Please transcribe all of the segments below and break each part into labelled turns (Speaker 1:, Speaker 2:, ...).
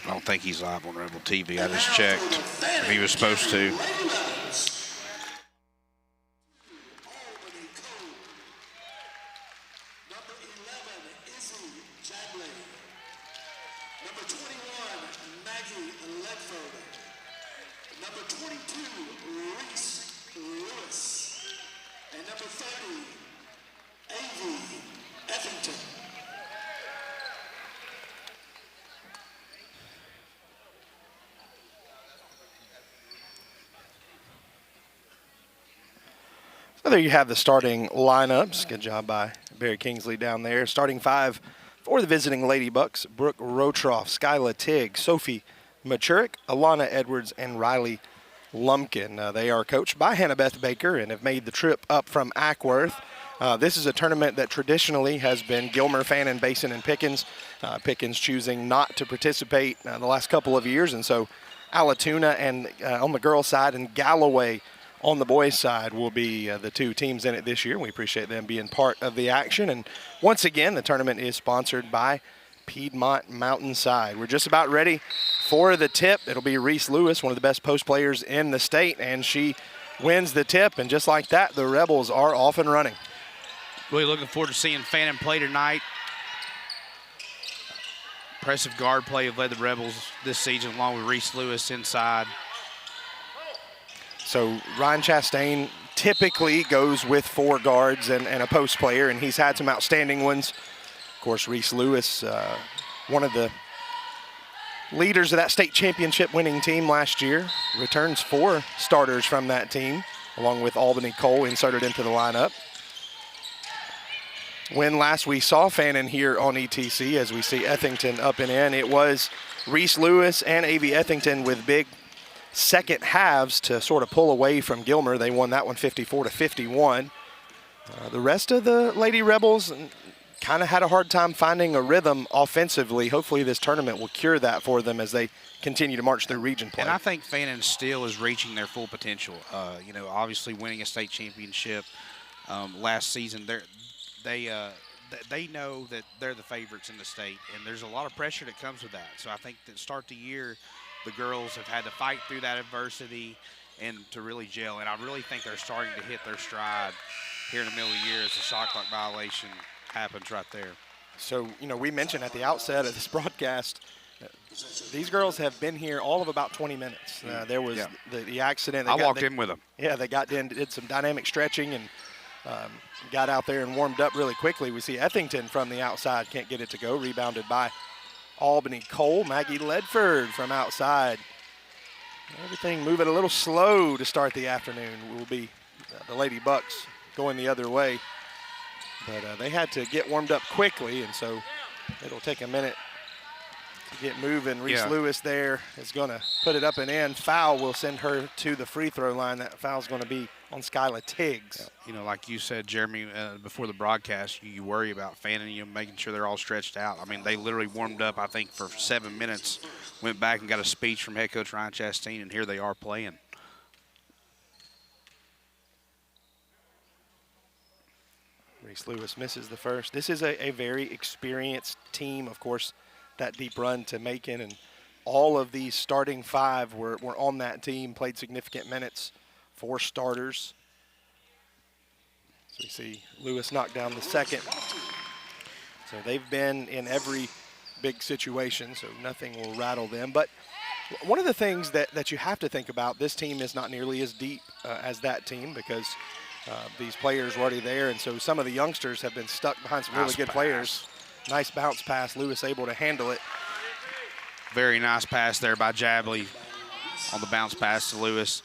Speaker 1: I don't think he's live on Rebel TV. I just checked if he was supposed to.
Speaker 2: So there you have the starting lineups. Good job by Barry Kingsley down there. Starting five for the visiting Lady Bucks: Brooke Rotroff, Skyla Tigg, Sophie Machurik, Alana Edwards, and Riley Lumpkin. They are coached by Hannah Beth Baker and have made the trip up from Ackworth. This is a tournament that traditionally has been Gilmer, Fannin, Basin, and Pickens. Pickens choosing not to participate the last couple of years, and so Allatoona and on the girls' side and Galloway on the boys' side will be the two teams in it this year. We appreciate them being part of the action. And once again, the tournament is sponsored by Piedmont Mountainside. We're just about ready for the tip. It'll be Reese Lewis, one of the best post players in the state, and she wins the tip. And just like that, the Rebels are off and running.
Speaker 1: Really looking forward to seeing Fannin play tonight. Impressive guard play have led the Rebels this season, along with Reese Lewis inside.
Speaker 2: So Ryan Chastain typically goes with four guards and a post player, and he's had some outstanding ones. Of course, Reese Lewis, one of the leaders of that state championship winning team last year, returns four starters from that team, along with Albany Cole inserted into the lineup. When last we saw Fannin here on ETC, as we see Ethington up and in, it was Reese Lewis and A.V. Ethington with big second halves to sort of pull away from Gilmer. They won that one 54-51. The rest of the Lady Rebels kind of had a hard time finding a rhythm offensively. Hopefully this tournament will cure that for them as they continue to march through region play.
Speaker 1: And I think Fannin still is reaching their full potential. You know, obviously winning a state championship last season, they know that they're the favorites in the state, and there's a lot of pressure that comes with that. So I think to start the year, the girls have had to fight through that adversity and to really gel. And I really think they're starting to hit their stride here in the middle of the year as the shot clock violation happens right there.
Speaker 2: So, you know, we mentioned at the outset of this broadcast, these girls have been here all of about 20 minutes. There was the accident.
Speaker 1: I walked in with them.
Speaker 2: Yeah, they got in, did some dynamic stretching, and got out there and warmed up really quickly. We see Ethington from the outside, can't get it to go, rebounded by Albany Cole. Maggie Ledford from outside. Everything moving a little slow to start the afternoon. Will be the Lady Bucks going the other way. But they had to get warmed up quickly, and so it'll take a minute to get moving. Reese Lewis there is going to put it up and in. Foul will send her to the free throw line. That foul's going to be on Skyla Tiggs.
Speaker 1: You know, like you said, Jeremy, before the broadcast, you worry about Fannin, you know, making sure they're all stretched out. I mean, they literally warmed up, I think, for 7 minutes, went back and got a speech from head coach Ryan Chastain, and here they are playing.
Speaker 2: Reese Lewis misses the first. This is a very experienced team, of course, that deep run to Macon, and all of these starting five were on that team, played significant minutes. 4 starters. So we see Lewis knock down the second. So they've been in every big situation, so nothing will rattle them. But one of the things that you have to think about, this team is not nearly as deep as that team, because these players were already there, and so some of the youngsters have been stuck behind some really good players. Nice bounce pass, Lewis able to handle it.
Speaker 1: Very nice pass there by Jabley on the bounce pass to Lewis.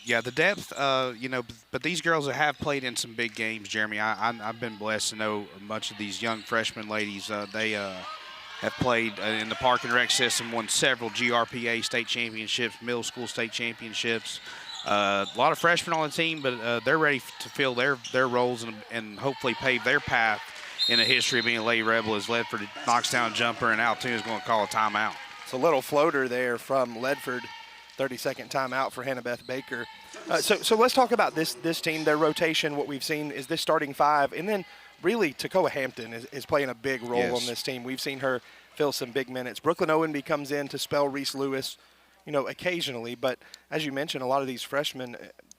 Speaker 1: Yeah, the depth, you know, but these girls that have played in some big games, Jeremy, I've been blessed to know much of these young freshman ladies. They have played in the Park and Rec system, won several GRPA state championships, middle school state championships. A lot of freshmen on the team, but they're ready to fill their roles and hopefully pave their path in the history of being a Lady Rebel as Ledford knocks down a jumper and Altoona is going to call a timeout.
Speaker 2: It's a little floater there from Ledford. 30-second timeout for Hannah Beth Baker. So let's talk about this team, their rotation, what we've seen is this starting five, and then really, Tacoa Hampton is playing a big role
Speaker 1: Yes.
Speaker 2: on this team. We've seen her fill some big minutes. Brooklyn Owenby comes in to spell Reese Lewis, occasionally. But as you mentioned, a lot of these freshmen,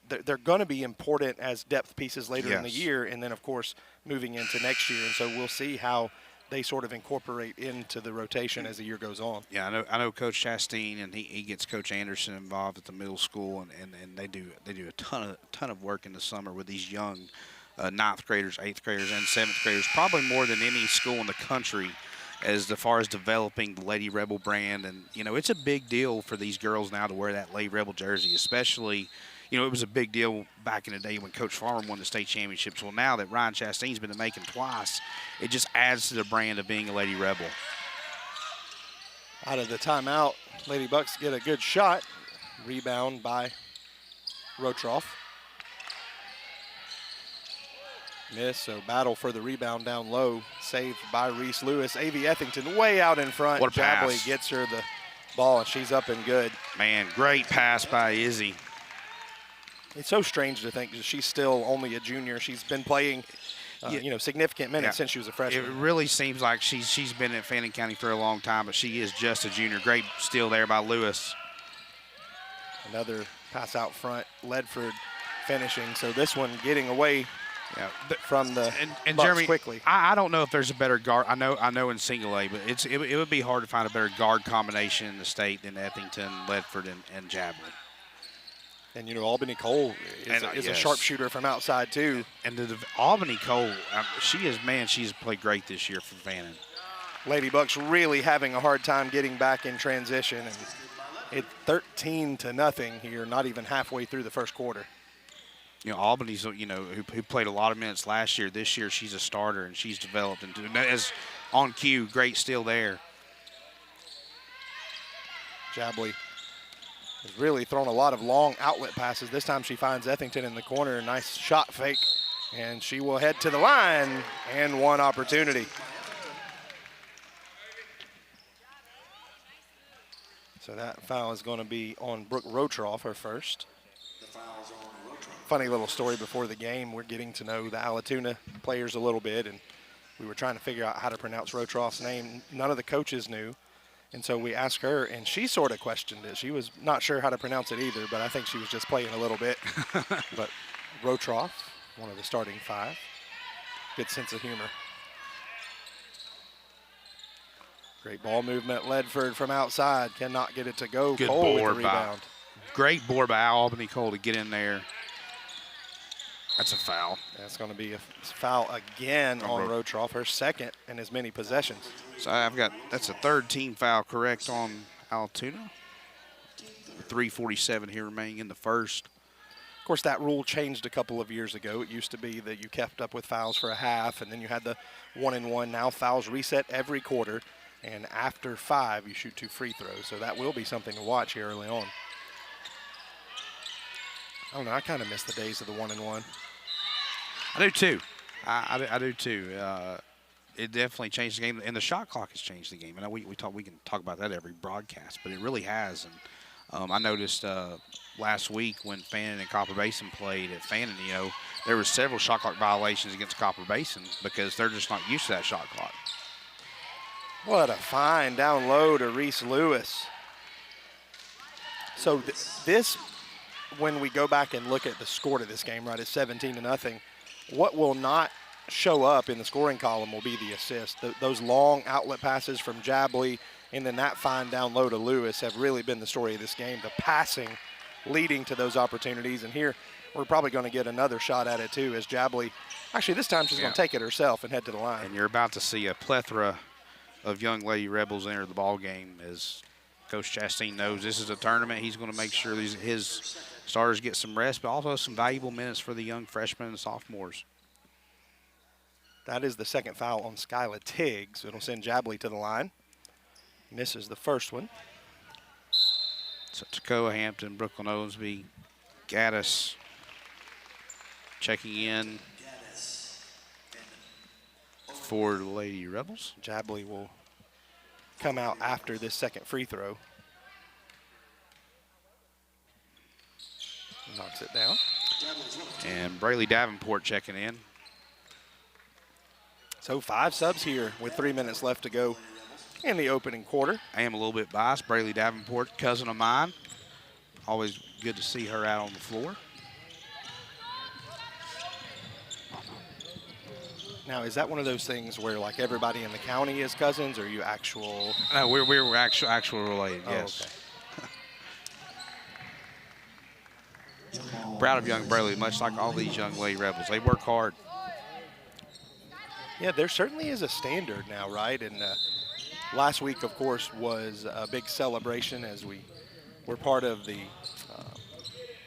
Speaker 2: they're going to be important as depth pieces later in the
Speaker 1: Yes.
Speaker 2: year, and then, of course, moving into next year. And so we'll see how they sort of incorporate into the rotation as the year goes on.
Speaker 1: Yeah, I know Coach Chastain, and he gets Coach Anderson involved at the middle school, and they do a ton of work in the summer with these young ninth graders, eighth graders, and seventh graders, probably more than any school in the country as far as developing the Lady Rebel brand. And it's a big deal for these girls now to wear that Lady Rebel jersey, especially. It was a big deal back in the day when Coach Farmer won the state championships. Well, now that Ryan Chastain's been to Macon twice, it just adds to the brand of being a Lady Rebel.
Speaker 2: Out of the timeout, Lady Bucks get a good shot. Rebound by Rotroff. Miss, so battle for the rebound down low. Saved by Reese Lewis. A.V. Ethington way out in front.
Speaker 1: What a pass.
Speaker 2: Jabley gets her the ball, and she's up and good.
Speaker 1: Man, great pass by Izzy.
Speaker 2: It's so strange to think that she's still only a junior. She's been playing, significant minutes since she was a freshman.
Speaker 1: It really seems like she's been at Fannin County for a long time, but she is just a junior. Great steal there by Lewis.
Speaker 2: Another pass out front. Ledford finishing. So this one getting away from the
Speaker 1: and
Speaker 2: Bucks
Speaker 1: Jeremy,
Speaker 2: quickly.
Speaker 1: I don't know if there's a better guard. I know in single A, but it would be hard to find a better guard combination in the state than Ethington, Ledford, and Jabley.
Speaker 2: And, Albany Cole is a sharpshooter from outside, too.
Speaker 1: And the Albany Cole, she's played great this year for Fannin.
Speaker 2: Lady Bucks really having a hard time getting back in transition. And it's 13-0 here, not even halfway through the first quarter.
Speaker 1: Albany's, who played a lot of minutes last year. This year she's a starter, and she's developed into as on cue. Great steal there.
Speaker 2: Jabley has really thrown a lot of long outlet passes. This time she finds Ethington in the corner. Nice shot fake. And she will head to the line and one opportunity. So that foul is going to be on Brooke Rotroff, her first. Funny little story before the game. We're getting to know the Allatoona players a little bit, and we were trying to figure out how to pronounce Rotroff's name. None of the coaches knew. And so we asked her, and she sort of questioned it. She was not sure how to pronounce it either, but I think she was just playing a little bit. But Rotroff, one of the starting five. Good sense of humor. Great ball movement. Ledford from outside cannot get it to go.
Speaker 1: Good
Speaker 2: Cole with the
Speaker 1: board
Speaker 2: rebound.
Speaker 1: Great board by Albany Cole to get in there. That's a foul.
Speaker 2: That's going to be a foul again on Rotroff, her second in as many possessions.
Speaker 1: So that's a third team foul, correct, on Allatoona. 3:47 here remaining in the first.
Speaker 2: Of course, that rule changed a couple of years ago. It used to be that you kept up with fouls for a half, and then you had the 1-and-1. Now fouls reset every quarter, and after 5, you shoot 2 free throws. So that will be something to watch here early on. I don't know. I kind of miss the days of the 1-and-1.
Speaker 1: I do too. I do too. It definitely changed the game, and the shot clock has changed the game. And we can talk about that every broadcast, but it really has. And I noticed last week when Fannin and Copper Basin played at Fannin, there were several shot clock violations against Copper Basin because they're just not used to that shot clock.
Speaker 2: What a find down low to Reese Lewis. So this, when we go back and look at the score to this game, right, it's 17-0. What will not show up in the scoring column will be the assist. Those long outlet passes from Jabley and then that find down low to Lewis have really been the story of this game. The passing leading to those opportunities. And here we're probably going to get another shot at it too as Jabley, actually this time she's going to take it herself and head to the line.
Speaker 1: And you're about to see a plethora of young Lady Rebels enter the ball game as Coach Chastain knows this is a tournament. He's going to make sure his starters get some rest, but also some valuable minutes for the young freshmen and sophomores.
Speaker 2: That is the second foul on Skyla Tiggs. It'll send Jabley to the line. Misses the first one.
Speaker 1: So Tacoa Hampton, Brooklyn Owensby, Gaddis checking in for the Lady Rebels.
Speaker 2: Jabley will come out after this second free throw. Knocks it down.
Speaker 1: And Brayley Davenport checking in.
Speaker 2: So 5 subs here with 3 minutes left to go in the opening quarter.
Speaker 1: I am a little bit biased. Braylee Davenport, cousin of mine. Always good to see her out on the floor.
Speaker 2: Now, is that one of those things where like everybody in the county is cousins, or are you actual?
Speaker 1: No, we're actual related, yes.
Speaker 2: Okay.
Speaker 1: Proud of young Braylee, much like all these young Lady Rebels. They work hard.
Speaker 2: Yeah, there certainly is a standard now, right? And last week, of course, was a big celebration as we were part of the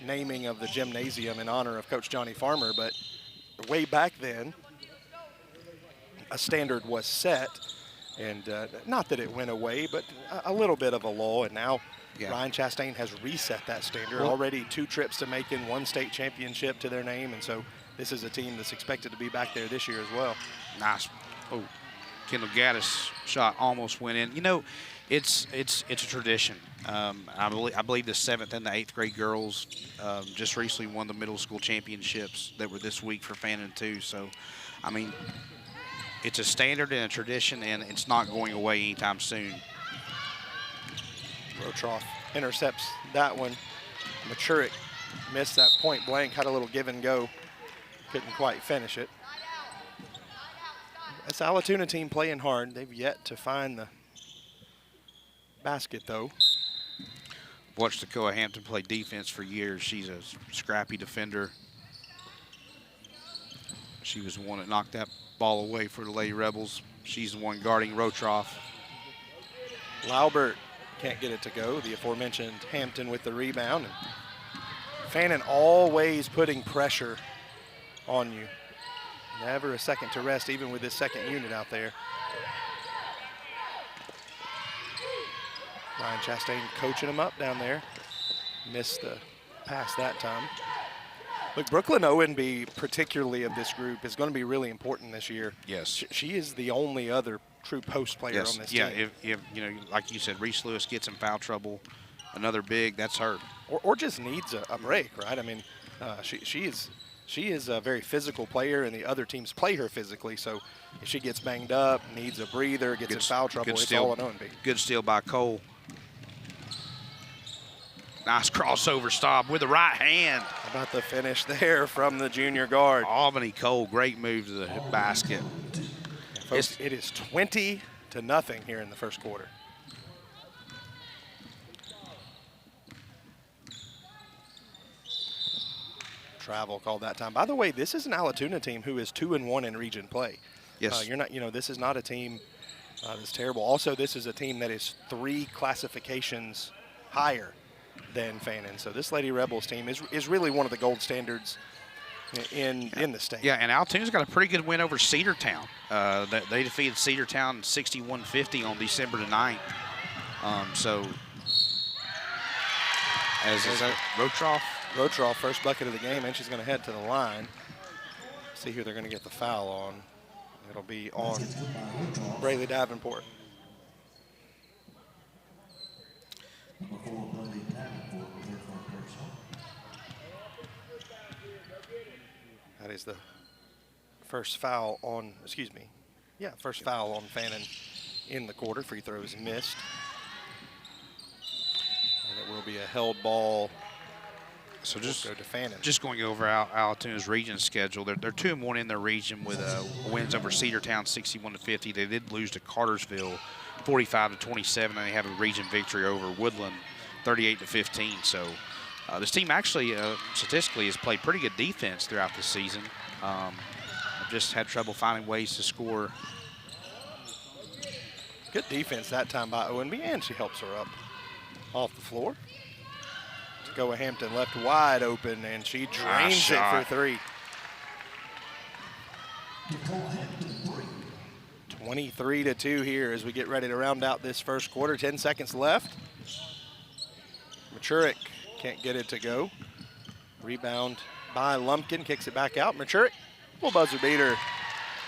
Speaker 2: naming of the gymnasium in honor of Coach Johnny Farmer. But way back then, a standard was set, and not that it went away, but a little bit of a lull. And now Ryan Chastain has reset that standard. Already 2 trips to Macon, 1 state championship to their name, and so this is a team that's expected to be back there this year as well.
Speaker 1: Nice. Oh, Kendall Gaddis shot almost went in. You know, it's a tradition. I believe the 7th and the 8th grade girls just recently won the middle school championships that were this week for Fannin too. So, I mean, it's a standard and a tradition, and it's not going away anytime soon.
Speaker 2: Rotroff intercepts that one. Machurik missed that point blank, had a little give and go. Couldn't quite finish it. This Allatoona team playing hard. They've yet to find the basket, though.
Speaker 1: Watched Dakoa Hampton play defense for years. She's a scrappy defender. She was the one that knocked that ball away for the Lady Rebels. She's the one guarding Rotroff.
Speaker 2: Laubert can't get it to go. The aforementioned Hampton with the rebound. And Fannin always putting pressure on you. Never a second to rest, even with this second unit out there. Ryan Chastain coaching him up down there. Missed the pass that time. Look, Brooklyn Owenby, particularly of this group, is going to be really important this year.
Speaker 1: Yes.
Speaker 2: She is the only other true post player on this team.
Speaker 1: Yeah, if you know, like you said, Reese Lewis gets in foul trouble, another big, that's her.
Speaker 2: Or just needs a break, right? I mean, she is a very physical player, and the other teams play her physically. So if she gets banged up, needs a breather, gets in foul trouble, it's all on Owenby.
Speaker 1: Good steal by Cole. Nice crossover stop with the right hand.
Speaker 2: How about the finish there from the junior guard?
Speaker 1: Albany Cole, great move to the basket.
Speaker 2: Folks, it is 20-0 here in the first quarter. Travel called that time. By the way, this is an Allatoona team who is 2-1 in region play.
Speaker 1: Yes.
Speaker 2: You're not, this is not a team that's terrible. Also, this is a team that is 3 classifications higher than Fannin. So this Lady Rebels team is really one of the gold standards in the state.
Speaker 1: Yeah, and Altoon's got a pretty good win over Cedartown. They defeated Cedartown 61-50 on December the 9th. So, as is that
Speaker 2: Rotroff, first bucket of the game, and she's going to head to the line. See who they're going to get the foul on. It'll be on Braylee Davenport. That is the first foul on, first foul on Fannin in the quarter. Free throws missed. And it will be a held ball.
Speaker 1: So
Speaker 2: go to Fannin.
Speaker 1: Just going over Allatoona's region schedule, they're 2-1 in their region with wins over Cedartown 61-50. They did lose to Cartersville 45-27, and they have a region victory over Woodland 38-15. So this team actually statistically has played pretty good defense throughout the season. I've just had trouble finding ways to score.
Speaker 2: Good defense that time by Owenby, and she helps her up off the floor. Dakoa Hampton left wide open, and she drains it for 3. 23-2 here as we get ready to round out this first quarter. 10 seconds left. Machurik can't get it to go. Rebound by Lumpkin, kicks it back out. Machurik, well, buzzer beater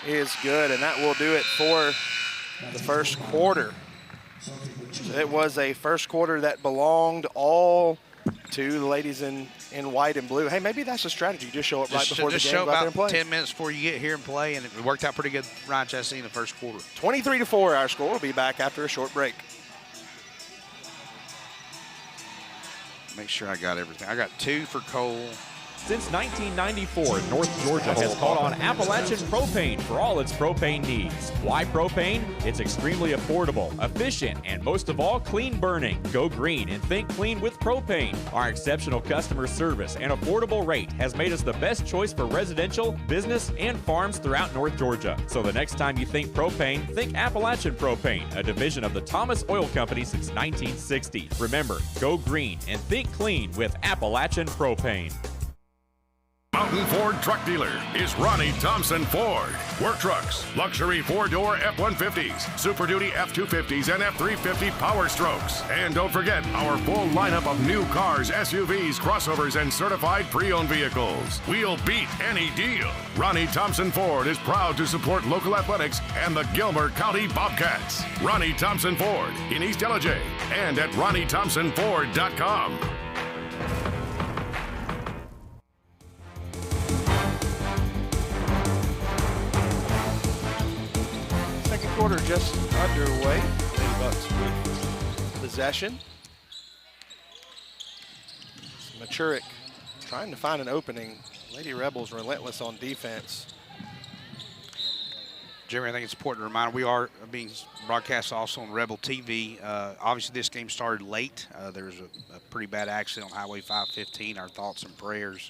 Speaker 2: is good, and that will do it for the first quarter. So it was a first quarter that belonged all 2, the ladies in white and blue. Hey, maybe that's a strategy. Just show up right before the game,
Speaker 1: show
Speaker 2: go out there
Speaker 1: about
Speaker 2: and play.
Speaker 1: 10 minutes before you get here and play, and it worked out pretty good for Ryan Chastain in the first quarter.
Speaker 2: 23-4 our score. We'll be back after a short break.
Speaker 1: Make sure I got everything. I got 2 for Cole.
Speaker 3: Since 1994, North Georgia has called on Appalachian Propane for all its propane needs. Why propane? It's extremely affordable, efficient, and most of all, clean burning. Go green and think clean with propane. Our exceptional customer service and affordable rate has made us the best choice for residential, business, and farms throughout North Georgia. So the next time you think propane, think Appalachian Propane, a division of the Thomas Oil Company since 1960. Remember, go green and think clean with Appalachian Propane.
Speaker 4: Mountain Ford Truck Dealer is Ronnie Thompson Ford. Work trucks, luxury 4-door F-150s, Super Duty F-250s, and F-350 Power Strokes. And don't forget our full lineup of new cars, SUVs, crossovers, and certified pre-owned vehicles. We'll beat any deal. Ronnie Thompson Ford is proud to support local athletics and the Gilmer County Bobcats. Ronnie Thompson Ford in East Ellijay and at RonnieThompsonFord.com.
Speaker 2: Quarter just underway. Lady Bucks with possession. Machurik trying to find an opening. Lady Rebels relentless on defense.
Speaker 1: Jeremy, I think it's important to remind we are being broadcast also on Rebel TV. Obviously, this game started late. There was a pretty bad accident on Highway 515. Our thoughts and prayers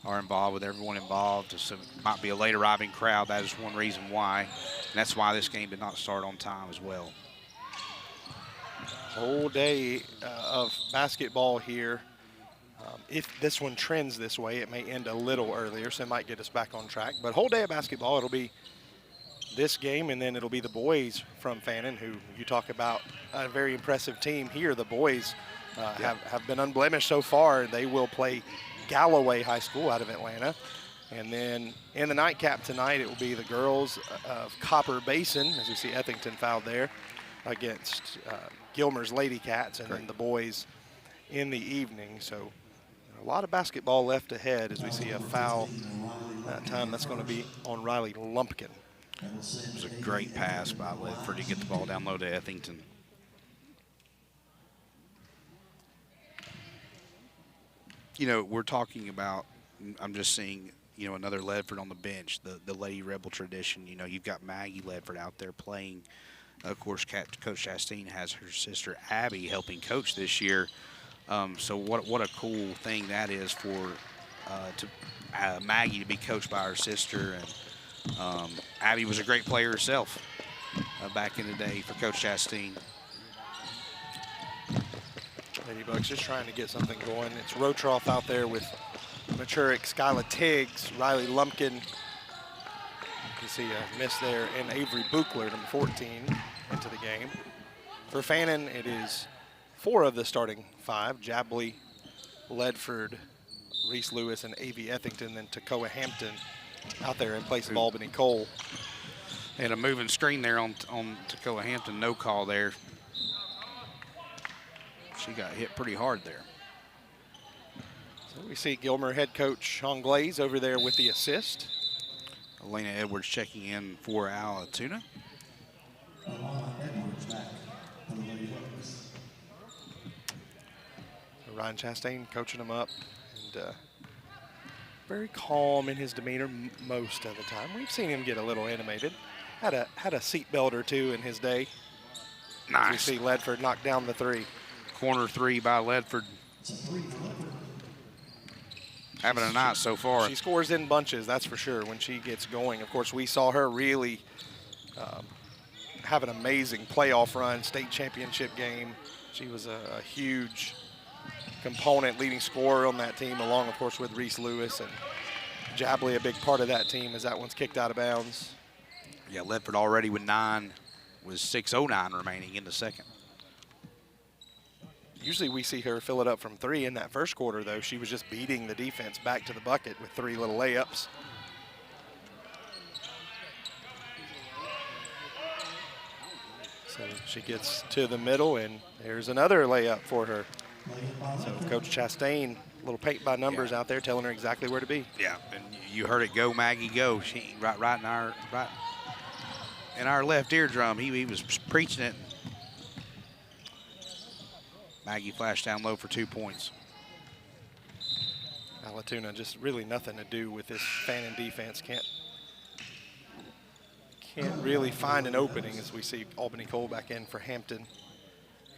Speaker 1: are involved with everyone involved. So it might be a late arriving crowd. That is one reason why. And that's why this game did not start on time as well.
Speaker 2: Whole day of basketball here. If this one trends this way, it may end a little earlier, so it might get us back on track. But whole day of basketball, it'll be this game, and then it'll be the boys from Fannin, who you talk about a very impressive team here. The boys have been unblemished so far. They will play Galloway High School out of Atlanta. And then in the nightcap tonight, it will be the girls of Copper Basin, as you see Ethington fouled there, against Gilmer's Lady Cats, and then the boys in the evening. So a lot of basketball left ahead as we see a foul that time. That's going to be on Riley Lumpkin.
Speaker 1: It was a great pass by Ledford to get the ball down low to Ethington. You know, we're talking about, I'm just seeing, you know, another Ledford on the bench, the Lady Rebel tradition. You know, you've got Maggie Ledford out there playing. Of course, Coach Chastain has her sister Abby helping coach this year. So what a cool thing that is for Maggie to be coached by her sister. And Abby was a great player herself back in the day for Coach Chastain.
Speaker 2: Lady Bucks just trying to get something going. It's Rotroff out there with Machurik, Skyla Tiggs, Riley Lumpkin. You can see a miss there, and Avery Buchler, number 14, into the game. For Fannin, it is 4 of the starting 5. Jabley, Ledford, Reese Lewis, and A.V. Ethington, then Toccoa Hampton out there in place of Albany Cole.
Speaker 1: And a moving screen there on Toccoa Hampton, no call there. She got hit pretty hard there.
Speaker 2: So we see Gilmer head coach Sean Glaze over there with the assist.
Speaker 1: Elena Edwards checking in for Al Atuna.
Speaker 2: Ryan Chastain coaching him up, and very calm in his demeanor most of the time. We've seen him get a little animated. Had a seatbelt or two in his day.
Speaker 1: Nice.
Speaker 2: We see Ledford knock down the 3.
Speaker 1: Corner 3 by Ledford. Having a night so far.
Speaker 2: She scores in bunches, that's for sure, when she gets going. Of course, we saw her really have an amazing playoff run, state championship game. She was a huge component, leading scorer on that team, along, of course, with Reese Lewis, and Jabley a big part of that team as that one's kicked out of bounds.
Speaker 1: Yeah, Ledford already with 9, with 6:09 remaining in the second.
Speaker 2: Usually we see her fill it up from 3 in that first quarter, though. She was just beating the defense back to the bucket with 3 little layups. So she gets to the middle, and there's another layup for her. So Coach Chastain, a little paint by numbers out there, telling her exactly where to be.
Speaker 1: Yeah, and you heard it, go Maggie, go. She right in our left eardrum. He was preaching it. Maggie flashed down low for 2 points.
Speaker 2: Alatoona just really nothing to do with this Fannin defense. Can't really find an opening as we see Albany Cole back in for Hampton.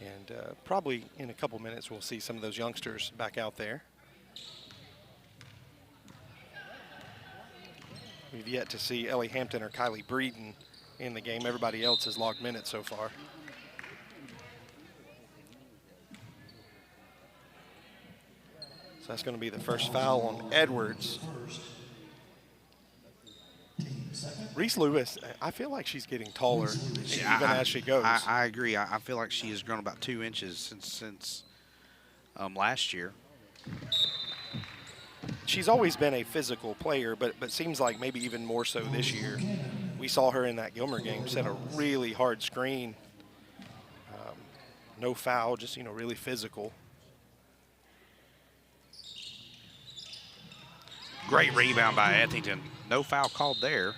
Speaker 2: And probably in a couple minutes we'll see some of those youngsters back out there. We've yet to see Ellie Hampton or Kylie Breeden in the game. Everybody else has logged minutes so far. So that's going to be the first foul on Edwards. Reese Lewis, I feel like she's getting taller even as she goes.
Speaker 1: I agree. I feel like she has grown about 2 inches since last year.
Speaker 2: She's always been a physical player, but seems like maybe even more so this year. We saw her in that Gilmer game set a really hard screen. No foul, just really physical.
Speaker 1: Great rebound by Ethington. No foul called there.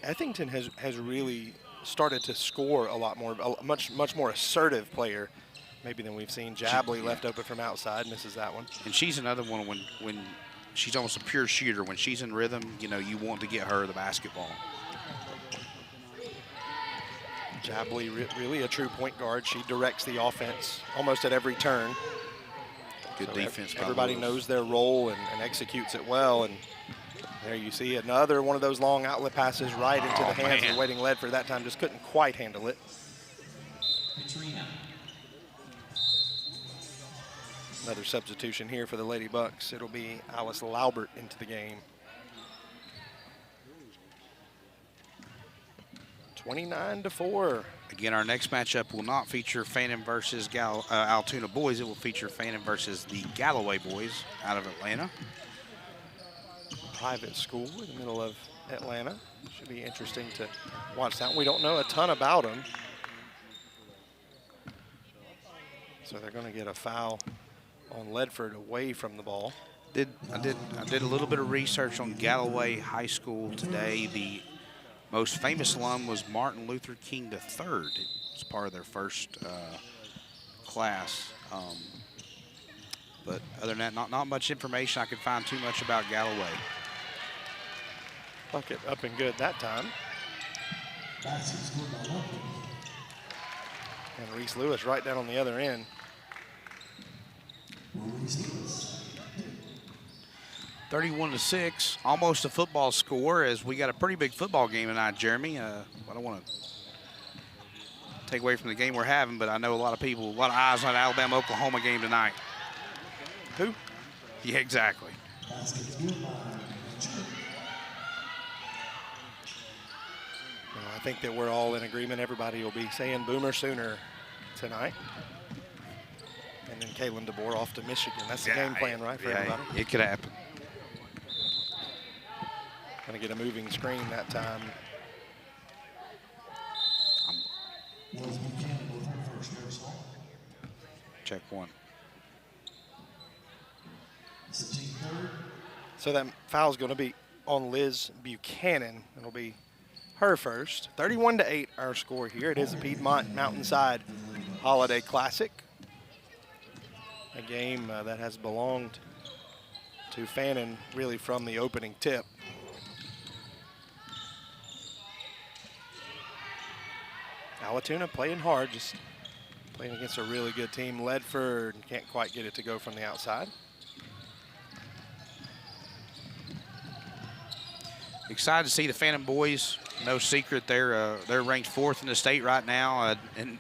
Speaker 2: Ethington has really started to score a lot more, much more assertive player maybe than we've seen. Jabley left open from outside, misses that one.
Speaker 1: And she's another one when she's almost a pure shooter. When she's in rhythm, you want to get her the basketball.
Speaker 2: Jabley really a true point guard. She directs the offense almost at every turn.
Speaker 1: Good defense.
Speaker 2: Everybody knows their role and executes it well. And there you see another one of those long outlet passes right into the hands of Waiting Ledford. That time just couldn't quite handle it. Another substitution here for the Lady Bucks. It'll be Alice Laubert into the game. 29-4.
Speaker 1: Again, our next matchup will not feature Fannin versus Altoona boys. It will feature Fannin versus the Galloway boys out of Atlanta.
Speaker 2: Private school in the middle of Atlanta. Should be interesting to watch that. We don't know a ton about them. So they're going to get a foul on Ledford away from the ball.
Speaker 1: I did a little bit of research on Galloway High School today. The most famous alum was Martin Luther King III. It was part of their first class. But other than that, not much information I could find too much about Galloway.
Speaker 2: Bucket up and good that time. And Reese Lewis right down on the other end.
Speaker 1: 31-6, almost a football score, as we got a pretty big football game tonight, Jeremy. I don't want to take away from the game we're having, but I know a lot of eyes on the Alabama-Oklahoma game tonight.
Speaker 2: Who?
Speaker 1: Yeah, exactly.
Speaker 2: Well, I think that we're all in agreement. Everybody will be saying Boomer Sooner tonight. And then Kaylin DeBoer off to Michigan. That's the game plan, right, for everybody?
Speaker 1: It could happen.
Speaker 2: Going to get a moving screen that time.
Speaker 1: Check one.
Speaker 2: So that foul's going to be on Liz Buchanan. It'll be her first. 31-8 our score here. It is the Piedmont Mountainside Holiday Classic. A game that has belonged to Fannin really from the opening tip. Alatoona playing hard, just playing against a really good team. Ledford can't quite get it to go from the outside.
Speaker 1: Excited to see the Fannin boys. No secret, they're ranked 4th in the state right now, and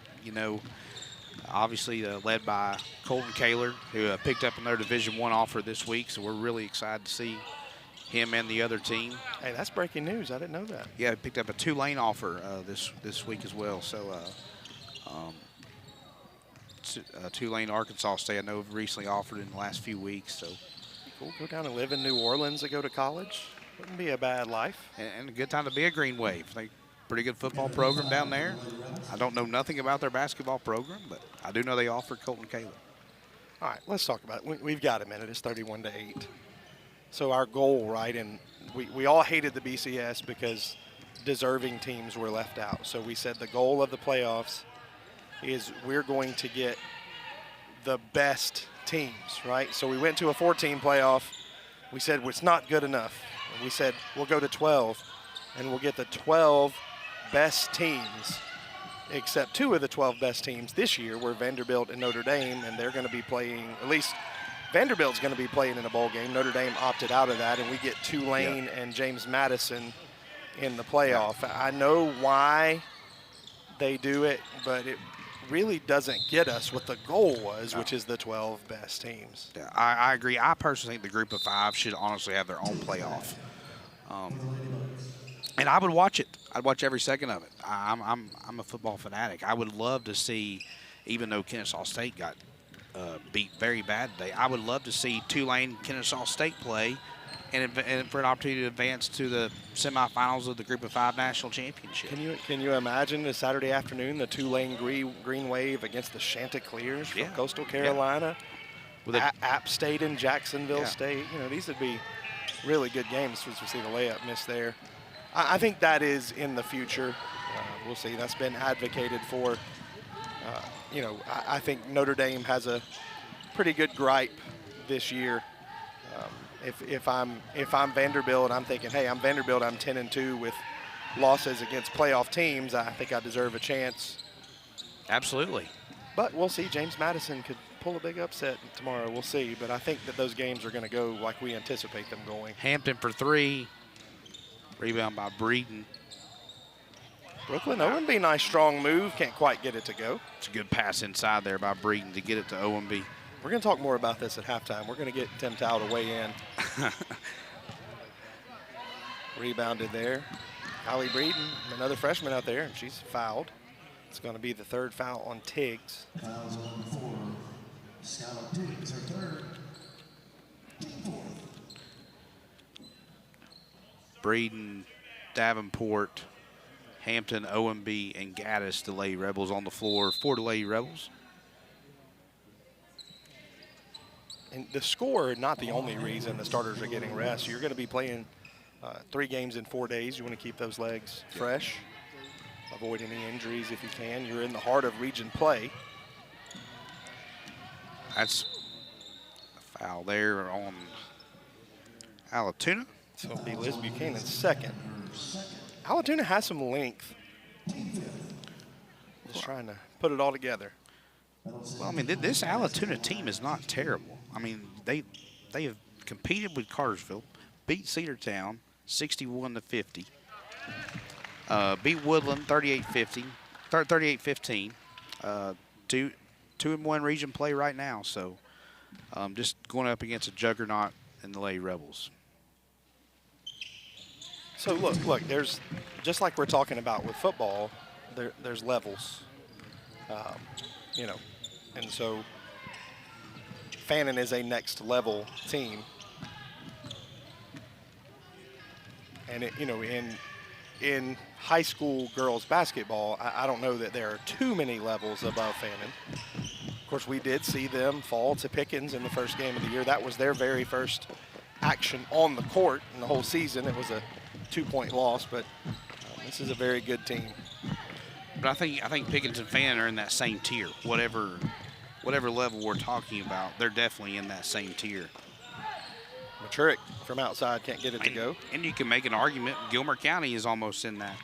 Speaker 1: obviously led by Colton Kaler, who picked up another Division I offer this week. So we're really excited to see him and the other team.
Speaker 2: Hey, that's breaking news. I didn't know that.
Speaker 1: Yeah, he picked up a Tulane offer this week as well. So Tulane, Arkansas State, I know have recently offered in the last few weeks. So
Speaker 2: cool. Go down and live in New Orleans to go to college. Wouldn't be a bad life.
Speaker 1: And a good time to be a Green Wave. pretty good football program down there. I don't know nothing about their basketball program, but I do know they offer Colton Caleb.
Speaker 2: All right, let's talk about it. We've got a minute. It's 31-8. So our goal, right, and we all hated the BCS because deserving teams were left out. So we said the goal of the playoffs is we're going to get the best teams, right? So we went to a 14 playoff. We said well, it's not good enough. And we said we'll go to 12, and we'll get the 12 best teams, except 2 of the 12 best teams this year were Vanderbilt and Notre Dame, and they're going to be playing, at least Vanderbilt's going to be playing in a bowl game. Notre Dame opted out of that, and we get Tulane and James Madison in the playoff. I know why they do it, but it really doesn't get us what the goal was, which is the 12 best teams.
Speaker 1: Yeah, I agree. I personally think the group of 5 should honestly have their own playoff. And I would watch it. I'd watch every second of it. I'm a football fanatic. I would love to see, even though Kennesaw State got beat very bad today, I would love to see Tulane, Kennesaw State play and for an opportunity to advance to the semifinals of the Group of 5 National Championship.
Speaker 2: Can you imagine this Saturday afternoon, the Tulane Green Wave against the Chanticleers from Coastal Carolina, with App State and Jacksonville State? You know, these would be really good games as we see the layup miss there. I think that is in the future. We'll see. That's been advocated for. You know, I think Notre Dame has a pretty good gripe this year. If I'm Vanderbilt, I'm thinking, hey, I'm Vanderbilt. I'm 10-2 with losses against playoff teams. I think I deserve a chance.
Speaker 1: Absolutely.
Speaker 2: But we'll see. James Madison could pull a big upset tomorrow. We'll see. But I think that those games are going to go like we anticipate them going.
Speaker 1: Hampton for 3. Rebound by Breeden.
Speaker 2: Brooklyn, OMB, nice strong move. Can't quite get it to go.
Speaker 1: It's a good pass inside there by Breeden to get it to OMB.
Speaker 2: We're going to talk more about this at halftime. We're going to get Tim Towle to weigh in. Rebounded there. Holly Breeden, another freshman out there, and she's fouled. It's going to be the 3rd foul on Tiggs.
Speaker 5: Fouls on the floor. Skylar Tiggs, her 3rd.
Speaker 1: Breeden, Davenport, Hampton, OMB, and Gaddis, the Lady Rebels on the floor for the Lady Rebels.
Speaker 2: And the score, not the only reason the starters are getting rest. You're going to be playing 3 games in 4 days. You want to keep those legs fresh, avoid any injuries if you can. You're in the heart of region play.
Speaker 1: That's a foul there on Alatuna.
Speaker 2: So it'll be Liz Buchanan's 2nd. Alatuna has some length. Just trying to put it all together.
Speaker 1: Well, I mean, this Alatuna team is not terrible. I mean, they have competed with Cartersville, beat Cedartown 61-50, beat Woodland 38-15, 2-1 region play right now. So just going up against a juggernaut in the Lady Rebels.
Speaker 2: So look, there's, just like we're talking about with football, there's levels, you know, and so Fannin is a next level team. And it, you know, in high school girls basketball, I don't know that there are too many levels above Fannin. Of course, we did see them fall to Pickens in the first game of the year. That was their very first action on the court in the whole season. It was a 2-point loss, but this is a very good team.
Speaker 1: But I think Pickens and Fannin are in that same tier. Whatever level we're talking about, they're definitely in that same tier.
Speaker 2: Machurik from outside can't get it to go.
Speaker 1: And you can make an argument Gilmer County is almost in that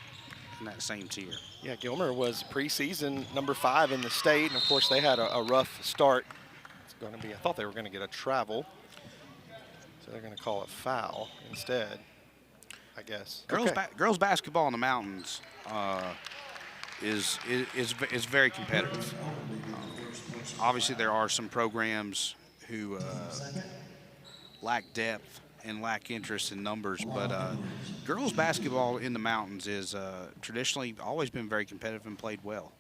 Speaker 1: same tier.
Speaker 2: Yeah, Gilmer was preseason number 5 in the state, and of course they had a rough start. It's going to be, I thought they were going to get a travel, so they're going to call it foul instead, I guess.
Speaker 1: Girls basketball in the mountains is very competitive. Obviously, there are some programs who lack depth and lack interest in numbers, but girls basketball in the mountains is traditionally always been very competitive and played well.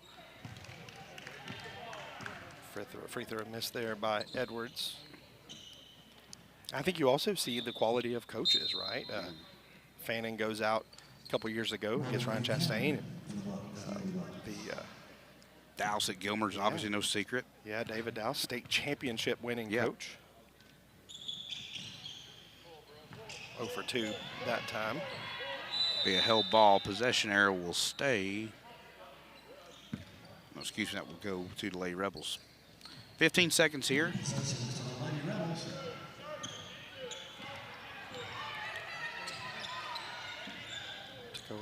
Speaker 2: Free throw missed there by Edwards. I think you also see the quality of coaches, right? Fannin goes out a couple years ago against Ryan Chastain.
Speaker 1: Dowse at Gilmer's obviously no secret.
Speaker 2: Yeah, David Dowse, state championship winning coach. 0 for 2 that time.
Speaker 1: Be a held ball. Possession arrow will stay. No, excuse me, that will go to the Lady Rebels. 15 seconds here.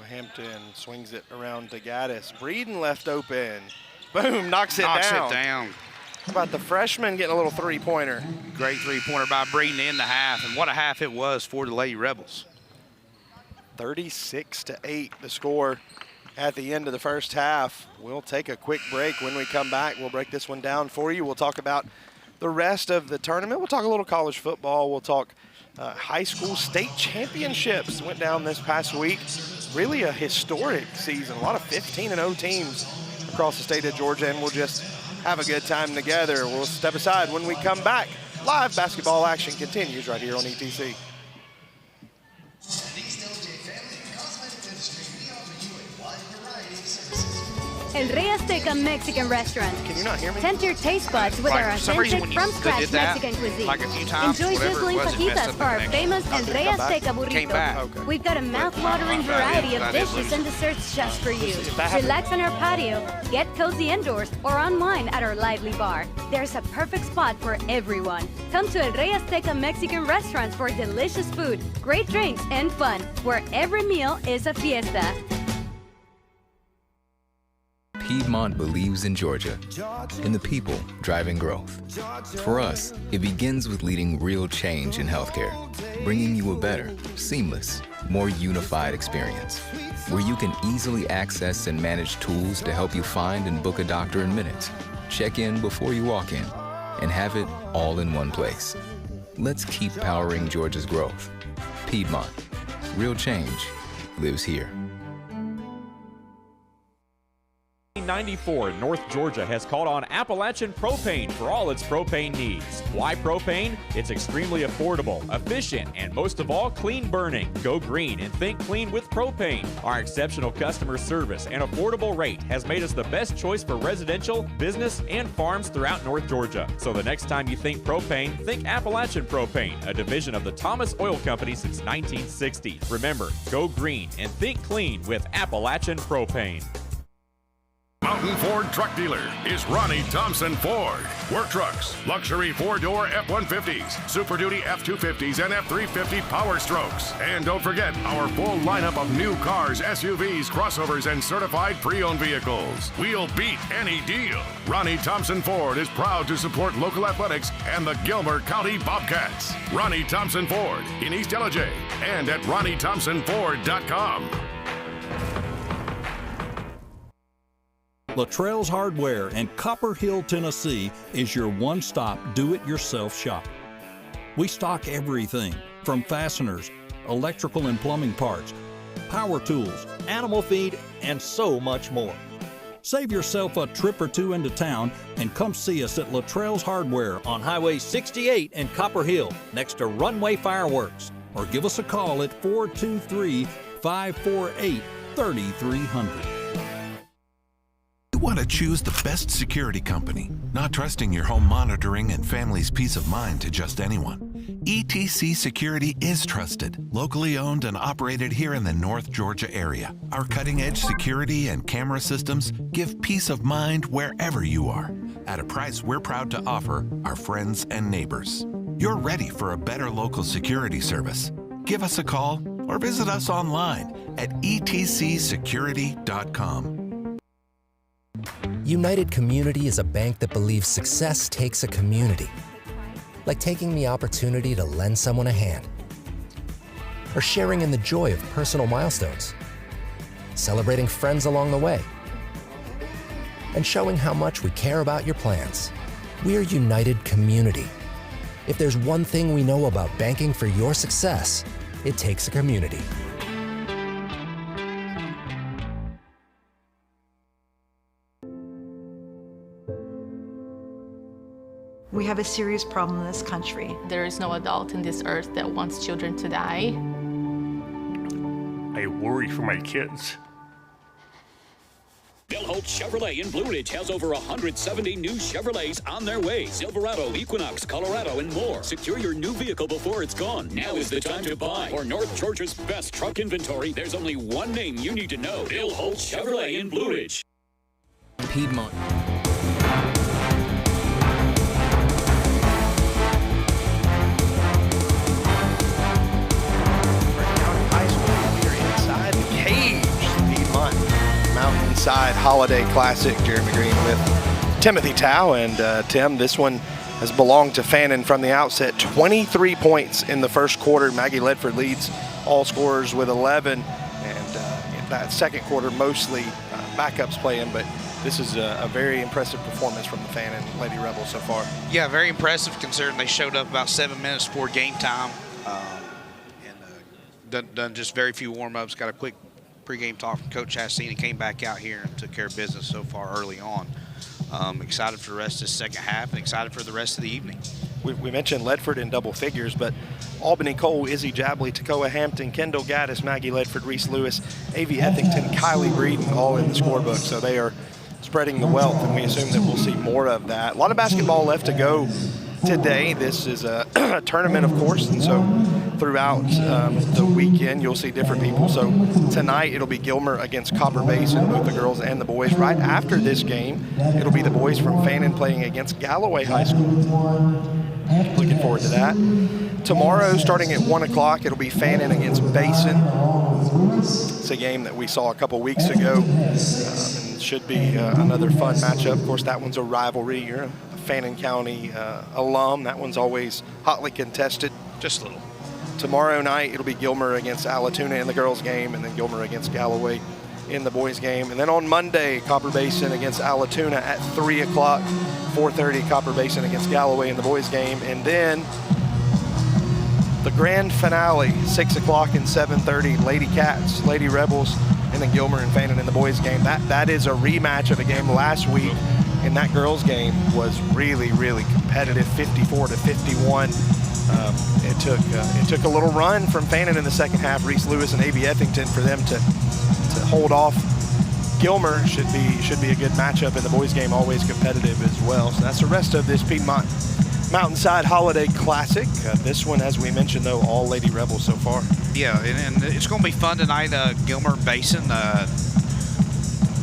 Speaker 2: Hampton swings it around to Gaddis. Breeden left open. Boom, knocks it
Speaker 1: Knocks
Speaker 2: down.
Speaker 1: it down.
Speaker 2: How about the freshman getting a little three-pointer?
Speaker 1: Great three-pointer by Breeden in the half, and what a half it was for the Lady Rebels.
Speaker 2: 36-8 the score at the end of the first half. We'll take a quick break. When we come back, we'll break this one down for you. We'll talk about the rest of the tournament. We'll talk a little college football. We'll talk high school state championships went down this past week. Really a historic season. A lot of 15-0 teams across the state of Georgia, and we'll just have a good time together. We'll step aside when we come back. Live basketball action continues right here on ETC.
Speaker 6: El Rey Azteca Mexican Restaurant.
Speaker 2: Can you not hear me?
Speaker 6: Tempt your taste buds with our
Speaker 1: For some reason,
Speaker 6: authentic,
Speaker 1: when you
Speaker 6: from-scratch
Speaker 1: did that,
Speaker 6: Mexican cuisine.
Speaker 1: like a few times,
Speaker 6: Enjoy
Speaker 1: whatever it
Speaker 6: sizzling
Speaker 1: was, it messed
Speaker 6: fajitas
Speaker 1: up
Speaker 6: for our
Speaker 1: the
Speaker 6: famous El Rey
Speaker 2: come back?
Speaker 6: Azteca
Speaker 1: Came back.
Speaker 6: burrito.
Speaker 2: Okay.
Speaker 6: We've got a mouth-watering variety of dishes and desserts just for you. Relax on our patio, get cozy indoors, or unwind at our lively bar. There's a perfect spot for everyone. Come to El Rey Azteca Mexican Restaurant for delicious food, great drinks, and fun, where every meal is a fiesta.
Speaker 7: Piedmont believes in Georgia, in the people driving growth. For us, it begins with leading real change in healthcare, bringing you a better, seamless, more unified experience, where you can easily access and manage tools to help you find and book a doctor in minutes, check in before you walk in, and have it all in one place. Let's keep powering Georgia's growth. Piedmont, real change lives here.
Speaker 3: 1994, North Georgia has called on Appalachian Propane for all its propane needs. Why propane? It's extremely affordable, efficient, and most of all, clean burning. Go green and think clean with propane. Our exceptional customer service and affordable rate has made us the best choice for residential, business, and farms throughout North Georgia. So the next time you think propane, think Appalachian Propane, a division of the Thomas Oil Company since 1960. Remember, go green and think clean with Appalachian Propane.
Speaker 4: Mountain Ford Truck Dealer is Ronnie Thompson Ford. Work trucks, luxury 4-door F-150s, Super Duty F-250s, and F-350 Power Strokes. And don't forget our full lineup of new cars, SUVs, crossovers, and certified pre-owned vehicles. We'll beat any deal. Ronnie Thompson Ford is proud to support local athletics and the Gilmer County Bobcats. Ronnie Thompson Ford in East Ellijay and at RonnieThompsonFord.com.
Speaker 8: Luttrell's Hardware in Copper Hill, Tennessee is your one-stop do-it-yourself shop. We stock everything from fasteners, electrical and plumbing parts, power tools, animal feed, and so much more. Save yourself a trip or two into town and come see us at Luttrell's Hardware on Highway 68 in Copper Hill next to Runway Fireworks, or give us a call at 423-548-3300.
Speaker 9: You want to choose the best security company, not trusting your home monitoring and family's peace of mind to just anyone. ETC Security is trusted, locally owned and operated here in the North Georgia area. Our cutting-edge security and camera systems give peace of mind wherever you are, at a price we're proud to offer our friends and neighbors. You're ready for a better local security service. Give us a call or visit us online at etcsecurity.com.
Speaker 10: United Community is a bank that believes success takes a community. Like taking the opportunity to lend someone a hand, or sharing in the joy of personal milestones, celebrating friends along the way, and showing how much we care about your plans. We're United Community. If there's one thing we know about banking for your success, it takes a community.
Speaker 11: We have a serious problem in this country.
Speaker 12: There is no adult in this earth that wants children to die.
Speaker 13: A
Speaker 12: worry for my kids.
Speaker 13: Bill Holt Chevrolet in Blue Ridge has over 170 new Chevrolets on their way. Silverado, Equinox, Colorado, and more. Secure your new vehicle before it's gone. Now is the time to buy. For North Georgia's best truck inventory, there's only one name you need to know. Bill Holt Chevrolet in Blue Ridge.
Speaker 10: Piedmont.
Speaker 2: Mountainside Holiday Classic. Jeremy Green with Timothy Tao. And Tim, this one has belonged to Fannin from the outset. 23 points in the first quarter. Maggie Ledford leads all scorers with 11. And in that second quarter, mostly backups playing, but this is a very impressive performance from the Fannin Lady Rebels so far.
Speaker 1: Yeah, very impressive considering they showed up about 7 minutes before game time and done just very few warm-ups, got a quick pregame talk from Coach Chastain and came back out here and took care of business so far early on. Excited for the rest of the second half and excited for the rest of the evening.
Speaker 2: We mentioned Ledford in double figures, but Albany Cole, Izzy Jabley, Tacoa Hampton, Kendall Gaddis, Maggie Ledford, Reese Lewis, A.V. Ethington, Kylie Breeden, all in the scorebook. So they are spreading the wealth, and we assume that we'll see more of that. A lot of basketball left to go today. This is a tournament, of course, and so throughout the weekend you'll see different people. So tonight it'll be Gilmer against Copper Basin, both the girls and the boys. Right after this game, it'll be the boys from Fannin playing against Galloway High School. Looking forward to that. Tomorrow, starting at 1 o'clock, it'll be Fannin against Basin. It's a game that we saw a couple weeks ago, and should be another fun matchup. Of course, that one's a rivalry. You're a Fannin County alum. That one's always hotly contested.
Speaker 1: Just a little.
Speaker 2: Tomorrow night, it'll be Gilmer against Allatoona in the girls' game, and then Gilmer against Galloway in the boys' game. And then on Monday, Copper Basin against Allatoona at 3 o'clock, 4:30, Copper Basin against Galloway in the boys' game. And then the grand finale, 6 o'clock and 7:30, Lady Cats, Lady Rebels, and then Gilmer and Fannin in the boys' game. That is a rematch of a game last week, and that girls' game was really, really competitive, 54-51. It took a little run from Fannin in the second half. Reese Lewis and A.B. Ethington for them to hold off. Gilmer should be a good matchup in the boys' game, always competitive as well. So that's the rest of this Piedmont Mountainside Holiday Classic. This one, as we mentioned, though, all Lady Rebels so far.
Speaker 1: Yeah, and it's going to be fun tonight. Gilmer Basin.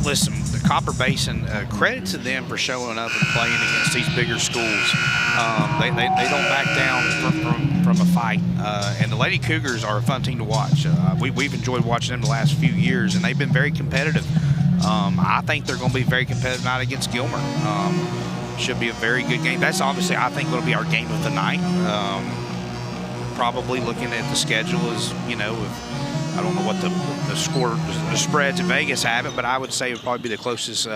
Speaker 1: Listen, the Copper Basin, credit to them for showing up and playing against these bigger schools. They don't back down from a fight. And the Lady Cougars are a fun team to watch. We've enjoyed watching them the last few years, and they've been very competitive. I think they're going to be very competitive tonight against Gilmer. Should be a very good game. That's obviously, I think, will be our game of the night. Probably looking at the schedule is, I don't know what the spreads in Vegas have it, but I would say it would probably be the closest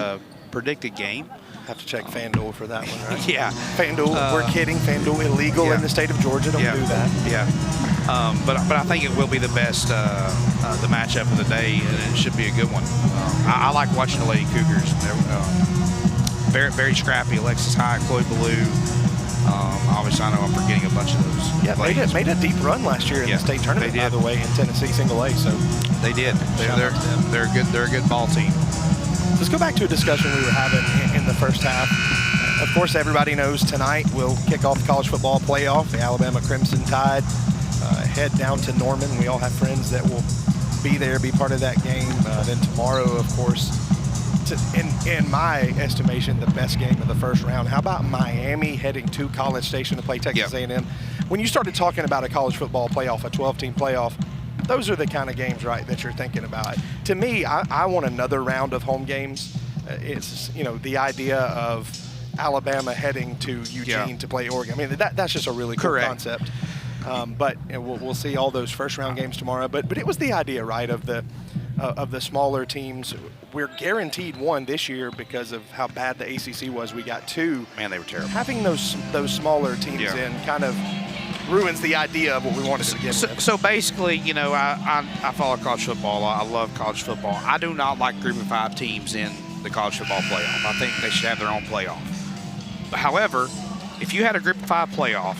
Speaker 1: predicted game.
Speaker 2: Have to check FanDuel for that one, right?
Speaker 1: Yeah.
Speaker 2: FanDuel, we're kidding. FanDuel illegal in the state of Georgia. Don't do that.
Speaker 1: Yeah. But I think it will be the best, the matchup of the day, and it should be a good one. I like watching the Lady Cougars. They're very scrappy. Alexis Hyatt, Chloe Ballou. Obviously, I know I'm forgetting a bunch of those.
Speaker 2: Yeah, made a deep run last year in the state tournament, by the way, in Tennessee Single A. So
Speaker 1: they did. They're a good ball team.
Speaker 2: Let's go back to a discussion we were having in the first half. Of course, everybody knows tonight we'll kick off the college football playoff. The Alabama Crimson Tide head down to Norman. We all have friends that will be there, be part of that game. Then tomorrow, of course, in my estimation, the best game of the first round. How about Miami heading to College Station to play Texas A&M? When you started talking about a college football playoff, a 12-team playoff, those are the kind of games, right, that you're thinking about. To me, I want another round of home games. It's, the idea of Alabama heading to Eugene to play Oregon. I mean, that's just a really cool concept. But we'll see all those first-round games tomorrow. But it was the idea, right, of the smaller teams. We're guaranteed one this year because of how bad the ACC was. We got two.
Speaker 1: Man, they were terrible.
Speaker 2: Having those smaller teams in kind of ruins the idea of what we wanted to begin with.
Speaker 1: So basically, I follow college football. I love college football. I do not like group of 5 teams in the college football playoff. I think they should have their own playoff. But however, if you had a group of 5 playoff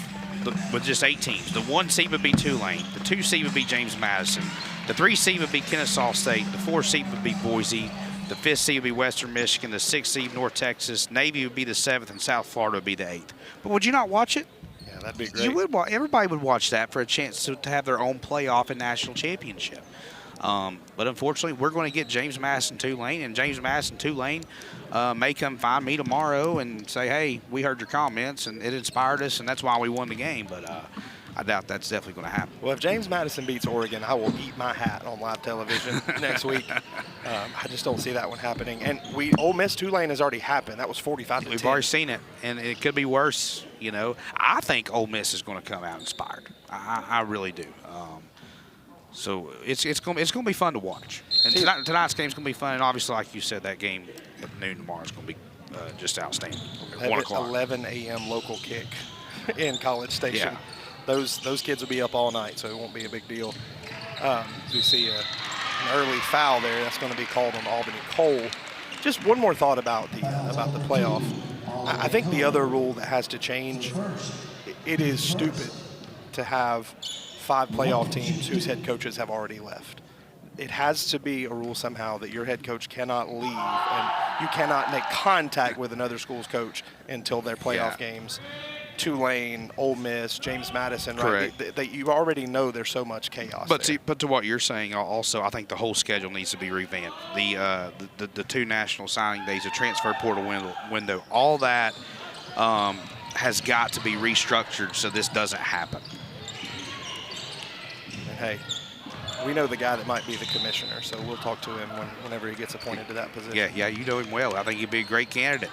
Speaker 1: with just 8 teams, the 1 seed would be Tulane, the 2 seed would be James Madison, The 3 seed would be Kennesaw State. The 4 seed would be Boise. The 5th seed would be Western Michigan. The 6th seed, North Texas. Navy would be the 7th, and South Florida would be the 8th. But would you not watch it?
Speaker 2: Yeah, that'd be great.
Speaker 1: You would. Everybody would watch that for a chance to have their own playoff and national championship. But unfortunately, we're going to get James Madison Tulane, and James Madison Tulane may come find me tomorrow and say, hey, we heard your comments, and it inspired us, and that's why we won the game. But I doubt that's definitely going to happen.
Speaker 2: Well, if James Madison beats Oregon, I will eat my hat on live television next week. I just don't see that one happening. And Ole Miss Tulane has already happened. That was 45-10.
Speaker 1: We've already seen it, and it could be worse. You know, I think Ole Miss is going to come out inspired. I really do. So it's going to be fun to watch. And tonight's game is going to be fun. And obviously, like you said, that game at noon tomorrow is going to be just outstanding. 1 o'clock.
Speaker 2: 11 a.m. local kick in College Station.
Speaker 1: Yeah.
Speaker 2: Those kids will be up all night, so it won't be a big deal. We see an early foul there. That's going to be called on Albany Cole. Just one more thought about the playoff. I think the other rule that has to change, it is stupid to have 5 playoff teams whose head coaches have already left. It has to be a rule somehow that your head coach cannot leave and you cannot make contact with another school's coach until their playoff games. Tulane, Ole Miss, James Madison, right? You already know there's so much chaos.
Speaker 1: But to what you're saying, also, I think the whole schedule needs to be revamped. The 2 national signing days, the transfer portal window, all that has got to be restructured so this doesn't happen.
Speaker 2: And hey, we know the guy that might be the commissioner, so we'll talk to him whenever he gets appointed to that position.
Speaker 1: Yeah, you know him well. I think he'd be a great candidate.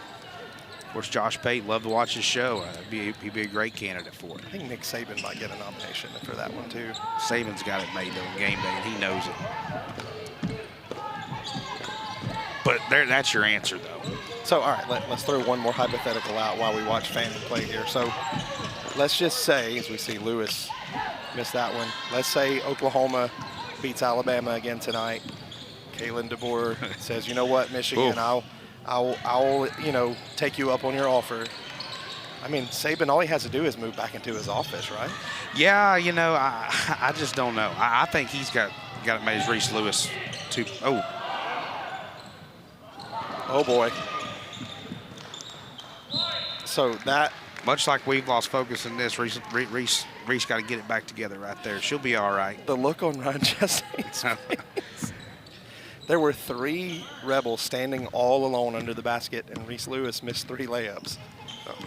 Speaker 1: Of course, Josh Pate, love to watch his show. He'd be a great candidate for it.
Speaker 2: I think Nick Saban might get a nomination for that one, too.
Speaker 1: Saban's got it made, though, game day, and he knows it. But that's your answer, though.
Speaker 2: So, all right, let's throw one more hypothetical out while we watch Fannin play here. So, let's just say, as we see Lewis miss that one, let's say Oklahoma beats Alabama again tonight. Kalen DeBoer says, you know what, Michigan, I'll take you up on your offer. I mean, Saban, all he has to do is move back into his office, right?
Speaker 1: Yeah, I just don't know. I think he's got it made as Reese Lewis too.
Speaker 2: Oh, boy. So that.
Speaker 1: Much like we've lost focus in this, Reese got to get it back together right there. She'll be all right.
Speaker 2: The look on Ryan Chastain's face. There were 3 Rebels standing all alone under the basket, and Reese Lewis missed 3 layups.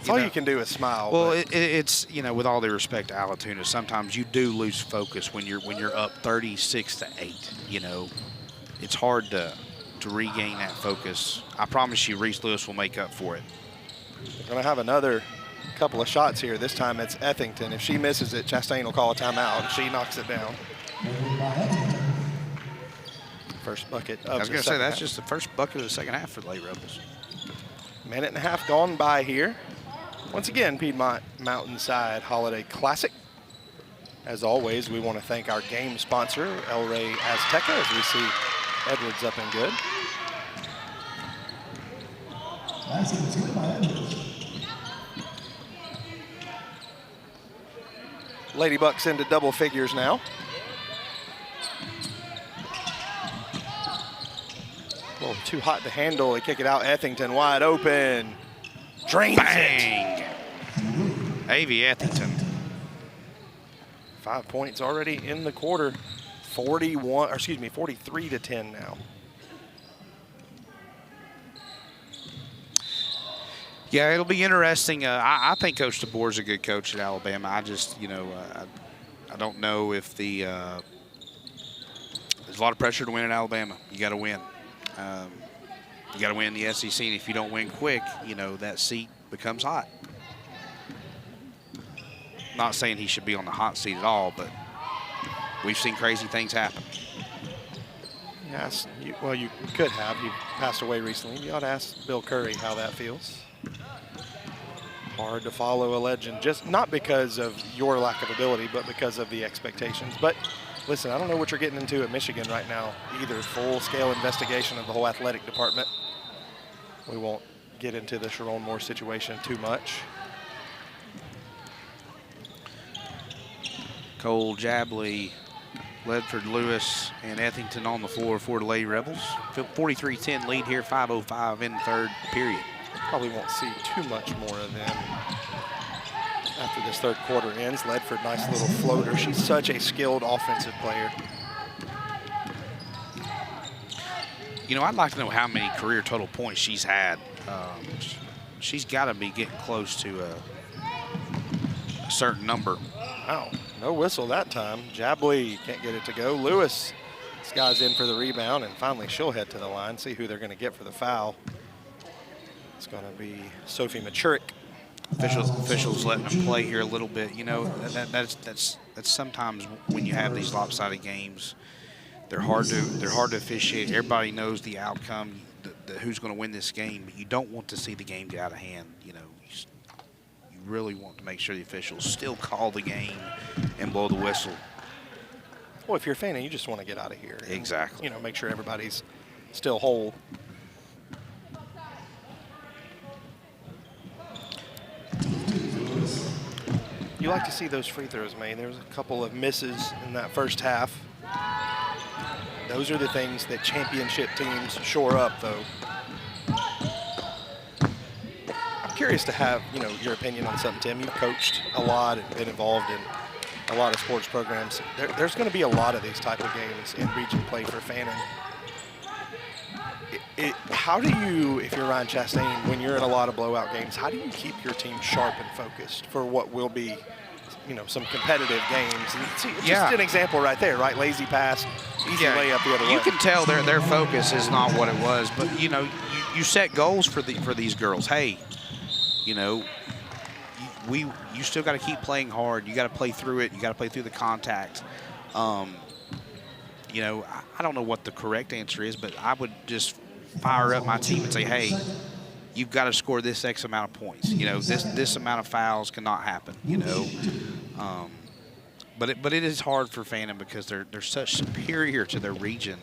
Speaker 2: All you can do is smile.
Speaker 1: Well, it's with all due respect to Alatuna, sometimes you do lose focus when you're up 36-8. It's hard to regain that focus. I promise you, Reese Lewis will make up for it.
Speaker 2: They're going to have another couple of shots here. This time it's Ethington. If she misses it, Chastain will call a timeout. She knocks it down. First bucket of the second half.
Speaker 1: I was going to say, that's just the first bucket of the second half for the Late Rebels.
Speaker 2: Minute and a half gone by here. Once again, Piedmont Mountainside Holiday Classic. As always, we want to thank our game sponsor, El Rey Azteca, as we see Edwards up and good. Lady Bucks into double figures now. A little too hot to handle. They kick it out. Ethington wide open. Drains
Speaker 1: Bang! Avy Ethington.
Speaker 2: 5 points already in the quarter. 43-10 now.
Speaker 1: Yeah, it'll be interesting. I think Coach DeBoer's a good coach at Alabama. I just, I don't know if there's a lot of pressure to win at Alabama. You got to win. You got to win the SEC, and if you don't win quick, that seat becomes hot. Not saying he should be on the hot seat at all, but we've seen crazy things happen.
Speaker 2: Yes, you could have. He passed away recently. You ought to ask Bill Curry how that feels. Hard to follow a legend, just not because of your lack of ability, but because of the expectations. But listen, I don't know what you're getting into at Michigan right now either. Full-scale investigation of the whole athletic department. We won't get into the Sharon Moore situation too much.
Speaker 1: Cole Jabley Ledford, Lewis, and Ethington on the floor for the Lady Rebels. 43-10 lead here, 5:05 in the third period.
Speaker 2: Probably won't see too much more of them after this third quarter ends. Ledford, nice little floater. She's such a skilled offensive player.
Speaker 1: You know, I'd like to know how many career total points she's had. She's got to be getting close to a certain number.
Speaker 2: Wow, no whistle that time. Jabley can't get it to go. Lewis, this guy's in for the rebound, and finally she'll head to the line, see who they're going to get for the foul. It's going to be Sophie Machurik.
Speaker 1: Officials letting them play here a little bit. You know, that's sometimes when you have these lopsided games, they're hard to officiate. Everybody knows the outcome, who's going to win this game, but you don't want to see the game get out of hand. You know, you really want to make sure the officials still call the game and blow the whistle.
Speaker 2: Well, if you're a fan, you just want to get out of here.
Speaker 1: Exactly.
Speaker 2: And, you know, make sure everybody's still whole. You like to see those free throws made. There was a couple of misses in that first half. Those are the things that championship teams shore up, though. I'm curious to have, you know, your opinion on something, Tim. You've coached a lot and been involved in a lot of sports programs. There's going to be a lot of these type of games in region play for Fannin. How do you, if you're Ryan Chastain, when you're in a lot of blowout games, how do you keep your team sharp and focused for what will be, you know, some competitive games? And see, just an example right there, right? Lazy pass, easy layup the other way.
Speaker 1: You can tell their focus is not what it was, but you know, you set goals for these girls. Hey, you know, you still got to keep playing hard. You got to play through it. You got to play through the contact. You know, I don't know what the correct answer is, but I would just fire up my team and say, hey, you've got to score this X amount of points. You know, this amount of fouls cannot happen. You know, but it is hard for Fannin because they're such superior to their region.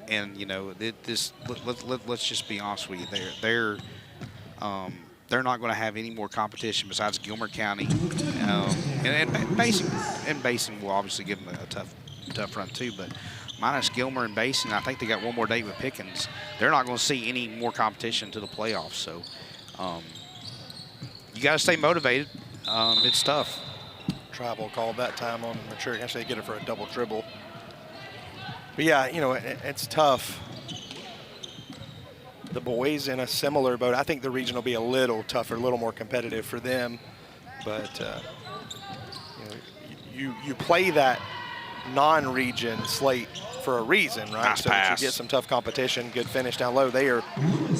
Speaker 1: And you know, let's just be honest with you. They're not going to have any more competition besides Gilmer County, and Basin will obviously give them a tough run too. But minus Gilmer and Basin, I think they got one more date with Pickens. They're not going to see any more competition to the playoffs. So you got to stay motivated. It's tough.
Speaker 2: Travel called that time on Machurik. Actually, they get it for a double dribble. But yeah, you know, it's tough. The boys in a similar boat. I think the region will be a little tougher, a little more competitive for them. But you know, you play that non-region slate for a reason, right?
Speaker 1: Nice
Speaker 2: so
Speaker 1: pass.
Speaker 2: that you get some tough competition, good finish down low. They are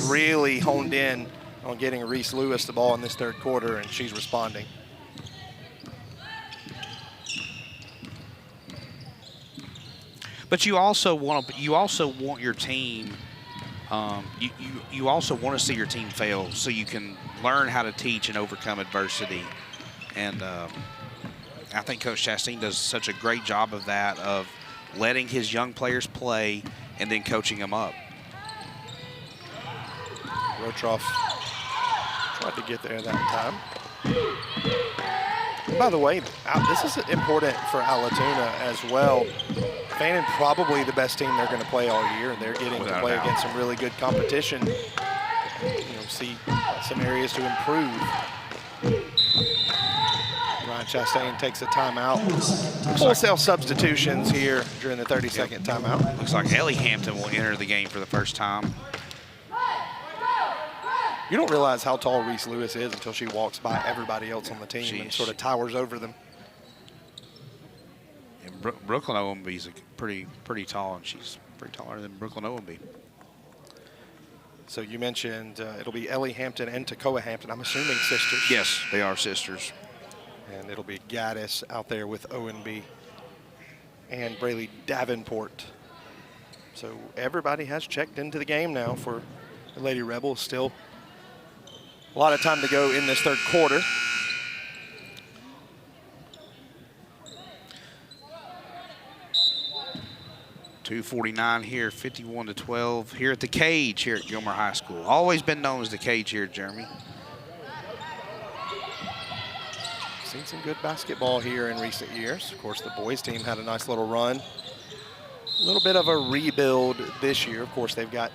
Speaker 2: really honed in on getting Reese Lewis the ball in this third quarter, and she's responding.
Speaker 1: But you also want your team. You also want to see your team fail so you can learn how to teach and overcome adversity. And I think Coach Chastain does such a great job of that, of letting his young players play and then coaching them up.
Speaker 2: Rotroff tried to get there that time. By the way, this is important for Alatoona as well. Fannin probably the best team they're going to play all year, and they're getting to play against some really good competition. You know, see some areas to improve. Ryan Chastain takes a timeout. Wholesale substitutions here during the 30-second timeout.
Speaker 1: Looks like Ellie Hampton will enter the game for the first time.
Speaker 2: You don't realize how tall Reese Lewis is until she walks by everybody else on the team and sort of towers over them.
Speaker 1: And Brooklyn Owenby is pretty tall, and she's pretty taller than Brooklyn Owenby.
Speaker 2: So you mentioned it'll be Ellie Hampton and Tacoa Hampton. I'm assuming sisters.
Speaker 1: Yes, they are sisters.
Speaker 2: And it'll be Gaddis out there with Owenby and Braylee Davenport. So everybody has checked into the game now for the Lady Rebels. Still a lot of time to go in this third quarter.
Speaker 1: .249 here, 51-12 here at the Cage here at Gilmer High School. Always been known as the Cage here, Jeremy.
Speaker 2: Seen some good basketball here in recent years. Of course, the boys team had a nice little run. A little bit of a rebuild this year. Of course, they've got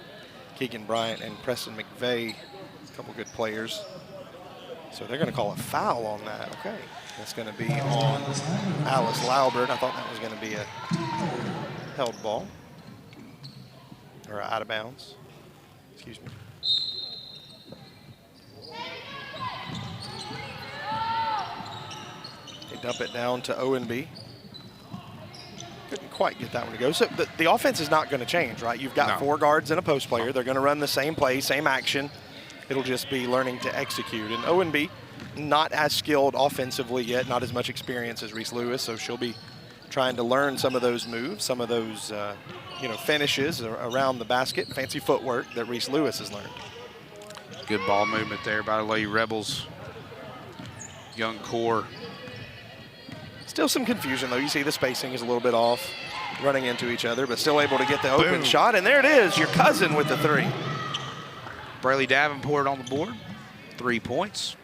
Speaker 2: Keegan Bryant and Preston McVeigh, a couple good players. So they're going to call a foul on that. Okay. That's going to be on Alice Laubert. I thought that was going to be a held ball. Or out of bounds. Excuse me. They dump it down to O&B. Couldn't quite get that one to go. So the offense is not going to change, right? You've got 4 guards and a post player. They're going to run the same play, same action. It'll just be learning to execute. And O&B, not as skilled offensively yet, not as much experience as Reese Lewis, so she'll be trying to learn some of those moves, some of those finishes around the basket, fancy footwork that Reese Lewis has learned.
Speaker 1: Good ball movement there by the Lady Rebels. Young core.
Speaker 2: Still some confusion, though. You see the spacing is a little bit off, running into each other, but still able to get the open shot. And there it is, your cousin with the 3.
Speaker 1: Braley Davenport on the board, 3 points.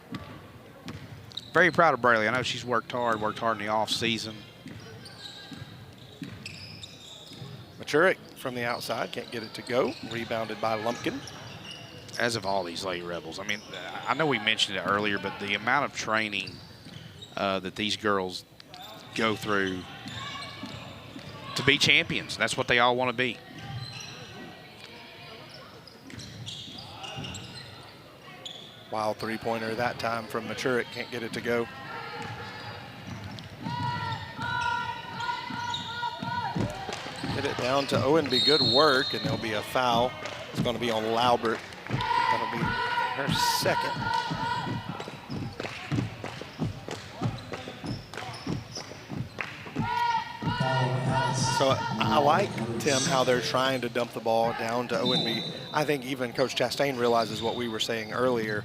Speaker 1: Very proud of Braley. I know she's worked hard in the off season.
Speaker 2: Machurik from the outside, can't get it to go. Rebounded by Lumpkin.
Speaker 1: As of all these Lady Rebels, I mean, I know we mentioned it earlier, but the amount of training that these girls go through to be champions, that's what they all want to be.
Speaker 2: Wild 3-pointer that time from Machurik, can't get it to go. Get it down to O&B, good work, and there'll be a foul. It's going to be on Laubert. That'll be her second. So I like, Tim, how they're trying to dump the ball down to O&B. I think even Coach Chastain realizes what we were saying earlier.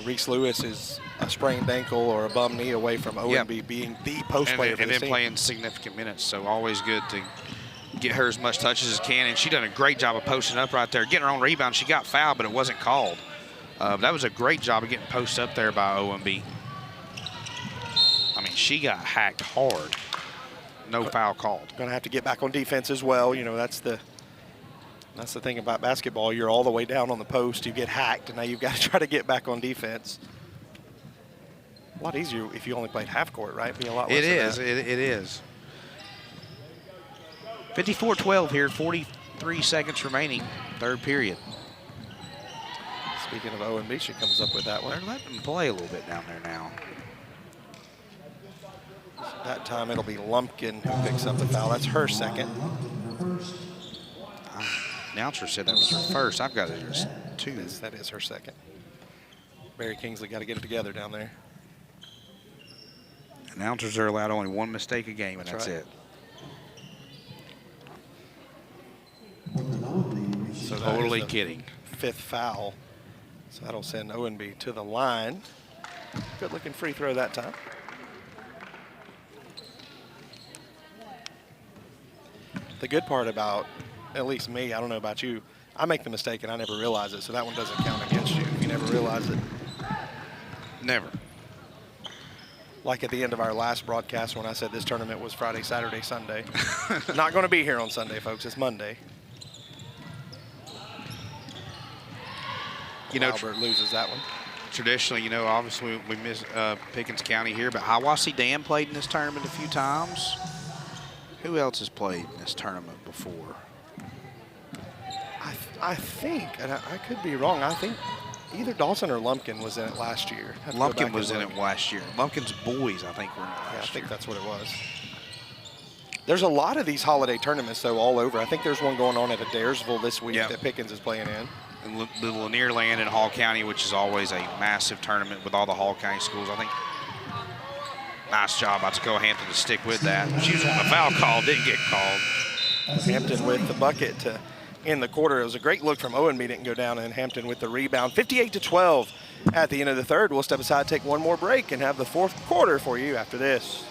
Speaker 2: Reese Lewis is a sprained ankle or a bum knee away from O&B being the post player for the team.
Speaker 1: And then playing significant minutes, so always good to get her as much touches as can. And she done a great job of posting up right there, getting her own rebound. She got fouled, but it wasn't called. That was a great job of getting posted up there by O&B. I mean, she got hacked hard. No foul called.
Speaker 2: Going to have to get back on defense as well. You know, that's the thing about basketball. You're all the way down on the post. You get hacked, and now you've got to try to get back on defense. A lot easier if you only played half court, right? Be a lot less.
Speaker 1: It is. It is. 54-12 here. 43 seconds remaining. Third period.
Speaker 2: Speaking of O&B, she comes up with that one.
Speaker 1: They're letting them play a little bit down there now.
Speaker 2: That time it'll be Lumpkin who picks up the foul. That's her second.
Speaker 1: Announcer said that was her first. I've got it as 2.
Speaker 2: That is her second. Barry Kingsley got to get it together down there.
Speaker 1: Announcers are allowed only 1 mistake a game, and that's
Speaker 2: right.
Speaker 1: it.
Speaker 2: So
Speaker 1: totally kidding.
Speaker 2: 5th foul. So that'll send O&B to the line. Good looking free throw that time. The good part about, at least me, I don't know about you, I make the mistake and I never realize it, so that one doesn't count against you if you never realize it.
Speaker 1: Never.
Speaker 2: Like at the end of our last broadcast when I said this tournament was Friday, Saturday, Sunday. Not going to be here on Sunday, folks. It's Monday.
Speaker 1: You know,
Speaker 2: Albert loses that one.
Speaker 1: Traditionally, you know, obviously we miss Pickens County here, but Hiawassee Dam played in this tournament a few times. Who else has played in this tournament before?
Speaker 2: I think, and I could be wrong, I think either Dawson or Lumpkin was in it last year.
Speaker 1: Lumpkin was in it last year. Lumpkin's boys, I think, were in it last year.
Speaker 2: I think that's what it was. There's a lot of these holiday tournaments, though, all over. I think there's one going on at Adairsville this week that Pickens is playing in.
Speaker 1: And the Lanier Land in Hall County, which is always a massive tournament with all the Hall County schools. I think nice job by Tacoma Hampton to stick with that. She was on a foul call, didn't get called.
Speaker 2: Hampton with the bucket to end the quarter. It was a great look from O&B, didn't go down, and Hampton with the rebound. 58-12 at the end of the third. We'll step aside, take one more break, and have the fourth quarter for you after this.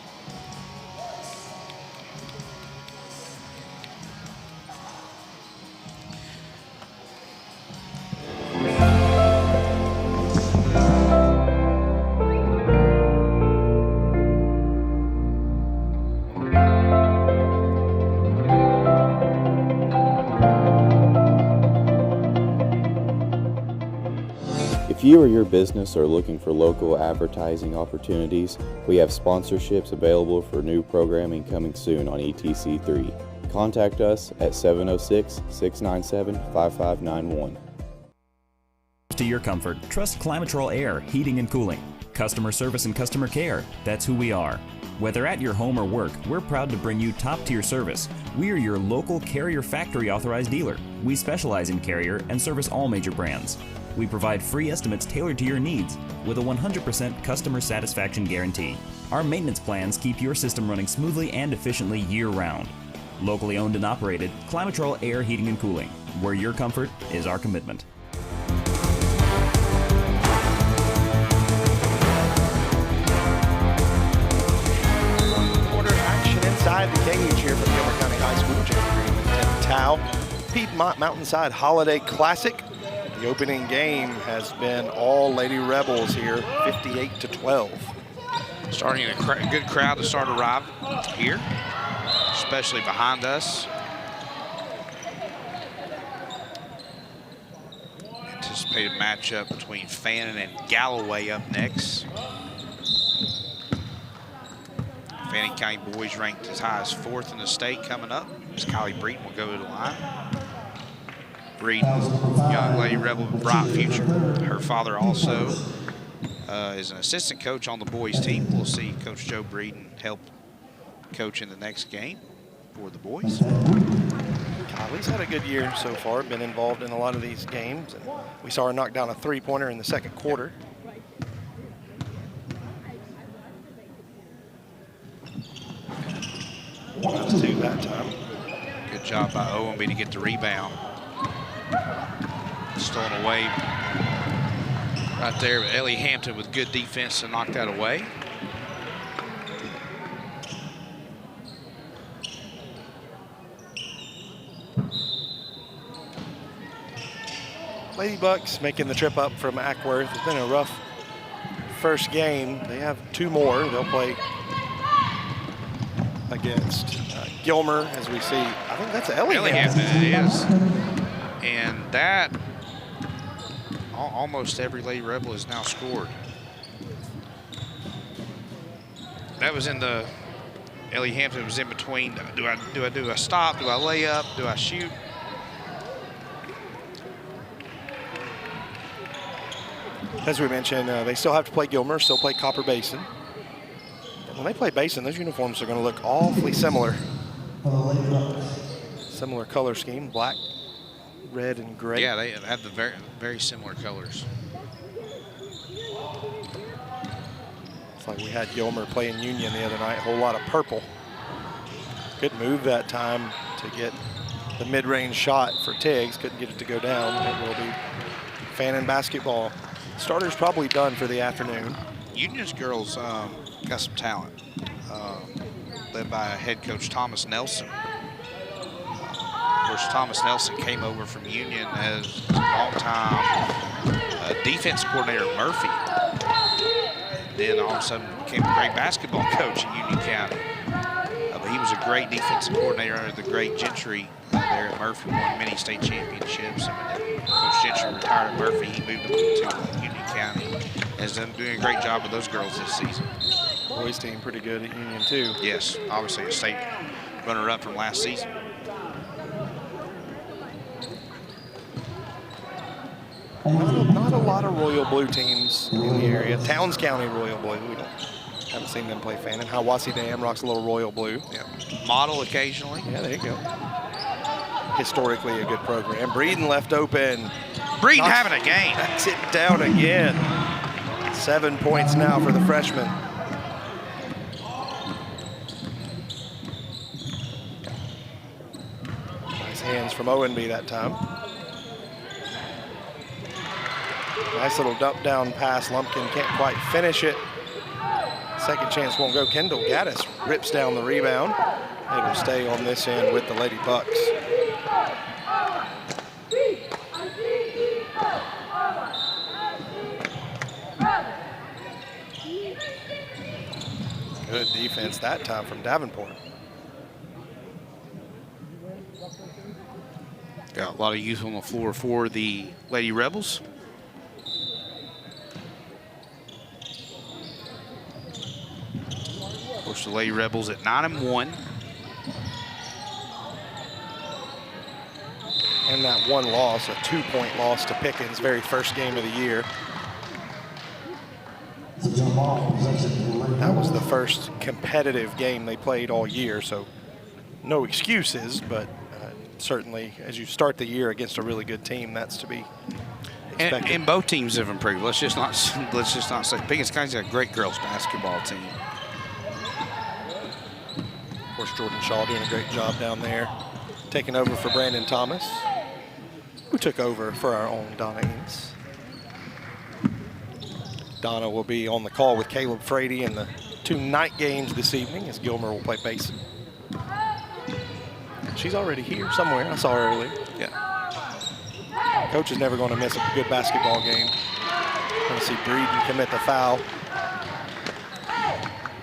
Speaker 12: If you or your business are looking for local advertising opportunities, we have sponsorships available for new programming coming soon on ETC3. Contact us at 706-697-5591.
Speaker 14: To your comfort, trust Climatrol Air Heating and Cooling. Customer service and customer care, that's who we are. Whether at your home or work, we're proud to bring you top-tier service. We are your local Carrier factory authorized dealer. We specialize in Carrier and service all major brands. We provide free estimates tailored to your needs with a 100% customer satisfaction guarantee. Our maintenance plans keep your system running smoothly and efficiently year-round. Locally owned and operated, Climatrol Air Heating and Cooling, where your comfort is our commitment.
Speaker 2: Quarter action inside the cage here from Gilbert County High School. Jamie Tao, Piedmont Mountainside Holiday Classic. The opening game has been all Lady Rebels here, 58-12.
Speaker 1: Starting a good crowd to start arriving here, especially behind us. Anticipated matchup between Fannin and Galloway up next. Fannin County boys ranked as high as 4th in the state coming up. As Kylie Breeden will go to the line. Breeden, young Lady Rebel, bright future. Her father also is an assistant coach on the boys team. We'll see Coach Joe Breeden help coach in the next game for the boys.
Speaker 2: Kylie's had a good year so far, been involved in a lot of these games. And we saw her knock down a three-pointer in the second quarter. -2 that time.
Speaker 1: Good job by OMB to get the rebound. Stolen away right there, but Ellie Hampton with good defense to knock that away.
Speaker 2: Lady Bucks making the trip up from Ackworth. It's been a rough first game. They have 2 more. They'll play against Gilmer, as we see. I think that's Ellie Hampton.
Speaker 1: It is. And that, almost every Lady Rebel has now scored. That was in the, Ellie Hampton was in between. Do I do a stop? Do I lay up? Do I shoot?
Speaker 2: As we mentioned, they still have to play Gilmer, still play Copper Basin. When they play Basin, those uniforms are going to look awfully similar. Similar color scheme, black, red, and gray.
Speaker 1: Yeah, they have the very, very similar colors.
Speaker 2: It's like we had Gilmer playing Union the other night, a whole lot of purple. Good move that time to get the mid-range shot for Tiggs. Couldn't get it to go down. It will be Fannin basketball. Starter's probably done for the afternoon.
Speaker 1: Union's girls got some talent, led by head coach Thomas Nelson. Of course, Thomas Nelson came over from Union as a long-time defense coordinator at Murphy. Then all of a sudden became a great basketball coach at Union County. But he was a great defensive coordinator under the great Gentry there at Murphy, won many state championships. And when Coach Gentry retired at Murphy, he moved him to Union County. Has done doing a great job with those girls this season.
Speaker 2: Boys team pretty good at Union too.
Speaker 1: Yes, obviously a state runner-up from last season.
Speaker 2: Not a lot of Royal Blue teams in the area. Towns County Royal Blue, haven't seen them play Fannin. Hiawassee Dam rocks a little Royal Blue.
Speaker 1: Yeah. Model occasionally.
Speaker 2: Yeah, there you go. Historically a good program. Breeden left open.
Speaker 1: Breeden having a game.
Speaker 2: Knocks it down again. 7 points now for the freshman. Nice hands from Owenby that time. Nice little dump down pass. Lumpkin can't quite finish it. Second chance won't go. Kendall Gaddis rips down the rebound. It'll stay on this end with the Lady Bucks. Good defense that time from Davenport.
Speaker 1: Got a lot of youth on the floor for the Lady Rebels. So Lady Rebels at 9-1.
Speaker 2: And that one loss, a 2-point loss to Pickens, very first game of the year. That was the first competitive game they played all year, so no excuses, but certainly as you start the year against a really good team, that's to be expected.
Speaker 1: And both teams have improved. Let's just not say Pickens County's got a great girls basketball team.
Speaker 2: Of course, Jordan Shaw doing a great job down there, taking over for Brandon Thomas, who took over for our own Donna Eames. Donna will be on the call with Caleb Frady in the 2 night games this evening as Gilmer will play Basin. She's already here somewhere. I saw her earlier.
Speaker 1: Yeah.
Speaker 2: Coach is never going to miss a good basketball game. Going to see Breeden commit the foul.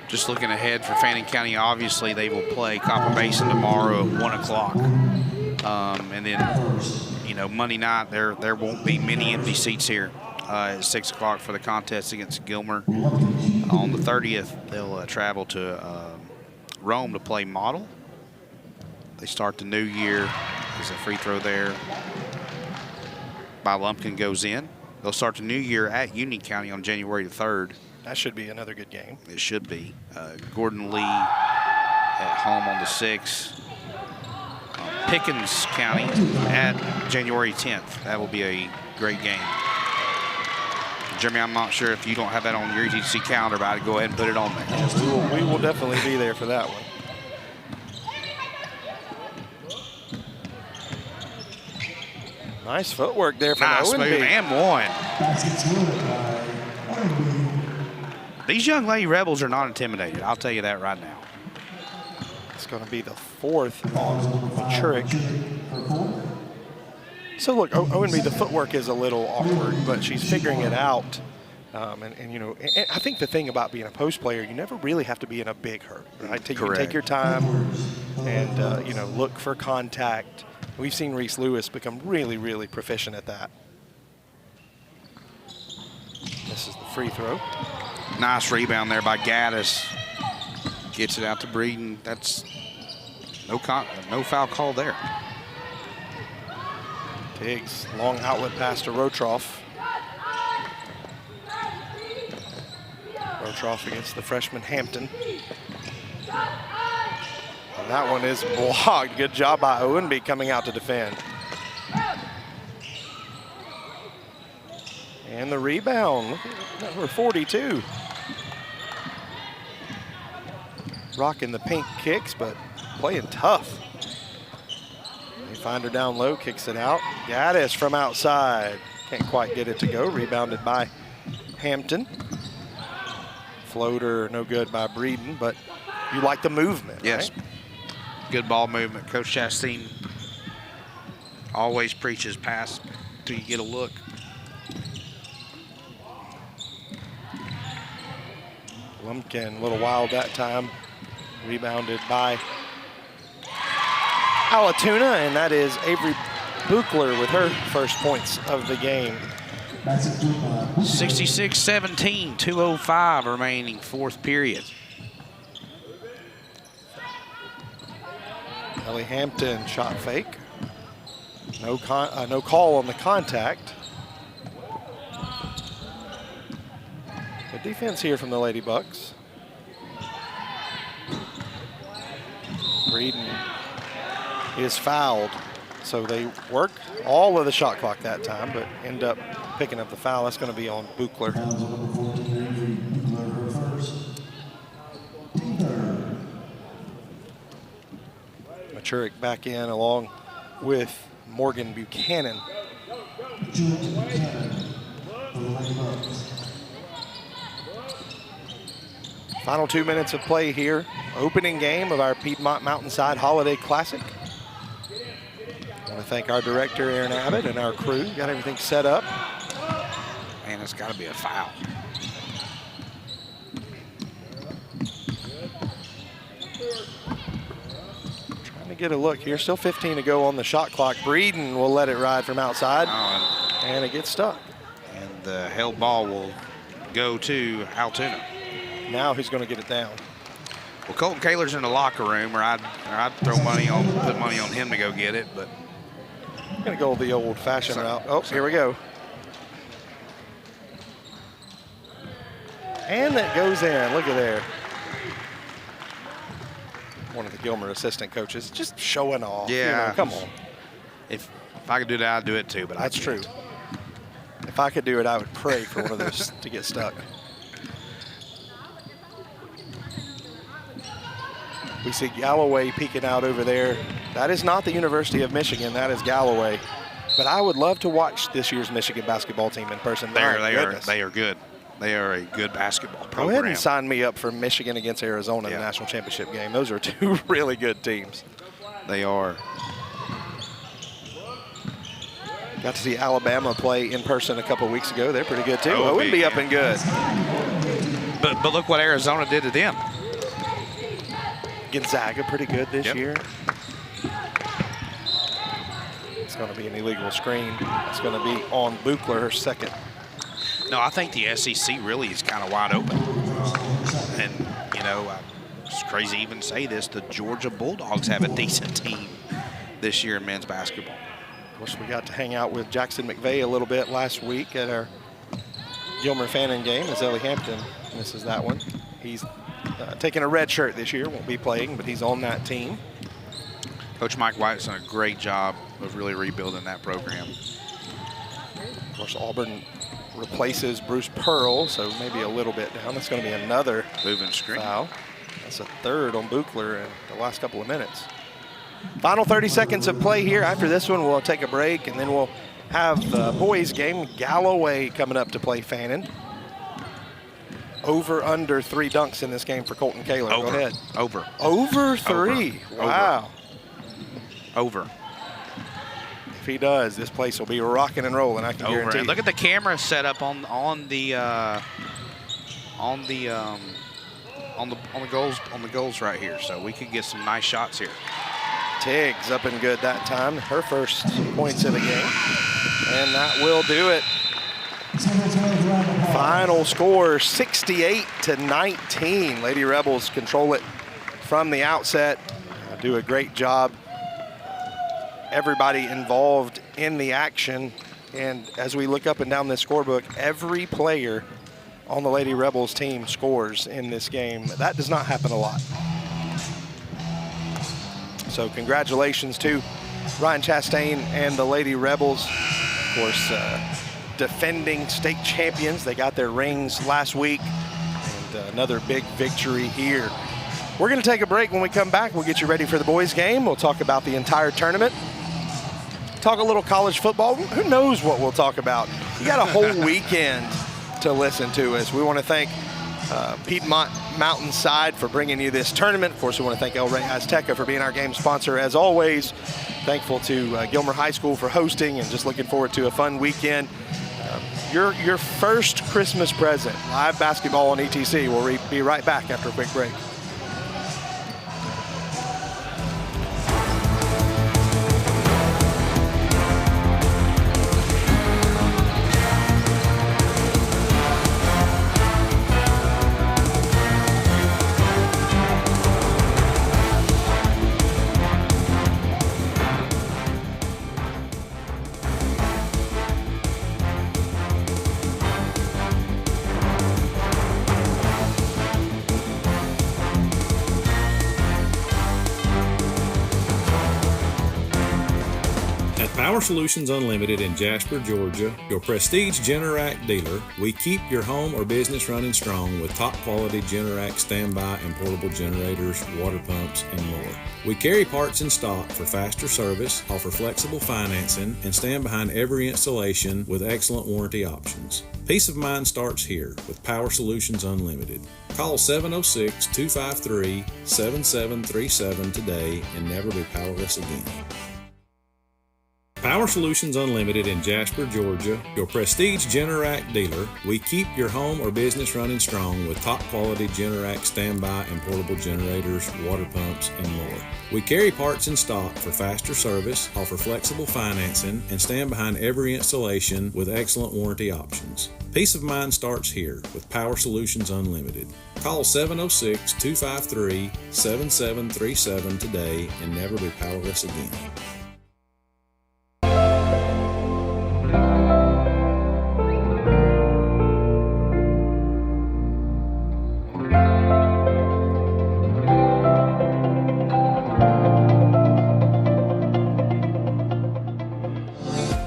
Speaker 1: Just looking ahead for Fannin County, obviously they will play Copper Basin tomorrow at 1 o'clock. And then, you know, Monday night, there won't be many empty seats here. At 6 o'clock for the contest against Gilmer. On the 30th, they'll travel to Rome to play Model. They start the new year. There's a free throw there by Lumpkin goes in. They'll start the new year at Union County on January the 3rd.
Speaker 2: That should be another good game.
Speaker 1: It should be. Gordon Lee at home on the 6th. Pickens County at January 10th. That will be a great game. Jeremy, I'm not sure if you don't have that on your ETC calendar, but I'd go ahead and put it on there.
Speaker 2: Yes, we will definitely be there for that one. Nice footwork there from
Speaker 1: nice
Speaker 2: Owen
Speaker 1: move,
Speaker 2: B.
Speaker 1: and one. These young Lady Rebels are not intimidated. I'll tell you that right now.
Speaker 2: It's going to be the 4th on Machurik. So look, Owen B, the footwork is a little awkward, but she's figuring it out. And you know, and I think the thing about being a post player, you never really have to be in a big hurry, right? You take your time and, you know, look for contact. We've seen Reese Lewis become really, really proficient at that. This is the free throw.
Speaker 1: Nice rebound there by Gaddis. Gets it out to Breeden. That's no foul call there.
Speaker 2: Tiggs, long outlet pass to Rotroff. Rotroff against the freshman Hampton. And that one is blocked. Good job by Owenby coming out to defend. And the rebound, look at number 42. Rocking the pink kicks, but playing tough. They find her down low, kicks it out. Gaddis from outside. Can't quite get it to go. Rebounded by Hampton. Floater, no good by Breeden, but you like the movement,
Speaker 1: yes.
Speaker 2: Right?
Speaker 1: Good ball movement. Coach Chastain always preaches pass till you get a look.
Speaker 2: Lumpkin, a little wild that time. Rebounded by Alatuna, and that is Avery Buchler with her first points of the game.
Speaker 1: 66-17, 2:05 remaining, 4th period.
Speaker 2: Ellie Hampton shot fake. No call on the contact. Good defense here from the Lady Bucks. Breeden is fouled. So they work all of the shot clock that time, but end up picking up the foul. That's going to be on Buchler. Machurik back in along with Morgan Buchanan. Final 2 minutes of play here. Opening game of our Piedmont Mountainside Holiday Classic. I want to thank our director, Aaron Abbott, and our crew. Got everything set up.
Speaker 1: Man, it's got to be a foul.
Speaker 2: Trying to get a look here. Still 15 to go on the shot clock. Breeden will let it ride from outside. And it gets stuck.
Speaker 1: And the held ball will go to Altoona.
Speaker 2: Now he's going to get it down.
Speaker 1: Well, Colton Kaler's in the locker room, or I'd put money on him to go get it. But
Speaker 2: I'm going to go the old-fashioned route. Oh, here we go. And that goes in. Look at there. One of the Gilmer assistant coaches just showing off.
Speaker 1: Yeah.
Speaker 2: You know, come on.
Speaker 1: If I could do that, I'd do it too. But
Speaker 2: that's true. If I could do it, I would pray for one of those to get stuck. We see Galloway peeking out over there. That is not the University of Michigan. That is Galloway. But I would love to watch this year's Michigan basketball team in person.
Speaker 1: They are good. They are a good basketball program.
Speaker 2: Go ahead and sign me up for Michigan against Arizona in the national championship game. Those are two really good teams.
Speaker 1: They are.
Speaker 2: Got to see Alabama play in person a couple weeks ago. They're pretty good too. It would be up and good.
Speaker 1: But look what Arizona did to them.
Speaker 2: Gonzaga pretty good this year. It's going to be an illegal screen. It's going to be on Buchler, her second.
Speaker 1: No, I think the SEC really is kind of wide open. And, you know, it's crazy to even say this, the Georgia Bulldogs have a decent team this year in men's basketball.
Speaker 2: Of course, we got to hang out with Jackson McVeigh a little bit last week at our Gilmer Fannin game as Ellie Hampton misses that one. He's taking a red shirt this year, won't be playing, but he's on that team.
Speaker 1: Coach Mike White's done a great job of really rebuilding that program.
Speaker 2: Of course, Auburn replaces Bruce Pearl, so maybe a little bit down. That's going to be another
Speaker 1: moving screen
Speaker 2: foul. That's a third on Buchler in the last couple of minutes. Final 30 seconds of play here. After this one, we'll take a break, and then we'll have the boys game. Galloway coming up to play Fannin. Over under 3 dunks in this game for Colton Kaler.
Speaker 1: Over.
Speaker 2: Go ahead.
Speaker 1: Over
Speaker 2: 3. Wow.
Speaker 1: Over.
Speaker 2: If he does, this place will be rocking and rolling. I can guarantee.
Speaker 1: And look at the camera set up on the goals right here, so we could get some nice shots here.
Speaker 2: Tiggs up and good that time. Her first points of the game, and that will do it. Final score 68-19. Lady Rebels control it from the outset. Do a great job. Everybody involved in the action. And as we look up and down this scorebook, every player on the Lady Rebels team scores in this game. That does not happen a lot. So congratulations to Ryan Chastain and the Lady Rebels. Of course, defending state champions. They got their rings last week, and another big victory here. We're going to take a break. When we come back, we'll get you ready for the boys game. We'll talk about the entire tournament, talk a little college football. Who knows what we'll talk about? You got a whole weekend to listen to us. We want to thank Piedmont Mountainside for bringing you this tournament. Of course, we want to thank El Rey Azteca for being our game sponsor as always. Thankful to Gilmer High School for hosting, and just looking forward to a fun weekend. Your first Christmas present, live basketball on ETC. We'll be right back after a quick break.
Speaker 15: Power Solutions Unlimited in Jasper, Georgia, your prestige Generac dealer, we keep your home or business running strong with top quality Generac standby and portable generators, water pumps, and more. We carry parts in stock for faster service, offer flexible financing, and stand behind every installation with excellent warranty options. Peace of mind starts here with Power Solutions Unlimited. Call 706-253-7737 today and never be powerless again. Power Solutions Unlimited in Jasper, Georgia, your prestige Generac dealer. We keep your home or business running strong with top quality Generac standby and portable generators, water pumps, and more. We carry parts in stock for faster service, offer flexible financing, and stand behind every installation with excellent warranty options. Peace of mind starts here with Power Solutions Unlimited. Call 706-253-7737 today and never be powerless again.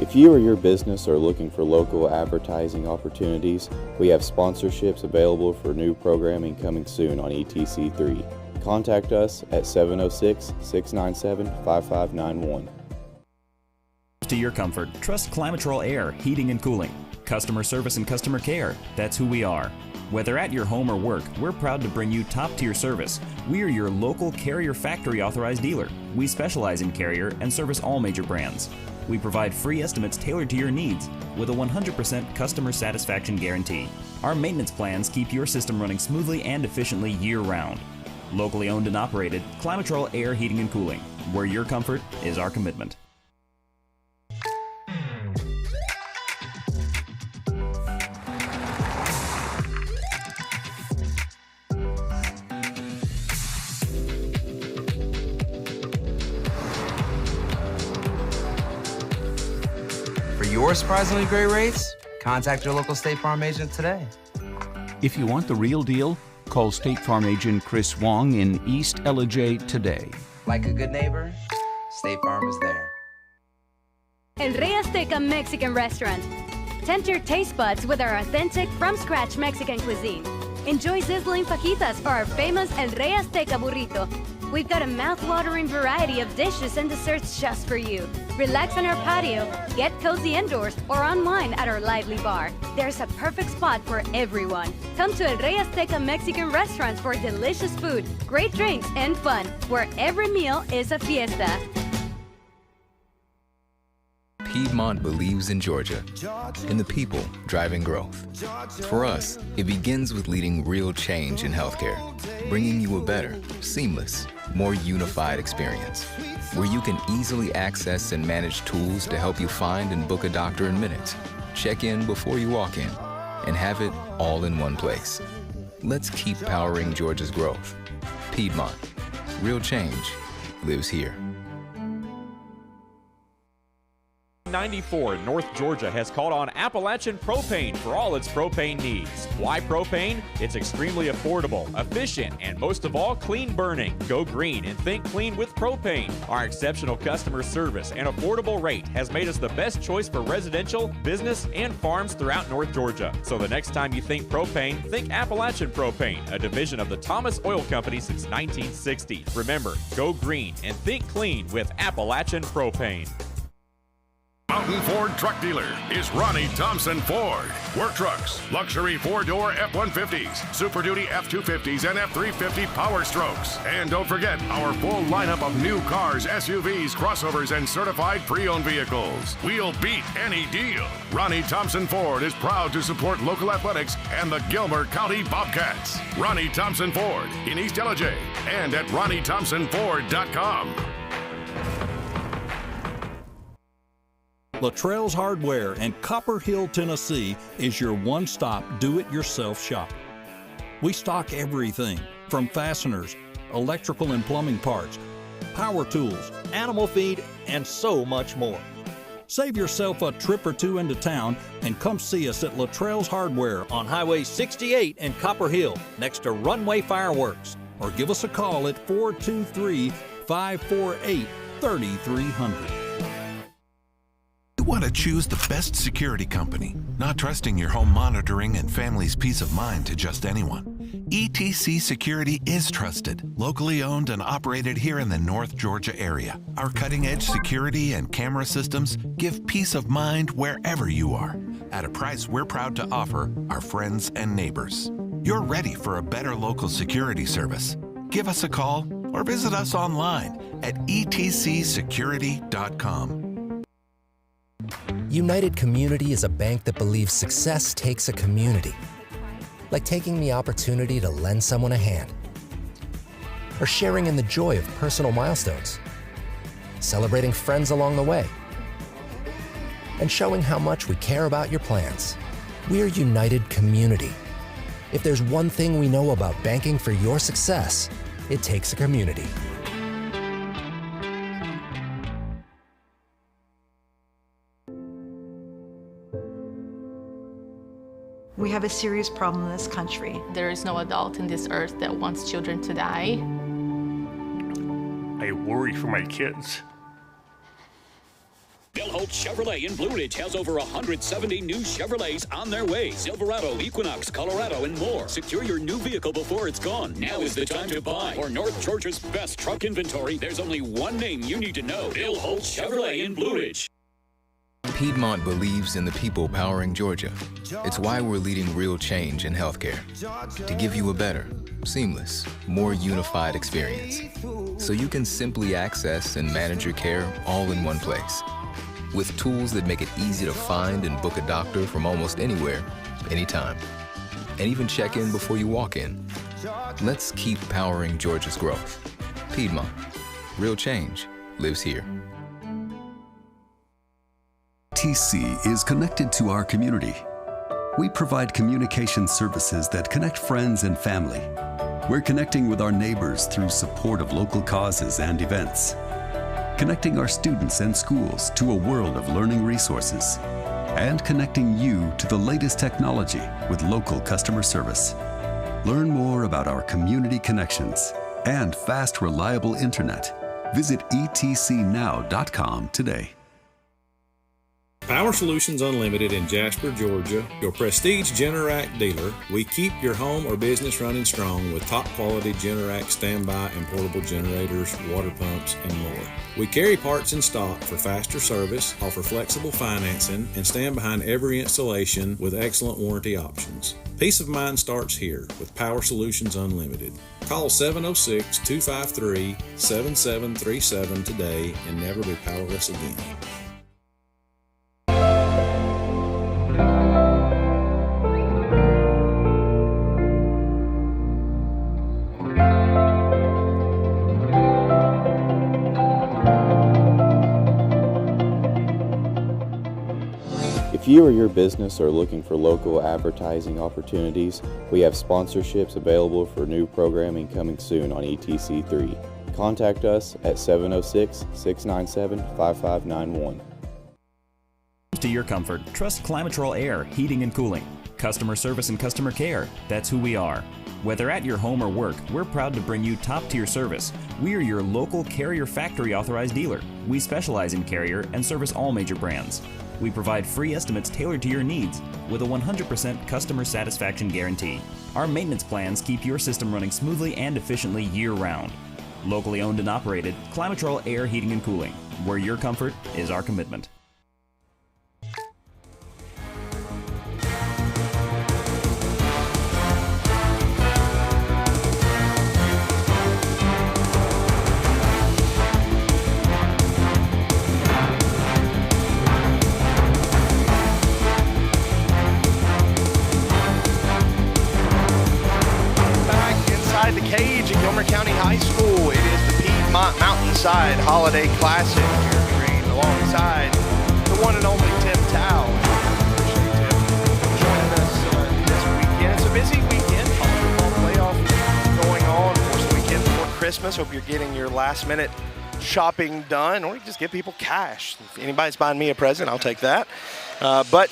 Speaker 12: If you or your business are looking for local advertising opportunities, we have sponsorships available for new programming coming soon on ETC3. Contact us at 706-697-5591.
Speaker 14: To your comfort, trust Climatrol Air Heating and Cooling. Customer service and customer care, that's who we are. Whether at your home or work, we're proud to bring you top-tier service. We are your local Carrier factory authorized dealer. We specialize in Carrier and service all major brands. We provide free estimates tailored to your needs with a 100% customer satisfaction guarantee. Our maintenance plans keep your system running smoothly and efficiently year-round. Locally owned and operated, Climatrol Air Heating and Cooling, where your comfort is our commitment.
Speaker 16: For your surprisingly great rates, contact your local State Farm agent today.
Speaker 17: If you want the real deal, call State Farm agent Chris Wong in East Ellijay today.
Speaker 16: Like a good neighbor, State Farm is there.
Speaker 6: El Rey Azteca Mexican Restaurant. Tempt your taste buds with our authentic, from-scratch Mexican cuisine. Enjoy sizzling fajitas or our famous El Rey Azteca burrito. We've got a mouth-watering variety of dishes and desserts just for you. Relax on our patio, get cozy indoors, or unwind at our lively bar. There's a perfect spot for everyone. Come to El Rey Azteca Mexican Restaurant for delicious food, great drinks, and fun, where every meal is a fiesta.
Speaker 7: Piedmont believes in Georgia, in the people driving growth. For us, it begins with leading real change in healthcare, bringing you a better, seamless, more unified experience, where you can easily access and manage tools to help you find and book a doctor in minutes, check in before you walk in, and have it all in one place. Let's keep powering Georgia's growth. Piedmont, real change lives here.
Speaker 3: 94 North Georgia has called on Appalachian Propane for all its propane needs. Why propane? It's extremely affordable, efficient, and most of all, clean burning. Go green and think clean with propane. Our exceptional customer service and affordable rate has made us the best choice for residential, business, and farms throughout North Georgia. So the next time you think propane, think Appalachian Propane, a division of the Thomas Oil Company since 1960. Remember, go green and think clean with Appalachian Propane.
Speaker 4: Mountain Ford Truck Dealer is Ronnie Thompson Ford. Work trucks, luxury 4-door F-150s, Super Duty F-250s, and F-350 Power Strokes. And don't forget our full lineup of new cars, SUVs, crossovers, and certified pre-owned vehicles. We'll beat any deal. Ronnie Thompson Ford is proud to support local athletics and the Gilmer County Bobcats. Ronnie Thompson Ford in East Ellijay and at RonnieThompsonFord.com.
Speaker 8: Luttrell's Hardware in Copper Hill, Tennessee is your one-stop do-it-yourself shop. We stock everything from fasteners, electrical and plumbing parts, power tools, animal feed, and so much more. Save yourself a trip or two into town and come see us at Luttrell's Hardware on Highway 68 in Copper Hill, next to Runway Fireworks, or give us a call at 423-548-3300.
Speaker 9: You want to choose the best security company, not trusting your home monitoring and family's peace of mind to just anyone. ETC Security is trusted, locally owned and operated here in the North Georgia area. Our cutting-edge security and camera systems give peace of mind wherever you are, at a price we're proud to offer our friends and neighbors. You're ready for a better local security service. Give us a call or visit us online at etcsecurity.com.
Speaker 10: United Community is a bank that believes success takes a community. Like taking the opportunity to lend someone a hand. Or sharing in the joy of personal milestones. Celebrating friends along the way. And showing how much we care about your plans. We're United Community. If there's one thing we know about banking for your success, it takes a community.
Speaker 11: We have a serious problem in this country.
Speaker 18: There is no adult in this earth that wants children to die.
Speaker 19: I worry for my kids.
Speaker 13: Bill Holt Chevrolet in Blue Ridge has over 170 new Chevrolets on their way. Silverado, Equinox, Colorado, and more. Secure your new vehicle before it's gone. Now is the time to buy. For North Georgia's best truck inventory, there's only one name you need to know. Bill Holt Chevrolet in Blue Ridge.
Speaker 7: Piedmont believes in the people powering Georgia. It's why we're leading real change in healthcare. To give you a better, seamless, more unified experience. So you can simply access and manage your care all in one place. With tools that make it easy to find and book a doctor from almost anywhere, anytime. And even check in before you walk in. Let's keep powering Georgia's growth. Piedmont. Real change lives here.
Speaker 20: TC is connected to our community. We provide communication services that connect friends and family. We're connecting with our neighbors through support of local causes and events. Connecting our students and schools to a world of learning resources. And connecting you to the latest technology with local customer service. Learn more about our community connections and fast, reliable internet. Visit etcnow.com today.
Speaker 15: Power Solutions Unlimited in Jasper, Georgia, your prestige Generac dealer. We keep your home or business running strong with top quality Generac standby and portable generators, water pumps, and more. We carry parts in stock for faster service, offer flexible financing, and stand behind every installation with excellent warranty options. Peace of mind starts here with Power Solutions Unlimited. Call 706-253-7737 today and never be powerless again.
Speaker 12: If you or your business are looking for local advertising opportunities, we have sponsorships available for new programming coming soon on ETC3. Contact us at 706-697-5591.
Speaker 14: To your comfort, trust Climatrol Air Heating and Cooling. Customer service and customer care, that's who we are. Whether at your home or work, we're proud to bring you top-tier service. We are your local Carrier factory authorized dealer. We specialize in Carrier and service all major brands. We provide free estimates tailored to your needs with a 100% customer satisfaction guarantee. Our maintenance plans keep your system running smoothly and efficiently year-round. Locally owned and operated, Climatrol Air Heating and Cooling, where your comfort is our commitment.
Speaker 2: The cage at Gilmer County High School. It is the Piedmont Mountainside Holiday Classic. Jeremy Green alongside the one and only Tim Tao. Appreciate Tim joining us this weekend. It's a busy weekend. College football playoff going on. Of course, the weekend before Christmas. Hope you're getting your last minute shopping done, or you just give people cash. If anybody's buying me a present, I'll take that. But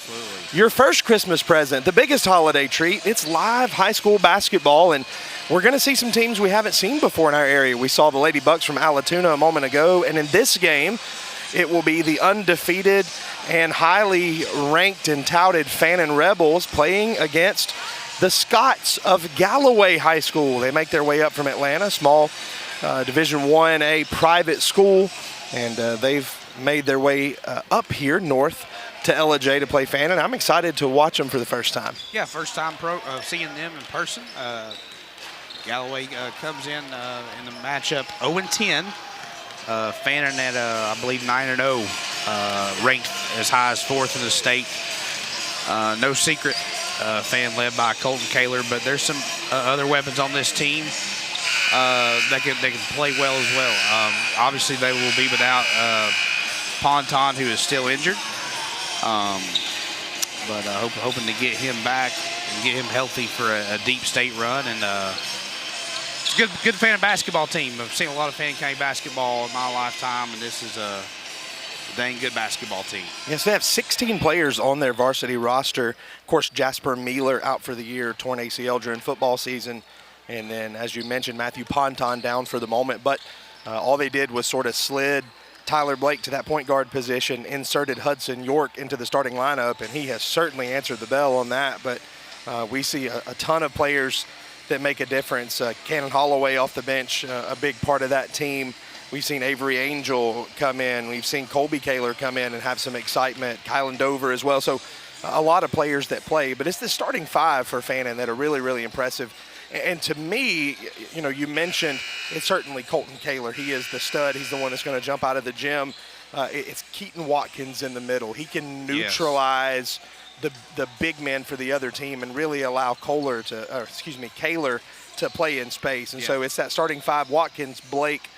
Speaker 2: your first Christmas present, the biggest holiday treat, it's live high school basketball, and we're going to see some teams we haven't seen before in our area. We saw the Lady Bucks from Allatoona a moment ago, and in this game, it will be the undefeated and highly ranked and touted Fannin Rebels playing against the Scots of Galloway High School. They make their way up from Atlanta, small Division 1A private school, and they've made their way up here north to LJ to play Fannin. I'm excited to watch them for the first time.
Speaker 1: Yeah, first time seeing them in person. Galloway comes in the matchup 0-10. Fannin at, I believe, 9-0, ranked as high as 4th in the state. No secret, Fannin led by Colton Kaler, but there's some other weapons on this team that can play well as well. Obviously, they will be without Ponton, who is still injured, but hoping to get him back and get him healthy for a deep state run. And it's a good Fannin basketball team. I've seen a lot of Fannin County basketball in my lifetime, and this is a dang good basketball team.
Speaker 2: Yes, they have 16 players on their varsity roster. Of course, Jasper Mealer out for the year, torn ACL during football season. And then, as you mentioned, Matthew Ponton down for the moment. But all they did was sort of slid Tyler Blake to that point guard position, inserted Hudson York into the starting lineup, and he has certainly answered the bell on that. But we see a ton of players that make a difference. Cannon Holloway off the bench, a big part of that team. We've seen Avery Angel come in. We've seen Colby Kaler come in and have some excitement. Kylan Dover as well. So a lot of players that play. But it's the starting five for Fannin that are really, really impressive. And to me, you know, you mentioned it's certainly Colton Kaler. He is the stud. He's the one that's going to jump out of the gym. It's Keaton Watkins in the middle. He can neutralize the big men for the other team and really allow Kaler to play in space. And so it's that starting five: Watkins, Blake,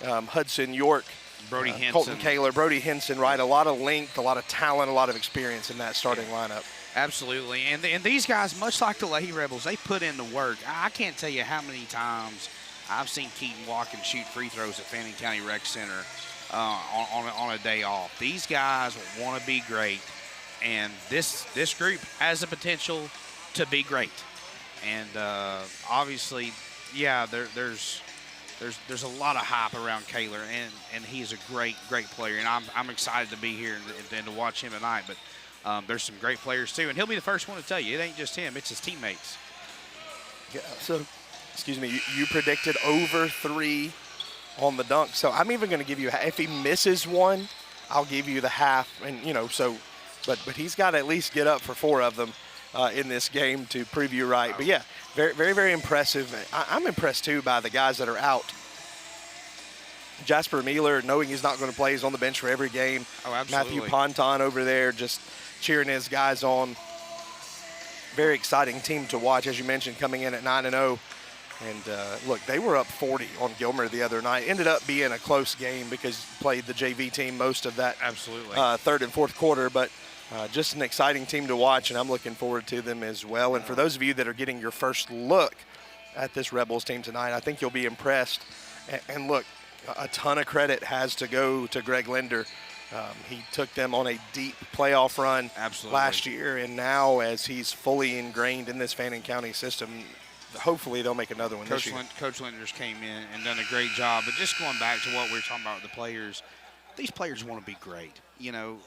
Speaker 2: Hudson York,
Speaker 1: Brody Henson,
Speaker 2: Colton Kaler, Brody Henson, right? A lot of length, a lot of talent, a lot of experience in that starting lineup.
Speaker 1: Absolutely. And these guys, much like the Lady Rebels, they put in the work. I can't tell you how many times I've seen Keaton Watkins shoot free throws at Fannin County Rec Center on a day off. These guys want to be great, and this group has the potential to be great. And obviously, yeah, there's a lot of hype around Kaler, and he's a great player, and I'm excited to be here and to watch him tonight. But there's some great players too, and he'll be the first one to tell you it ain't just him; it's his teammates.
Speaker 2: Yeah. So, excuse me, you predicted over 3 on the dunk. So I'm even going to give you, if he misses one, I'll give you the half. And you know, so, but he's got to at least get up for 4 of them in this game to prove you right. But yeah, very impressive. I'm impressed too by the guys that are out. Jasper Mealer, knowing he's not going to play, he's on the bench for every game.
Speaker 1: Oh, absolutely.
Speaker 2: Matthew Ponton over there just cheering his guys on. Very exciting team to watch, as you mentioned, coming in at 9-0. And look, they were up 40 on Gilmer the other night. Ended up being a close game because played the JV team most of that third and fourth quarter. But just an exciting team to watch, and I'm looking forward to them as well. And for those of you that are getting your first look at this Rebels team tonight, I think you'll be impressed. And look, a ton of credit has to go to Greg Linder. He took them on a deep playoff run last year, and now as he's fully ingrained in this Fannin County system, hopefully they'll make another one this year.
Speaker 1: Coach Linders came in and done a great job. But just going back to what we were talking about with the players, these players want to be great. You know,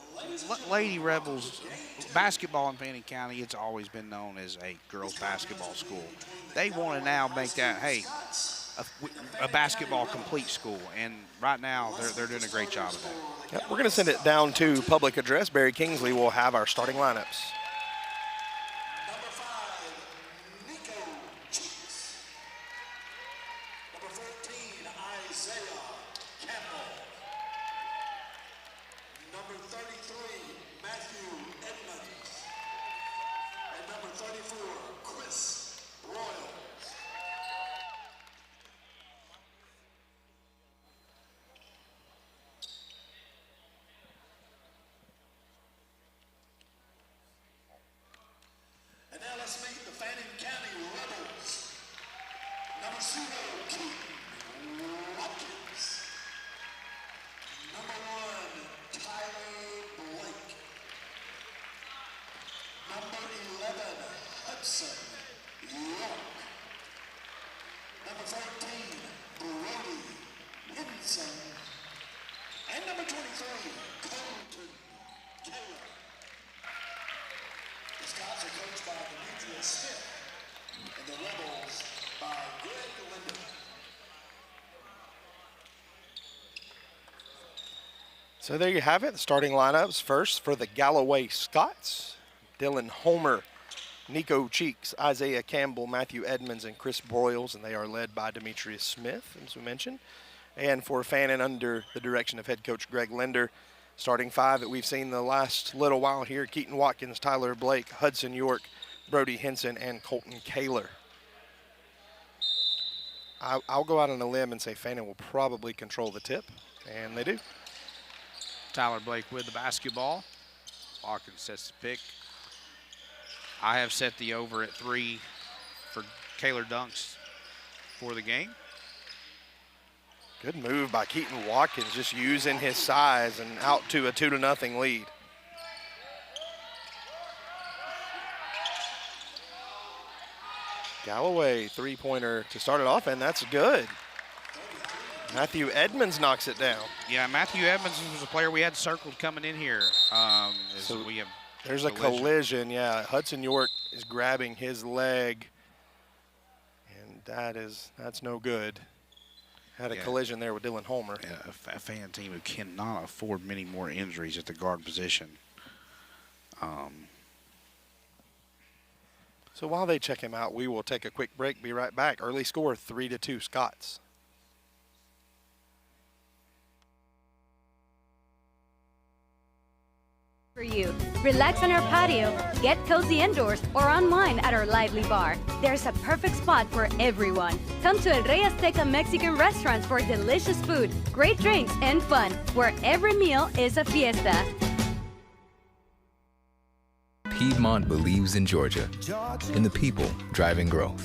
Speaker 1: Lady Rebels basketball in Fannin County, it's always been known as a girls basketball school. They want to now make that, hey, a basketball complete school, and right now they're doing a great job of that.
Speaker 2: Yep, we're going to send it down to public address. Barry Kingsley will have our starting lineups. So there you have it, the starting lineups. First for the Galloway Scots, Dylan Homer, Nico Cheeks, Isaiah Campbell, Matthew Edmonds, and Chris Broyles, and they are led by Demetrius Smith, as we mentioned. And for Fannin, under the direction of head coach Greg Linder, starting 5 that we've seen the last little while here: Keaton Watkins, Tyler Blake, Hudson York, Brody Henson, and Colton Kaler. I'll go out on a limb and say Fannin will probably control the tip, and they do.
Speaker 1: Tyler Blake with the basketball. Watkins sets the pick. I have set the over at 3 for Kaler dunks for the game.
Speaker 2: Good move by Keaton Watkins, just using his size and out to a 2-0 lead. Galloway, three-pointer to start it off, and that's good. Matthew Edmonds knocks it down.
Speaker 1: Yeah, Matthew Edmonds was a player we had circled coming in here.
Speaker 2: So
Speaker 1: we have
Speaker 2: there's a collision, yeah. Hudson York is grabbing his leg, and that's no good. Had a collision there with Dylan Homer.
Speaker 1: Yeah, a fan team who cannot afford many more injuries at the guard position.
Speaker 2: So while they check him out, we will take a quick break, be right back. Early score, 3-2 Scots.
Speaker 6: For you. Relax on our patio, get cozy indoors, or unwind at our lively bar. There's a perfect spot for everyone. Come to El Rey Azteca Mexican restaurants for delicious food, great drinks, and fun, where every meal is a fiesta.
Speaker 7: Piedmont believes in Georgia, in the people driving growth.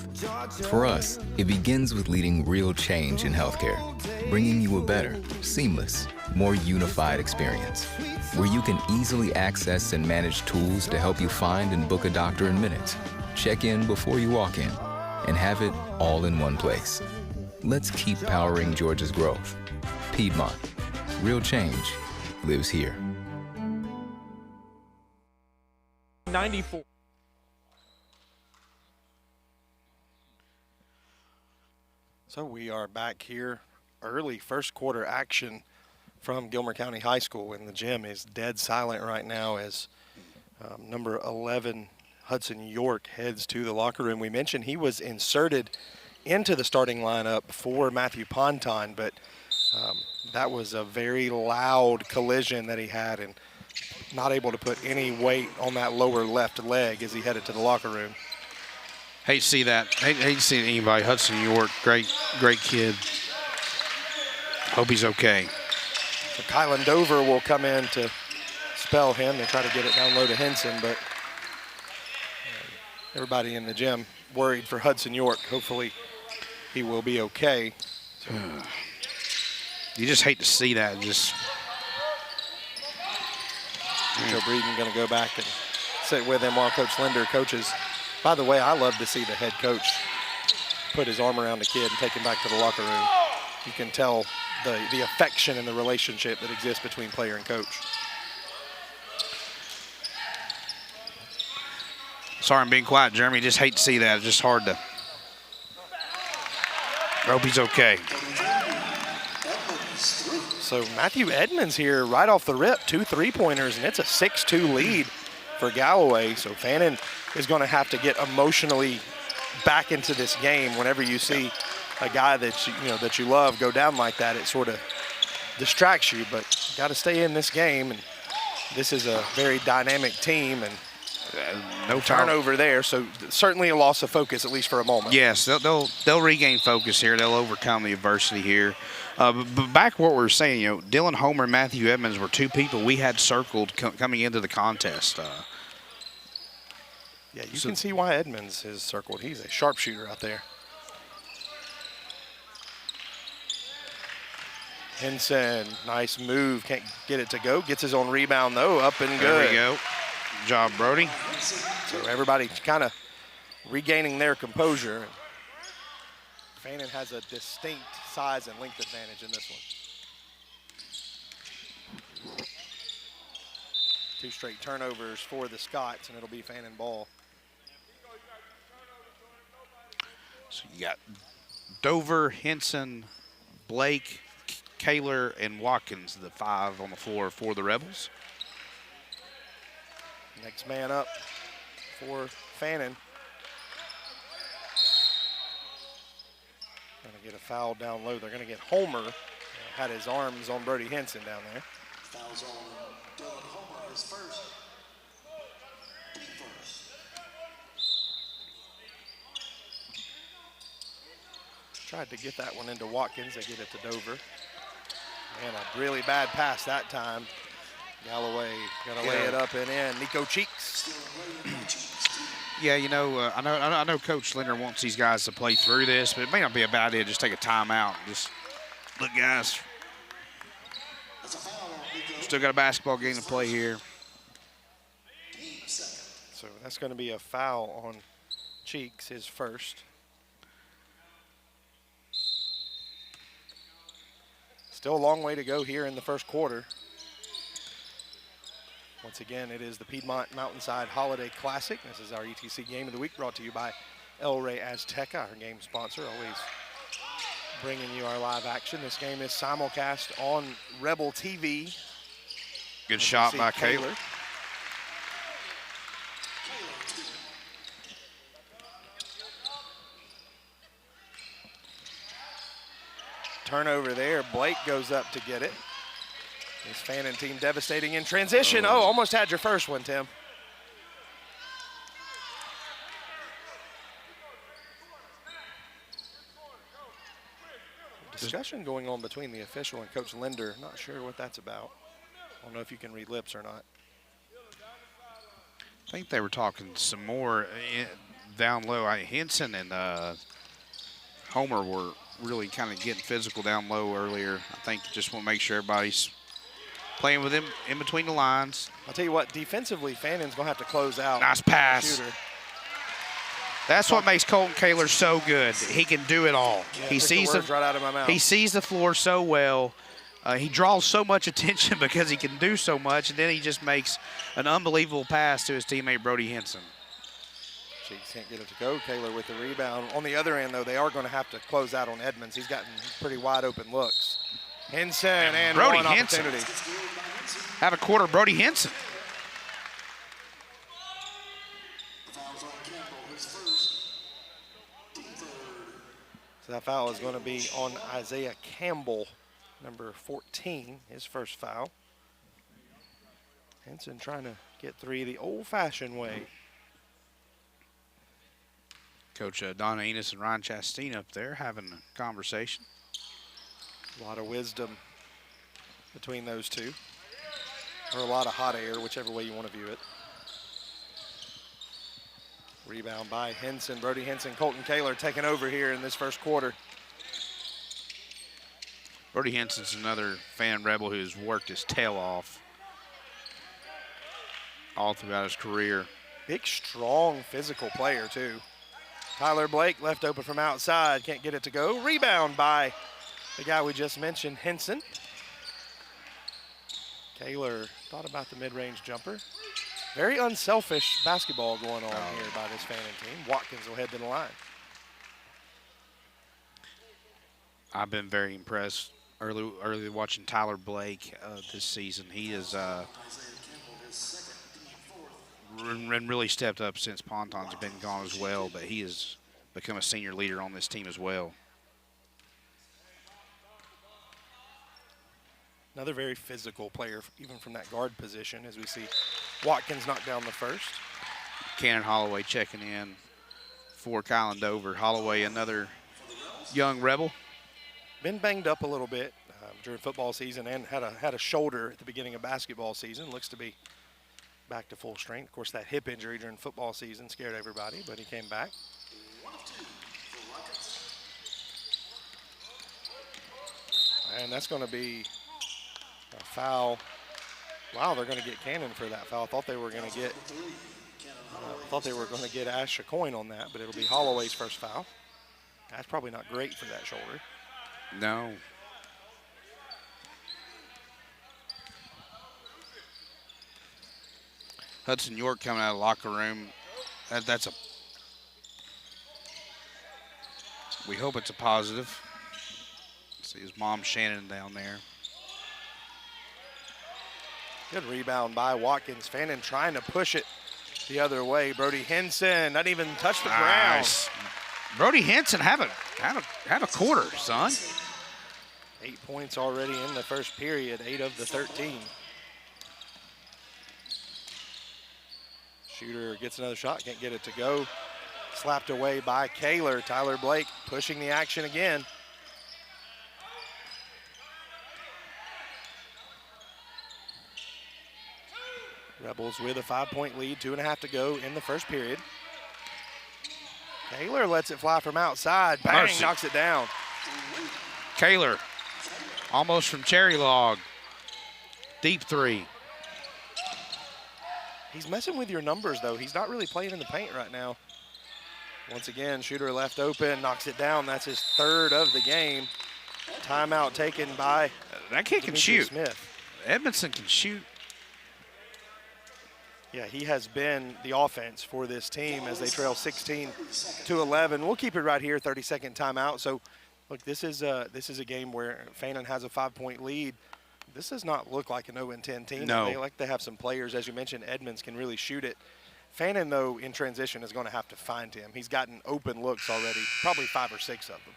Speaker 7: For us, it begins with leading real change in healthcare, bringing you a better, seamless, more unified experience, where you can easily access and manage tools to help you find and book a doctor in minutes, check in before you walk in, and have it all in one place. Let's keep powering Georgia's growth. Piedmont, real change lives here.
Speaker 3: 94.
Speaker 2: So we are back here, early first quarter action from Gilmer County High School, and the gym is dead silent right now as number 11 Hudson York heads to the locker room. We mentioned he was inserted into the starting lineup for Matthew Ponton, but that was a very loud collision that he had, and not able to put any weight on that lower left leg as he headed to the locker room.
Speaker 1: Hate to see that. Hate to see anybody. Hudson York, great kid. Hope he's okay.
Speaker 2: So Kylan Dover will come in to spell him. They try to get it down low to Henson, but everybody in the gym worried for Hudson York. Hopefully he will be okay. So
Speaker 1: you just hate to see that. Just
Speaker 2: Joe Breeden going to go back and sit with him while Coach Linder coaches. By the way, I love to see the head coach put his arm around a kid and take him back to the locker room. You can tell the affection and the relationship that exists between player and coach.
Speaker 1: Sorry I'm being quiet, Jeremy. Just hate to see that. It's just hard to. Hope he's okay.
Speaker 2: So Matthew Edmonds here right off the rip, 2 3-pointers, and it's a 6-2 lead for Galloway. So Fannin is going to have to get emotionally back into this game. Whenever you see a guy that you love go down like that, it sort of distracts you, but you got to stay in this game. And this is a very dynamic team, and no turnover there, so certainly a loss of focus, at least for a moment.
Speaker 1: Yes, they'll regain focus here. They'll overcome the adversity here. But back to what we were saying, Dylan Homer and Matthew Edmonds were 2 people we had circled coming into the contest.
Speaker 2: Yeah, you can see why Edmonds is circled. He's a sharpshooter out there. Henson, nice move, can't get it to go. Gets his own rebound though, up and good.
Speaker 1: There we go. Good job, Brody.
Speaker 2: So everybody kind of regaining their composure. Fannin has a distinct size and length advantage in this one. 2 straight turnovers for the Scots, and it'll be Fannin ball.
Speaker 1: So you got Dover, Henson, Blake, Kaler, and Watkins, the 5 on the floor for the Rebels.
Speaker 2: Next man up for Fannin. Going to get a foul down low. They're going to get Homer had his arms on Brody Henson down there.
Speaker 5: Fouls on Dylan Homer, his first.
Speaker 2: Tried to get that one into Watkins. They get it to Dover. And a really bad pass that time. Galloway gonna lay it up and in. Nico Cheeks.
Speaker 1: Yeah, you know, I know Coach Linder wants these guys to play through this, but it may not be a bad idea to just take a timeout. Just look, guys. Still got a basketball game to play here.
Speaker 2: So that's going to be a foul on Cheeks, his first. Still a long way to go here in the first quarter. Once again, it is the Piedmont Mountainside Holiday Classic. This is our ETC Game of the Week, brought to you by El Rey Azteca, our game sponsor, always bringing you our live action. This game is simulcast on Rebel TV.
Speaker 1: Good shot by Kaler.
Speaker 2: Turnover there. Blake goes up to get it. This Fannin team devastating in transition. Oh, almost had your first one, Tim. Discussion going on between the official and Coach Linder. Not sure what that's about. I don't know if you can read lips or not.
Speaker 1: I think they were talking some more down low. Henson and Homer were really kind of getting physical down low earlier. I think just want to make sure everybody's playing with him in between the lines.
Speaker 2: I'll tell you what, defensively, Fannin's going to have to close out.
Speaker 1: Nice pass. That's what makes Colton Kaler so good. He can do it all.
Speaker 2: Yeah,
Speaker 1: he sees the
Speaker 2: right out of my mouth.
Speaker 1: He sees the floor so well. He draws so much attention because he can do so much, and then he just makes an unbelievable pass to his teammate Brody Henson.
Speaker 2: Cheeks can't get it to go. Kaler with the rebound. On the other end, though, they are going to have to close out on Edmonds. He's gotten pretty wide open looks. Henson and
Speaker 1: Brody
Speaker 2: one
Speaker 1: Henson.
Speaker 2: opportunity.
Speaker 1: Have a quarter, Brody Henson.
Speaker 2: So that foul is going to be on Isaiah Campbell, number 14, his first foul. Henson trying to get three the old-fashioned way.
Speaker 1: Coach Donna Enos and Ryan Chastain up there having a conversation.
Speaker 2: A lot of wisdom between those two, or a lot of hot air, whichever way you want to view it. Rebound by Henson, Brody Henson, Colton Kaler taking over here in this first quarter.
Speaker 1: Brody Henson's another fan rebel who's worked his tail off all throughout his career.
Speaker 2: Big, strong, physical player, too. Tyler Blake left open from outside, can't get it to go. Rebound by the guy we just mentioned, Henson. Kaler thought about the mid-range jumper. Very unselfish basketball going on here by this Fannin team. Watkins will head to the line.
Speaker 1: I've been very impressed early watching Tyler Blake this season. He is really stepped up since Ponton's been gone as well, but he has become a senior leader on this team as well.
Speaker 2: Another very physical player, even from that guard position, as we see Watkins knock down the first.
Speaker 1: Cannon Holloway checking in for Kylan Dover. Holloway, another young rebel.
Speaker 2: Been banged up a little bit during football season and had a shoulder at the beginning of basketball season. Looks to be back to full strength. Of course, that hip injury during football season scared everybody, but he came back. And that's going to be a foul. Wow, they're going to get Cannon for that foul. I thought they were going to get Ash a coin on that, but it'll be Holloway's first foul. That's probably not great for that shoulder.
Speaker 1: No. Hudson York coming out of the locker room. We hope it's a positive. See his mom Shannon down there.
Speaker 2: Good rebound by Watkins. Fannin trying to push it the other way. Brody Henson not even touched the ground.
Speaker 1: Brody Henson have a quarter, son.
Speaker 2: 8 points already in the first period, 8 of the 13. Shooter gets another shot, can't get it to go. Slapped away by Kaler. Tyler Blake pushing the action again. Rebels with a 5-point lead, 2.5 to go in the first period. Kaler lets it fly from outside. Bang,
Speaker 1: Mercy.
Speaker 2: knocks it down.
Speaker 1: Kaler, almost from Cherry Log. Deep three.
Speaker 2: He's messing with your numbers, though. He's not really playing in the paint right now. Once again, shooter left open, knocks it down. That's his 3rd of the game. Timeout taken by
Speaker 1: that kid can
Speaker 2: Dimitri
Speaker 1: shoot.
Speaker 2: Smith.
Speaker 1: Edmondson can shoot.
Speaker 2: Yeah, he has been the offense for this team as they trail 16-11. We'll keep it right here, 30-second timeout. So, look, this is a game where Fannin has a 5-point lead. This does not look like an 0-10 team.
Speaker 1: No.
Speaker 2: They like to have some players, as you mentioned. Edmonds can really shoot it. Fannin, though, in transition is going to have to find him. He's gotten open looks already, probably 5 or 6 of them.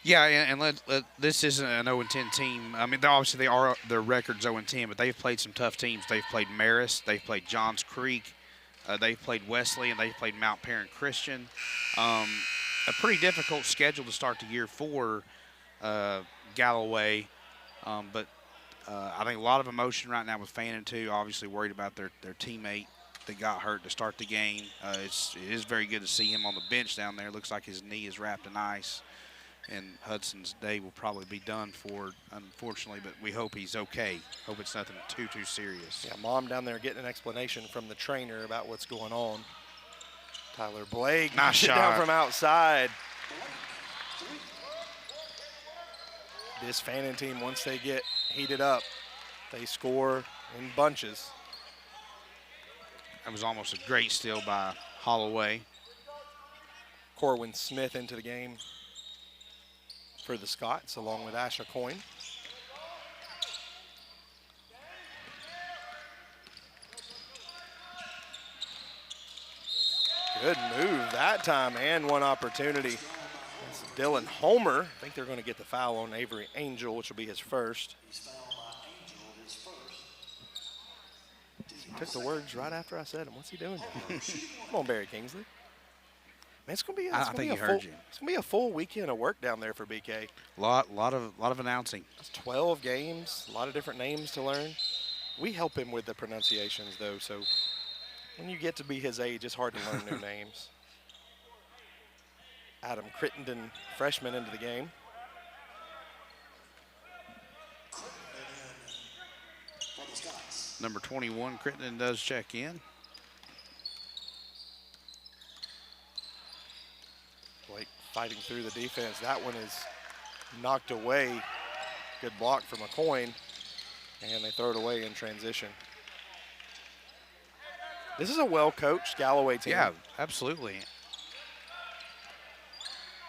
Speaker 1: Yeah, and this isn't an 0-10 team. I mean, obviously their record's 0-10, but they've played some tough teams. They've played Marist, they've played Johns Creek, they've played Wesley, and they've played Mount Parent Christian. A pretty difficult schedule to start the year for Galloway, but I think a lot of emotion right now with Fannin too. Obviously worried about their teammate that got hurt to start the game. It is very good to see him on the bench down there. Looks like his knee is wrapped in ice. And Hudson's day will probably be done for, unfortunately, but we hope he's okay. Hope it's nothing too serious.
Speaker 2: Yeah, Mom down there getting an explanation from the trainer about what's going on. Tyler Blake,
Speaker 1: nice shot
Speaker 2: down from outside. This Fannin team, once they get heated up, they score in bunches.
Speaker 1: That was almost a great steal by Holloway.
Speaker 2: Corwin Smith into the game for the Scots, along with Asher Coyne. Good move that time, and one opportunity. That's Dylan Homer. I think they're going to get the foul on Avery Angel, which will be his first. He took the words right after I said them. What's he doing? Come on, Barry Kingsley. Man, it's gonna be a full weekend of work down there for BK.
Speaker 1: Lot of announcing.
Speaker 2: It's 12 games, a lot of different names to learn. We help him with the pronunciations though, so when you get to be his age, it's hard to learn new names. Adam Crittenden, freshman, into the game.
Speaker 1: Number 21, Crittenden does check in.
Speaker 2: Blake fighting through the defense. That one is knocked away. Good block from a Coyne, and they throw it away in transition. This is a well-coached Galloway team.
Speaker 1: Yeah, absolutely.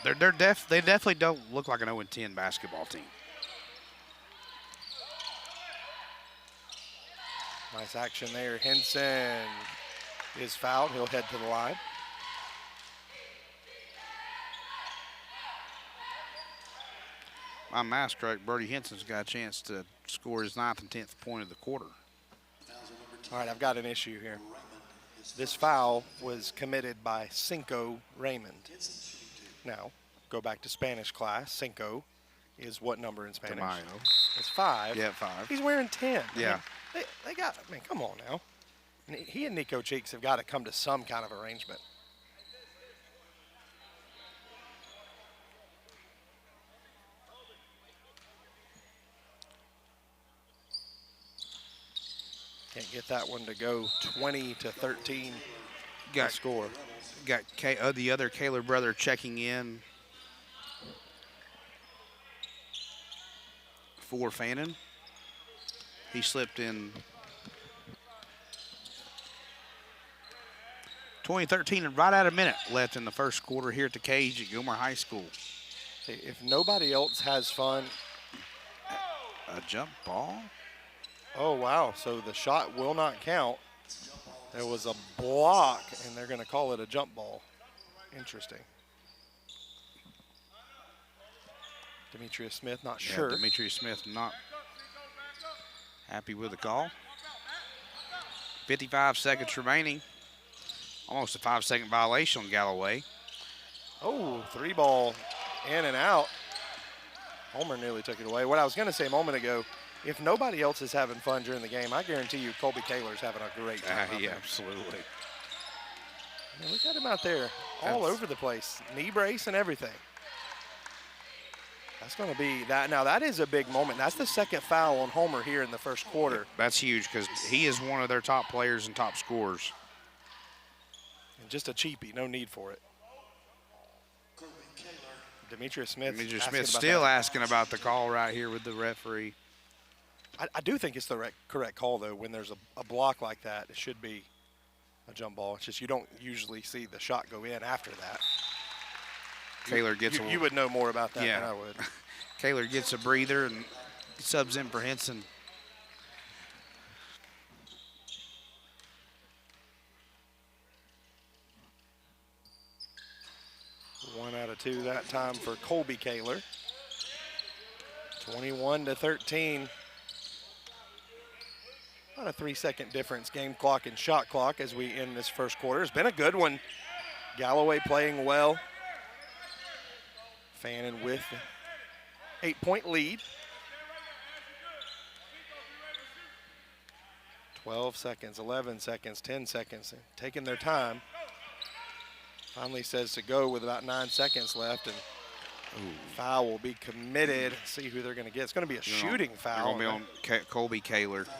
Speaker 1: They definitely don't look like an 0-10 basketball team.
Speaker 2: Nice action there. Henson is fouled. He'll head to the line.
Speaker 1: My math's correct. Brody Henson's got a chance to score his 9th and 10th point of the quarter.
Speaker 2: All right, I've got an issue here. This foul was committed by Cinco Raymond. Now, go back to Spanish class. Cinco is what number in Spanish?
Speaker 1: Tamayo.
Speaker 2: It's 5.
Speaker 1: Yeah, 5.
Speaker 2: He's wearing 10.
Speaker 1: Yeah.
Speaker 2: I mean, they got, I mean, come on now. He and Nico Cheeks have got to come to some kind of arrangement. Can't get that one to go. 20-13
Speaker 1: Got
Speaker 2: score.
Speaker 1: Got the other Kaler brother checking in for Fannin. He slipped in 20-13 and right at a minute left in the first quarter here at the cage at Gilmer High School.
Speaker 2: Hey, if nobody else has fun.
Speaker 1: A jump ball?
Speaker 2: Oh, wow. So the shot will not count. There was a block, and they're going to call it a jump ball. Interesting. Demetrius Smith not
Speaker 1: Yeah,
Speaker 2: sure.
Speaker 1: Demetrius Smith not happy with the call. 55 seconds remaining. Almost a 5-second violation on Galloway.
Speaker 2: Oh, 3-ball in and out. Homer nearly took it away. What I was going to say a moment ago, if nobody else is having fun during the game, I guarantee you Colby Kaler's having a great time.
Speaker 1: Yeah, absolutely.
Speaker 2: Man, look at him out there all over the place. Knee brace and everything. That's going to be that. Now, that is a big moment. That's the second foul on Homer here in the first quarter.
Speaker 1: That's huge because he is one of their top players and top scorers.
Speaker 2: And just a cheapie, no need for it. Demetrius Smith.
Speaker 1: Demetrius Smith still asking about the call right here with the referee.
Speaker 2: I do think it's the correct call, though. When there's a block like that, it should be a jump ball. It's just you don't usually see the shot go in after that.
Speaker 1: Kaler gets
Speaker 2: you would know more about that
Speaker 1: than
Speaker 2: I would.
Speaker 1: Kaler gets a breather and subs in for Henson.
Speaker 2: One out of two that time for Colby Kaler. 21-13. About a 3-second difference, game clock and shot clock as we end this first quarter. It's been a good one. Galloway playing well. Fannin with an 8-point lead. 12 seconds, 11 seconds, 10 seconds, taking their time. Finally says to go with about 9 seconds left, and foul will be committed. See who they're going to get. It's going to be a shooting foul.
Speaker 1: They're going to be on Colby Kaler.
Speaker 2: I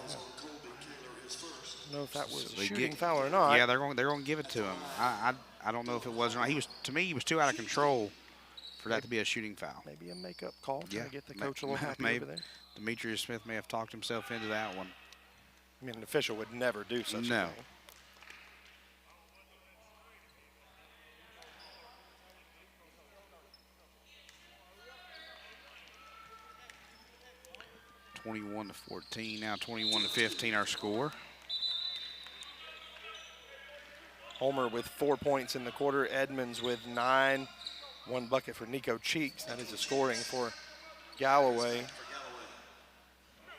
Speaker 2: don't know if that was a shooting foul or not.
Speaker 1: Yeah, they're going to give it to him. I don't know if it was or not. To me, he was too out of control for that to be a shooting foul.
Speaker 2: Maybe a makeup call.
Speaker 1: Yeah,
Speaker 2: to get the coach a little happy over there.
Speaker 1: Demetrius Smith may have talked himself into that one.
Speaker 2: I mean, an official would never do such a thing.
Speaker 1: 21-14, now 21-15 our score.
Speaker 2: Homer with 4 points in the quarter, Edmonds with 9. 1 bucket for Nico Cheeks. That is the scoring for Galloway.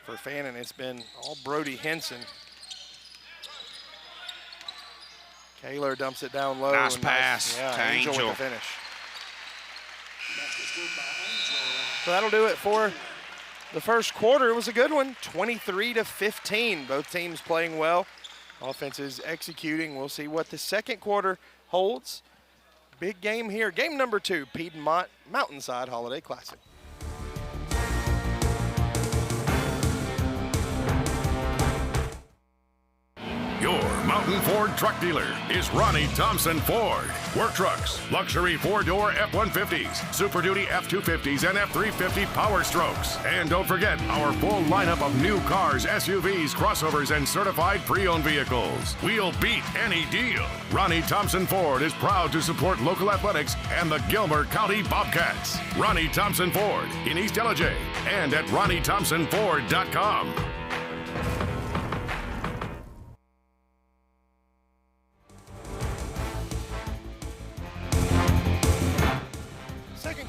Speaker 2: For Fannin, it's been all Brody Henson. Kaler dumps it down low.
Speaker 1: Nice pass to
Speaker 2: Angel
Speaker 1: Angel.
Speaker 2: with the finish. So that'll do it for the first quarter. It was a good one, 23-15. Both teams playing well. Offense is executing. We'll see what the second quarter holds. Big game here. Game number 2, Piedmont Mountainside Holiday Classic.
Speaker 4: Your Mountain Ford truck dealer is Ronnie Thompson Ford. Work trucks, luxury 4-door F-150s, Super Duty F-250s, and F-350 Power Strokes. And don't forget our full lineup of new cars, SUVs, crossovers, and certified pre-owned vehicles. We'll beat any deal. Ronnie Thompson Ford is proud to support local athletics and the Gilmer County Bobcats. Ronnie Thompson Ford in East Ellijay and at RonnieThompsonFord.com.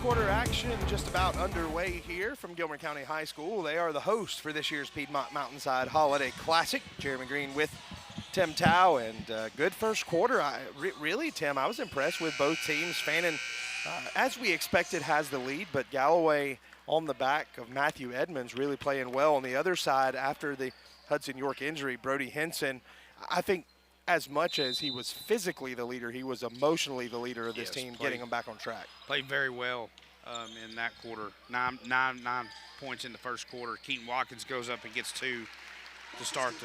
Speaker 2: Quarter action just about underway here from Gilmer County High School. They are the host for this year's Piedmont Mountainside Holiday Classic. Jeremy Green with Tim Tao, and good first quarter. Really, Tim, I was impressed with both teams. Fannin, as we expected, has the lead, but Galloway on the back of Matthew Edmonds really playing well. On the other side, after the Hudson York injury, Brody Henson, I think as much as he was physically the leader, he was emotionally the leader of this team, getting them back on track.
Speaker 1: Played very well in that quarter. Nine points in the first quarter. Keaton Watkins goes up and gets 2 to start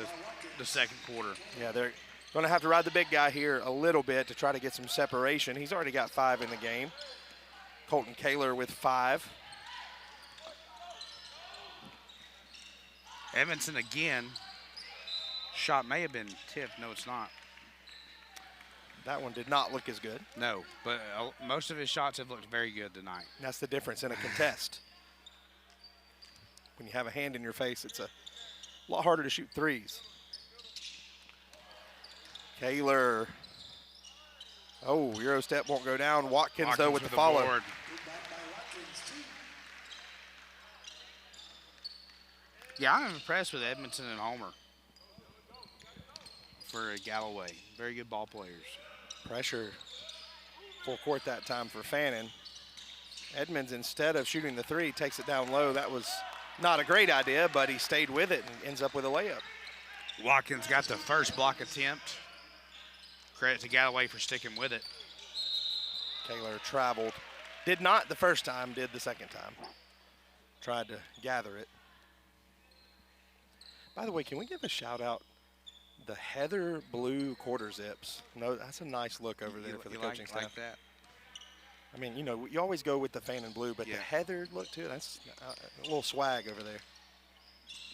Speaker 1: the second quarter.
Speaker 2: Yeah, they're going to have to ride the big guy here a little bit to try to get some separation. He's already got 5 in the game. Colton Kaler with 5.
Speaker 1: Evanson again. Shot may have been tipped. No, it's not.
Speaker 2: That one did not look as good.
Speaker 1: No, but most of his shots have looked very good tonight.
Speaker 2: That's the difference in a contest. When you have a hand in your face, it's a lot harder to shoot threes. Kaler. Oh, Euro step won't go down. Watkins though, with the follow.
Speaker 1: Board. Yeah, I'm impressed with Edmondson and Homer for Galloway. Very good ball players.
Speaker 2: Pressure full court that time for Fannin. Edmonds, instead of shooting the three, takes it down low. That was not a great idea, but he stayed with it and ends up with a layup.
Speaker 1: Watkins got the first block attempt. Credit to Galloway for sticking with it.
Speaker 2: Kaler traveled. Did not the first time, did the second time. Tried to gather it. By the way, can we give a shout out? The heather blue quarter zips. No, that's a nice look over there for the coaching staff.
Speaker 1: Like that.
Speaker 2: I mean, you know, you always go with the Fannin blue, but the heather look too, that's a little swag over there.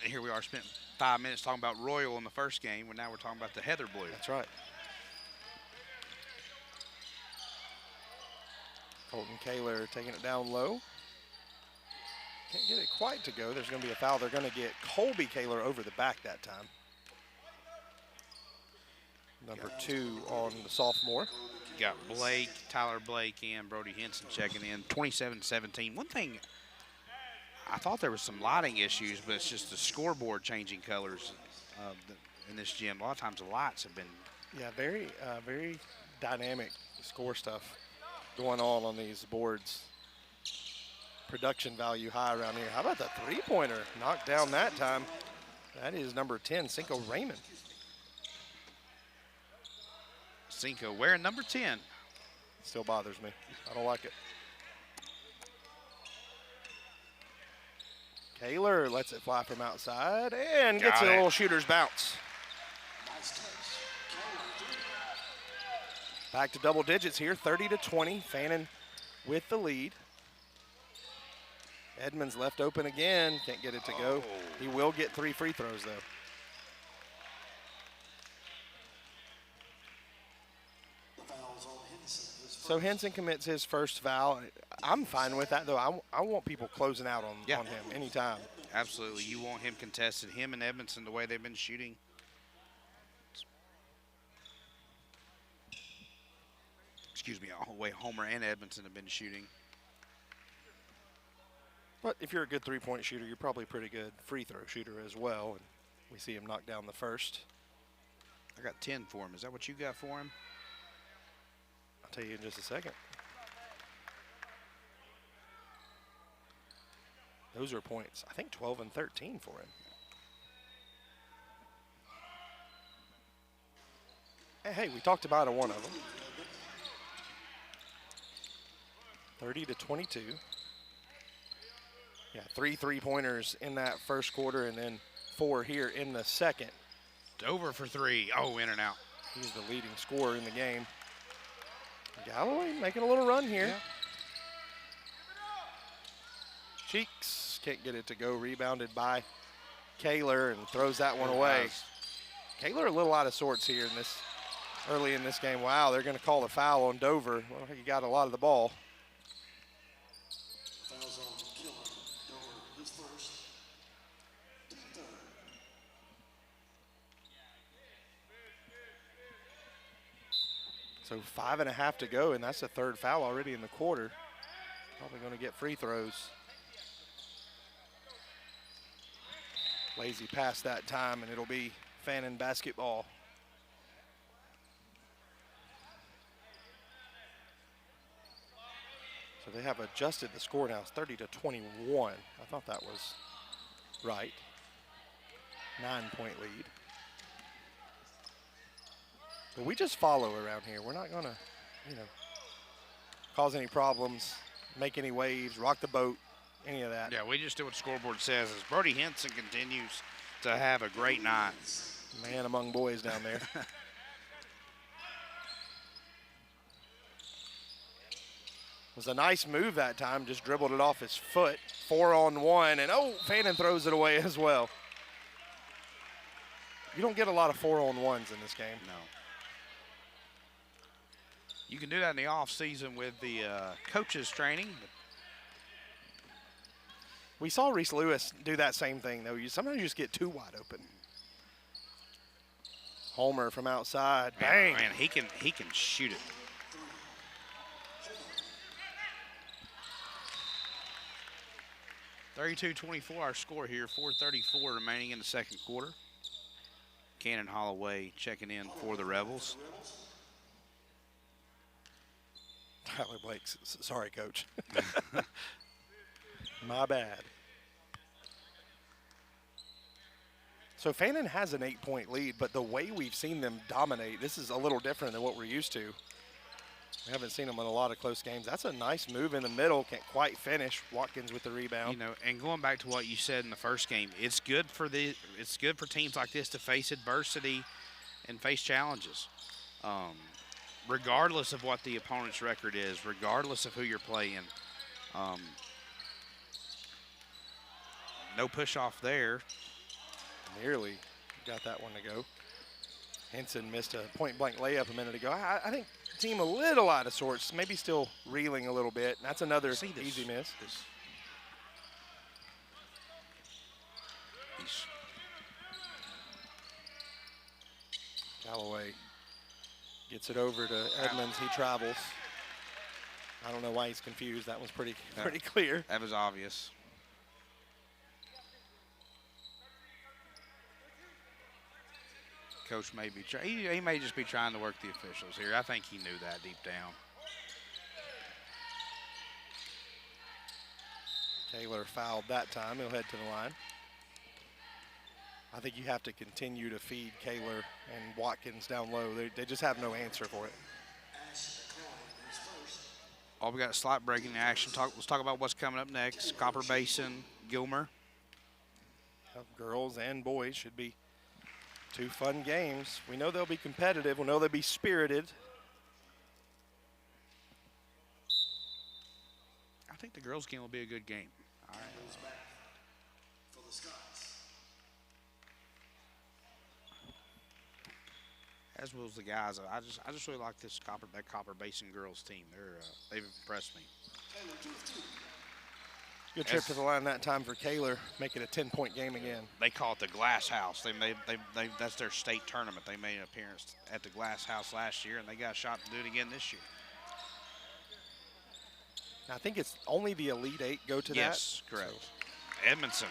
Speaker 1: And here we are, spent 5 minutes talking about Royal in the first game, and now we're talking about the heather blue.
Speaker 2: That's right. Colton Kaler taking it down low. Can't get it quite to go. There's going to be a foul. They're going to get Colby Kaler over the back that time. Number 2 on the sophomore.
Speaker 1: You got Blake, Tyler Blake, and Brody Henson checking in. 27-17. One thing, I thought there was some lighting issues, but it's just the scoreboard changing colors in this gym. A lot of times the lights have been.
Speaker 2: Yeah, very dynamic score stuff going on these boards. Production value high around here. How about the three-pointer? Knocked down that time. That is number 10, Cinco Raymond.
Speaker 1: Cinco wearing number 10.
Speaker 2: Still bothers me. I don't like it. Kaler lets it fly from outside and gets a little shooter's bounce. Back to double digits here, 30-20. Fannin with the lead. Edmonds left open again. Can't get it to go. He will get 3 free throws, though. So Henson commits his first foul. I'm fine with that, though. I want people closing out on him anytime.
Speaker 1: Absolutely. You want him contested. Him and Edmondson, the way they've been shooting. Excuse me, the way Homer and Edmondson have been shooting.
Speaker 2: But if you're a good three-point shooter, you're probably a pretty good free throw shooter as well. And we see him knock down the first.
Speaker 1: I got 10 for him. Is that what you got for him?
Speaker 2: I'll tell you in just a second. Those are points. I think 12 and 13 for him. Hey, we talked about one of them. 30-22. Yeah, 3 3-pointers in that first quarter and then 4 here in the second.
Speaker 1: Dover for 3. Oh, in and out.
Speaker 2: He's the leading scorer in the game. Galloway making a little run here. Yeah. Cheeks can't get it to go. Rebounded by Kaler and throws that one away. Kaler a little out of sorts here in this early in this game. Wow, they're going to call the foul on Dover. Well, he got a lot of the ball. So 5.5 to go, and that's the third foul already in the quarter. Probably going to get free throws. Lazy pass that time, and it'll be Fannin basketball. So they have adjusted the score now. It's 30-21. I thought that was right. 9-point lead. But we just follow around here. We're not going to, cause any problems, make any waves, rock the boat, any of that.
Speaker 1: Yeah, we just do what the scoreboard says. As Brody Henson continues to have a great night.
Speaker 2: Man among boys down there. It was a nice move that time, just dribbled it off his foot. 4-on-1, and Fannin throws it away as well. You don't get a lot of 4-on-1s in this game.
Speaker 1: No. You can do that in the off season with the coaches training.
Speaker 2: We saw Reese Lewis do that same thing, though. Sometimes you just get too wide open. Homer from outside. Bang.
Speaker 1: Man, he can shoot it. 32-24 our score here. 4:34 remaining in the second quarter. Cannon Holloway checking in for the Rebels.
Speaker 2: Tyler Blake, sorry, Coach. My bad. So Fannin has an 8-point lead, but the way we've seen them dominate, this is a little different than what we're used to. We haven't seen them in a lot of close games. That's a nice move in the middle. Can't quite finish. Watkins with the rebound.
Speaker 1: You know, and going back to what you said in the first game, it's good for teams like this to face adversity and face challenges. Regardless of what the opponent's record is, regardless of who you're playing. No push off there.
Speaker 2: Nearly got that one to go. Henson missed a point-blank layup a minute ago. I think team a little out of sorts, maybe still reeling a little bit. That's another easy miss. Galloway gets it over to Edmonds. He travels. I don't know why he's confused. That was pretty clear.
Speaker 1: That was obvious. Coach may be he may just be trying to work the officials here. I think he knew that deep down.
Speaker 2: Taylor fouled that time. He'll head to the line. I think you have to continue to feed Kaler and Watkins down low. They just have no answer for it.
Speaker 1: We got a slight break in the action. Let's talk about what's coming up next. Copper Basin, Gilmer.
Speaker 2: Girls and boys should be two fun games. We know they'll be competitive. We know they'll be spirited.
Speaker 1: I think the girls' game will be a good game. All right. As well as the guys. I just really like that Copper Basin girls team. They've impressed me.
Speaker 2: Good trip to the line that time for Kaler, making a 10-point game again.
Speaker 1: They call it the Glass House. That's their state tournament. They made an appearance at the Glass House last year, and they got a shot to do it again this year.
Speaker 2: I think it's only the Elite Eight go to that.
Speaker 1: Yes, correct. So. Edmondson.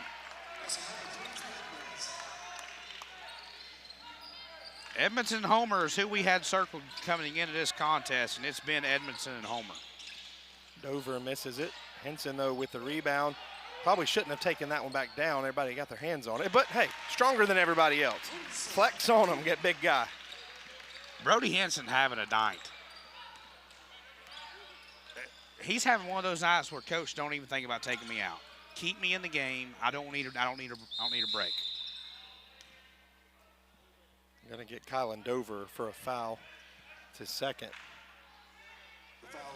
Speaker 1: Edmondson Homer is who we had circled coming into this contest, and it's been Edmondson and Homer.
Speaker 2: Dover misses it. Henson, though, with the rebound. Probably shouldn't have taken that one back down. Everybody got their hands on it. But, hey, stronger than everybody else. Flex on them, get big guy.
Speaker 1: Brody Henson having a night. He's having one of those nights where coach don't even think about taking me out. Keep me in the game. I don't need a break.
Speaker 2: Going to get Kylan Dover for a foul. It's his second.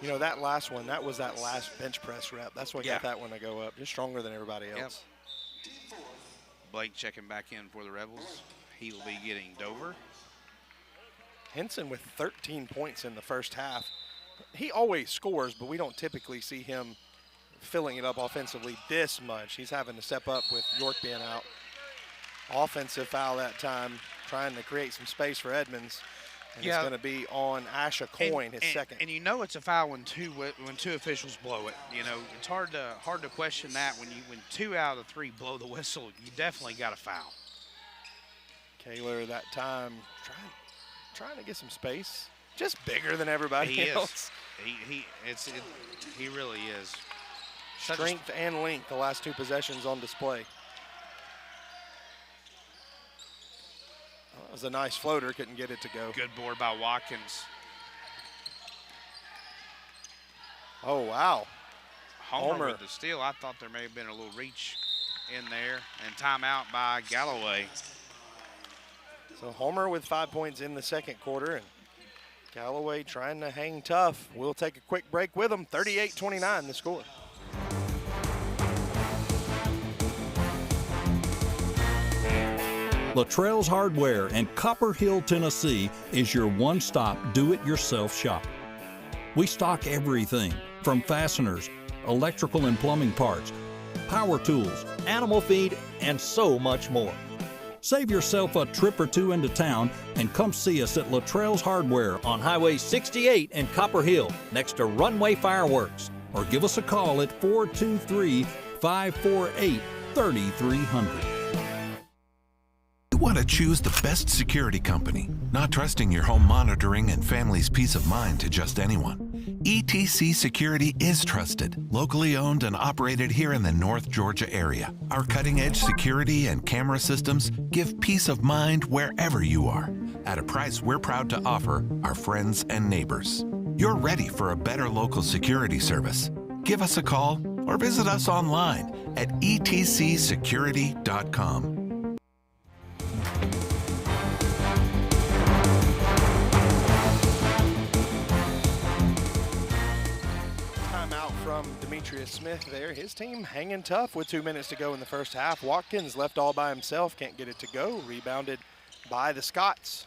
Speaker 2: You know, that last one, that was that last bench press rep. That's what got that one to go up. Just stronger than everybody else.
Speaker 1: Yep. Blake checking back in for the Rebels. He will be getting Dover.
Speaker 2: Henson with 13 points in the first half. He always scores, but we don't typically see him filling it up offensively this much. He's having to step up with York being out. Offensive foul that time, trying to create some space for Edmonds. And it's going to be on Asha Coyne, his second.
Speaker 1: And you know it's a foul when two officials blow it. You know, it's hard to question that when 2 out of 3 blow the whistle. You definitely got a foul.
Speaker 2: Kaler that time trying to get some space. Just bigger than everybody else.
Speaker 1: He really is.
Speaker 2: Strength and length, the last 2 possessions on display. That was a nice floater, couldn't get it to go.
Speaker 1: Good board by Watkins.
Speaker 2: Oh, wow.
Speaker 1: Homer with the steal. I thought there may have been a little reach in there. And timeout by Galloway.
Speaker 2: So Homer with 5 points in the second quarter, and Galloway trying to hang tough. We'll take a quick break with them. 38-29 the score.
Speaker 8: Luttrell's Hardware in Copper Hill, Tennessee is your one-stop do-it-yourself shop. We stock everything from fasteners, electrical and plumbing parts, power tools, animal feed, and so much more. Save yourself a trip or 2 into town and come see us at Luttrell's Hardware on Highway 68 in Copper Hill, next to Runway Fireworks. Or give us a call at 423-5 548 3300.
Speaker 9: You want to choose the best security company, not trusting your home monitoring and family's peace of mind to just anyone. ETC Security is trusted, locally owned and operated here in the North Georgia area. Our cutting-edge security and camera systems give peace of mind wherever you are, at a price we're proud to offer our friends and neighbors. You're ready for a better local security service. Give us a call or visit us online at etcsecurity.com.
Speaker 2: From Demetrius Smith there. His team hanging tough with 2 minutes to go in the first half. Watkins left all by himself, can't get it to go. Rebounded by the Scots.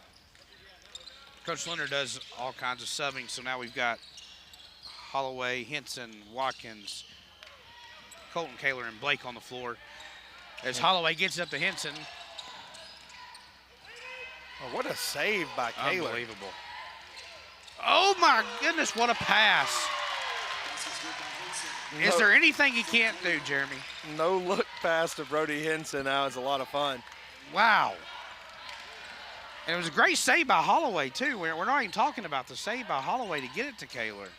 Speaker 1: Coach Leonard does all kinds of subbing, so now we've got Holloway, Henson, Watkins, Colton Kaler, and Blake on the floor. As Holloway gets up to Henson.
Speaker 2: Oh, what a save by Kaler.
Speaker 1: Unbelievable. Oh my goodness, what a pass. Is there anything he can't do, Jeremy?
Speaker 2: No look pass to Brody Henson. That was a lot of fun.
Speaker 1: Wow. And it was a great save by Holloway, too. We're not even talking about the save by Holloway to get it to Kaler.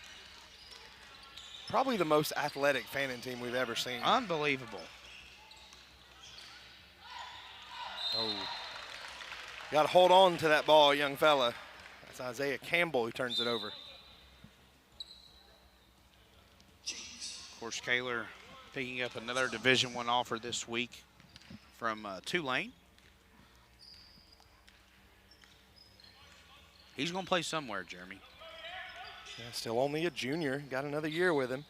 Speaker 2: Probably the most athletic Fannin team we've ever seen.
Speaker 1: Unbelievable.
Speaker 2: Oh. Got to hold on to that ball, young fella. That's Isaiah Campbell who turns it over.
Speaker 1: Of course, Kaler picking up another Division I offer this week from Tulane. He's going to play somewhere, Jeremy.
Speaker 2: Yeah, still only a junior. Got another year with him.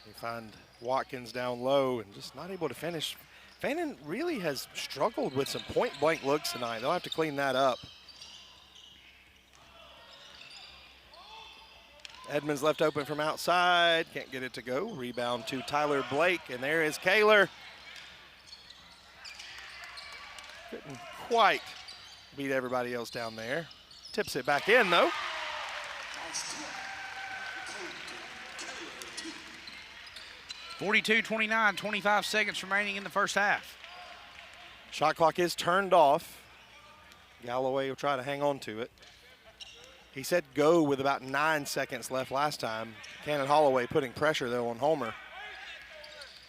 Speaker 2: They find Watkins down low and just not able to finish. Fannin really has struggled with some point-blank looks tonight. They'll have to clean that up. Edmonds left open from outside. Can't get it to go. Rebound to Tyler Blake, and there is Kaler. Couldn't quite beat everybody else down there. Tips it back in, though.
Speaker 1: (42-29), 25 seconds remaining in the first half.
Speaker 2: Shot clock is turned off. Galloway will try to hang on to it. He said go with about 9 seconds left last time. Cannon Holloway putting pressure, though, on Homer.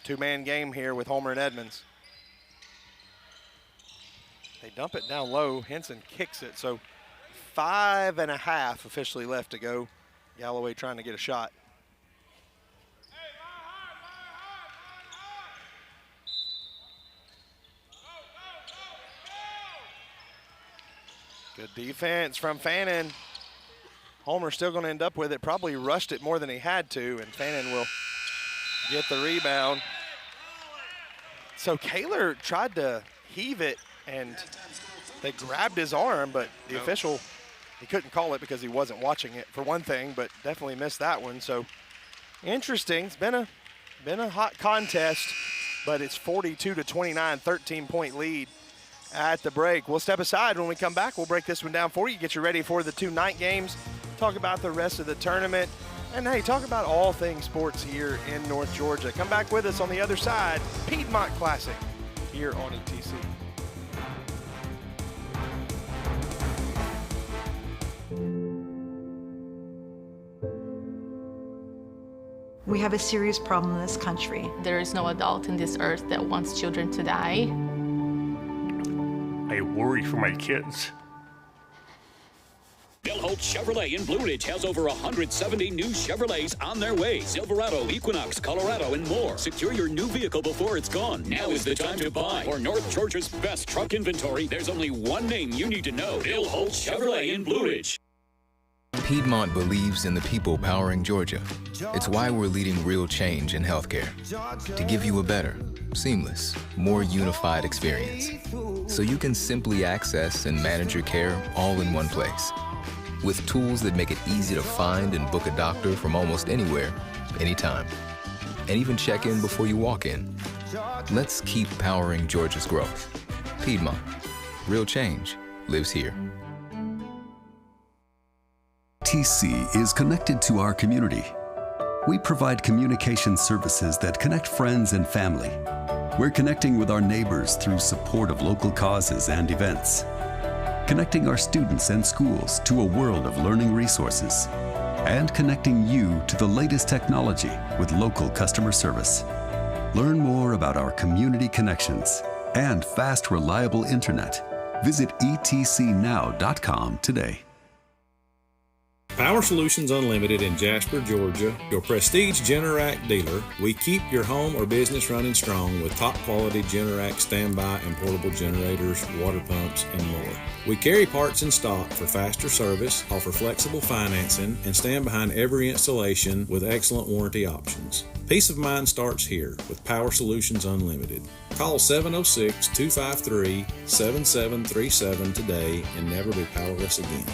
Speaker 2: Two-man game here with Homer and Edmonds. They dump it down low. Henson kicks it, so 5.5 officially left to go. Galloway trying to get a shot. Good defense from Fannin. Homer's still going to end up with it. Probably rushed it more than he had to, and Fannin will get the rebound. So Kaler tried to heave it, and they grabbed his arm, but the official, he couldn't call it because he wasn't watching it, for one thing, but definitely missed that one. So interesting. It's been a hot contest, but it's 42-29, 13-point lead at the break. We'll step aside. When we come back, we'll break this one down for you, get you ready for the 2 night games, talk about the rest of the tournament, and hey, talk about all things sports here in North Georgia. Come back with us on the other side. Piedmont Classic here on ETC.
Speaker 11: We have a serious problem in this country.
Speaker 18: There is no adult in this earth that wants children to die.
Speaker 19: I worry for my kids.
Speaker 13: Bill Holt Chevrolet in Blue Ridge has over 170 new Chevrolets on their way. Silverado, Equinox, Colorado, and more. Secure your new vehicle before it's gone. Now is the time to buy. For North Georgia's best truck inventory, there's only one name you need to know. Bill Holt Chevrolet in Blue Ridge.
Speaker 7: Piedmont believes in the people powering Georgia. It's why we're leading real change in healthcare. To give you a better, seamless, more unified experience. So you can simply access and manage your care all in one place. With tools that make it easy to find and book a doctor from almost anywhere, anytime. And even check in before you walk in. Let's keep powering Georgia's growth. Piedmont. Real change lives here.
Speaker 20: ETC is connected to our community. We provide communication services that connect friends and family. We're connecting with our neighbors through support of local causes and events, connecting our students and schools to a world of learning resources, and connecting you to the latest technology with local customer service. Learn more about our community connections and fast, reliable internet. Visit etcnow.com today.
Speaker 15: Power Solutions Unlimited in Jasper, Georgia, your prestige Generac dealer. We keep your home or business running strong with top quality Generac standby and portable generators, water pumps, and more. We carry parts in stock for faster service, offer flexible financing, and stand behind every installation with excellent warranty options. Peace of mind starts here with Power Solutions Unlimited. Call 706-253-7737 today and never be powerless again.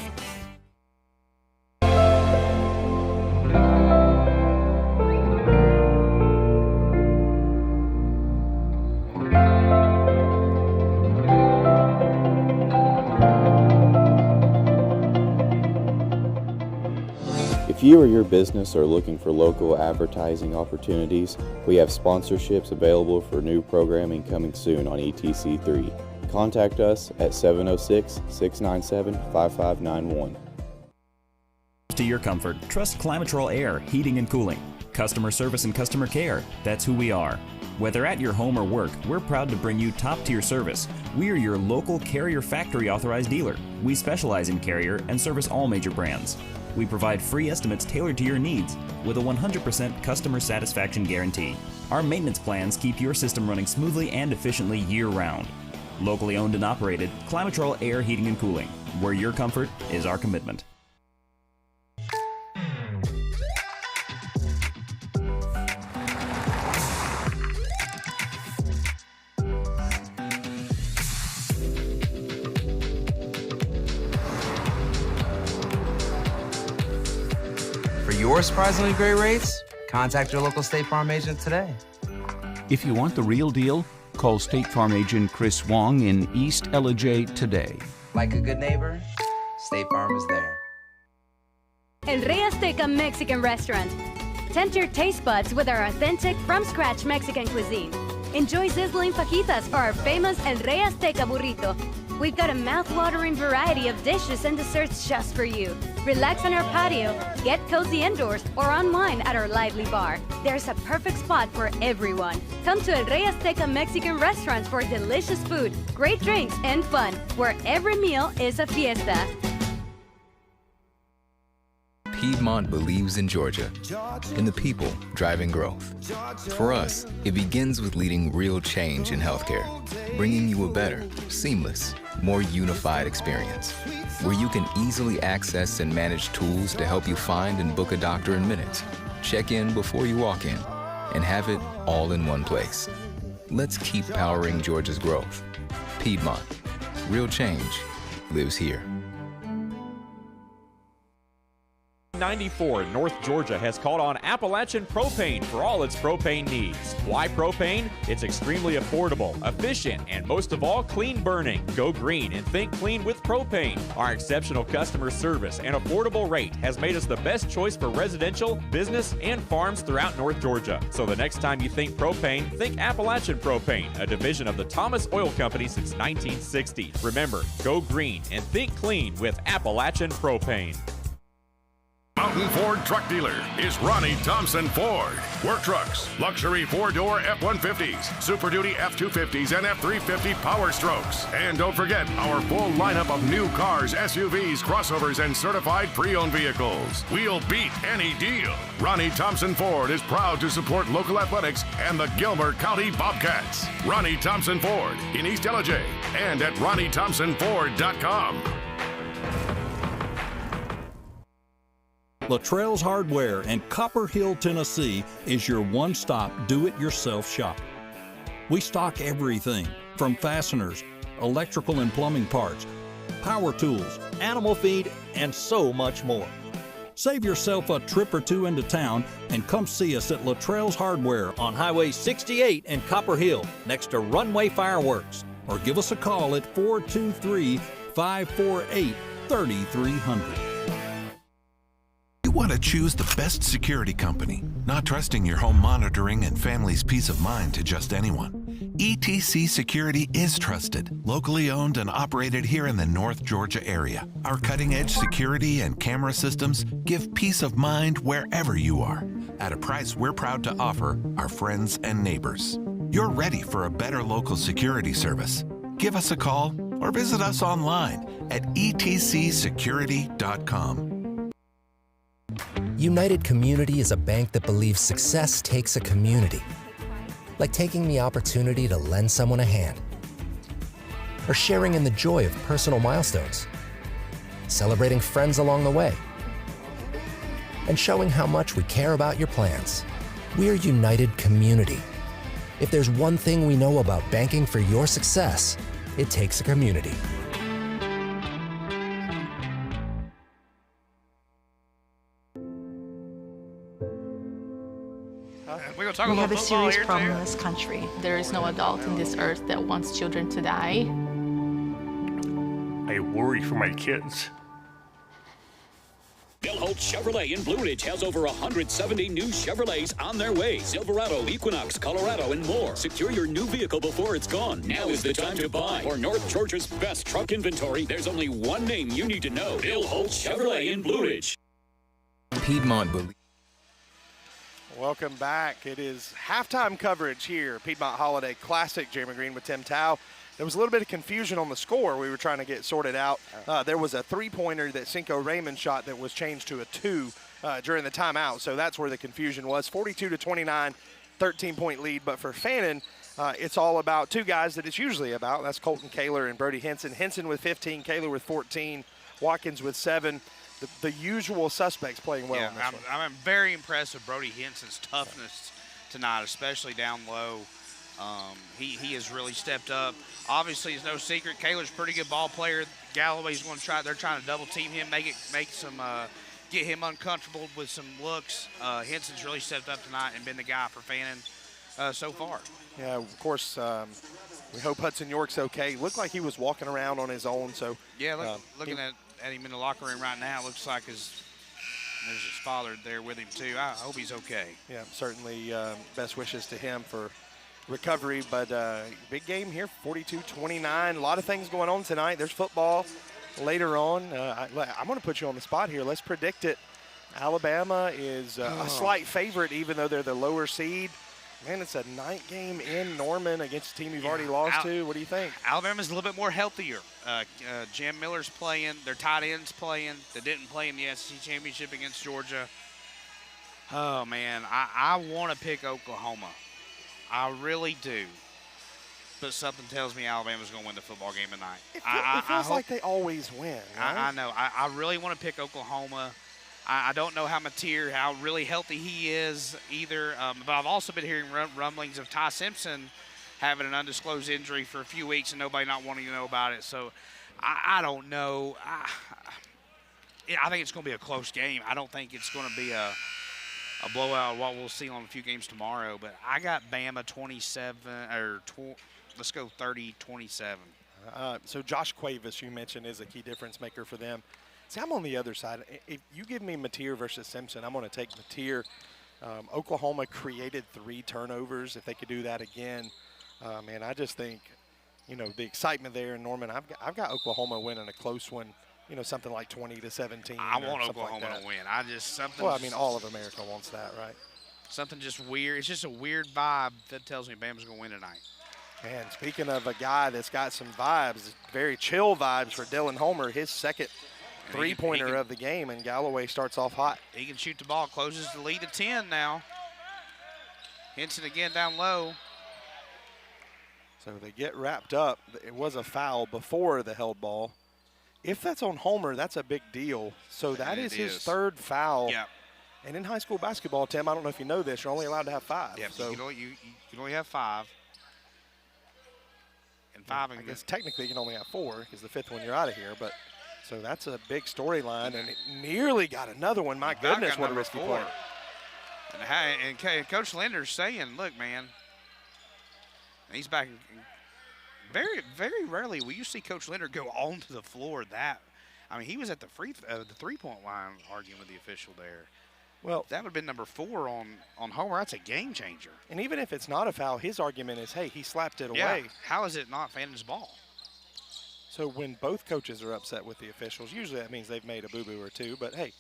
Speaker 12: If you or your business are looking for local advertising opportunities, we have sponsorships available for new programming coming soon on ETC3. Contact us at 706-697-5591.
Speaker 14: To your comfort, trust Climatrol Air, Heating and Cooling. Customer service and customer care, that's who we are. Whether at your home or work, we're proud to bring you top-tier service. We are your local Carrier factory authorized dealer. We specialize in Carrier and service all major brands. We provide free estimates tailored to your needs with a 100% customer satisfaction guarantee. Our maintenance plans keep your system running smoothly and efficiently year-round. Locally owned and operated, Climatrol Air Heating and Cooling, where your comfort is our commitment.
Speaker 16: For your surprisingly great rates, contact your local State Farm agent today.
Speaker 17: If you want the real deal, call State Farm agent Chris Wong in East Ellijay today.
Speaker 16: Like a good neighbor, State Farm is there.
Speaker 6: El Rey Azteca Mexican Restaurant. Tempt your taste buds with our authentic, from-scratch Mexican cuisine. Enjoy sizzling fajitas or our famous El Rey Azteca burrito. We've got a mouth-watering variety of dishes and desserts just for you. Relax on our patio, get cozy indoors, or unwind at our lively bar. There's a perfect spot for everyone. Come to El Rey Azteca Mexican Restaurant for delicious food, great drinks, and fun, where every meal is a fiesta.
Speaker 7: Piedmont believes in Georgia, in the people driving growth. For us, it begins with leading real change in healthcare, bringing you a better, seamless, more unified experience, where you can easily access and manage tools to help you find and book a doctor in minutes, check in before you walk in, and have it all in one place. Let's keep powering Georgia's growth. Piedmont, real change lives here.
Speaker 3: 94 North Georgia has called on Appalachian Propane for all its propane needs. Why propane? It's extremely affordable, efficient, and most of all, clean burning. Go green and think clean with propane. Our exceptional customer service and affordable rate has made us the best choice for residential, business, and farms throughout North Georgia. So the next time you think propane, think Appalachian Propane, a division of the Thomas Oil Company since 1960. Remember, go green and think clean with Appalachian Propane.
Speaker 4: Mountain Ford Truck Dealer is Ronnie Thompson Ford. Work trucks, luxury 4-door F-150s, Super Duty F-250s, and F-350 Power Strokes. And don't forget our full lineup of new cars, SUVs, crossovers, and certified pre-owned vehicles. We'll beat any deal. Ronnie Thompson Ford is proud to support local athletics and the Gilmer County Bobcats. Ronnie Thompson Ford in East Ellijay and at RonnieThompsonFord.com.
Speaker 8: Luttrell's Hardware in Copper Hill, Tennessee is your one-stop do-it-yourself shop. We stock everything from fasteners, electrical and plumbing parts, power tools, animal feed, and so much more. Save yourself a trip or two into town and come see us at Luttrell's Hardware on Highway 68 in Copper Hill, next to Runway Fireworks, or give us a call at 423-548-3300.
Speaker 9: You want to choose the best security company, not trusting your home monitoring and family's peace of mind to just anyone. ETC Security is trusted, locally owned and operated here in the North Georgia area. Our cutting-edge security and camera systems give peace of mind wherever you are, at a price we're proud to offer our friends and neighbors. You're ready for a better local security service. Give us a call or visit us online at etcsecurity.com.
Speaker 10: United Community is a bank that believes success takes a community. Like taking the opportunity to lend someone a hand. Or sharing in the joy of personal milestones. Celebrating friends along the way. And showing how much we care about your plans. We're United Community. If there's one thing we know about banking for your success, it takes a community.
Speaker 11: We have a serious problem in this country.
Speaker 18: There is no adult in this earth that wants children to die.
Speaker 19: I worry for my kids.
Speaker 13: Bill Holt Chevrolet in Blue Ridge has over 170 new Chevrolets on their way. Silverado, Equinox, Colorado, and more. Secure your new vehicle before it's gone. Now is the time to buy. For North Georgia's best truck inventory, there's only one name you need to know. Bill Holt Chevrolet in Blue Ridge.
Speaker 7: Piedmont believes.
Speaker 2: Welcome back. It is halftime coverage here, Piedmont Holiday Classic. Jeremy Green with Tim Tao. There was a little bit of confusion on the score we were trying to get sorted out. There was a three-pointer that Cinco Raymond shot that was changed to a 2 during the timeout, so that's where the confusion was. 42-29, 13-point lead. But for Fannin, it's all about two guys that it's usually about. That's Colton Kaler and Brody Henson. Henson with 15, Kaler with 14, Watkins with 7. The usual suspects playing well.
Speaker 1: Yeah,
Speaker 2: in this one.
Speaker 1: I'm very impressed with Brody Henson's toughness tonight, especially down low. He has really stepped up. Obviously, it's no secret. Kaler's a pretty good ball player. Galloway's going to try. They're trying to double team him, get him uncomfortable with some looks. Henson's really stepped up tonight and been the guy for Fannin so far.
Speaker 2: Yeah, of course. We hope Hudson York's okay. Looked like he was walking around on his own. So
Speaker 1: yeah, looking at him in the locker room right now, looks like there's his father there with him too. I hope he's okay.
Speaker 2: Yeah, certainly best wishes to him for recovery. But big game here, 42-29. A lot of things going on tonight. There's football later on. I'm going to put you on the spot here. Let's predict it. Alabama is a slight favorite, even though they're the lower seed. Man, it's a night game in Norman against a team you've already lost to. What do you think?
Speaker 1: Alabama's a little bit more healthier. Jam Miller's playing. Their tight end's playing. They didn't play in the SEC Championship against Georgia. Oh, man, I want to pick Oklahoma. I really do. But something tells me Alabama's going to win the football game tonight.
Speaker 2: It feels like they always win, right?
Speaker 1: I know. I really want to pick Oklahoma. I don't know how really healthy he is either. But I've also been hearing rumblings of Ty Simpson having an undisclosed injury for a few weeks and nobody not wanting to know about it. So I don't know. I think it's going to be a close game. I don't think it's going to be a blowout, what we'll see on a few games tomorrow. But I got Bama 27, let's go 30-27.
Speaker 2: So Josh Cuevas, you mentioned, is a key difference maker for them. See, I'm on the other side. If you give me Mateer versus Simpson, I'm going to take Mateer. Oklahoma created 3 turnovers. If they could do that again, man, I just think, the excitement there in Norman. I've got Oklahoma winning a close one. Something like 20-17.
Speaker 1: I want Oklahoma to win.
Speaker 2: Well, I mean, all of America wants that, right?
Speaker 1: Something just weird. It's just a weird vibe that tells me Bama's going to win tonight.
Speaker 2: And speaking of a guy that's got some vibes, very chill vibes for Dylan Homer, his second three-pointer of the game, and Galloway starts off hot.
Speaker 1: He can shoot the ball, closes the lead to 10 now. Henson again down low.
Speaker 2: So they get wrapped up. It was a foul before the held ball. If that's on Homer, that's a big deal. So that is his third foul.
Speaker 1: Yeah.
Speaker 2: And in high school basketball, Tim, I don't know if you know this, you're only allowed to have 5.
Speaker 1: Yeah,
Speaker 2: so
Speaker 1: you can only have 5. And 5.
Speaker 2: I guess technically you can only have 4 because the 5th one you're out of here. But so that's a big storyline, and it nearly got another one. My goodness, what a risky play.
Speaker 1: And Coach Linder's saying, look, man, and he's back. Very, very rarely will you see Coach Linder go onto the floor that. I mean, he was at the three-point line arguing with the official there.
Speaker 2: Well,
Speaker 1: that would have been number 4 on Homer. That's a game changer.
Speaker 2: And even if it's not a foul, his argument is, hey, he slapped it
Speaker 1: Yeah.
Speaker 2: away.
Speaker 1: How is it not Fannin's ball?
Speaker 2: So when both coaches are upset with the officials, usually that means they've made a boo-boo or two. But, hey,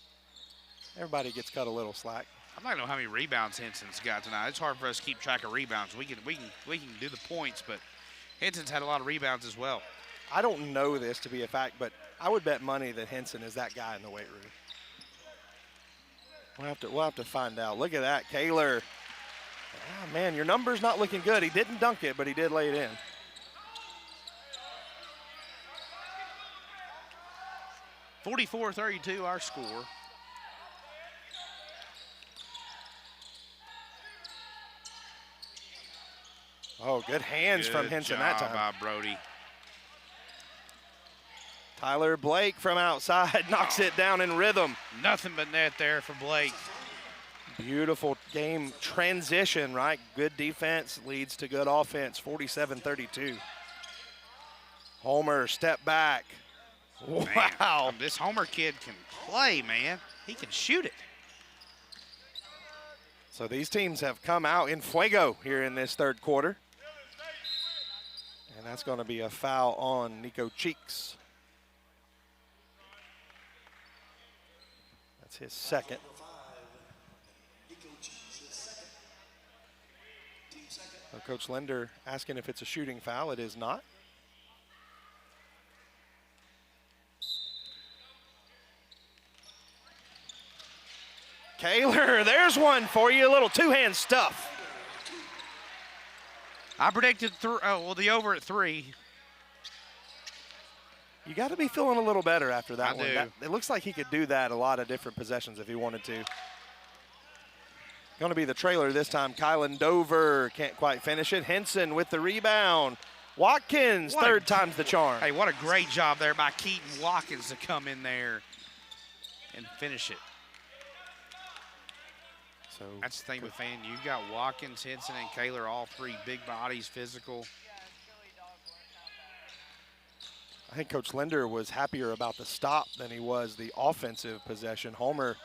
Speaker 2: everybody gets cut a little slack.
Speaker 1: I'm not know how many rebounds Henson's got tonight. It's hard for us to keep track of rebounds. We can do the points, but Henson's had a lot of rebounds as well.
Speaker 2: I don't know this to be a fact, but I would bet money that Henson is that guy in the weight room. We'll have to find out. Look at that, Kaler. Oh, man, your number's not looking good. He didn't dunk it, but he did lay it in.
Speaker 1: (44-32) our score.
Speaker 2: Oh, good hands from Henson that time.
Speaker 1: By Brody.
Speaker 2: Tyler Blake from outside knocks it down in rhythm.
Speaker 1: Nothing but net there for Blake.
Speaker 2: Beautiful game transition, right? Good defense leads to good offense, 47-32. Homer, step back. Wow.
Speaker 1: Man, this Homer kid can play, man. He can shoot it.
Speaker 2: So these teams have come out in fuego here in this third quarter. And that's going to be a foul on Nico Cheeks. That's his second. So Coach Linder asking if it's a shooting foul. It is not. Kaler, there's one for you, a little two-hand stuff.
Speaker 1: I predicted the over at 3.
Speaker 2: You got to be feeling a little better after that one.
Speaker 1: Do.
Speaker 2: It looks like he could do that a lot of different possessions if he wanted to. Going to be the trailer this time. Kylan Dover can't quite finish it. Henson with the rebound. Watkins, third time's the charm.
Speaker 1: Hey, what a great job there by Keaton Watkins to come in there and finish it.
Speaker 2: So
Speaker 1: that's the thing with Fannin. You got Watkins, Henson, and Kaler, all 3 big bodies, physical.
Speaker 2: I think Coach Linder was happier about the stop than he was the offensive possession. Homer,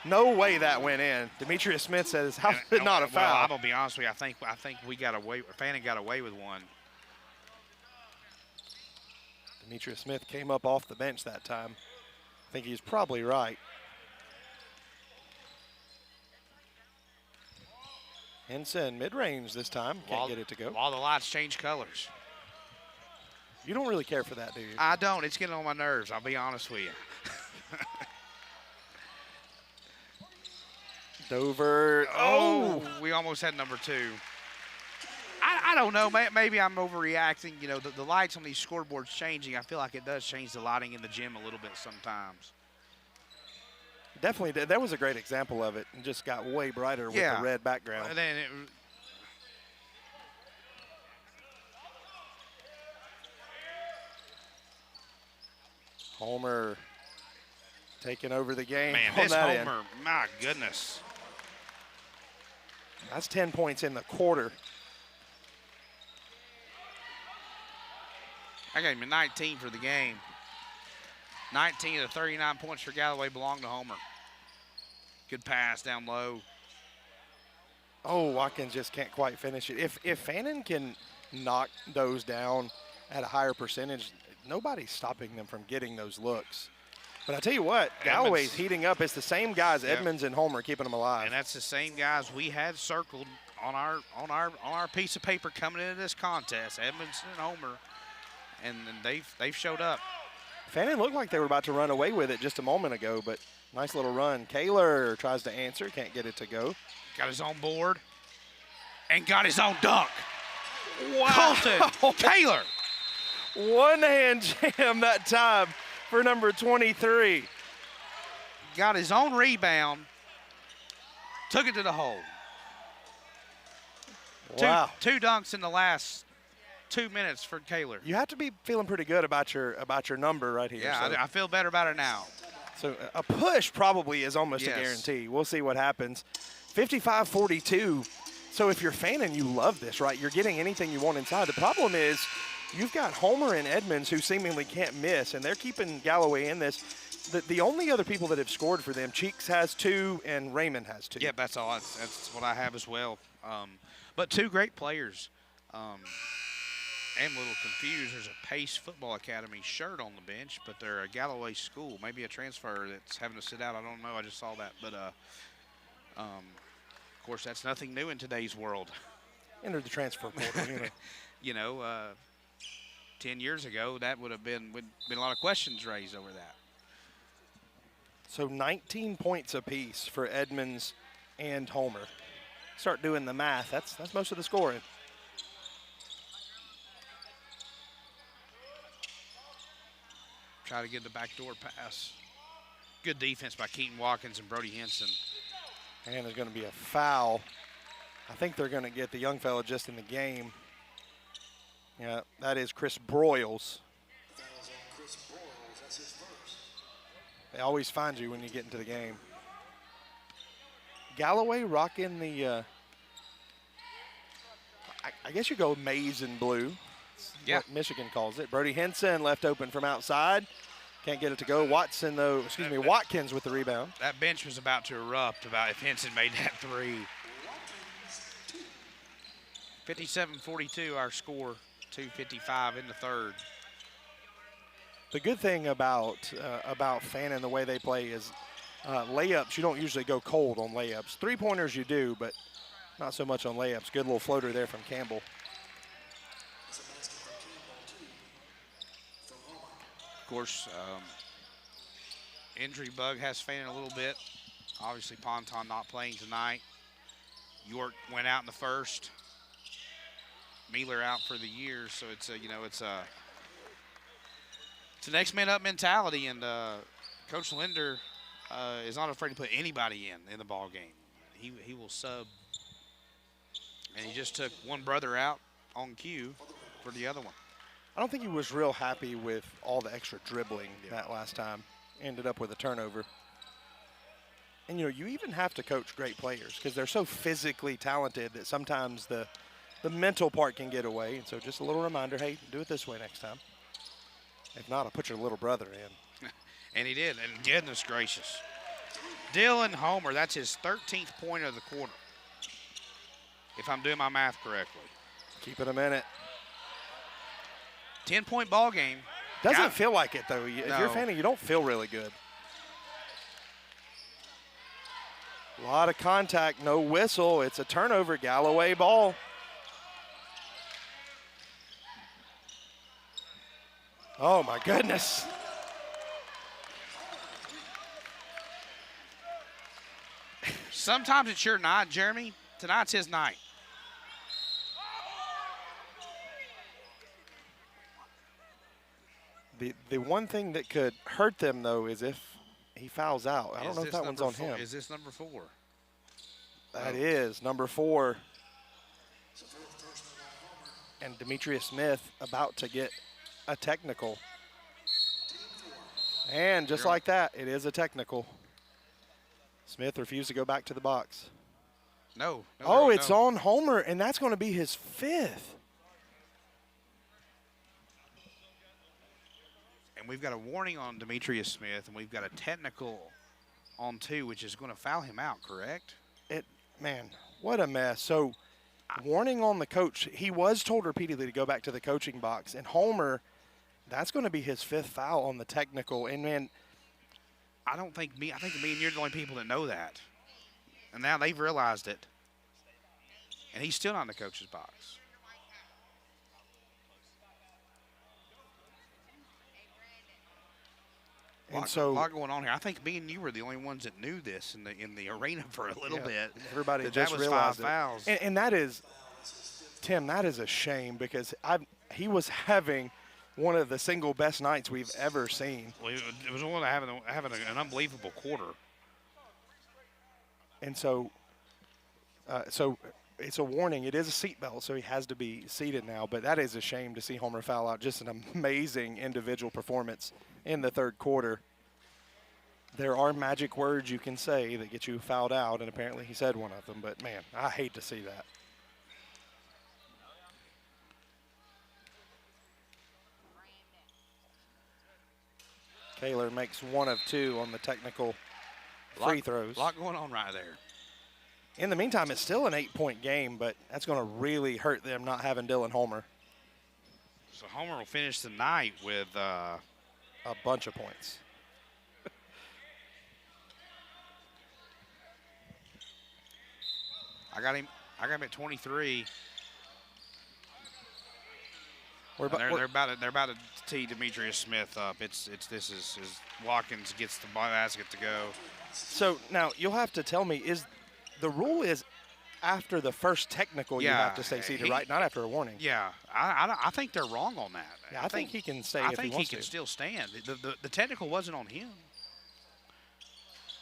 Speaker 2: no way that went in. Demetrius Smith says, how is it not a foul?
Speaker 1: Well, I'm going to be honest with you. I think we got away. Fannin got away with one.
Speaker 2: Demetrius Smith came up off the bench that time. I think he's probably right. Henson, mid-range this time. Can't get it to go.
Speaker 1: All the lights change colors.
Speaker 2: You don't really care for that, do you?
Speaker 1: I don't. It's getting on my nerves. I'll be honest with you.
Speaker 2: Dover. Oh,
Speaker 1: we almost had number 2. I don't know. Maybe I'm overreacting. You know, the lights on these scoreboards changing. I feel like it does change the lighting in the gym a little bit sometimes.
Speaker 2: Definitely did. That was a great example of it. It just got way brighter with the red background.
Speaker 1: And then
Speaker 2: Homer taking over the game.
Speaker 1: Man, this Homer, my goodness.
Speaker 2: That's 10 points in the quarter.
Speaker 1: I gave him 19 for the game. 19 of the 39 points for Galloway belong to Homer. Good pass down low.
Speaker 2: Oh, Watkins just can't quite finish it. If Fannin can knock those down at a higher percentage, nobody's stopping them from getting those looks. But I tell you what, Galloway's heating up. It's the same guys, Edmonds and Homer, keeping them alive.
Speaker 1: And that's the same guys we had circled on our piece of paper coming into this contest, Edmonds and Homer, and they've showed up.
Speaker 2: Fannin looked like they were about to run away with it just a moment ago, but nice little run. Kaler tries to answer, can't get it to go.
Speaker 1: Got his own board and got his own dunk.
Speaker 2: Wow.
Speaker 1: Colton Kaler.
Speaker 2: One-hand jam that time for number 23.
Speaker 1: Got his own rebound, took it to the hole.
Speaker 2: Wow.
Speaker 1: Two dunks in the last 2 minutes for Kaler.
Speaker 2: You have to be feeling pretty good about your number right here.
Speaker 1: Yeah,
Speaker 2: so.
Speaker 1: I feel better about it now.
Speaker 2: So a push probably is almost a guarantee. We'll see what happens. 55-42. So if you're Fannin, you love this, right? You're getting anything you want inside. The problem is you've got Homer and Edmonds who seemingly can't miss, and they're keeping Galloway in this. The only other people that have scored for them, Cheeks has 2 and Raymond has 2.
Speaker 1: Yeah, that's all. That's what I have as well. But 2 great players. I'm a little confused. There's a Pace Football Academy shirt on the bench, but they're a Galloway school. Maybe a transfer that's having to sit out. I don't know. I just saw that. But, of course, that's nothing new in today's world.
Speaker 2: Enter the transfer portal.
Speaker 1: 10 years ago, that would have been a lot of questions raised over that.
Speaker 2: So 19 points apiece for Edmonds and Homer. Start doing the math. That's most of the scoring.
Speaker 1: Try to get the backdoor pass. Good defense by Keaton Watkins and Brody Henson.
Speaker 2: And there's going to be a foul. I think they're going to get the young fella just in the game. Yeah, that is Chris Broyles. They always find you when you get into the game. Galloway rocking the, I guess you go maize and blue.
Speaker 1: Yeah.
Speaker 2: What Michigan calls it. Brody Henson left open from outside. Can't get it to go. Watkins with the rebound.
Speaker 1: That bench was about to erupt about if Henson made that 3. 57-42 our score, 2:55 in the third.
Speaker 2: The good thing about Fannin, the way they play is layups, you don't usually go cold on layups. 3-pointers you do, but not so much on layups. Good little floater there from Campbell.
Speaker 1: Of course, injury bug has Fannin a little bit. Obviously, Ponton not playing tonight. York went out in the first. Mealer out for the year, so it's a next man up mentality, and Coach Linder is not afraid to put anybody in the ball game. He will sub, and he just took one brother out on cue for the other one.
Speaker 2: I don't think he was real happy with all the extra dribbling that last time. Ended up with a turnover. And, you even have to coach great players because they're so physically talented that sometimes the mental part can get away. And so just a little reminder, hey, do it this way next time. If not, I'll put your little brother in.
Speaker 1: And he did, and goodness gracious. Dylan Homer, that's his 13th point of the quarter, if I'm doing my math correctly.
Speaker 2: Keep it a minute.
Speaker 1: 10-point ball game.
Speaker 2: Doesn't feel like it, though. If you're a fan, you don't feel really good. A lot of contact, no whistle. It's a turnover, Galloway ball. Oh, my goodness.
Speaker 1: Sometimes it's your night, Jeremy. Tonight's his night.
Speaker 2: The one thing that could hurt them, though, is if he fouls out. I don't know if that one's on him.
Speaker 1: Is this number 4?
Speaker 2: That is number 4. And Demetrius Smith about to get a technical. And just like that, it is a technical. Smith refused to go back to the box.
Speaker 1: No.
Speaker 2: It's on Homer, and that's going to be his 5th.
Speaker 1: And we've got a warning on Demetrius Smith, and we've got a technical on 2, which is going to foul him out, correct?
Speaker 2: Man, what a mess. So, warning on the coach. He was told repeatedly to go back to the coaching box. And Homer, that's going to be his 5th foul on the technical. And, man,
Speaker 1: I think me and you're the only people that know that. And now they've realized it. And he's still not in the coach's box. A lot going on here. I think me and you were the only ones that knew this in the arena for a little bit.
Speaker 2: Everybody
Speaker 1: that
Speaker 2: just
Speaker 1: was
Speaker 2: realized
Speaker 1: 5 fouls.
Speaker 2: And that is, Tim, that is a shame because he was having one of the single best nights we've ever seen.
Speaker 1: Well, it was one of having an unbelievable quarter.
Speaker 2: And so it's a warning. It is a seatbelt, so he has to be seated now. But that is a shame to see Homer foul out. Just an amazing individual performance in the third quarter. There are magic words you can say that get you fouled out, and apparently he said one of them. But, man, I hate to see that. Kaler makes 1 of 2 on the technical free throws.
Speaker 1: A lot going on right there.
Speaker 2: In the meantime, it's still an 8-point game, but that's going to really hurt them not having Dylan Homer.
Speaker 1: So Homer will finish the night with
Speaker 2: a bunch of points.
Speaker 1: I got him at 23. They're about to tee Demetrius Smith up. This is Watkins gets the basket to go.
Speaker 2: So now you'll have to tell me, is the rule is after the first technical you have to stay seated, right? Not after a warning.
Speaker 1: Yeah, I think they're wrong on that.
Speaker 2: Yeah, I think he can stay
Speaker 1: if he wants to.
Speaker 2: I think he
Speaker 1: can still stand. The technical wasn't on him.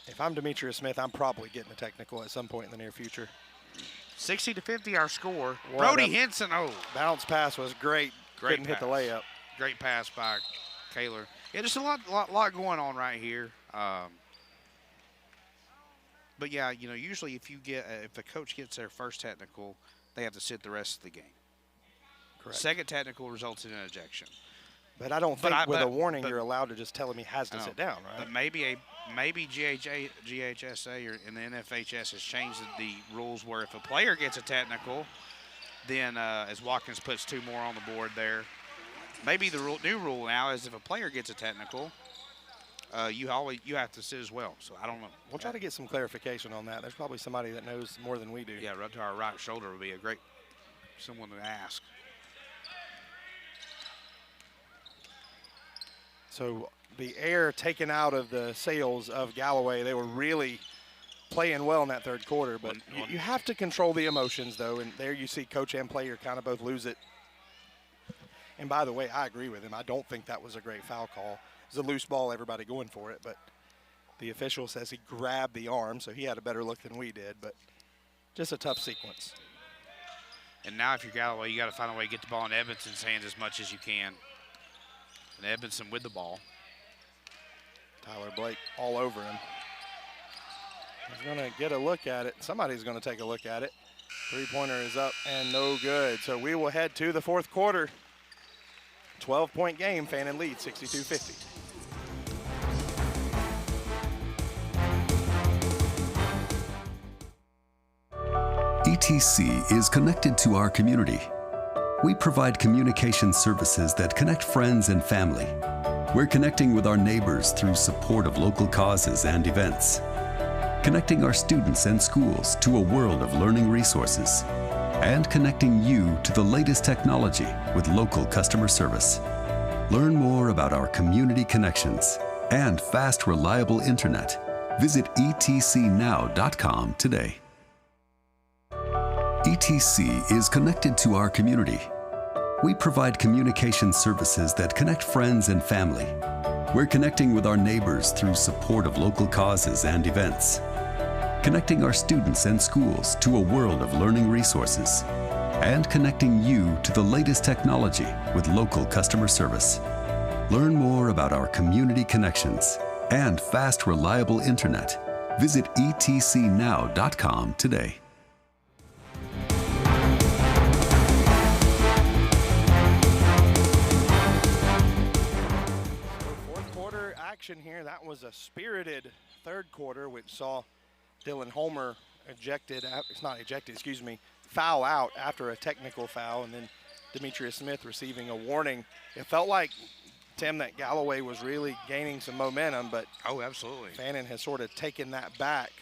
Speaker 2: If I'm Demetrius Smith, I'm probably getting a technical at some point in the near future.
Speaker 1: 60-50 our score. Brody Henson,
Speaker 2: bounce pass was great. Couldn't hit the layup.
Speaker 1: Great pass by Kaler. Yeah, just a lot going on right here. But yeah, usually if a coach gets their first technical, they have to sit the rest of the game.
Speaker 2: Correct.
Speaker 1: Second technical results in an ejection.
Speaker 2: But I don't think with a warning you're allowed to just tell him he has to sit down, right?
Speaker 1: But maybe GHSA or in the NFHS has changed the rules where if a player gets a technical, then as Watkins puts 2 more on the board there, maybe the new rule now is if a player gets a technical, you have to sit as well. So I don't know.
Speaker 2: We'll try to get some clarification on that. There's probably somebody that knows more than we do.
Speaker 1: Yeah, right to our right shoulder would be a great someone to ask.
Speaker 2: So the air taken out of the sails of Galloway. They were really playing well in that third quarter, but you have to control the emotions, though, and there you see coach and player kind of both lose it. And by the way, I agree with him. I don't think that was a great foul call. It was a loose ball, everybody going for it, but the official says he grabbed the arm, so he had a better look than we did, but just a tough sequence.
Speaker 1: And now if you're Galloway, you got to find a way to get the ball in Edmondson's hands as much as you can. And Edmondson with the ball.
Speaker 2: Tyler Blake all over him. He's going to get a look at it. Somebody's going to take a look at it. Three-pointer is up and no good. So we will head to the fourth quarter. 12-point game. Fannin leads 62-50.
Speaker 20: ETC is connected to our community. We provide communication services that connect friends and family. We're connecting with our neighbors through support of local causes and events. Connecting our students and schools to a world of learning resources. And connecting you to the latest technology with local customer service. Learn more about our community connections and fast, reliable internet. Visit etcnow.com today. ETC is connected to our community. We provide communication services that connect friends and family. We're connecting with our neighbors through support of local causes and events. Connecting our students and schools to a world of learning resources. And connecting you to the latest technology with local customer service. Learn more about our community connections and fast, reliable internet. Visit etcnow.com today.
Speaker 2: Here. That was a spirited third quarter, which saw Dylan Homer foul out after a technical foul, and then Demetrius Smith receiving a warning. It felt like, Tim, that Galloway was really gaining some momentum, but
Speaker 1: absolutely.
Speaker 2: Fannin has sort of taken that back,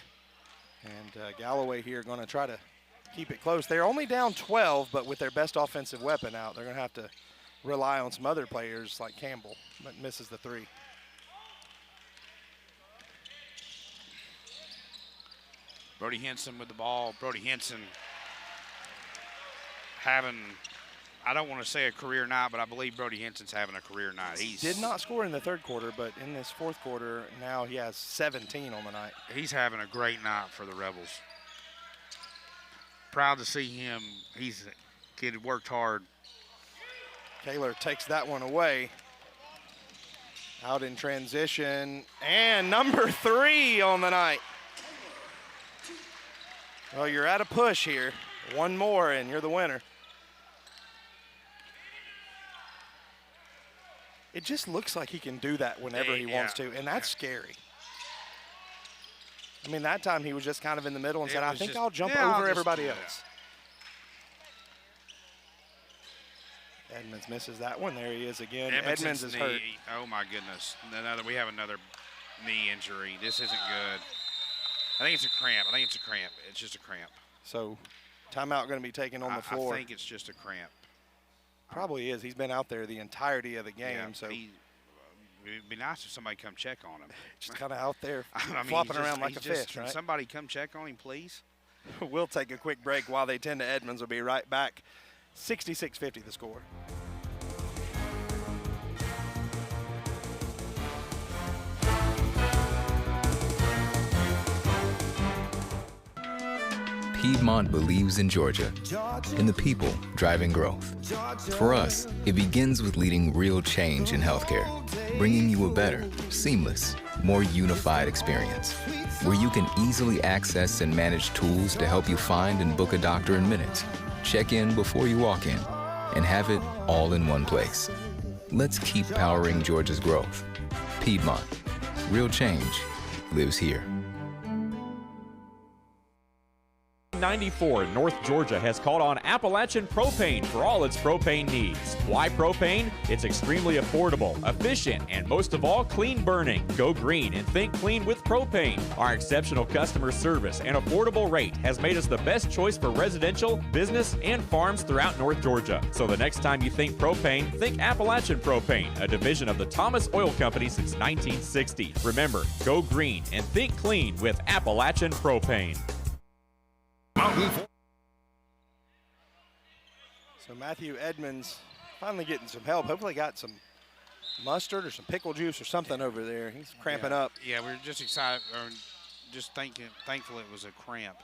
Speaker 2: and Galloway here going to try to keep it close. They're only down 12, but with their best offensive weapon out, they're going to have to rely on some other players like Campbell, but misses the three.
Speaker 1: Brody Henson with the ball. Brody Henson having, I don't want to say a career night, but I believe Brody Henson's having a career night. He
Speaker 2: did not score in the third quarter, but in this fourth quarter, now he has 17 on the night.
Speaker 1: He's having a great night for the Rebels. Proud to see him. He's a kid who worked hard.
Speaker 2: Kaler takes that one away. Out in transition, and number 3 on the night. Well, you're at a push here. One more, and you're the winner. It just looks like he can do that whenever he wants to, and that's scary. I mean, that time he was just kind of in the middle and said, I think I'll jump over everybody else. Edmonds misses that one. There he is again. Edmonds is hurt.
Speaker 1: Oh, my goodness. We have another knee injury. This isn't good. I think it's a cramp. It's just a cramp.
Speaker 2: So timeout going to be taken on the floor.
Speaker 1: I think it's just a cramp.
Speaker 2: Probably is. He's been out there the entirety of the game. So
Speaker 1: it'd be nice if somebody come check on him.
Speaker 2: Just kind of out there flopping around like a fish, right?
Speaker 1: Can somebody come check on him, please?
Speaker 2: We'll take a quick break while they tend to Edmonds. We'll be right back. 66-50 the score.
Speaker 7: Piedmont believes in Georgia, in the people driving growth. For us, it begins with leading real change in healthcare, bringing you a better, seamless, more unified experience, where you can easily access and manage tools to help you find and book a doctor in minutes, check in before you walk in, and have it all in one place. Let's keep powering Georgia's growth. Piedmont. Real change lives here.
Speaker 3: 94 North Georgia has called on Appalachian Propane for all its propane needs. Why propane? It's extremely affordable, efficient, and most of all, clean burning. Go green and think clean with propane. Our exceptional customer service and affordable rate has made us the best choice for residential, business, and farms throughout North Georgia. So the next time you think propane, think Appalachian Propane, a division of the Thomas Oil Company since 1960. Remember, go green and think clean with Appalachian Propane.
Speaker 2: So Matthew Edmonds finally getting some help. Hopefully got some mustard or some pickle juice or something over there. He's cramping up.
Speaker 1: Yeah, we're just excited, or just thankful it was a cramp.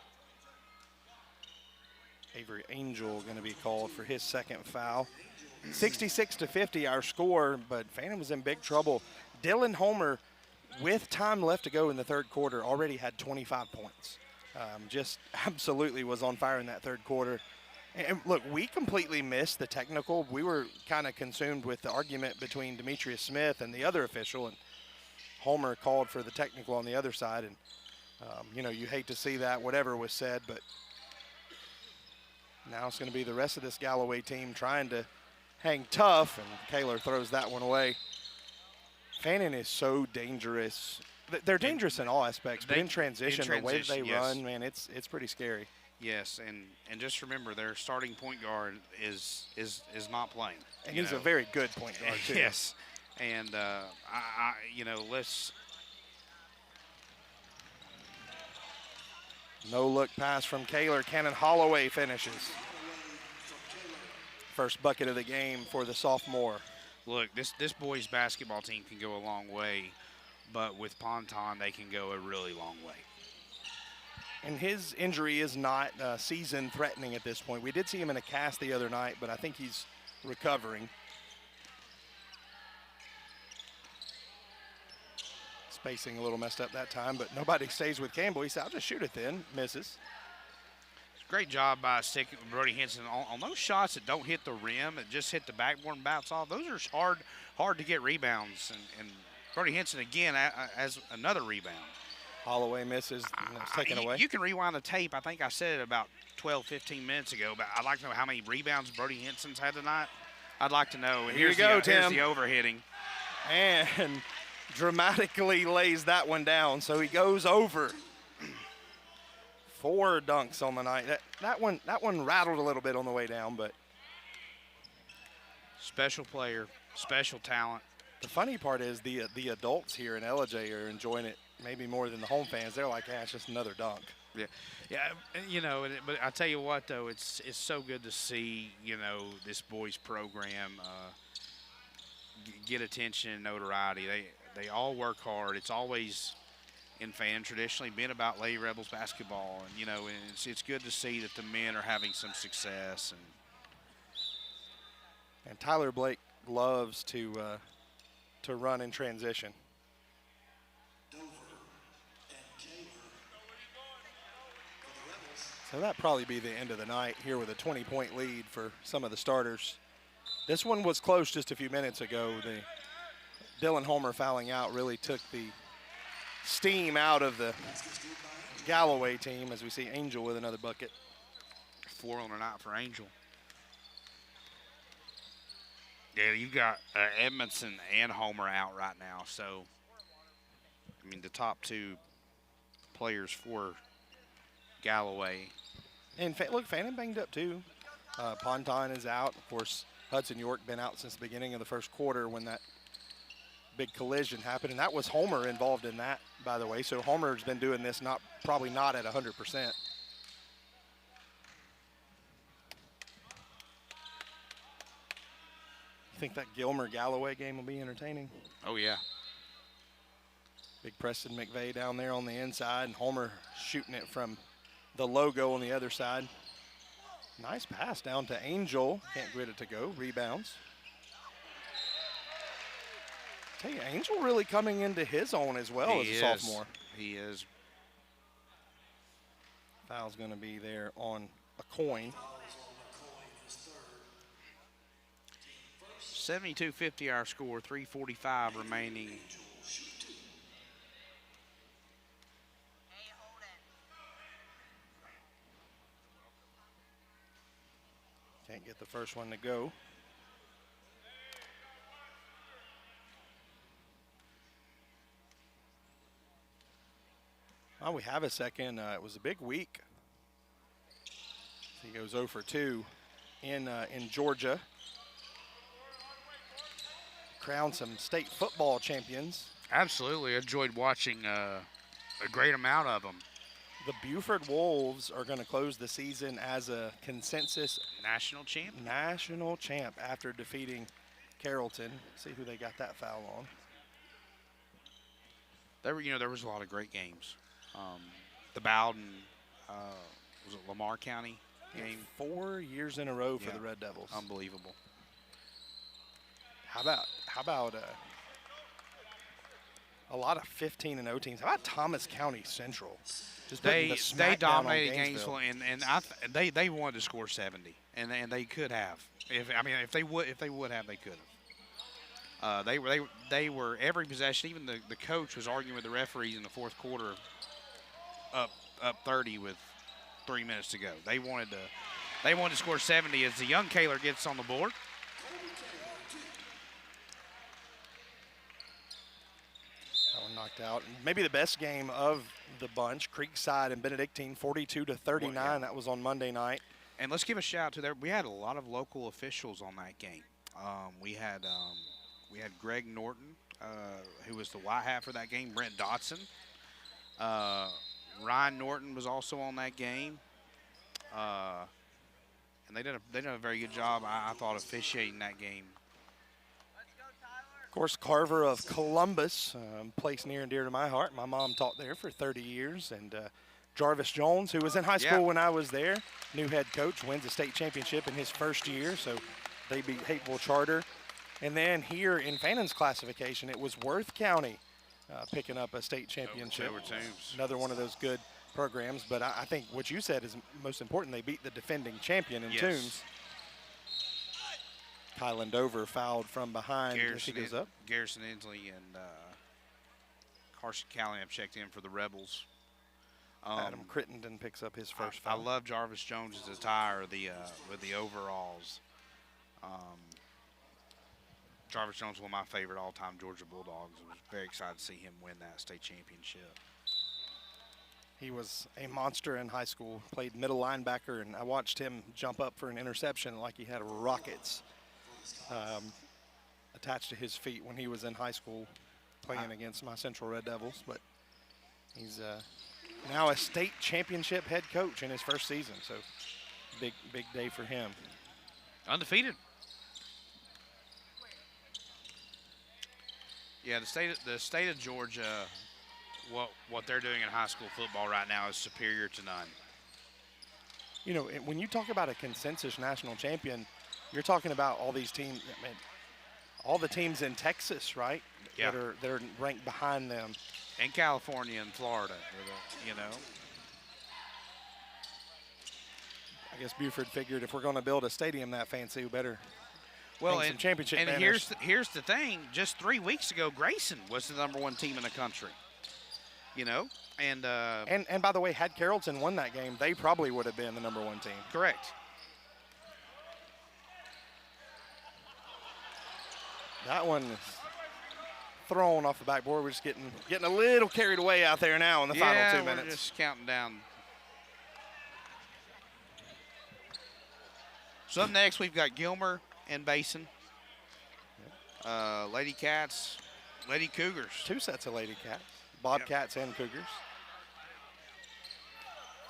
Speaker 2: Avery Angel going to be called for his second foul. 66-50 our score, but Fannin was in big trouble. Dylan Homer, with time left to go in the third quarter, already had 25 points. Just absolutely was on fire in that third quarter. And look, we completely missed the technical. We were kind of consumed with the argument between Demetrius Smith and the other official, and Homer called for the technical on the other side. And, you know, you hate to see that, whatever was said, but now it's going to be the rest of this Galloway team trying to hang tough, and Kaler throws that one away. Fannin is so dangerous. They're dangerous in all aspects, but in transition, the way that they run, man, it's pretty scary.
Speaker 1: Yes, and just remember, their starting point guard is not playing.
Speaker 2: And he's a very good point guard, too.
Speaker 1: Yes, and let's.
Speaker 2: No look pass from Kaler. Cannon Holloway finishes. First bucket of the game for the sophomore.
Speaker 1: Look, this boys basketball team can go a long way, but with Ponton, they can go a really long way.
Speaker 2: And his injury is not season-threatening at this point. We did see him in a cast the other night, but I think he's recovering. Spacing a little messed up that time, but nobody stays with Campbell. He said, I'll just shoot it then. Misses.
Speaker 1: Great job by sticking with Brody Henson on those shots that don't hit the rim, that just hit the backboard and bounce off. Those are hard to get rebounds, and Brody Henson again has another rebound.
Speaker 2: Holloway misses, and it's taken away.
Speaker 1: You can rewind the tape. I think I said it about 12, 15 minutes ago, but I'd like to know how many rebounds Brody Henson's had tonight. I'd like to know. And
Speaker 2: Here you go, Tim.
Speaker 1: Here's the overhitting.
Speaker 2: And dramatically lays that one down, so he goes over. 4 dunks on the night. That one rattled a little bit on the way down, but
Speaker 1: special player, special talent.
Speaker 2: The funny part is the adults here in LJ are enjoying it maybe more than the home fans. They're like, it's just another dunk.
Speaker 1: Yeah. But I tell you what, though, it's so good to see this boys program get attention and notoriety. They all work hard. It's always in Fannin traditionally been about Lady Rebels basketball, and and it's good to see that the men are having some success.
Speaker 2: And Tyler Blake loves to run in transition. So that'd probably be the end of the night here with a 20-point lead for some of the starters. This one was close just a few minutes ago. The Dylan Homer fouling out really took the steam out of the Galloway team as we see Angel with another bucket.
Speaker 1: 4 on the night for Angel. Yeah, you got Edmondson and Homer out right now. So, I mean, the top 2 players for Galloway.
Speaker 2: And look, Fannin banged up too. Ponton is out. Of course, Hudson York been out since the beginning of the first quarter when that big collision happened. And that was Homer involved in that, by the way. So Homer's been doing this probably not at 100%. You think that Gilmer-Galloway game will be entertaining?
Speaker 1: Oh, yeah.
Speaker 2: Big Preston McVeigh down there on the inside, and Homer shooting it from the logo on the other side. Nice pass down to Angel. Can't get it to go. Rebounds. Tell you, Angel really coming into his own as well as a sophomore.
Speaker 1: He is.
Speaker 2: Foul's going to be there on a coin.
Speaker 1: 72-50 our score, 3:45 remaining.
Speaker 2: Can't get the first one to go. Well, we have a second. It was a big week. He goes 0 for 2 in Georgia. Crowned some state football champions.
Speaker 1: Absolutely. I enjoyed watching a great amount of them.
Speaker 2: The Buford Wolves are going to close the season as a consensus
Speaker 1: national champ.
Speaker 2: National champ after defeating Carrollton. See who they got that foul on.
Speaker 1: There was a lot of great games. The Bowden, was it Lamar County game?
Speaker 2: 4 years in a row for the Red Devils.
Speaker 1: Unbelievable.
Speaker 2: How about a lot of 15-0 teams? How about Thomas County Central? Just
Speaker 1: they dominated Gainesville, and they wanted to score 70, and they could have. If they would have, they could have. They were every possession. Even the coach was arguing with the referees in the fourth quarter, up 30 with 3 minutes to go. They wanted to score 70 as the young Kaler gets on the board.
Speaker 2: That one knocked out. Maybe the best game of the bunch, Creekside and Benedictine, 42-39. That was on Monday night.
Speaker 1: And let's give a shout out to we had a lot of local officials on that game. We had Greg Norton, who was the white hat for that game. Brent Dotson. Ryan Norton was also on that game. And they did a very good job, I thought, officiating that game.
Speaker 2: Of course, Carver of Columbus, place near and dear to my heart. My mom taught there for 30 years. And Jarvis Jones, who was in high school when I was there, new head coach, wins a state championship in his first year. So they beat Hateville Charter. And then here in Fannin's classification, it was Worth County picking up a state championship. Another one of those good programs. But I think what you said is most important. They beat the defending champion in Toombs. Kylan Dover fouled from behind as he goes up.
Speaker 1: Garrison Inslee and Carson Callahan checked in for the Rebels.
Speaker 2: Adam Crittenden picks up his first foul.
Speaker 1: I love Jarvis Jones' attire with the overalls. Jarvis Jones, one of my favorite all-time Georgia Bulldogs. I was very excited to see him win that state championship.
Speaker 2: He was a monster in high school, played middle linebacker, and I watched him jump up for an interception like he had rockets attached to his feet when he was in high school playing against my Central Red Devils. But he's now a state championship head coach in his first season, so big day for him.
Speaker 1: Undefeated. Yeah, the state of Georgia, what they're doing in high school football right now is superior to none.
Speaker 2: You know, when you talk about a consensus national champion, you're talking about all these teams. I mean, all the teams in Texas, right?
Speaker 1: Yeah.
Speaker 2: That are ranked behind them.
Speaker 1: In California and Florida, you know.
Speaker 2: I guess Buford figured if we're going to build a stadium that fancy, we better
Speaker 1: Well,
Speaker 2: some championship
Speaker 1: and
Speaker 2: banners.
Speaker 1: here's the thing. Just 3 weeks ago, Grayson was the #1 team in the country. You know, and
Speaker 2: by the way, had Carrollton won that game, they probably would have been the #1 team.
Speaker 1: Correct.
Speaker 2: That one is thrown off the backboard. We're just getting a little carried away out there now in the final 2 minutes.
Speaker 1: We're just counting down. So up next, we've got Gilmer and Basin. Lady Cats, Lady Cougars.
Speaker 2: 2 sets of Lady Cats, Bobcats and Cougars.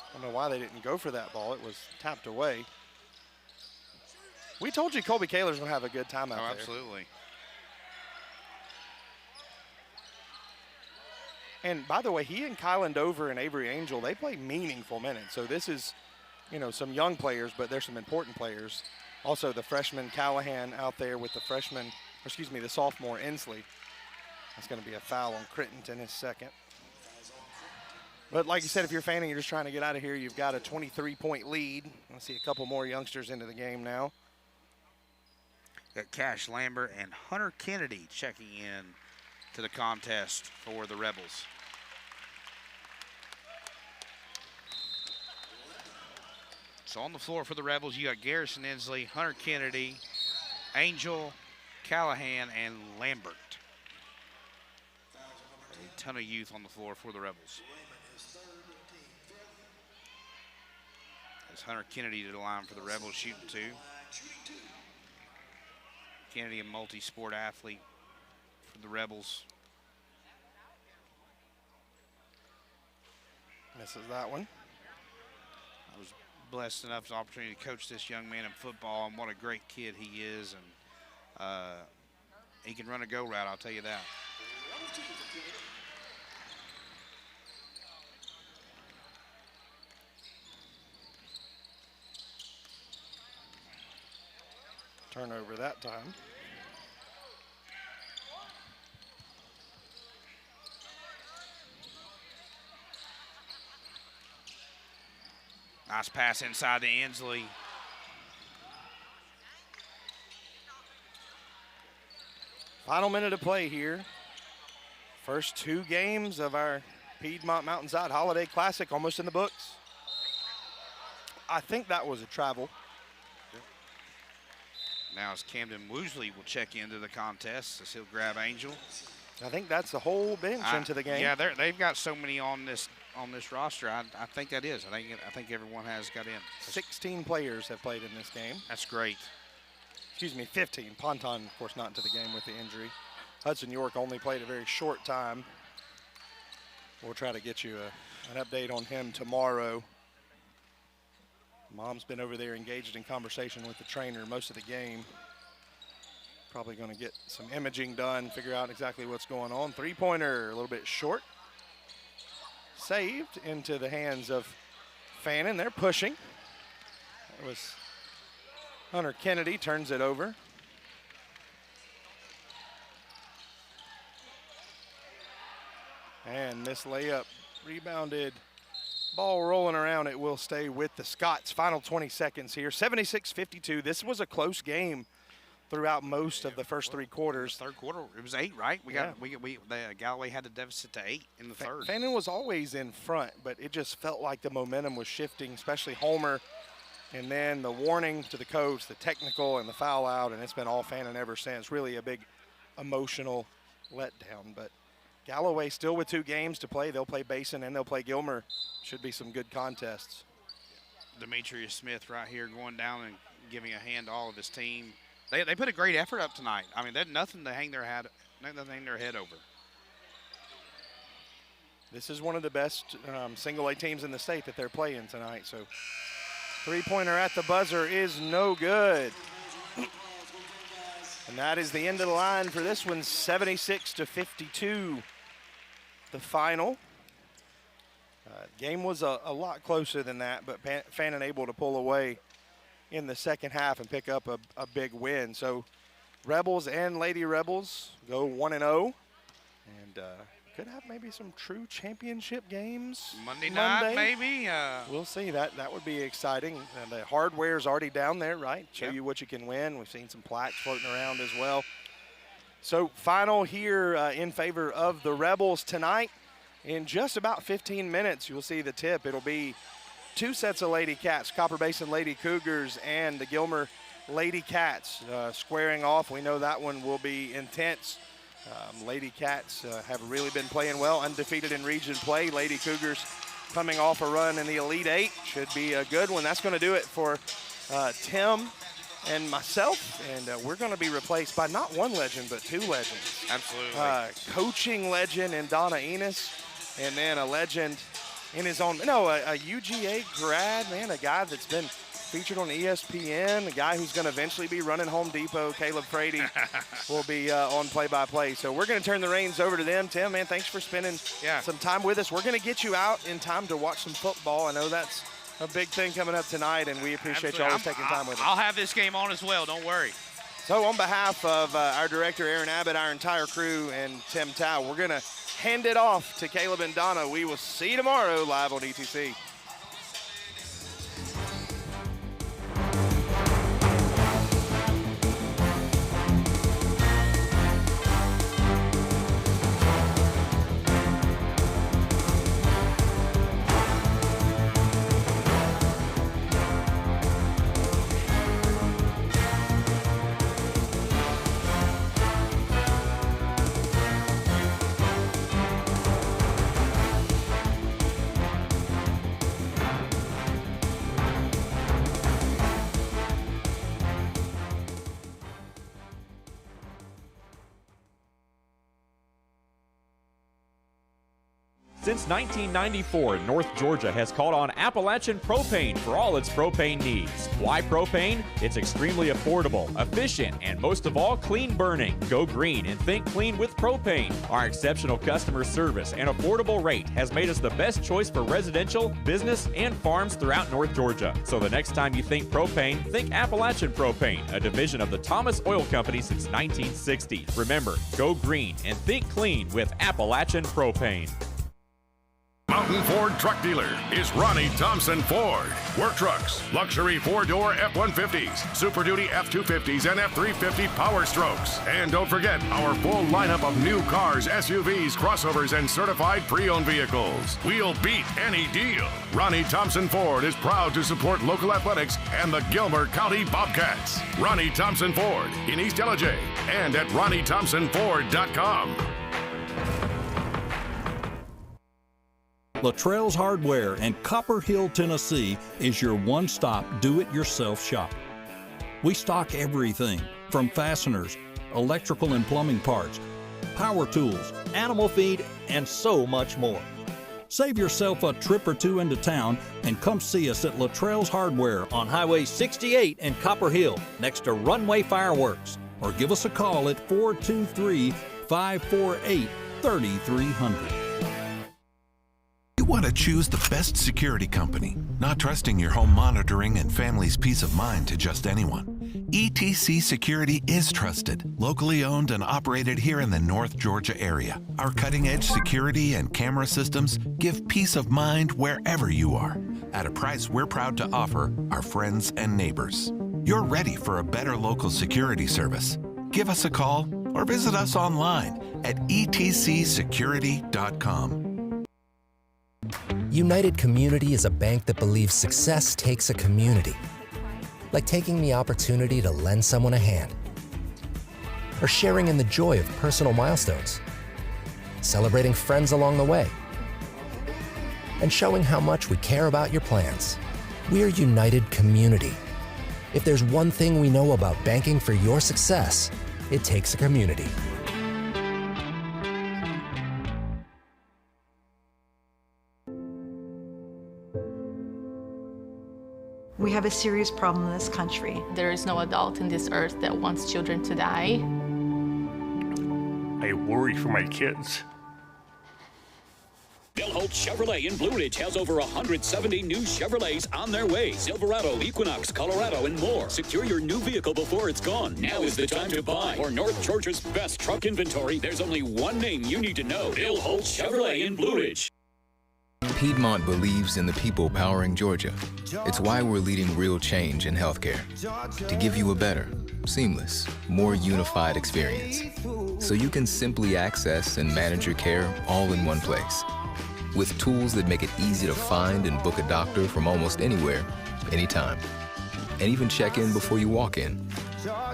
Speaker 2: I don't know why they didn't go for that ball. It was tapped away. We told you Colby Kaler's going to have a good time out there.
Speaker 1: Absolutely.
Speaker 2: And by the way, he and Kylan Dover and Avery Angel, they play meaningful minutes. So this is, you know, some young players, but there's some important players. Also, the freshman Callahan out there with the the sophomore Inslee. That's going to be a foul on Crittenton, his second. But like you said, if you're Fannin, you're just trying to get out of here. You've got a 23-point lead. I see a couple more youngsters into the game now.
Speaker 1: Got Cash Lambert and Hunter Kennedy checking in to the contest for the Rebels. So on the floor for the Rebels, you got Garrison Inslee, Hunter Kennedy, Angel, Callahan, and Lambert. A ton of youth on the floor for the Rebels. As Hunter Kennedy to the line for the Rebels, shooting 2. Kennedy, a multi-sport athlete for the Rebels.
Speaker 2: Misses that one.
Speaker 1: I was blessed enough to opportunity to coach this young man in football, and what a great kid he is, and he can run a go route, I'll tell you that.
Speaker 2: Turnover that time.
Speaker 1: Nice pass inside to Inslee.
Speaker 2: Final minute of play here. First 2 games of our Piedmont Mountainside Holiday Classic almost in the books. I think that was a travel.
Speaker 1: Now as Camden Woosley will check into the contest as he'll grab Angel.
Speaker 2: I think that's the whole bench into the game.
Speaker 1: Yeah, they've got so many on this roster. I think that is. I think everyone has got in.
Speaker 2: 16 players have played in this game.
Speaker 1: That's great.
Speaker 2: Excuse me, 15. Ponton, of course, not into the game with the injury. Hudson York only played a very short time. We'll try to get you an update on him tomorrow. Mom's been over there engaged in conversation with the trainer most of the game. Probably going to get some imaging done, figure out exactly what's going on. 3-pointer, a little bit short. Saved into the hands of Fannin. They're pushing. That was Hunter Kennedy, turns it over. And this layup rebounded. Ball rolling around. It will stay with the Scots. Final 20 seconds here. 76-52. This was a close game throughout most of the first 3 quarters.
Speaker 1: Third quarter, it was 8, right? Galloway had the deficit to 8 in the third.
Speaker 2: Fannin was always in front, but it just felt like the momentum was shifting, especially Homer. And then the warning to the coach, the technical and the foul out, and it's been all Fannin ever since. Really a big emotional letdown. But Galloway still with 2 games to play. They'll play Basin and they'll play Gilmer. Should be some good contests.
Speaker 1: Demetrius Smith right here going down and giving a hand to all of his team. They put a great effort up tonight. I mean, they had nothing to hang their head over.
Speaker 2: This is one of the best single A teams in the state that they're playing tonight. So 3-pointer at the buzzer is no good. And that is the end of the line for this one, 76-52. The final. Game was a lot closer than that, but Fannin able to pull away in the second half and pick up a big win. So Rebels and Lady Rebels go 1-0. And could have maybe some true championship games
Speaker 1: Monday night, maybe.
Speaker 2: We'll see. That would be exciting. And the hardware's already down there, right? Show you what you can win. We've seen some plaques floating around as well. So final here in favor of the Rebels tonight. In just about 15 minutes, you'll see the tip. It'll be 2 sets of Lady Cats, Copper Basin Lady Cougars and the Gilmer Lady Cats squaring off. We know that one will be intense. Lady Cats have really been playing well, undefeated in region play. Lady Cougars coming off a run in the Elite 8 should be a good one. That's going to do it for Tim and myself, and we're going to be replaced by not one legend, but 2 legends.
Speaker 1: Absolutely.
Speaker 2: Coaching legend in Donna Enos, and then a legend in his own, a UGA grad, man, a guy that's been featured on ESPN, a guy who's going to eventually be running Home Depot. Caleb Frady will be on play-by-play. So we're going to turn the reins over to them. Tim, man, thanks for spending some time with us. We're going to get you out in time to watch some football. I know that's a big thing coming up tonight, and we appreciate you always taking time with us.
Speaker 1: I'll have this game on as well. Don't worry.
Speaker 2: So on behalf of our director, Aaron Abbott, our entire crew, and Tim Tao, we're going to hand it off to Caleb and Donna. We will see you tomorrow live on ETC.
Speaker 3: Since 1994, North Georgia has called on Appalachian Propane for all its propane needs. Why propane? It's extremely affordable, efficient, and most of all, clean burning. Go green and think clean with propane. Our exceptional customer service and affordable rate has made us the best choice for residential, business, and farms throughout North Georgia. So the next time you think propane, think Appalachian Propane, a division of the Thomas Oil Company since 1960. Remember, go green and think clean with Appalachian Propane.
Speaker 4: Mountain Ford Truck Dealer is Ronnie Thompson Ford. Work trucks, luxury 4-door F-150s, Super Duty F-250s, and F-350 Power Strokes. And don't forget our full lineup of new cars, SUVs, crossovers, and certified pre-owned vehicles. We'll beat any deal. Ronnie Thompson Ford is proud to support local athletics and the Gilmer County Bobcats. Ronnie Thompson Ford in East LJ and at RonnieThompsonFord.com.
Speaker 8: Luttrell's Hardware in Copper Hill, Tennessee is your one-stop do-it-yourself shop. We stock everything from fasteners, electrical and plumbing parts, power tools, animal feed, and so much more. Save yourself a trip or two into town and come see us at Luttrell's Hardware on Highway 68 in Copper Hill, next to Runway Fireworks, or give us a call at 423-548-3300.
Speaker 9: You want to choose the best security company, not trusting your home monitoring and family's peace of mind to just anyone. ETC Security is trusted, locally owned and operated here in the North Georgia area. Our cutting-edge security and camera systems give peace of mind wherever you are, at a price we're proud to offer our friends and neighbors. You're ready for a better local security service. Give us a call or visit us online at etcsecurity.com.
Speaker 10: United Community is a bank that believes success takes a community. Like taking the opportunity to lend someone a hand, or sharing in the joy of personal milestones, celebrating friends along the way, and showing how much we care about your plans. We're United Community. If there's one thing we know about banking for your success, it takes a community.
Speaker 11: We have a serious problem in this country.
Speaker 18: There is no adult in this earth that wants children to die.
Speaker 19: I worry for my kids.
Speaker 13: Bill Holt Chevrolet in Blue Ridge has over 170 new Chevrolets on their way. Silverado, Equinox, Colorado, and more. Secure your new vehicle before it's gone. Now is the time to buy. For North Georgia's best truck inventory, there's only one name you need to know. Bill Holt Chevrolet in Blue Ridge.
Speaker 7: Piedmont believes in the people powering Georgia. It's why we're leading real change in healthcare. To give you a better, seamless, more unified experience. So you can simply access and manage your care all in one place. With tools that make it easy to find and book a doctor from almost anywhere, anytime. And even check in before you walk in.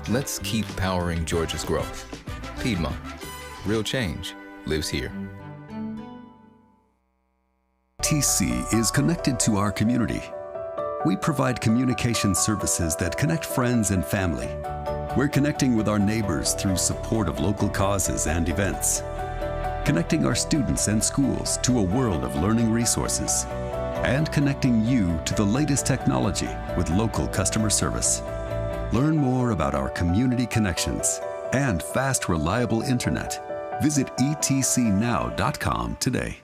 Speaker 7: Let's keep powering Georgia's growth. Piedmont. Real change lives here.
Speaker 20: TC is connected to our community. We provide communication services that connect friends and family. We're connecting with our neighbors through support of local causes and events. Connecting our students and schools to a world of learning resources. And connecting you to the latest technology with local customer service. Learn more about our community connections and fast, reliable internet. Visit etcnow.com today.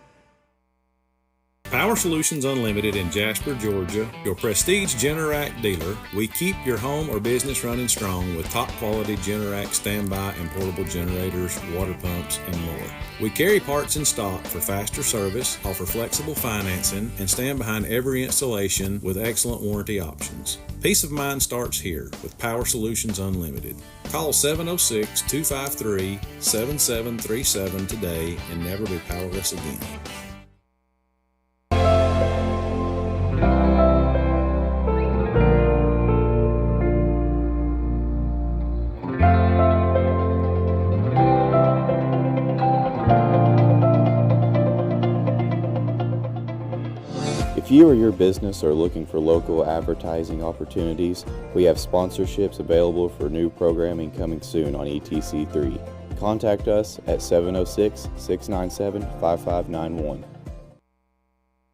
Speaker 15: Power Solutions Unlimited in Jasper, Georgia, your prestige Generac dealer. We keep your home or business running strong with top quality Generac standby and portable generators, water pumps, and more. We carry parts in stock for faster service, offer flexible financing, and stand behind every installation with excellent warranty options. Peace of mind starts here with Power Solutions Unlimited. Call 706-253-7737 today and never be powerless again.
Speaker 12: If you or your business are looking for local advertising opportunities, we have sponsorships available for new programming coming soon on ETC3. Contact us at 706-697-5591.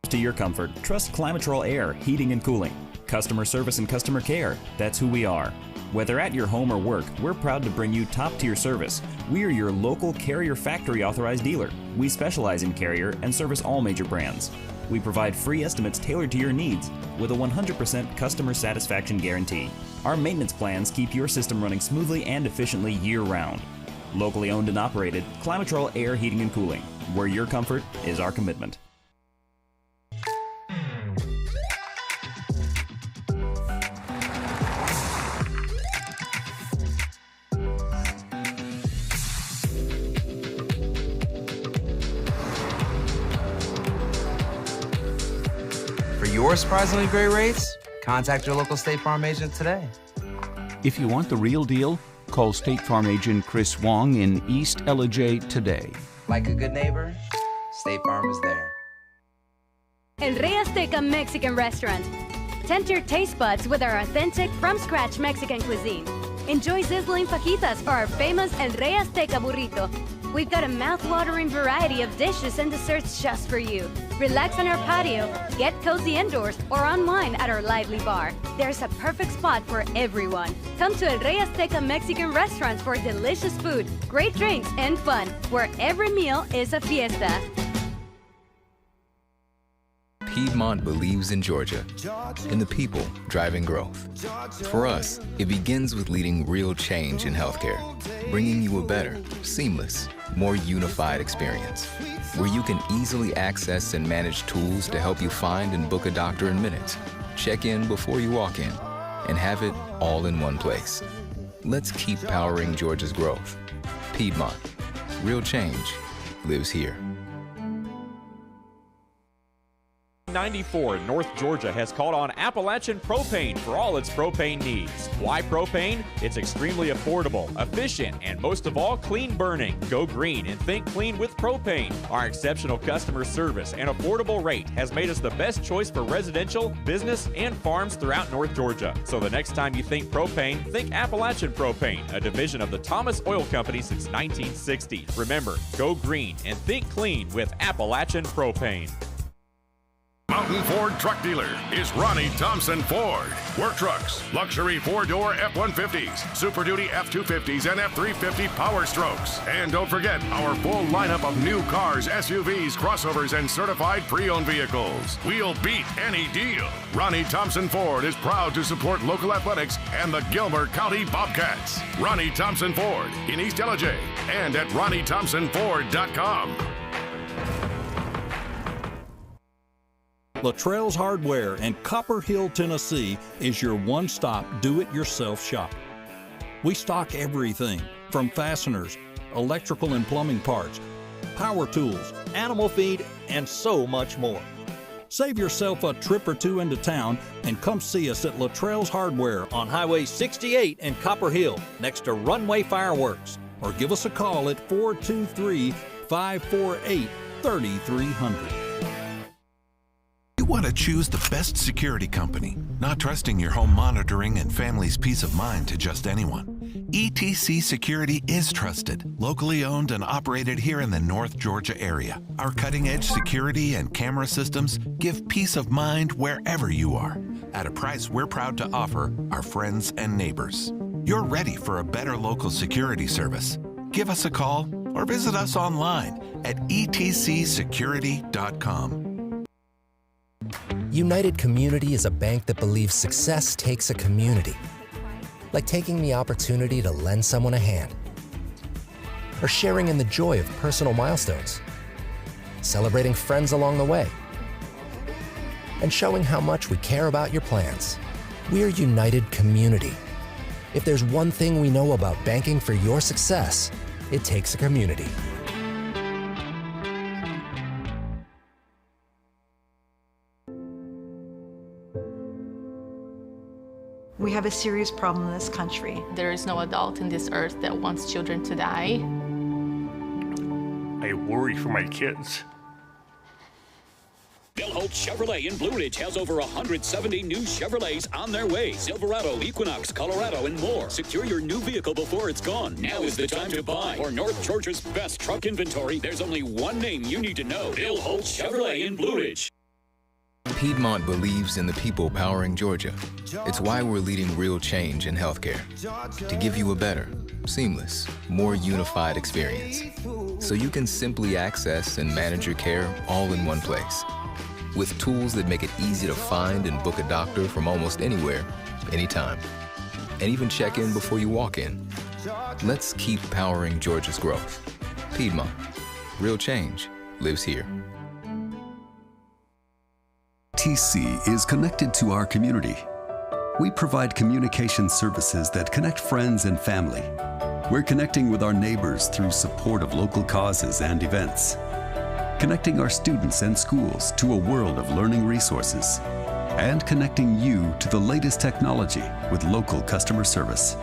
Speaker 14: To your comfort, trust Climatrol Air Heating and Cooling. Customer service and customer care, that's who we are. Whether at your home or work, we're proud to bring you top-tier service. We are your local Carrier factory authorized dealer. We specialize in Carrier and service all major brands. We provide free estimates tailored to your needs with a 100% customer satisfaction guarantee. Our maintenance plans keep your system running smoothly and efficiently year-round. Locally owned and operated, Climatrol Air Heating and Cooling, where your comfort is our commitment.
Speaker 16: For your surprisingly great rates, contact your local State Farm agent today.
Speaker 17: If you want the real deal, call State Farm agent Chris Wong in East Ellijay today.
Speaker 16: Like a good neighbor, State Farm is there.
Speaker 6: El Rey Azteca Mexican Restaurant. Tempt your taste buds with our authentic, from-scratch Mexican cuisine. Enjoy sizzling fajitas or our famous El Rey Azteca burrito. We've got a mouth-watering variety of dishes and desserts just for you. Relax on our patio, get cozy indoors, or unwind at our lively bar. There's a perfect spot for everyone. Come to El Rey Azteca Mexican Restaurant for delicious food, great drinks, and fun, where every meal is a fiesta.
Speaker 7: Piedmont believes in Georgia, in the people driving growth. For us, it begins with leading real change in healthcare, bringing you a better, seamless, more unified experience, where you can easily access and manage tools to help you find and book a doctor in minutes, check in before you walk in, and have it all in one place. Let's keep powering Georgia's growth. Piedmont. Real change lives here.
Speaker 3: 94 North Georgia has called on Appalachian Propane for all its propane needs. Why propane? It's extremely affordable, efficient, and most of all, clean burning. Go green and think clean with propane. Our exceptional customer service and affordable rate has made us the best choice for residential, business, and farms throughout North Georgia. So the next time you think propane, think Appalachian Propane, a division of the Thomas Oil Company since 1960. Remember, go green and think clean with Appalachian Propane.
Speaker 4: Mountain Ford Truck Dealer is Ronnie Thompson Ford. Work trucks, luxury 4-door F-150s, Super Duty F-250s, and F-350 Power Strokes. And don't forget our full lineup of new cars, SUVs, crossovers, and certified pre-owned vehicles. We'll beat any deal. Ronnie Thompson Ford is proud to support local athletics and the Gilmer County Bobcats. Ronnie Thompson Ford in East LJ and at RonnieThompsonFord.com.
Speaker 8: Luttrell's Hardware in Copper Hill, Tennessee is your one-stop do-it-yourself shop. We stock everything from fasteners, electrical and plumbing parts, power tools, animal feed, and so much more. Save yourself a trip or two into town and come see us at Luttrell's Hardware on Highway 68 in Copper Hill, next to Runway Fireworks, or give us a call at 423-548-3300.
Speaker 9: You want to choose the best security company, not trusting your home monitoring and family's peace of mind to just anyone. ETC Security is trusted, locally owned and operated here in the North Georgia area. Our cutting-edge security and camera systems give peace of mind wherever you are, at a price we're proud to offer our friends and neighbors. You're ready for a better local security service. Give us a call or visit us online at etcsecurity.com.
Speaker 10: United Community is a bank that believes success takes a community. Like taking the opportunity to lend someone a hand, or sharing in the joy of personal milestones, celebrating friends along the way, and showing how much we care about your plans. We're United Community. If there's one thing we know about banking for your success, it takes a community.
Speaker 11: We have a serious problem in this country.
Speaker 18: There is no adult in this earth that wants children to die.
Speaker 19: I worry for my kids.
Speaker 13: Bill Holt Chevrolet in Blue Ridge has over 170 new Chevrolets on their way. Silverado, Equinox, Colorado, and more. Secure your new vehicle before it's gone. Now is the time to buy. For North Georgia's best truck inventory, there's only one name you need to know. Bill Holt Chevrolet in Blue Ridge.
Speaker 7: Piedmont believes in the people powering Georgia. It's why we're leading real change in healthcare, to give you a better, seamless, more unified experience, so you can simply access and manage your care all in one place, with tools that make it easy to find and book a doctor from almost anywhere, anytime, and even check in before you walk in. Let's keep powering Georgia's growth. Piedmont. Real change lives here.
Speaker 20: ETC is connected to our community. We provide communication services that connect friends and family. We're connecting with our neighbors through support of local causes and events, connecting our students and schools to a world of learning resources, and connecting you to the latest technology with local customer service.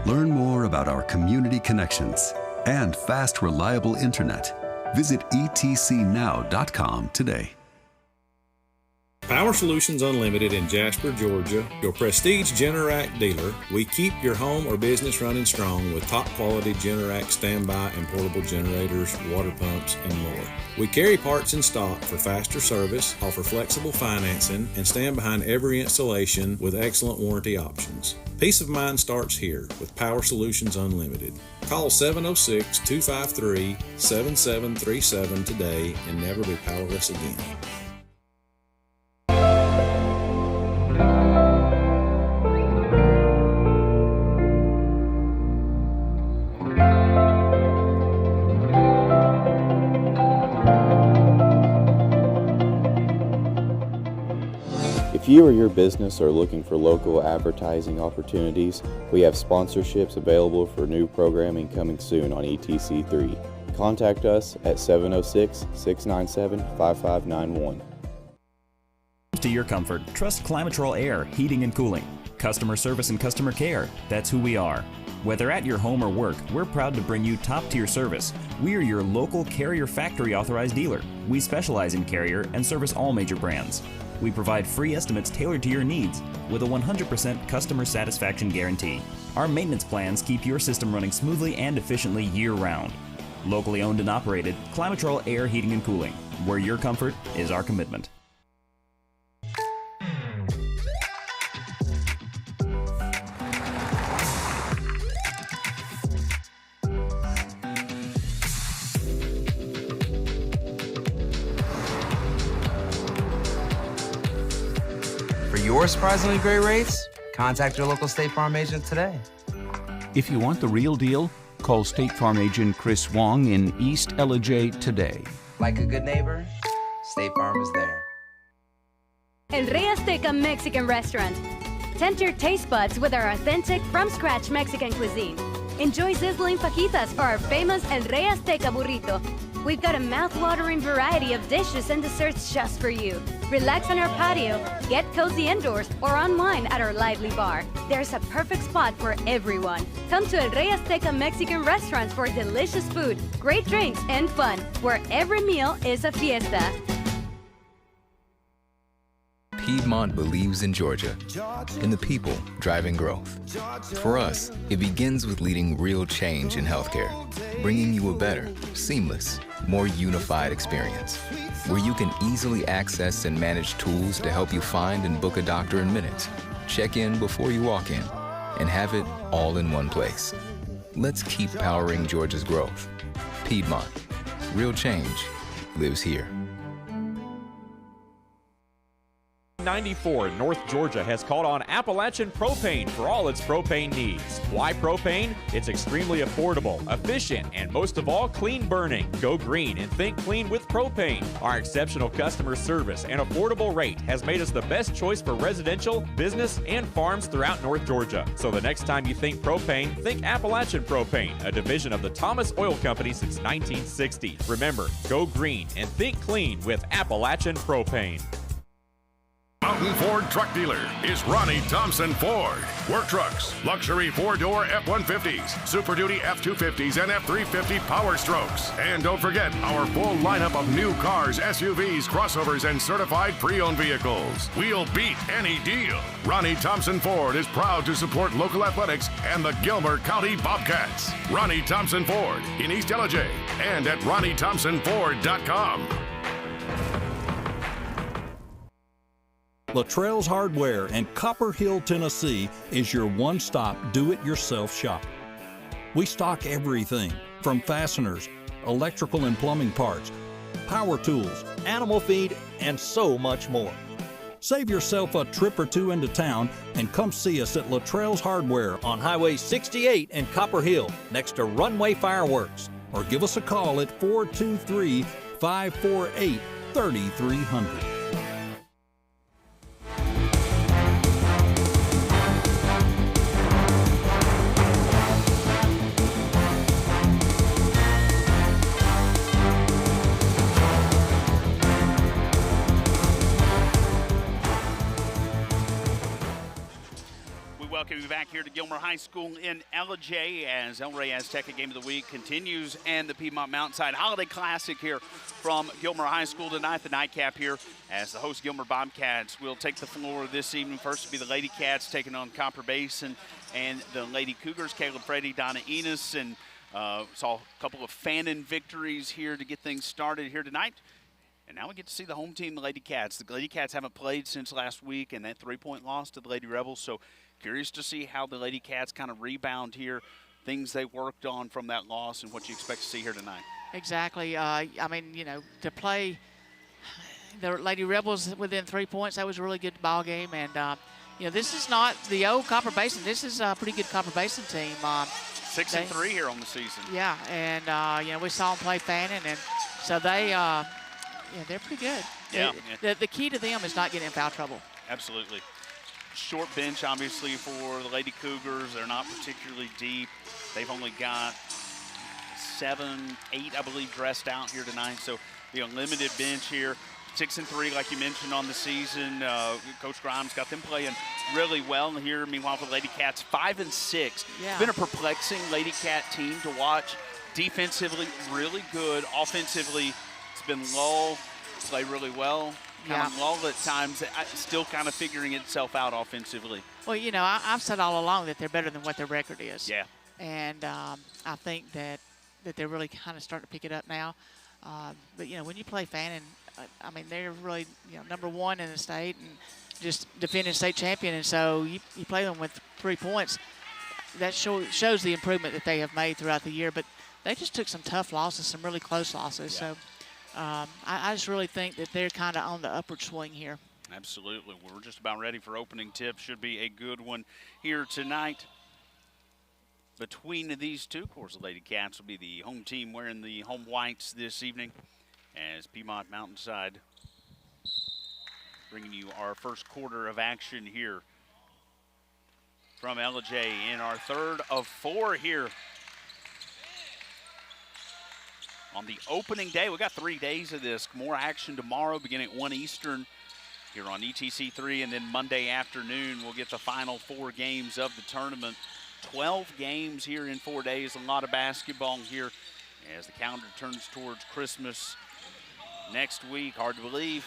Speaker 20: Learn more about our community connections and fast, reliable internet. Visit etcnow.com today.
Speaker 15: Power Solutions Unlimited in Jasper, Georgia, your prestige Generac dealer. We keep your home or business running strong with top quality Generac standby and portable generators, water pumps, and more. We carry parts in stock for faster service, offer flexible financing, and stand behind every installation with excellent warranty options. Peace of mind starts here with Power Solutions Unlimited. Call 706-253-7737 today and never be powerless again.
Speaker 12: If you or your business are looking for local advertising opportunities, we have sponsorships available for new programming coming soon on ETC3. Contact us at 706-697-5591.
Speaker 14: To your comfort, trust Climatrol Air, Heating and Cooling. Customer service and customer care, that's who we are. Whether at your home or work, we're proud to bring you top-tier service. We are your local Carrier factory authorized dealer. We specialize in Carrier and service all major brands. We provide free estimates tailored to your needs with a 100% customer satisfaction guarantee. Our maintenance plans keep your system running smoothly and efficiently year-round. Locally owned and operated, Climatrol Air Heating and Cooling, where your comfort is our commitment.
Speaker 16: your surprisingly great rates, contact your local State Farm agent today.
Speaker 17: If you want the real deal, call State Farm agent Chris Wong in East Ellijay today.
Speaker 16: Like a good neighbor, State Farm is there.
Speaker 6: El Rey Azteca Mexican Restaurant. Tempt your taste buds with our authentic, from-scratch Mexican cuisine. Enjoy sizzling fajitas or our famous El Rey Azteca burrito. We've got a mouth-watering variety of dishes and desserts just for you. Relax on our patio, get cozy indoors, or unwind at our lively bar. There's a perfect spot for everyone. Come to El Rey Azteca Mexican Restaurant for delicious food, great drinks, and fun, where every meal is a fiesta.
Speaker 7: Piedmont believes in Georgia, in the people driving growth. For us, it begins with leading real change in healthcare, bringing you a better, seamless, more unified experience, where you can easily access and manage tools to help you find and book a doctor in minutes, check in before you walk in, and have it all in one place. Let's keep powering Georgia's growth. Piedmont, real change lives here.
Speaker 3: 94 North Georgia has called on Appalachian Propane for all its propane needs. Why propane? It's extremely affordable, efficient, and most of all, clean burning. Go green and think clean with propane. Our exceptional customer service and affordable rate has made us the best choice for residential, business, and farms throughout North Georgia. So the next time you think propane, think Appalachian Propane, a division of the Thomas Oil Company since 1960. Remember, go green and think clean with Appalachian Propane.
Speaker 4: Mountain Ford Truck Dealer is Ronnie Thompson Ford. Work trucks, luxury 4-door F-150s, Super Duty F-250s, and F-350 Power Strokes. And don't forget our full lineup of new cars, SUVs, crossovers, and certified pre-owned vehicles. We'll beat any deal. Ronnie Thompson Ford is proud to support local athletics and the Gilmer County Bobcats. Ronnie Thompson Ford in East Ellijay and at RonnieThompsonFord.com.
Speaker 8: Luttrell's Hardware in Copper Hill, Tennessee is your one-stop do-it-yourself shop. We stock everything from fasteners, electrical and plumbing parts, power tools, animal feed, and so much more. Save yourself a trip or two into town and come see us at Luttrell's Hardware on Highway 68 in Copper Hill, next to Runway Fireworks, or give us a call at 423-548-3300.
Speaker 21: Welcome you back here to Gilmer High School in Ellijay as El Rey Azteca Game of the Week continues, and the Piedmont Mountainside Holiday Classic here from Gilmer High School tonight. The nightcap here as the host Gilmer Bobcats will take the floor this evening. First will be the Lady Cats taking on Copper Basin and the Lady Cougars, Caleb Freddy, Donna Enos, and saw a couple of Fannin victories here to get things started here tonight. And now we get to see the home team, the Lady Cats. The Lady Cats haven't played since last week, and that three-point loss to the Lady Rebels. So curious to see how the Lady Cats kind of rebound here, things they worked on from that loss, and what you expect to see here tonight.
Speaker 22: Exactly. I mean, you know, to play the Lady Rebels within 3 points, that was a really good ball game. And, you know, this is not the old Copper Basin. This is a pretty good Copper Basin team.
Speaker 21: 6-3 here on the season.
Speaker 22: Yeah, and, you know, we saw them play Fannin, and so they yeah, they're pretty good.
Speaker 21: Yeah.
Speaker 22: The key to them is not getting in foul trouble.
Speaker 21: Absolutely. Short bench, obviously, for the Lady Cougars. They're not particularly deep. They've only got 7, 8, I believe, dressed out here tonight. So, you know, limited bench here. 6-3, like you mentioned, on the season. Coach Grimes got them playing really well here. Meanwhile, for the Lady Cats, 5-6.
Speaker 22: Yeah.
Speaker 21: It's been a perplexing Lady Cat team to watch. Defensively, really good. Offensively, it's been low. Play really well. Kind of lull at times, still kind of figuring itself out offensively.
Speaker 22: Well, you know, I've said all along that they're better than what their record is.
Speaker 21: Yeah.
Speaker 22: And I think that they're really kind of starting to pick it up now. But, you know, when you play Fannin, I mean, they're really, you know, #1 in the state and just defending state champion. And so you play them with 3 points. That shows the improvement that they have made throughout the year. But they just took some tough losses, some really close losses. Yeah. So I just really think that they're kind of on the upward swing here.
Speaker 21: Absolutely. We're just about ready for opening tip. Should be a good one here tonight. Between these two, of course, the Lady Cats will be the home team wearing the home whites this evening, as Piedmont Mountainside bringing you our first quarter of action here from LJ in our third of 4 here on the opening day. We got 3 days of this. More action tomorrow beginning at 1 Eastern here on ETC3, and then Monday afternoon we'll get the final 4 games of the tournament. 12 games here in 4 days. A lot of basketball here as the calendar turns towards Christmas next week. Hard to believe.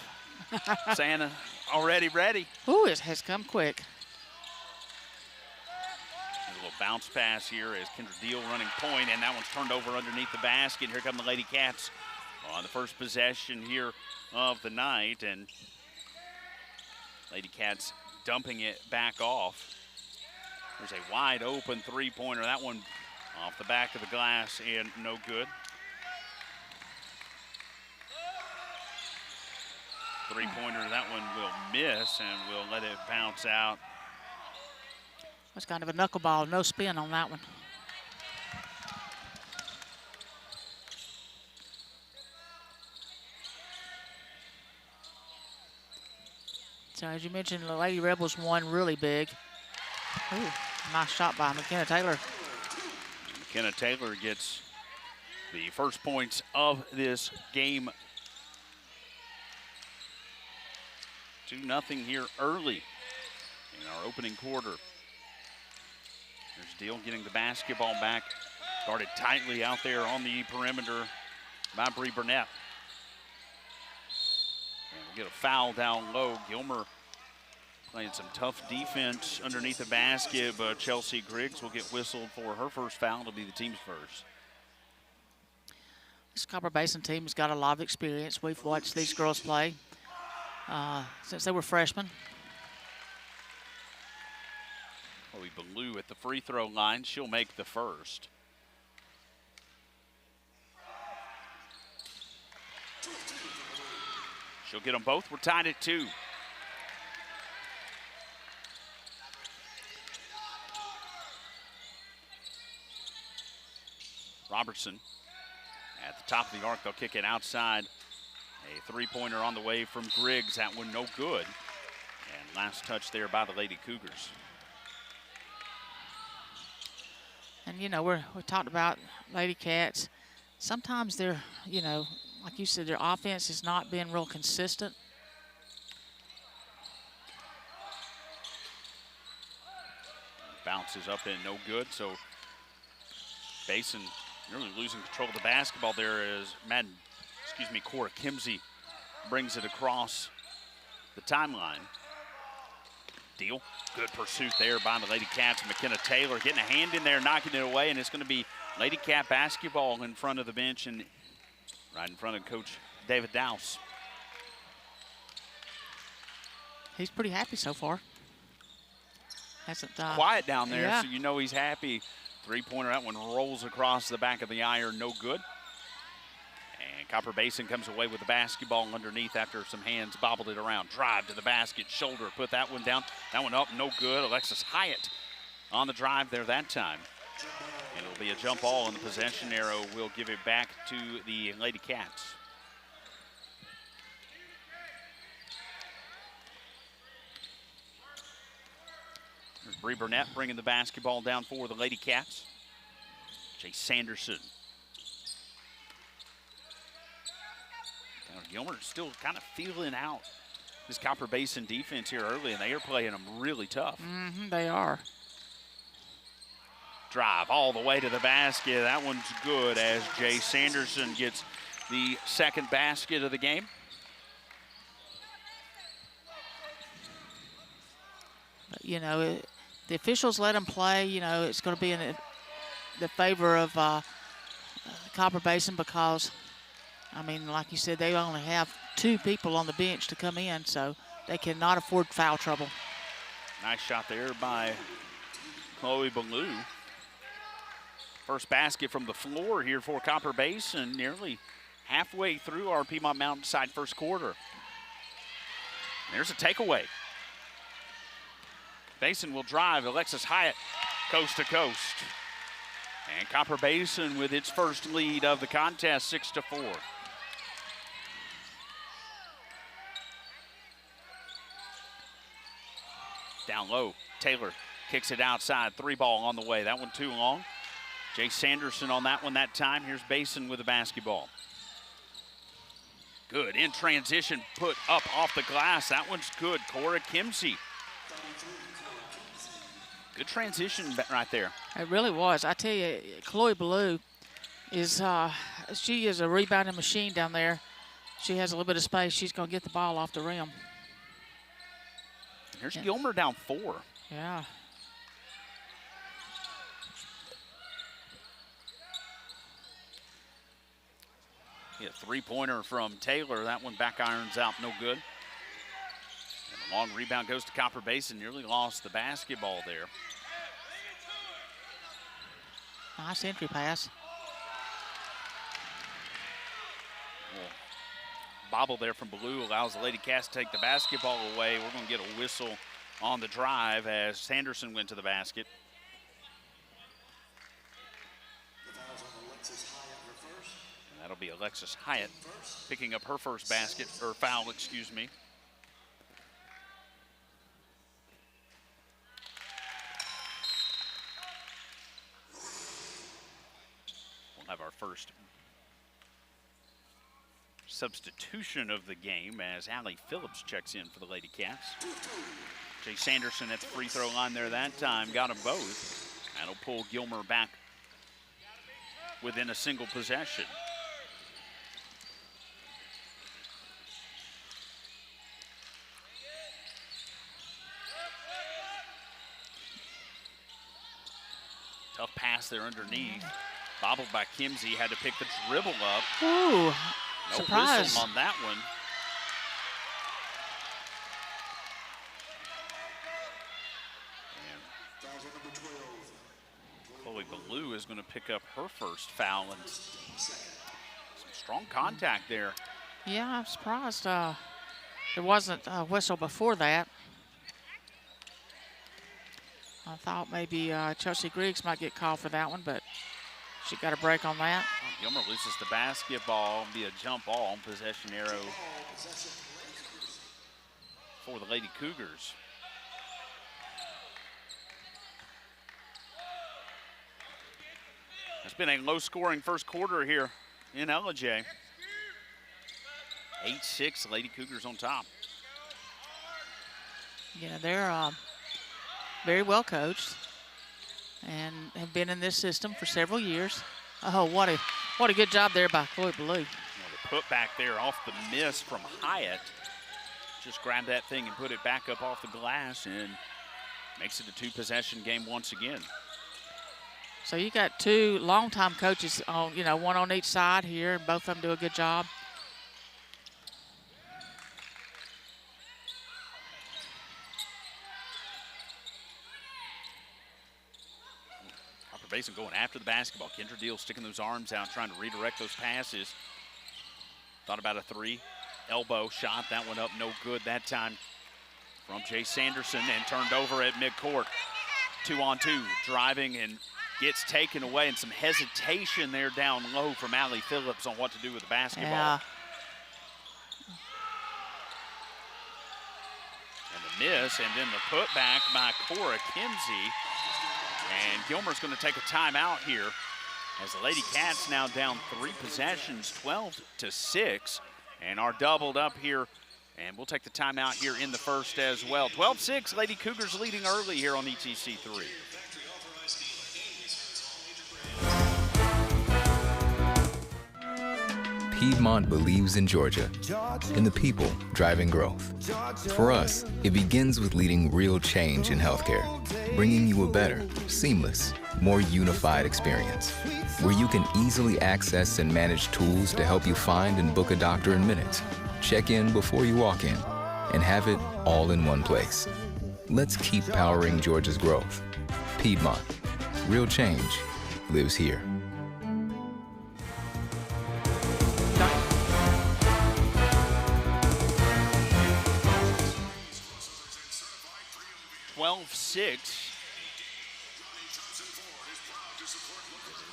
Speaker 21: Santa already ready.
Speaker 22: Ooh, it has come quick.
Speaker 21: A little bounce pass here as Kendra Deal running point, and that one's turned over underneath the basket. Here come the Lady Cats on the first possession here of the night, and Lady Cats dumping it back off. There's a wide open three-pointer. That one off the back of the glass and no good. Three-pointer, that one will miss, and we'll let it bounce out.
Speaker 22: That's kind of a knuckleball, no spin on that one. So as you mentioned, the Lady Rebels won really big. Ooh, nice shot by McKenna Taylor.
Speaker 21: McKenna Taylor gets the first points of this game. 2-0 here early in our opening quarter. There's Deal getting the basketball back. Guarded tightly out there on the perimeter by Bree Burnett. And we'll get a foul down low. Gilmer playing some tough defense underneath the basket, but Chelsea Griggs will get whistled for her first foul. It'll be the team's first.
Speaker 22: This Copper Basin team has got a lot of experience. We've watched these girls play since they were freshmen.
Speaker 21: Chloe Ballou at the free throw line. She'll make the first. She'll get them both. We're tied at 2. Robertson at the top of the arc. They'll kick it outside. A three-pointer on the way from Griggs. That one no good. And last touch there by the Lady Cougars.
Speaker 22: And, you know, we talked about Lady Cats. Sometimes they're, you know, like you said, their offense has not been real consistent.
Speaker 21: Bounces up and no good. So Basin really losing control of the basketball there as Cora Kimsey brings it across the timeline. Deal. Good pursuit there by the Lady Cats. McKenna Taylor getting a hand in there, knocking it away, and it's going to be Lady Cat basketball in front of the bench and right in front of Coach David Dowse.
Speaker 22: He's pretty happy so far. Hasn't
Speaker 21: quiet down there,
Speaker 22: yeah.
Speaker 21: So you know he's happy. Three-pointer, that one rolls across the back of the iron, no good. And Copper Basin comes away with the basketball underneath after some hands bobbled it around. Drive to the basket, shoulder, put that one down. That one up, no good. Alexis Hyatt on the drive there that time. And it'll be a jump ball, and the possession arrow will give it back to the Lady Cats. There's Bree Burnett bringing the basketball down for the Lady Cats. Jay Sanderson. Gilmer still kind of feeling out this Copper Basin defense here early, and they are playing them really tough.
Speaker 22: They are.
Speaker 21: Drive all the way to the basket. That one's good as Jay Sanderson gets the second basket of the game.
Speaker 22: But, you know, the officials let them play. You know, it's going to be in the favor of Copper Basin because, I mean, like you said, they only have 2 people on the bench to come in, so they cannot afford foul trouble.
Speaker 21: Nice shot there by Chloe Ballou. First basket from the floor here for Copper Basin, nearly halfway through our Piedmont Mountainside first quarter. There's a takeaway. Basin will drive. Alexis Hyatt coast to coast. And Copper Basin with its first lead of the contest, 6-4. Down low, Taylor kicks it outside. 3-ball on the way. That one too long. Jay Sanderson on that one that time. Here's Basin with the basketball. Good in transition, put up off the glass. That one's good. Cora Kimsey. Good transition right there.
Speaker 22: It really was. I tell you, Chloe Ballou is she is a rebounding machine down there. She has a little bit of space. She's going to get the ball off the rim.
Speaker 21: Here's Gilmer down 4.
Speaker 22: Yeah.
Speaker 21: Yeah, 3-pointer from Taylor. That one back irons out, no good. And the long rebound goes to Copper Basin. Nearly lost the basketball there.
Speaker 22: Nice entry pass.
Speaker 21: Well, bobble there from Ballou allows the Lady Cats to take the basketball away. We're going to get a whistle on the drive as Sanderson went to the basket. And that'll be Alexis Hyatt picking up her first basket, or foul, excuse me. We'll have our first substitution of the game as Allie Phillips checks in for the Lady Cats. Jay Sanderson at the free throw line there that time, got them both. That'll pull Gilmer back within a single possession. Tough pass there underneath. Bobbled by Kimsey, had to pick the dribble up.
Speaker 22: Ooh,
Speaker 21: no
Speaker 22: surprise.
Speaker 21: whistle on that one. And Chloe Ballou is going to pick up her first foul, and some strong contact there.
Speaker 22: Yeah, I'm surprised there wasn't a whistle before that. I thought maybe Chelsea Griggs might get called for that one, but she got a break on that.
Speaker 21: Gilmer loses the basketball, be a jump ball, possession arrow for the Lady Cougars. It's been a low-scoring first quarter here in LJ. 8-6, Lady Cougars on top.
Speaker 22: Yeah, they're very well coached and have been in this system for several years. Oh, what a good job there by Chloe Ballou.
Speaker 21: Well, the put back there off the miss from Hyatt. Just grabbed that thing and put it back up off the glass and makes it a 2-possession game once again.
Speaker 22: So you got two longtime coaches on, one on each side here, and both of them do a good job.
Speaker 21: Basin going after the basketball. Kendra Deal sticking those arms out, trying to redirect those passes. Thought about a 3. Elbow shot. That one up no good that time from Jay Sanderson and turned over at midcourt. 2-on-2. Driving and gets taken away, and some hesitation there down low from Allie Phillips on what to do with the basketball.
Speaker 22: Yeah.
Speaker 21: And the miss, and then the putback by Cora Kimsey. And Gilmer's going to take a timeout here as the Lady Cats now down 3 possessions, 12-6, and are doubled up here. And we'll take the timeout here in the first as well. 12-6, Lady Cougars leading early here on ETC 3.
Speaker 7: Piedmont believes in Georgia, in the people driving growth. For us, it begins with leading real change in healthcare, bringing you a better, seamless, more unified experience, where you can easily access and manage tools to help you find and book a doctor in minutes, check in before you walk in, and have it all in one place. Let's keep powering Georgia's growth. Piedmont, real change lives here.
Speaker 21: 12-6. This is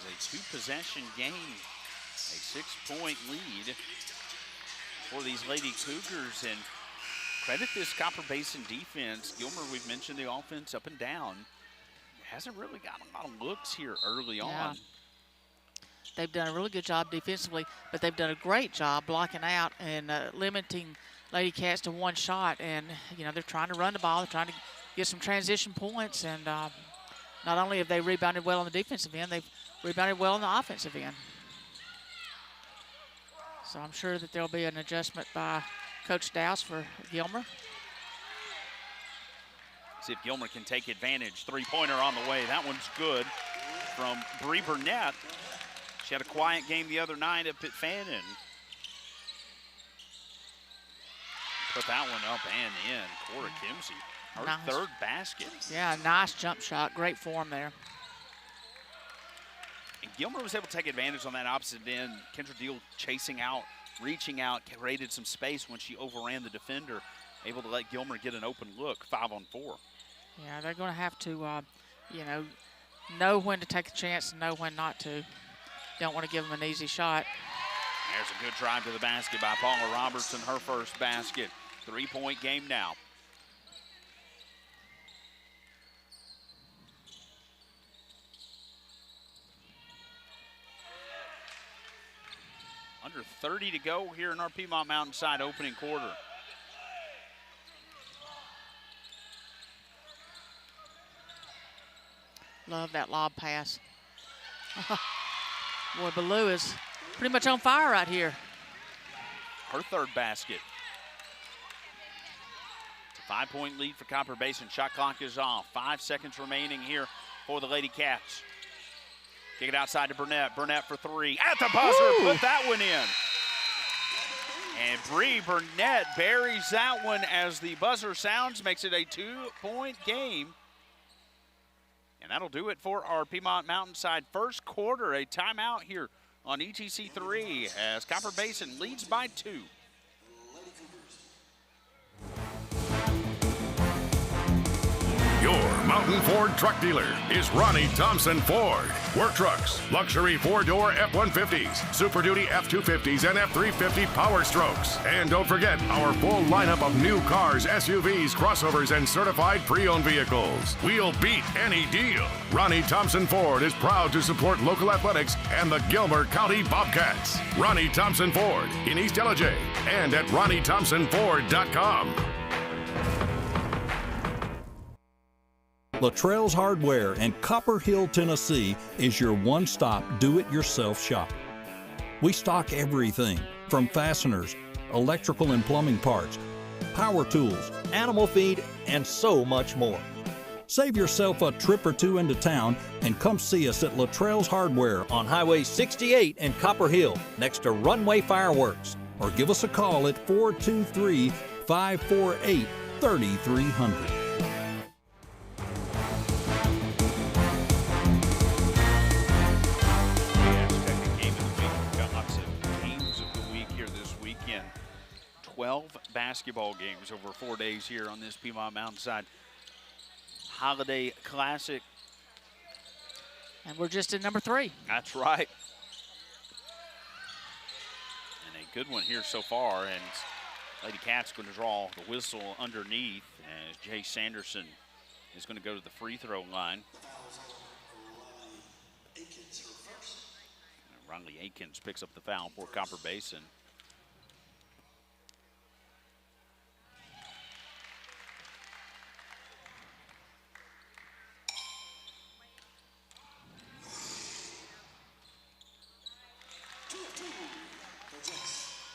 Speaker 21: a two-possession game, a 6-point lead for these Lady Cougars. And credit this Copper Basin defense. Gilmer, we've mentioned the offense up and down. Hasn't really got a lot of looks here early on.
Speaker 22: They've done a really good job defensively, but they've done a great job blocking out and limiting Lady Cats to one shot. And, you know, they're trying to run the ball. They're trying to get some transition points. And not only have they rebounded well on the defensive end, they've rebounded well on the offensive end. So I'm sure that there'll be an adjustment by Coach Dowse for Gilmer.
Speaker 21: See if Gilmer can take advantage. Three-pointer on the way. That one's good from Bree Burnett. She had a quiet game the other night up at Fannin. Put that one up and in. Cora Kimsey, her
Speaker 22: Nice.
Speaker 21: third basket.
Speaker 22: Yeah, nice jump shot. Great form there.
Speaker 21: And Gilmer was able to take advantage on that opposite end. Kendra Deal chasing out, reaching out, created some space when she overran the defender, able to let Gilmer get an open look, 5-on-4.
Speaker 22: Yeah, they're going to have to, you know when to take a chance and know when not to. Don't want to give them an easy shot.
Speaker 21: There's a good drive to the basket by Paula Robertson, her first basket. 3-point game now. Under 30 to go here in our Piedmont Mountainside opening quarter.
Speaker 22: Love that lob pass. Boy, Ballou is pretty much on fire right here.
Speaker 21: Her third basket. It's a 5-point lead for Copper Basin. Shot clock is off. 5 seconds remaining here for the Lady Cats. Kick it outside to Burnett. Burnett for three. At the buzzer, put that one in. And Bree Burnett buries that one as the buzzer sounds, makes it a 2-point game. And that'll do it for our Piedmont Mountainside first quarter. A timeout here on ETC 3 as Copper Basin leads by 2.
Speaker 4: Your Mountain Ford truck dealer is Ronnie Thompson Ford. Work trucks, luxury 4-door F-150s, Super Duty F-250s, and F-350 Power Strokes. And don't forget our full lineup of new cars, SUVs, crossovers, and certified pre-owned vehicles. We'll beat any deal. Ronnie Thompson Ford is proud to support local athletics and the Gilmer County Bobcats. Ronnie Thompson Ford in East LJ and at RonnieThompsonFord.com.
Speaker 8: Luttrell's Hardware in Copper Hill, Tennessee is your one-stop do-it-yourself shop. We stock everything from fasteners, electrical and plumbing parts, power tools, animal feed, and so much more. Save yourself a trip or two into town and come see us at Luttrell's Hardware on Highway 68 in Copper Hill, next to Runway Fireworks. Or give us a call at 423-548-3300.
Speaker 21: Games of the week here this weekend. 12 basketball games over 4 days here on this Piedmont Mountainside Holiday Classic.
Speaker 22: And we're just at number 3.
Speaker 21: That's right. And a good one here so far. And Lady Cat's going to draw the whistle underneath as Jay Sanderson is going to go to the free throw line. Ronley Aikens picks up the foul for Copper Basin.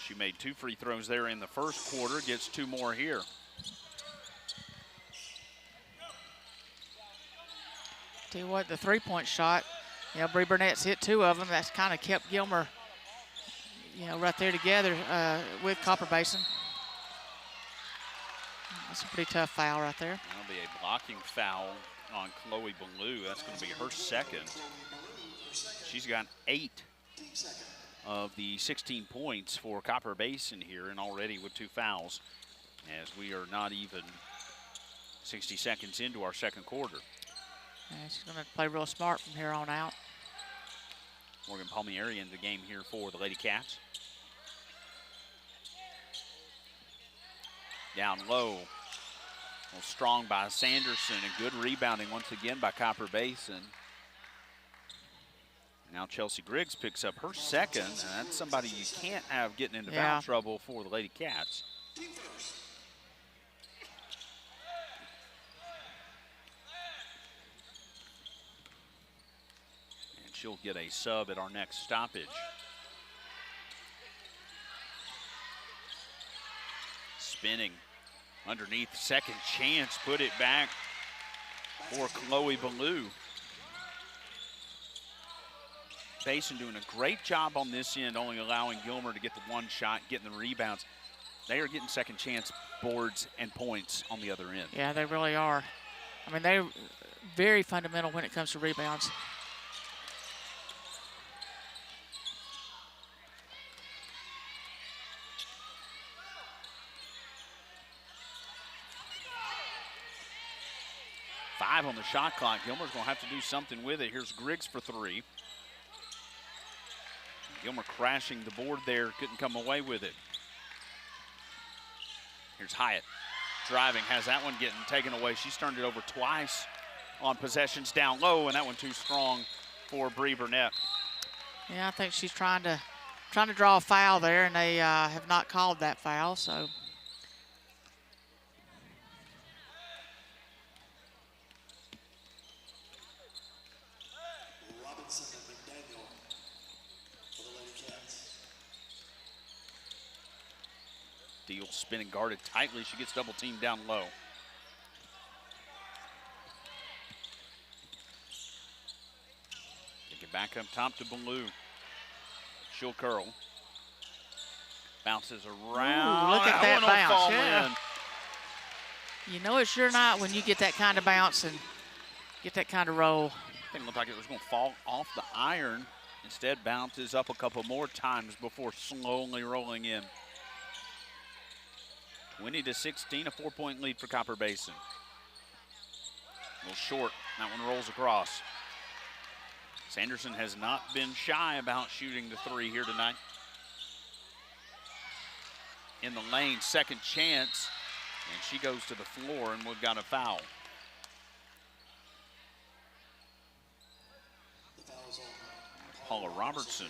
Speaker 21: She made 2 free throws there in the first quarter, gets 2 more here.
Speaker 22: Tell you what, the three-point shot, you know, Bree Burnett's hit 2 of them. That's kind of kept Gilmer, you know, right there together with Copper Basin. That's a pretty tough foul right there.
Speaker 21: That'll be a blocking foul on Chloe Ballou. That's going to be her second. She's got 8 of the 16 points for Copper Basin here, and already with 2 fouls, as we are not even 60 seconds into our second quarter.
Speaker 22: And she's going to play real smart from here on out.
Speaker 21: Morgan Palmieri in the game here for the Lady Cats. Down low. Well, strong by Sanderson and good rebounding once again by Copper Basin. Now Chelsea Griggs picks up her second, and that's somebody you can't have getting into foul trouble for the Lady Cats. And she'll get a sub at our next stoppage. Spinning underneath, second chance, put it back for Chloe Ballou. Basin doing a great job on this end, only allowing Gilmer to get the one shot, getting the rebounds. They are getting second chance boards and points on the other end.
Speaker 22: Yeah, they really are. I mean, they're very fundamental when it comes to rebounds.
Speaker 21: Five on the shot clock. Gilmer's going to have to do something with it. Here's Griggs for three. Gilmer crashing the board there, couldn't come away with it. Here's Hyatt driving, has that one getting taken away. She's turned it over twice on possessions down low, and that one too strong for Bree Burnett.
Speaker 22: Yeah, I think she's trying to draw a foul there, and they have not called that foul, so.
Speaker 21: Deal spinning, guarded tightly. She gets double teamed down low. Take it back up top to Ballou. She'll curl. Bounces around.
Speaker 22: Ooh, look at that bounce. Yeah.
Speaker 21: In.
Speaker 22: You know it's sure not when you get that kind of bounce and get that kind of roll.
Speaker 21: Didn't look like it was going to fall off the iron. Instead, bounces up a couple more times before slowly rolling in. 20-16, a 4-point lead for Copper Basin. A little short, that one rolls across. Sanderson has not been shy about shooting the three here tonight. In the lane, second chance, and she goes to the floor, and we've got a foul. Paula Robertson,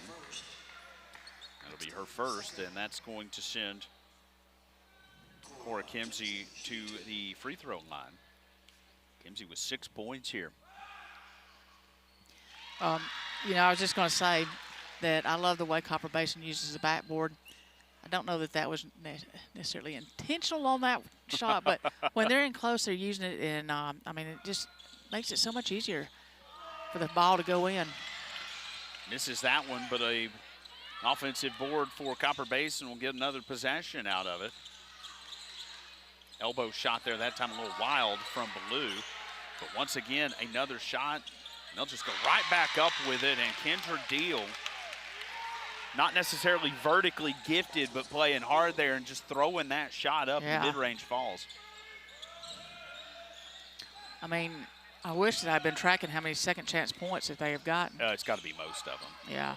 Speaker 21: that'll be her first, and that's going to send Cora Kimsey to the free throw line. Kimsey with 6 points here.
Speaker 22: You know, I was just going to say that I love the way Copper Basin uses the backboard. I don't know that that was necessarily intentional on that shot, but when they're in close, they're using it, and I mean, it just makes it so much easier for the ball to go in.
Speaker 21: Misses that one, but a offensive board for Copper Basin will get another possession out of it. Elbow shot there, that time a little wild from Ballou. But once again, another shot. They'll just go right back up with it, and Kendra Deal, not necessarily vertically gifted, but playing hard there and just throwing that shot up in mid-range falls.
Speaker 22: I mean, I wish that I'd been tracking how many second chance points that they have gotten.
Speaker 21: It's got to be most of them.
Speaker 22: Yeah.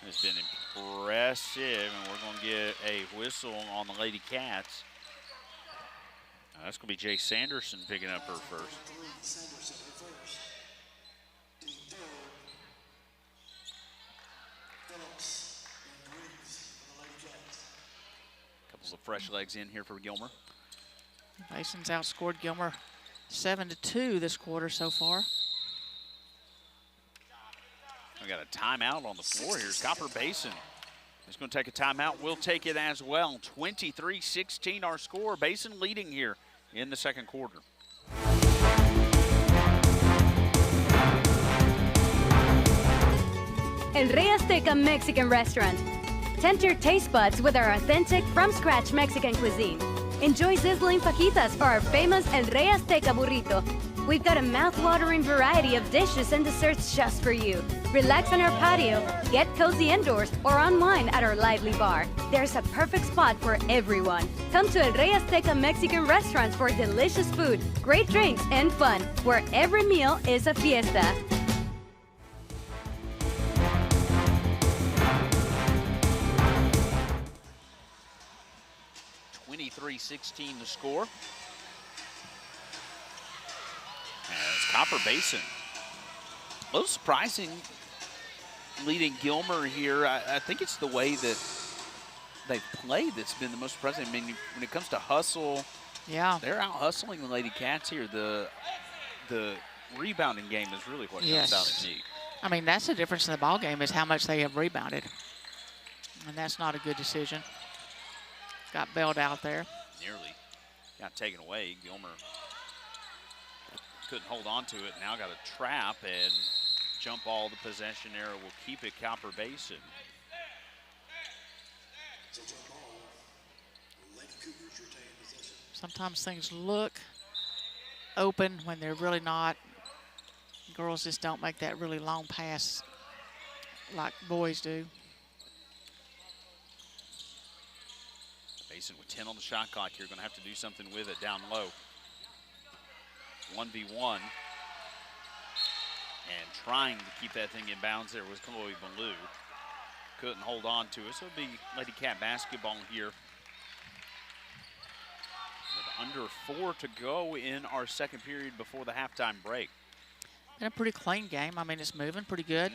Speaker 21: It's been impressive, and we're going to get a whistle on the Lady Cats. That's going to be Jay Sanderson picking up her first. Couple of fresh legs in here for Gilmer.
Speaker 22: Basin's outscored Gilmer 7-2 this quarter so far.
Speaker 21: We got a timeout on the floor here. Copper Basin is going to take a timeout. We'll take it as well. 23-16 our score. Basin leading here in the second quarter.
Speaker 6: El Rey Azteca Mexican Restaurant. Tempt your taste buds with our authentic, from-scratch Mexican cuisine. Enjoy sizzling fajitas for our famous El Rey Azteca burrito. We've got a mouth-watering variety of dishes and desserts just for you. Relax on our patio, get cozy indoors, or unwind at our lively bar. There's a perfect spot for everyone. Come to El Rey Azteca Mexican restaurants for delicious food, great drinks, and fun, where every meal is a fiesta.
Speaker 21: 23-16 the score. As Copper Basin, a little surprising leading Gilmer here. I think it's the way that they've played that's been the most surprising. I mean, when it comes to hustle,
Speaker 22: yeah,
Speaker 21: they're out hustling the Lady Cats here. The rebounding game is really what comes out at me.
Speaker 22: I mean, that's the difference in the ball game is how much they have rebounded, and that's not a good decision. Got bailed out there.
Speaker 21: Nearly got taken away. Gilmer couldn't hold on to it. Now got a trap, and jump ball, the possession error will keep it Copper Basin.
Speaker 22: Sometimes things look open when they're really not. Girls just don't make that really long pass like boys do.
Speaker 21: Basin with 10 on the shot clock here. Going to have to do something with it down low. 1v1. And trying to keep that thing in bounds there was Chloe Ballou. Couldn't hold on to it, so it'll be Lady Cat basketball here. With under 4 to go in our second period before the halftime break.
Speaker 22: Been a pretty clean game. I mean, it's moving pretty good.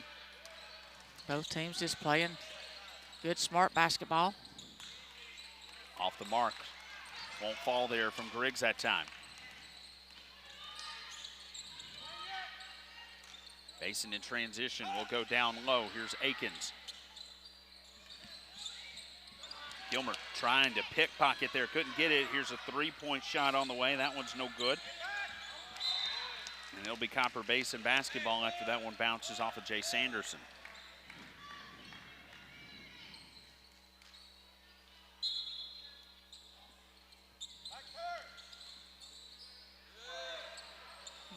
Speaker 22: Both teams just playing good, smart basketball.
Speaker 21: Off the mark. Won't fall there from Griggs that time. Basin in transition will go down low. Here's Akins. Gilmer trying to pickpocket there. Couldn't get it. Here's a three-point shot on the way. That one's no good. And it'll be Copper Basin basketball after that one bounces off of Jay Sanderson.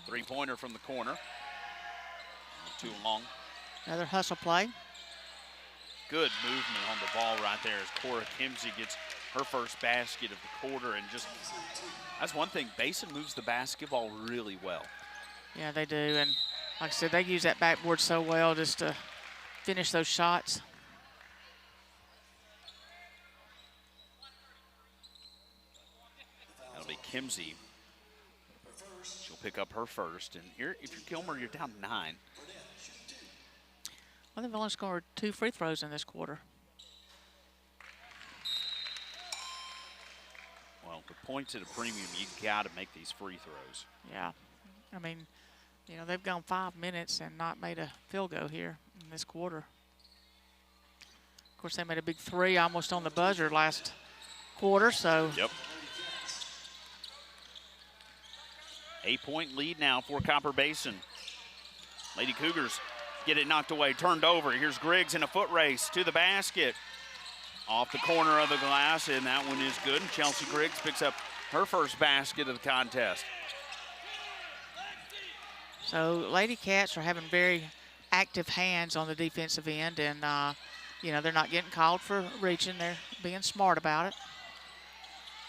Speaker 21: Three-pointer from the corner. Too long.
Speaker 22: Another hustle play.
Speaker 21: Good movement on the ball right there as Cora Kimsey gets her first basket of the quarter, and just, that's one thing, Basin moves the basketball really well.
Speaker 22: Yeah, they do, and like I said, they use that backboard so well just to finish those shots.
Speaker 21: That'll be Kimsey. She'll pick up her first, and here, if you're Gilmer, you're down 9.
Speaker 22: Well, they've only scored 2 free throws in this quarter.
Speaker 21: Well, with points at a premium, you got to make these free throws.
Speaker 22: Yeah. I mean, you know, they've gone 5 minutes and not made a field goal here in this quarter. Of course, they made a big 3 almost on the buzzer last quarter, so.
Speaker 21: Yep. 8-point lead now for Copper Basin. Lady Cougars get it knocked away, turned over. Here's Griggs in a foot race to the basket. Off the corner of the glass, and that one is good. And Chelsea Griggs picks up her first basket of the contest.
Speaker 22: So Lady Cats are having very active hands on the defensive end, and, you know, they're not getting called for reaching. They're being smart about it.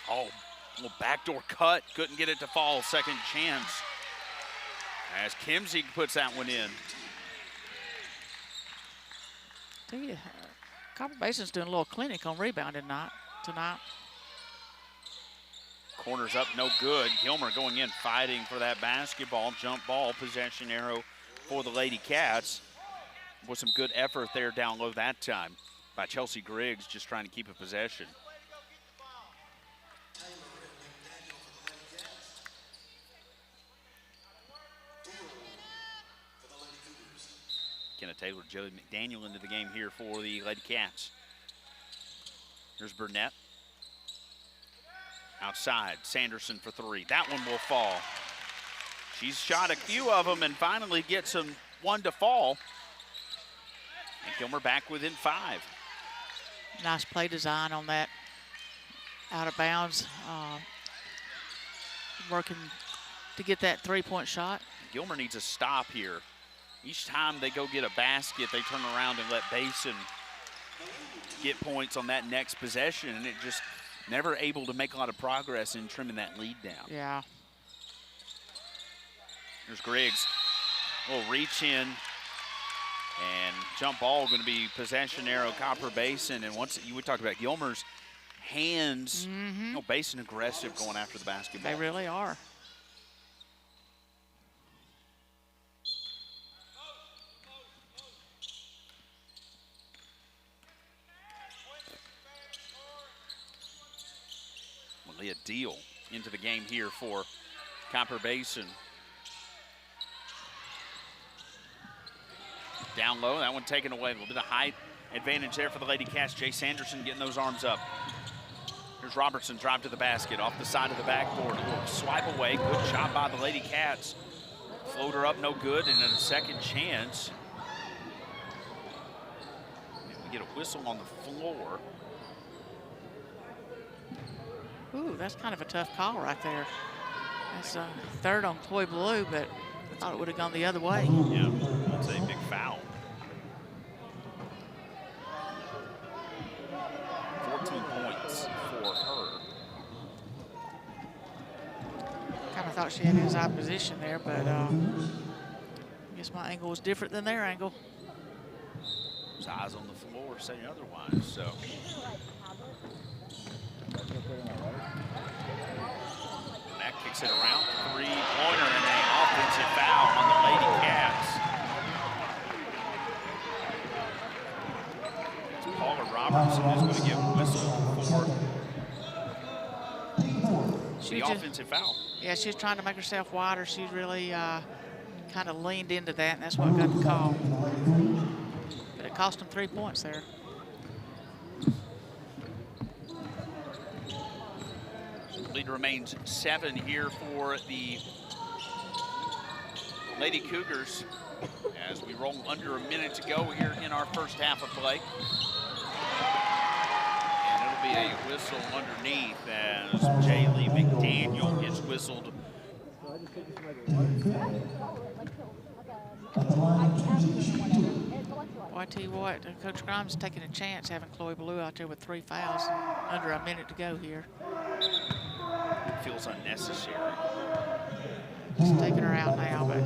Speaker 21: Oh, little backdoor cut. Couldn't get it to fall. Second chance as Kimsey puts that one in.
Speaker 22: Tell you, Copper Basin's doing a little clinic on rebounding tonight.
Speaker 21: Corner's up, no good. Gilmer going in, fighting for that basketball. Jump ball, possession arrow for the Lady Cats. With some good effort there down low that time by Chelsea Griggs, just trying to keep a possession. Kenna Taylor, Joey McDaniel into the game here for the Lady Cats. Here's Burnett. Outside, Sanderson for 3. That one will fall. She's shot a few of them and finally gets one to fall. And Gilmer back within 5.
Speaker 22: Nice play design on that out of bounds. Working to get that 3-point shot.
Speaker 21: Gilmer needs a stop here. Each time they go get a basket, they turn around and let Basin get points on that next possession, and it just never able to make a lot of progress in trimming that lead down.
Speaker 22: Yeah.
Speaker 21: Here's Griggs. Little reach in, and jump ball going to be possession arrow, Copper Basin. And once we talked about Gilmer's hands, you know, Basin aggressive going after the basketball.
Speaker 22: They really are.
Speaker 21: Malia Deal into the game here for Copper Basin. Down low, that one taken away. A little bit of height advantage there for the Lady Cats. Jay Sanderson getting those arms up. Here's Robertson, drive to the basket, off the side of the backboard. A little swipe away, good shot by the Lady Cats. Floater up, no good, and then a second chance. And we get a whistle on the floor.
Speaker 22: Ooh, that's kind of a tough call right there. That's third on Chloe Blue, but I thought it would have gone the other way.
Speaker 21: Yeah, that's a big foul. 14 points for her.
Speaker 22: Kind of thought she had inside position there, but I guess my angle was different than their angle.
Speaker 21: There's eyes on the floor saying otherwise, so. That kicks it around, three-pointer, and an offensive foul on the Lady Cats. Paula Robertson is going to get whistled for the offensive foul.
Speaker 22: Yeah, she was trying to make herself wider. She really kind of leaned into that, and that's what got the call. But it cost them 3 points there.
Speaker 21: Lead remains 7 here for the Lady Cougars as we roll under a minute to go here in our first half of play. And it'll be a whistle underneath as Jaylee McDaniel gets whistled.
Speaker 22: Well, I tell you what, Coach Grimes is taking a chance having Chloe Blue out there with 3 fouls under a minute to go here.
Speaker 21: Feels unnecessary.
Speaker 22: Just taking her out now, but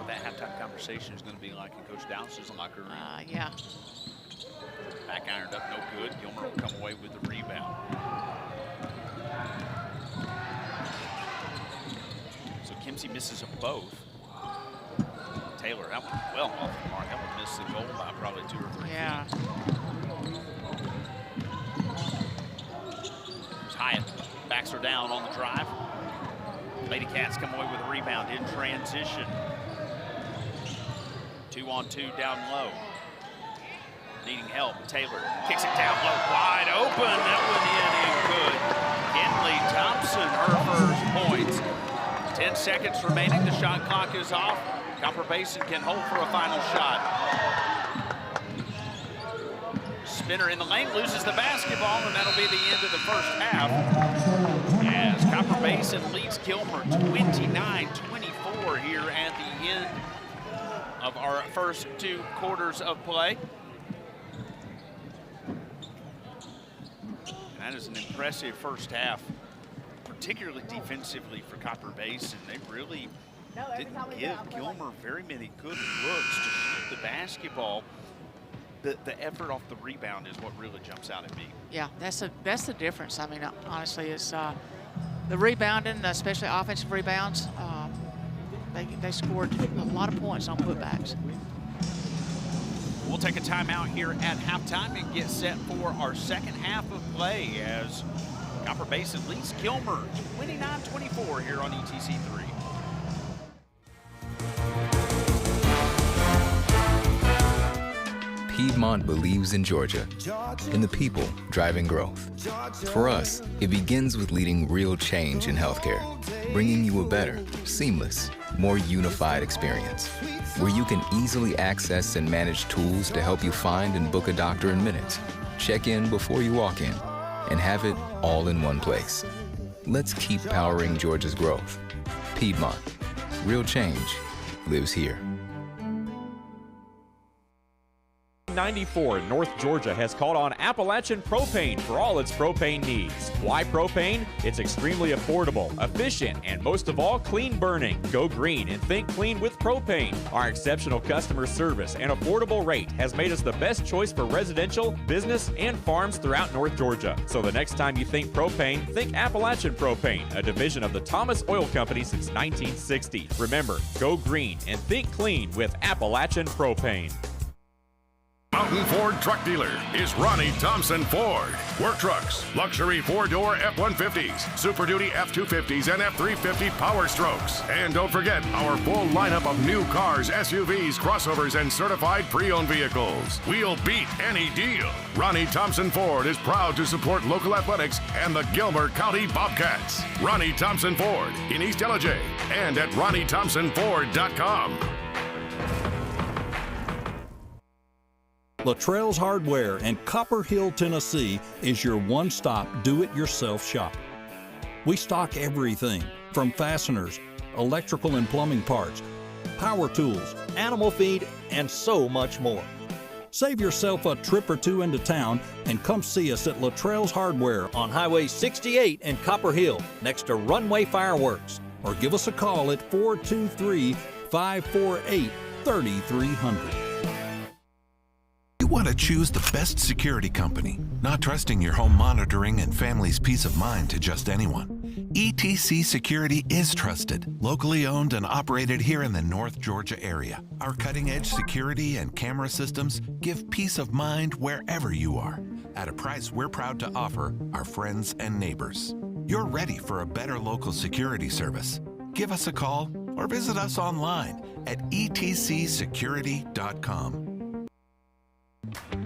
Speaker 21: That halftime conversation is going to be like in Coach Downs' locker room.
Speaker 22: yeah.
Speaker 21: Back ironed up, no good. Gilmer will come away with the rebound. So Kimsey misses them both. Taylor, that one well off the mark. That one missed the goal by probably 2 or 3 feet. Hyatt backs her down on the drive. Lady Cats come away with a rebound in transition. 2-on-2 down low. Needing help, Taylor kicks it down low, wide open. That one in and good. Kinley Thompson, her first points. 10 seconds remaining, the shot clock is off. Copper Basin can hold for a final shot. Spinner in the lane, loses the basketball, and that'll be the end of the first half. As Copper Basin leads Gilmer 29-24 here at the end of our first 2 quarters of play. That is an impressive first half, particularly defensively for Copper Basin. They really didn't give Gilmer very many good looks to shoot the basketball. The effort off the rebound is what really jumps out at me.
Speaker 22: Yeah, that's the difference. I mean, honestly, it's the rebounding, especially offensive rebounds. They scored a lot of points on putbacks.
Speaker 21: We'll take a timeout here at halftime and get set for our second half of play as Copper Basin leads Gilmer 29-24 here on ETC3.
Speaker 7: Piedmont believes in Georgia, in the people driving growth. For us, it begins with leading real change in healthcare, bringing you a better, seamless, more unified experience, where you can easily access and manage tools to help you find and book a doctor in minutes, check in before you walk in, and have it all in one place. Let's keep powering Georgia's growth. Piedmont. Real change lives here.
Speaker 3: 94 North Georgia has called on Appalachian Propane for all its propane needs. Why propane? It's extremely affordable, efficient, and most of all, clean burning. Go green and think clean with propane. Our exceptional customer service and affordable rate has made us the best choice for residential, business, and farms throughout North Georgia. So the next time you think propane, think Appalachian Propane, a division of the Thomas Oil Company since 1960. Remember, go green and think clean with Appalachian Propane.
Speaker 4: Mountain Ford Truck Dealer is Ronnie Thompson Ford. Work trucks, luxury 4-door F-150s, Super Duty F-250s, and F-350 Power Strokes. And don't forget our full lineup of new cars, SUVs, crossovers, and certified pre-owned vehicles. We'll beat any deal. Ronnie Thompson Ford is proud to support local athletics and the Gilmer County Bobcats. Ronnie Thompson Ford in East LJ and at RonnieThompsonFord.com.
Speaker 8: Luttrell's Hardware in Copper Hill, Tennessee is your one-stop do-it-yourself shop. We stock everything from fasteners, electrical and plumbing parts, power tools, animal feed, and so much more. Save yourself a trip or two into town and come see us at Luttrell's Hardware on Highway 68 in Copper Hill, next to Runway Fireworks, or give us a call at 423-548-3300.
Speaker 9: You want to choose the best security company, not trusting your home monitoring and family's peace of mind to just anyone. ETC Security is trusted, locally owned and operated here in the North Georgia area. Our cutting-edge security and camera systems give peace of mind wherever you are, at a price we're proud to offer our friends and neighbors. You're ready for a better local security service. Give us a call or visit us online at etcsecurity.com.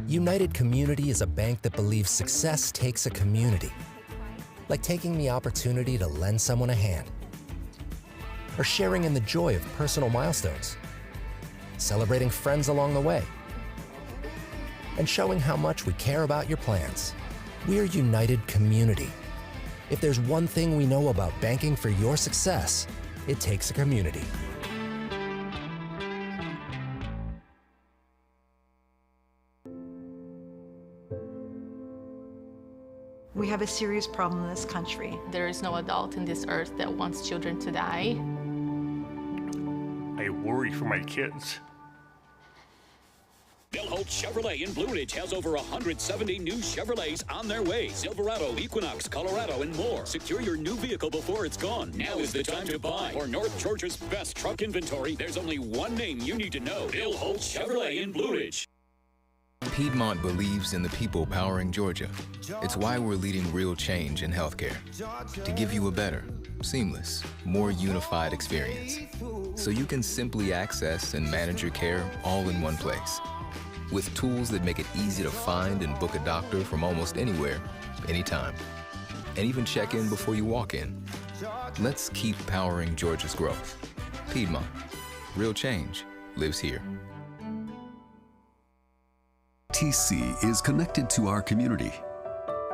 Speaker 10: United Community is a bank that believes success takes a community. Like taking the opportunity to lend someone a hand, or sharing in the joy of personal milestones, celebrating friends along the way, and showing how much we care about your plans. We're United Community. If there's one thing we know about banking for your success, it takes a community.
Speaker 11: We have a serious problem in this country.
Speaker 18: There is no adult in this earth that wants children to die.
Speaker 19: I worry for my kids.
Speaker 13: Bill Holt Chevrolet in Blue Ridge has over 170 new Chevrolets on their way. Silverado, Equinox, Colorado, and more. Secure your new vehicle before it's gone. Now is the time to buy. For North Georgia's best truck inventory, there's only one name you need to know. Bill Holt Chevrolet in Blue Ridge.
Speaker 7: Piedmont believes in the people powering Georgia. It's why we're leading real change in healthcare, to give you a better, seamless, more unified experience, so you can simply access and manage your care all in one place. With tools that make it easy to find and book a doctor from almost anywhere, anytime, and even check in before you walk in. Let's keep powering Georgia's growth. Piedmont. Real change lives here.
Speaker 20: TC is connected to our community.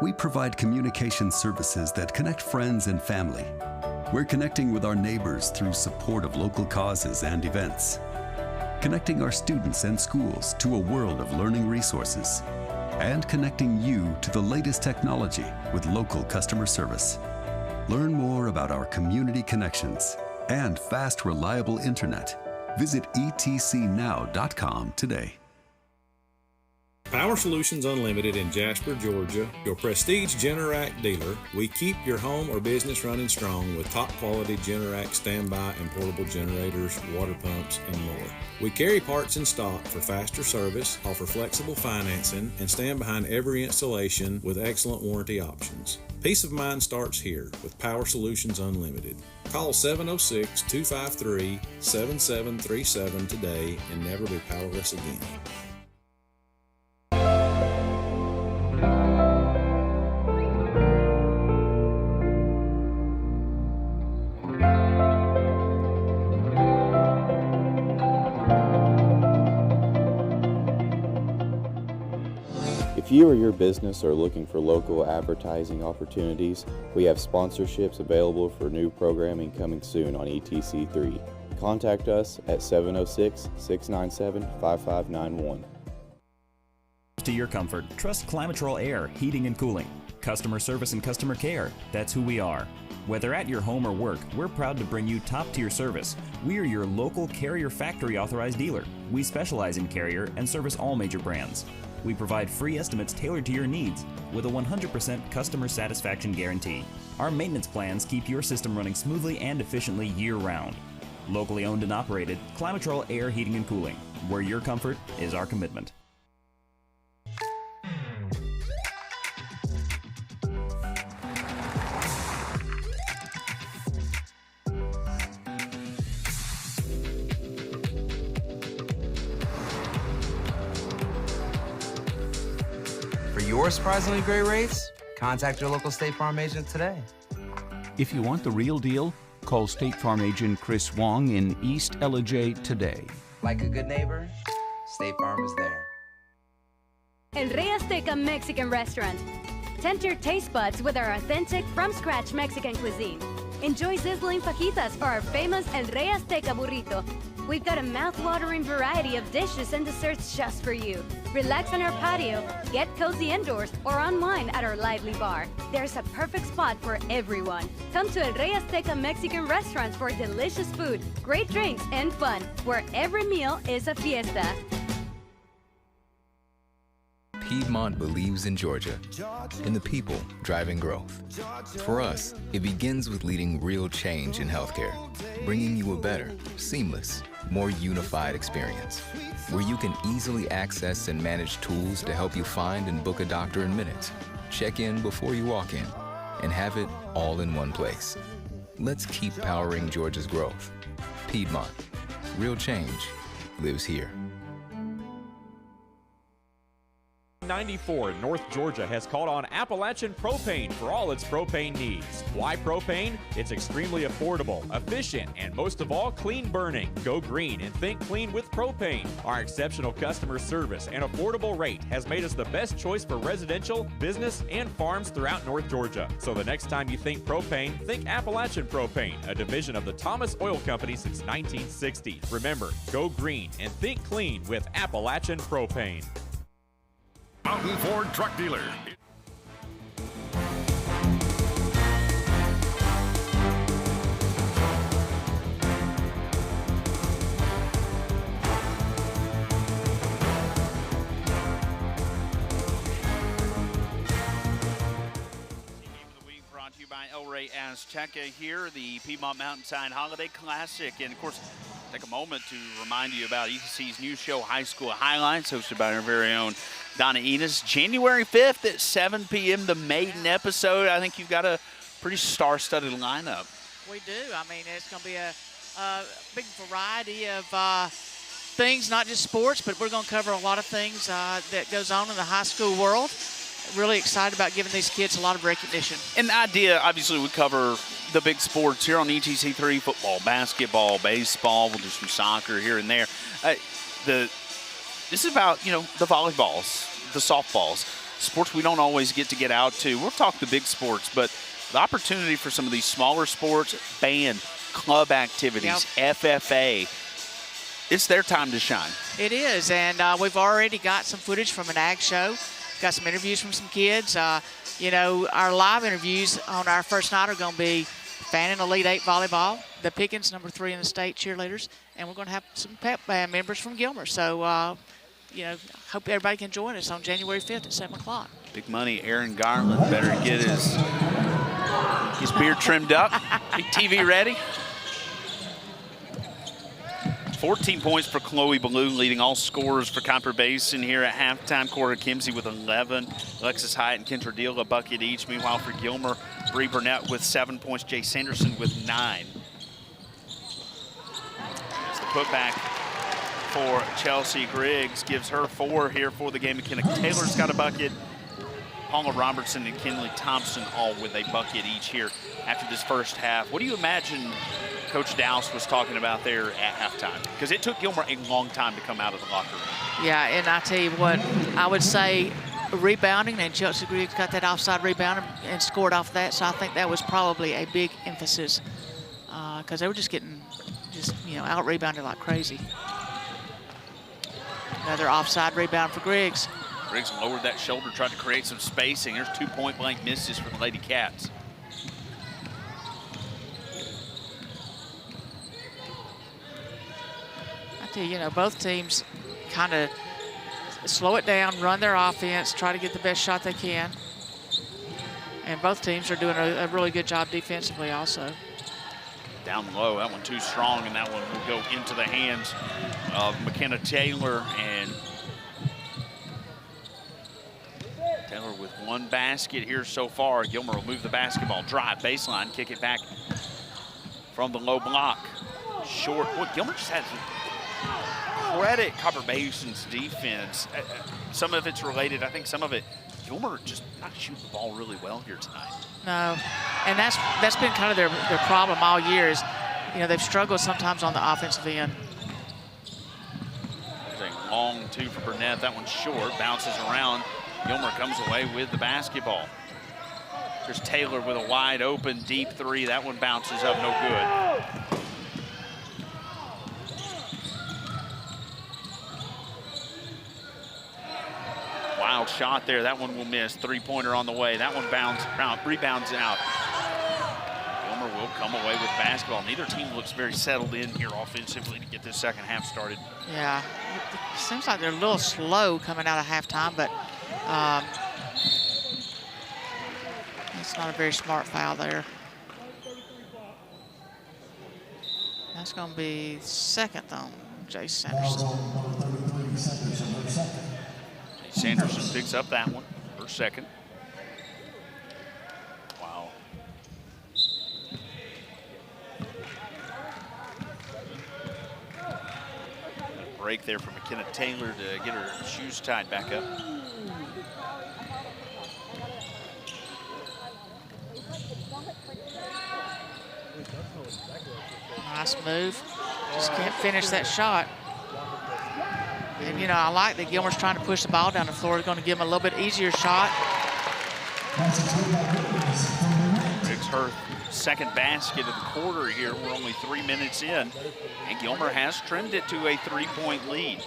Speaker 20: We provide communication services that connect friends and family. We're connecting with our neighbors through support of local causes and events, connecting our students and schools to a world of learning resources, and connecting you to the latest technology with local customer service. Learn more about our community connections and fast, reliable internet. Visit etcnow.com today.
Speaker 15: Power Solutions Unlimited in Jasper, Georgia, your prestige Generac dealer. We keep your home or business running strong with top quality Generac standby and portable generators, water pumps, and more. We carry parts in stock for faster service, offer flexible financing, and stand behind every installation with excellent warranty options. Peace of mind starts here with Power Solutions Unlimited. Call 706-253-7737 today and never be powerless again.
Speaker 12: If you or your business are looking for local advertising opportunities, we have sponsorships available for new programming coming soon on ETC3. Contact us at 706-697-5591.
Speaker 14: To your comfort, trust Climatrol Air Heating and Cooling. Customer service and customer care, that's who we are. Whether at your home or work, we're proud to bring you top-tier service. We are your local Carrier factory authorized dealer. We specialize in Carrier and service all major brands. We provide free estimates tailored to your needs with a 100% customer satisfaction guarantee. Our maintenance plans keep your system running smoothly and efficiently year-round. Locally owned and operated, Climatrol Air Heating and Cooling, where your comfort is our commitment.
Speaker 16: For your surprisingly great rates, contact your local State Farm agent today.
Speaker 17: If you want the real deal, call State Farm agent Chris Wong in East Ellijay today.
Speaker 16: Like a good neighbor, State Farm is there.
Speaker 6: El Rey Azteca Mexican Restaurant. Tempt your taste buds with our authentic, from-scratch Mexican cuisine. Enjoy sizzling fajitas for our famous El Rey Azteca burrito. We've got a mouth-watering variety of dishes and desserts just for you. Relax on our patio, get cozy indoors, or unwind at our lively bar. There's a perfect spot for everyone. Come to El Rey Azteca Mexican Restaurant for delicious food, great drinks, and fun, where every meal is a fiesta.
Speaker 7: Piedmont believes in Georgia, in the people driving growth. For us, it begins with leading real change in healthcare, bringing you a better, seamless, more unified experience, where you can easily access and manage tools to help you find and book a doctor in minutes, check in before you walk in, and have it all in one place. Let's keep powering Georgia's growth. Piedmont, real change lives here.
Speaker 3: 94 North Georgia has called on Appalachian Propane for all its propane needs. Why propane? It's extremely affordable, efficient, and most of all, clean burning. Go green and think clean with propane. Our exceptional customer service and affordable rate has made us the best choice for residential, business, and farms throughout North Georgia. So the next time you think propane, think Appalachian Propane, a division of the Thomas Oil Company since 1960. Remember, go green and think clean with Appalachian Propane.
Speaker 4: Mountain Ford Truck Dealer.
Speaker 21: Brought to you by El Rey Azteca here, the Piedmont Mountainside Holiday Classic. And of course, take a moment to remind you about ETC's new show, High School Highlights, hosted by our very own Donna Enos. January 5th at 7 p.m., the maiden episode. I think you've got a pretty star-studded lineup.
Speaker 22: We do. I mean, it's going to be a big variety of things, not just sports, but we're going to cover a lot of things that goes on in the high school world. Really excited about giving these kids a lot of recognition. And
Speaker 21: the idea, obviously, we cover the big sports here on ETC3, football, basketball, baseball. We'll do some soccer here and there. This is about, the volleyballs, the softballs, sports we don't always get out to. We'll talk the big sports, but the opportunity for some of these smaller sports, band, club activities, FFA, it's their time to shine.
Speaker 22: It is, and we've already got some footage from an ag show. Got some interviews from some kids. Our live interviews on our first night are going to be Fannin Elite 8 volleyball, the Pickens, number 3 in the state cheerleaders, and we're going to have some pep band members from Gilmer. So, hope everybody can join us on January 5th at 7 o'clock.
Speaker 21: Big money, Aaron Garland better get his beard trimmed up, big TV ready. 14 points for Chloe Ballou, leading all scorers for Copper Basin here at halftime. Cora Kimsey with 11. Alexis Hyatt and Kendra Deal a bucket each. Meanwhile, for Gilmer, Bree Burnett with 7 points. Jay Sanderson with 9. That's the putback for Chelsea Griggs. Gives her 4 here for the game. McKenna Taylor's got a bucket. Paula Robertson and Kinley Thompson all with a bucket each here after this first half. What do you imagine Coach Dowse was talking about there at halftime? Because it took Gilmer a long time to come out of the locker room.
Speaker 22: Yeah, and I tell you what, I would say rebounding, and Chelsea Griggs got that offside rebound and scored off that. So I think that was probably a big emphasis because they were just getting out rebounded like crazy. Another offside rebound for Griggs.
Speaker 21: Griggs lowered that shoulder, tried to create some spacing. There's 2 point-blank misses for the Lady Cats.
Speaker 22: I tell you, both teams kind of slow it down, run their offense, try to get the best shot they can. And both teams are doing a really good job defensively also.
Speaker 21: Down low, that one too strong, and that one will go into the hands of McKenna Taylor. And Taylor with one basket here so far. Gilmer will move the basketball, drive, baseline, kick it back from the low block. Short, Gilmer just has credit Copper Basin's defense. Some of it's related, I think some of it, Gilmer just not shooting the ball really well here tonight.
Speaker 22: No, and that's been kind of their problem all year is, they've struggled sometimes on the offensive end.
Speaker 21: There's a long two for Burnett. That one's short, bounces around. Gilmer comes away with the basketball. There's Taylor with a wide open deep three. That one bounces up, no good. Wild shot there. That one will miss. Three-pointer on the way. That one rebounds out. Gilmer will come away with basketball. Neither team looks very settled in here offensively to get this second half started.
Speaker 22: Yeah, it seems like they're a little slow coming out of halftime, but it's not a very smart foul there. That's going to be second on Jay Sanderson.
Speaker 21: Sanderson picks up that one for second. Wow. A break there for McKenna Taylor to get her shoes tied back up.
Speaker 22: Nice move. Just can't finish that shot. And, I like that Gilmer's trying to push the ball down the floor. It's going to give him a little bit easier shot.
Speaker 21: It's her second basket of the quarter here. We're only 3 minutes in. And Gilmer has trimmed it to a 3-point lead.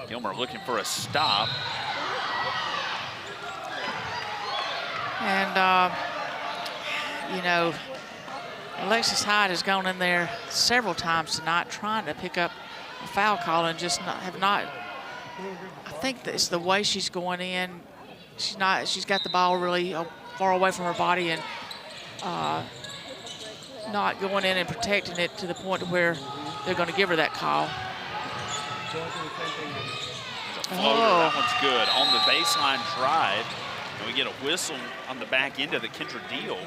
Speaker 21: Gilmer looking for a stop.
Speaker 22: And, Alexis Hyde has gone in there several times tonight trying to pick up a foul call and just have not. I think that it's the way she's going in. She's got the ball really far away from her body and not going in and protecting it to the point where they're going to give her that call.
Speaker 21: Floater, that one's good. On the baseline drive, and we get a whistle on the back end of the Kendra Deal.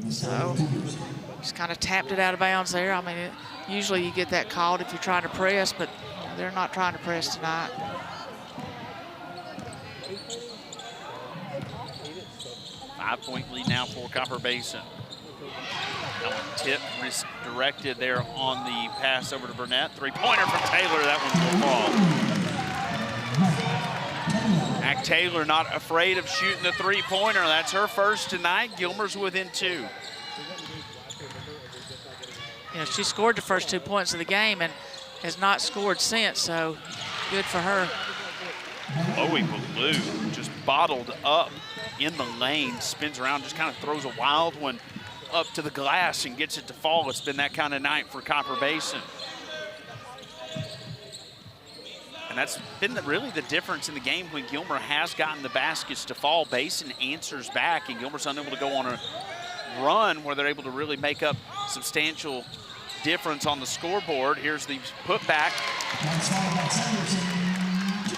Speaker 22: So just kind of tapped it out of bounds there. I mean, usually you get that called if you're trying to press, but they're not trying to press tonight.
Speaker 21: Five-point lead now for Copper Basin. That one tip directed there on the pass over to Burnett. Three-pointer from Taylor. That one will fall. Mac Taylor not afraid of shooting the three-pointer. That's her first tonight. Gilmer's within two.
Speaker 22: She scored the first 2 points of the game and has not scored since, so good for her.
Speaker 21: Chloe Ballou just bottled up in the lane, spins around, just kind of throws a wild one up to the glass and gets it to fall. It's been that kind of night for Copper Basin. And that's been really the difference in the game when Gilmer has gotten the baskets to fall. Basin answers back, and Gilmer's unable to go on a run where they're able to really make up substantial difference on the scoreboard. Here's the putback.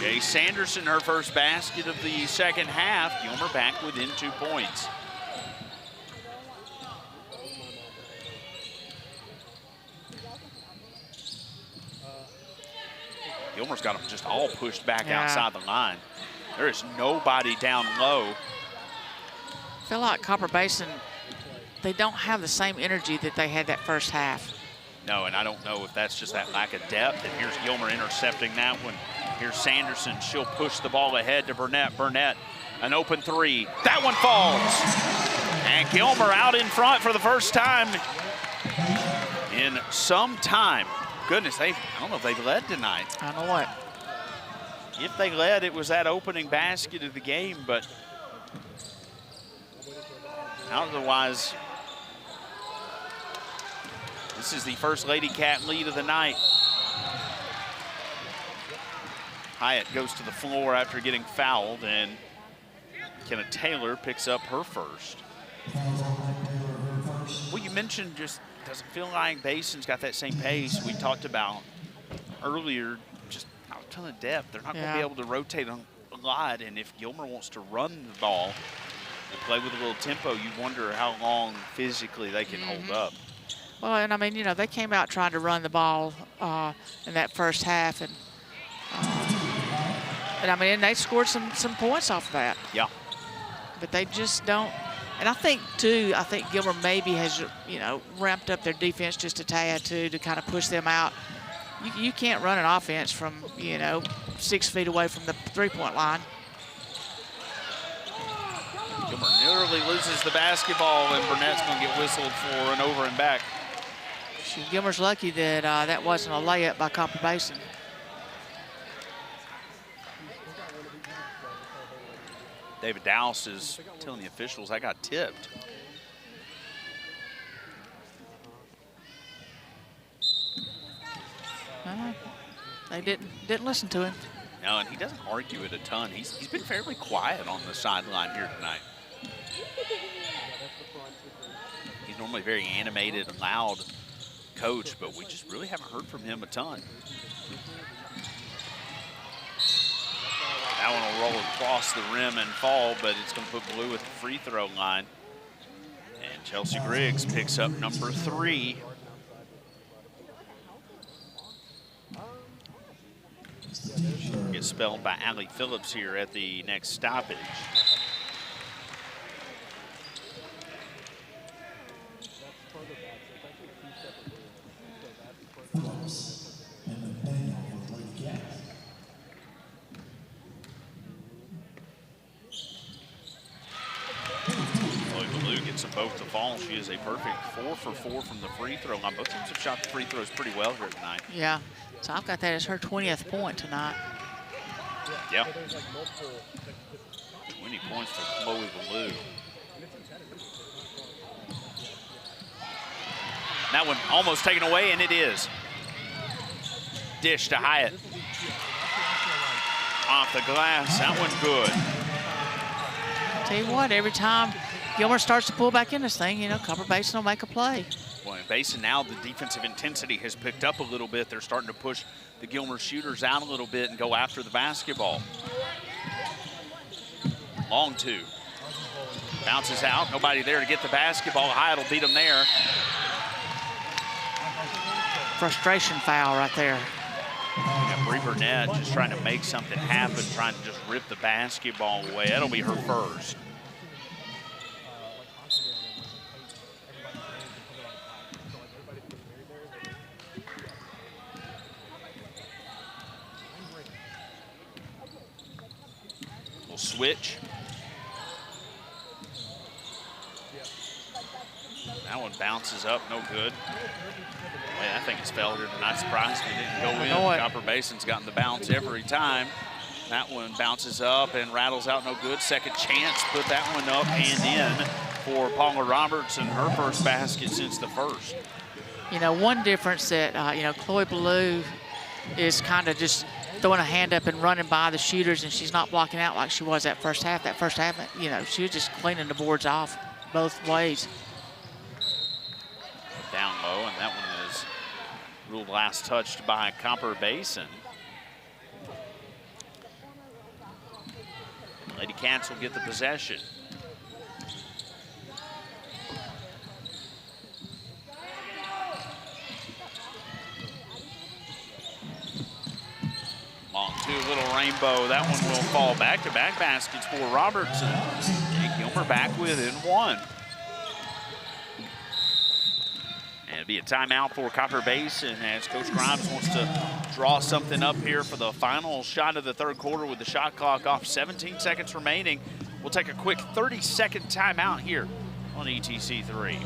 Speaker 21: Jay Sanderson, her first basket of the second half. Gilmer back within 2 points. Gilmer's got them just all pushed back outside the line. There is nobody down low.
Speaker 22: I feel like Copper Basin, they don't have the same energy that they had that first half.
Speaker 21: No, and I don't know if that's just that lack of depth. And here's Gilmer intercepting that one. Here's Sanderson. She'll push the ball ahead to Burnett. Burnett, an open three. That one falls. And Gilmer out in front for the first time in some time. Goodness, I don't know if they've led tonight.
Speaker 22: I know what.
Speaker 21: If they led, it was that opening basket of the game, but otherwise, this is the first Lady Cat lead of the night. Hyatt goes to the floor after getting fouled, and Kenna Taylor picks up her first. Well, you mentioned just doesn't feel like Basin's got that same pace we talked about earlier. Just not a ton of depth. They're not going to be able to rotate a lot, and if Gilmer wants to run the ball and play with a little tempo, you wonder how long physically they can hold up.
Speaker 22: Well, and I mean, you know, they came out trying to run the ball in that first half, and I mean, they scored some points off of that.
Speaker 21: Yeah.
Speaker 22: But they just don't. And I think, too, Gilmer maybe has, you know, ramped up their defense just a tad, too, to kind of push them out. You can't run an offense from, you know, 6 feet away from the three-point line.
Speaker 21: Gilmer nearly loses the basketball, and Burnett's going to get whistled for an over and back.
Speaker 22: Gilmer's lucky that that wasn't a layup by Copper Basin.
Speaker 21: David Dowse is telling the officials, I got tipped.
Speaker 22: They didn't listen to him.
Speaker 21: No, and he doesn't argue it a ton. He's been fairly quiet on the sideline here tonight. He's normally very animated and loud coach, but we just really haven't heard from him a ton. That one will roll across the rim and fall, but it's going to put Blue at the free throw line. And Chelsea Griggs picks up number 3. Gets spelled by Allie Phillips here at the next stoppage. Blue gets them both to fall. She is a perfect 4 for 4 from the free throw line. Both teams have shot the free throws pretty well here tonight.
Speaker 22: Yeah, so I've got that as her 20th point tonight.
Speaker 21: Yeah. 20 points for Chloe Blue. That one almost taken away, and it is. Dish to Hyatt. Off the glass, that one good.
Speaker 22: Tell you what, every time Gilmer starts to pull back in this thing, you know, Copper Basin will make a play.
Speaker 21: Well, in Basin now, the defensive intensity has picked up a little bit. They're starting to push the Gilmer shooters out a little bit and go after the basketball. Long 2. Bounces out, nobody there to get the basketball. Hyatt will beat them there.
Speaker 22: Frustration foul right there.
Speaker 21: Yeah, Bree Burnett just trying to make something happen, trying to just rip the basketball away. That'll be her first. We'll switch. That one bounces up, no good. Man, I think it's fell here tonight. Surprised it didn't go in. Copper Basin's gotten the bounce every time. That one bounces up and rattles out, no good. Second chance, put that one up and in for Paula Robertson, her first basket since the first.
Speaker 22: You know, one difference that, you know, Chloe Ballou is kind of just throwing a hand up and running by the shooters, and she's not blocking out like she was that first half. That first half, you know, she was just cleaning the boards off both ways.
Speaker 21: Down low, and that one is ruled last touched by Copper Basin. Lady Cats will get the possession. to a little rainbow. That one will fall. Back-to-back baskets for Robertson. And Gilmer back within one. And it'll be a timeout for Copper Basin as Coach Grimes wants to draw something up here for the final shot of the third quarter with the shot clock off. 17 seconds remaining. We'll take a quick 30-second timeout here on ETC 3.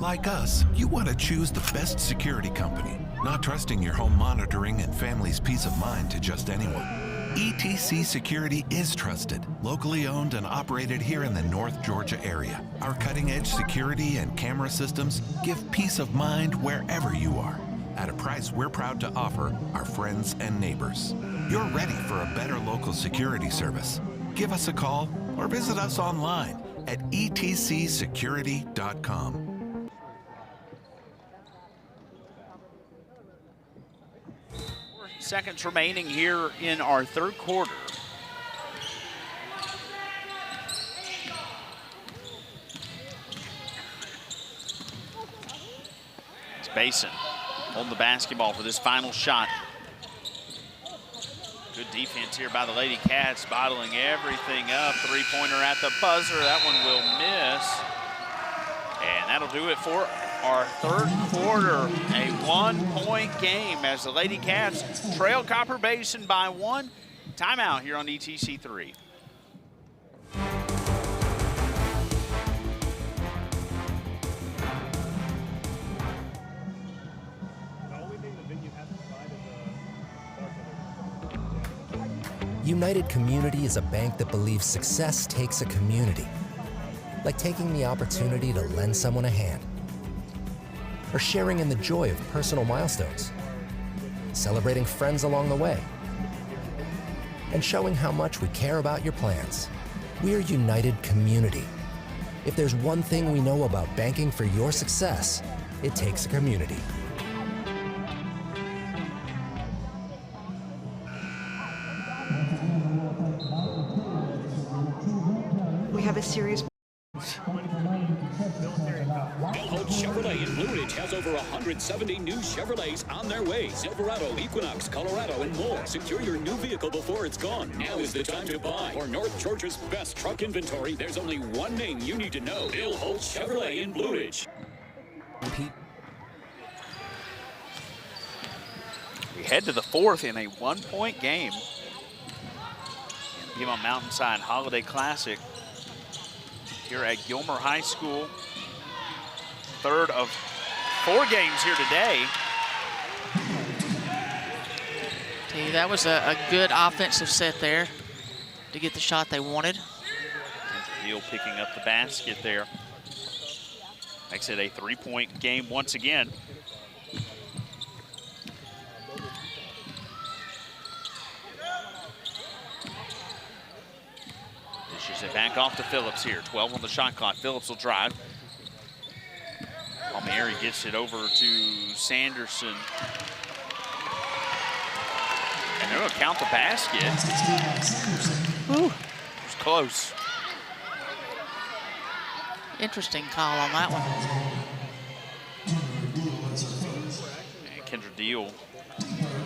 Speaker 9: Like us, you want to choose the best security company, not trusting your home monitoring and family's peace of mind to just anyone. ETC Security is trusted, locally owned and operated here in the North Georgia area. Our cutting-edge security and camera systems give peace of mind wherever you are, at a price we're proud to offer our friends and neighbors. You're ready for a better local security service. Give us a call or visit us online at etcsecurity.com.
Speaker 21: Seconds remaining here in our third quarter. It's Basin holding the basketball for this final shot. Good defense here by the Lady Cats, bottling everything up. Three-pointer at the buzzer. That one will miss. And that'll do it for our third quarter. A one-point game as the Lady Cats trail Copper Basin by one. Timeout here on ETC 3.
Speaker 10: United Community is a bank that believes success takes a community. Like taking the opportunity to lend someone a hand, or sharing in the joy of personal milestones, celebrating friends along the way, and showing how much we care about your plans. We're United Community. If there's one thing we know about banking for your success, it takes a community.
Speaker 11: We have a serious
Speaker 13: Chevrolet in Blue Ridge has over 170 new Chevrolets on their way. Silverado, Equinox, Colorado, and more. Secure your new vehicle before it's gone. Now is the time to buy. For North Georgia's best truck inventory, there's only one name you need to know. Bill Holt Chevrolet in Blue Ridge.
Speaker 21: We head to the fourth in a one-point game. In the Piedmont Mountainside Holiday Classic here at Gilmer High School. Third of 4 games here today.
Speaker 22: That was a good offensive set there to get the shot they wanted.
Speaker 21: Deal picking up the basket there. Makes it a 3-point game once again. Dishes it back off to Phillips here. 12 on the shot clock. Phillips will drive. Palmieri gets it over to Sanderson. And they're going to count the basket. Whew. It was close.
Speaker 22: Interesting call on that one.
Speaker 21: And Kendra Deal,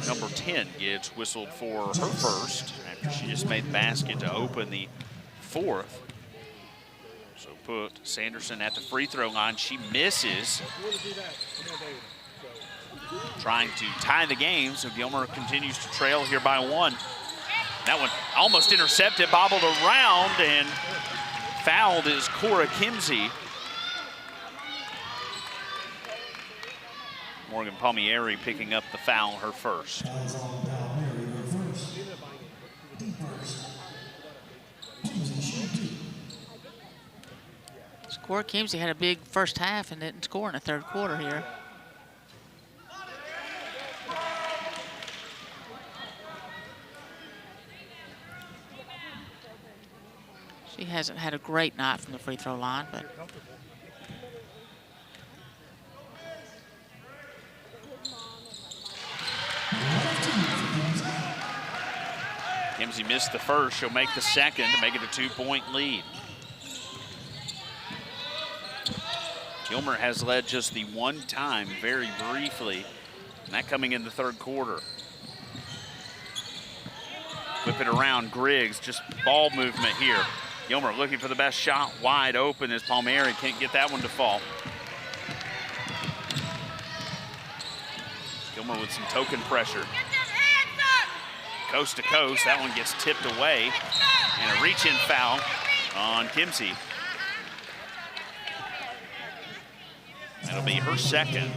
Speaker 21: number 10, gets whistled for her first after she just made the basket to open the fourth. So put Sanderson at the free throw line. She misses. Trying to tie the game, so Gilmer continues to trail here by 1. That one almost intercepted, bobbled around, and fouled is Cora Kimsey. Morgan Palmieri picking up the foul, her first.
Speaker 22: Cora Kimsey had a big first half and didn't score in the third quarter here. She hasn't had a great night from the free throw line, but
Speaker 21: Kimsey missed the first. She'll make the second to make it a 2-point lead. Gilmer has led just the one time, very briefly, and that coming in the third quarter. Whip it around, Griggs, just ball movement here. Gilmer looking for the best shot, wide open as Palmieri can't get that one to fall. Gilmer with some token pressure. Coast to coast, that one gets tipped away. And a reach-in foul on Kimsey. That'll be her second.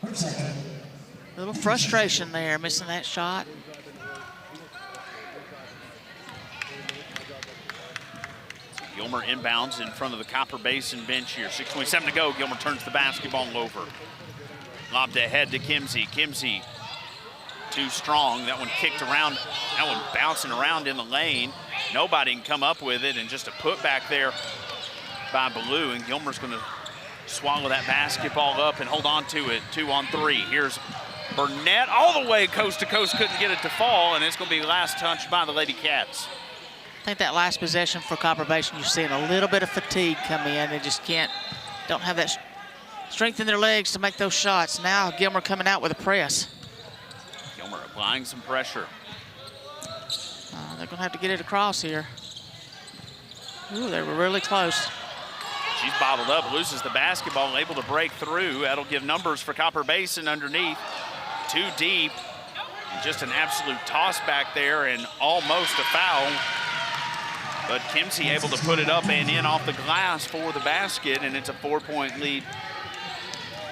Speaker 22: A little frustration there, missing that shot.
Speaker 21: Gilmer inbounds in front of the Copper Basin bench here. 6:27 to go. Gilmer turns the basketball over. Lobbed ahead to Kimsey. Kimsey too strong. That one kicked around. That one bouncing around in the lane. Nobody can come up with it, and just a putback there by Ballou, and Gilmer's going to swallow that basketball up and hold on to it. 2 on 3. Here's Burnett all the way coast to coast, couldn't get it to fall, and it's going to be last touch by the Lady Cats.
Speaker 22: I think that last possession for Copper Basin, you're seeing a little bit of fatigue come in. They just don't have that strength in their legs to make those shots. Now Gilmer coming out with a press.
Speaker 21: Gilmer applying some pressure.
Speaker 22: They're going to have to get it across here. Ooh, they were really close.
Speaker 21: She's bottled up, loses the basketball, able to break through. That'll give numbers for Copper Basin underneath. Too deep. And just an absolute toss back there and almost a foul. But Kimsey able to put it up and in off the glass for the basket, and it's a 4-point lead.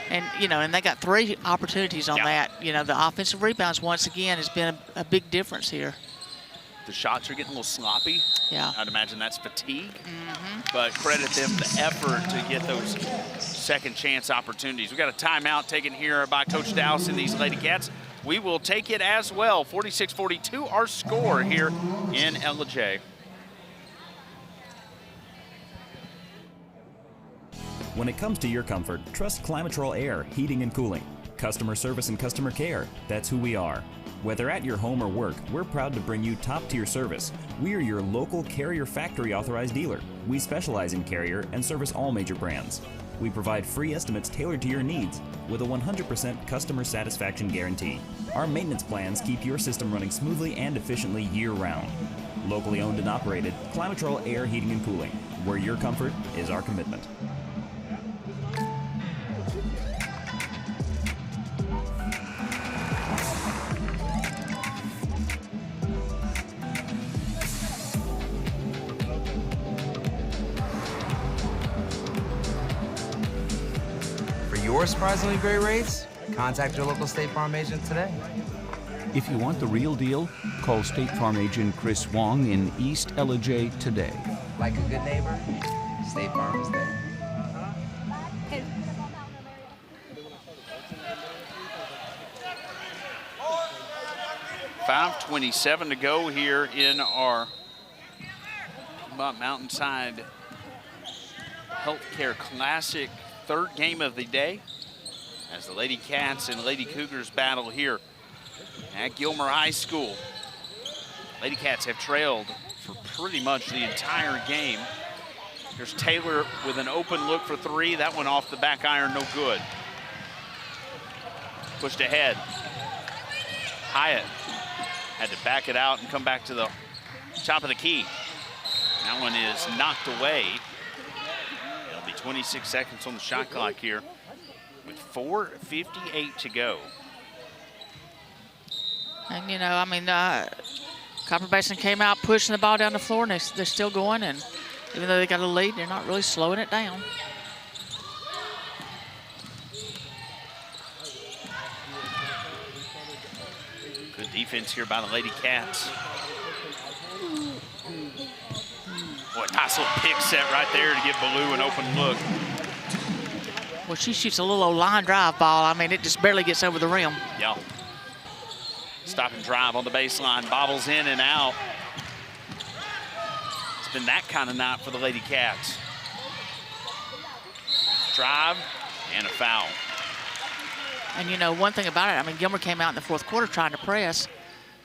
Speaker 22: And, and they got 3 opportunities on that. The offensive rebounds, once again, has been a big difference here.
Speaker 21: The shots are getting a little sloppy.
Speaker 22: Yeah.
Speaker 21: I'd imagine that's fatigue. But credit them the effort to get those second chance opportunities. We got a timeout taken here by Coach Dowse and these Lady Cats. We will take it as well. 46-42 our score here in LJ.
Speaker 14: When it comes to your comfort, trust Climatrol Air Heating and Cooling. Customer service and customer care, that's who we are. Whether at your home or work, we're proud to bring you top-tier service. We are your local Carrier factory authorized dealer. We specialize in Carrier and service all major brands. We provide free estimates tailored to your needs with a 100% customer satisfaction guarantee. Our maintenance plans keep your system running smoothly and efficiently year-round. Locally owned and operated, Climatrol Air Heating and Cooling, where your comfort is our commitment.
Speaker 16: Your surprisingly great rates? Contact your local State Farm agent today.
Speaker 17: If you want the real deal, call State Farm agent Chris Wong in East Ellijay today.
Speaker 16: Like a good neighbor, State Farm is there.
Speaker 21: 5:27 to go here in our Mountainside Healthcare Classic, third game of the day, as the Lady Cats and Lady Cougars battle here at Gilmer High School. Lady Cats have trailed for pretty much the entire game. Here's Taylor with an open look for 3. That one off the back iron, no good. Pushed ahead. Hyatt had to back it out and come back to the top of the key. That one is knocked away. It'll be 26 seconds on the shot clock here with 4:58 to go.
Speaker 22: And, you know, I mean, Copper Basin came out pushing the ball down the floor, and they're still going. And even though they got a lead, they're not really slowing it down.
Speaker 21: Good defense here by the Lady Cats. Boy, nice little pick set right there to give Ballou an open look.
Speaker 22: Well, she shoots a little old line drive ball. I mean, it just barely gets over the rim.
Speaker 21: Yeah. Stop and drive on the baseline, bobbles in and out. It's been that kind of night for the Lady Cats. Drive and a foul.
Speaker 22: And, you know, one thing about it, I mean, Gilmer came out in the fourth quarter trying to press.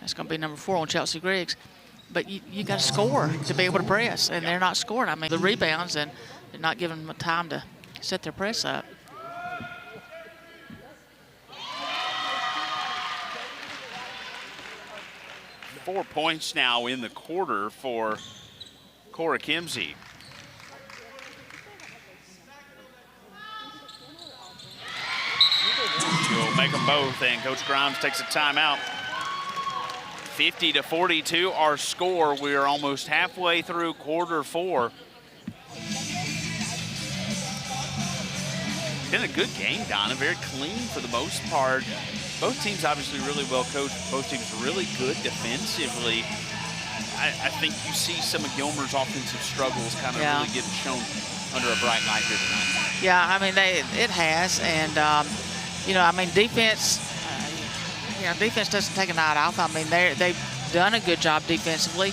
Speaker 22: That's going to be number 4 on Chelsea Griggs. But you got to score to be able to press, and they're not scoring. I mean, the rebounds, and They're not giving them time to set their press up.
Speaker 21: Four points now in the quarter for Cora Kimsey. She'll make them both, and Coach Grimes takes a timeout. 50-42 our score. We are almost halfway through quarter four. Been a good game, Donna. Very clean for the most part. Both teams obviously really well coached. Both teams really good defensively. I think you see some of Gilmer's offensive struggles kind of really getting shown under a bright light here tonight.
Speaker 22: Yeah, I mean, it has. And, you know, I mean, defense, defense doesn't take a night off. I mean, they've done a good job defensively.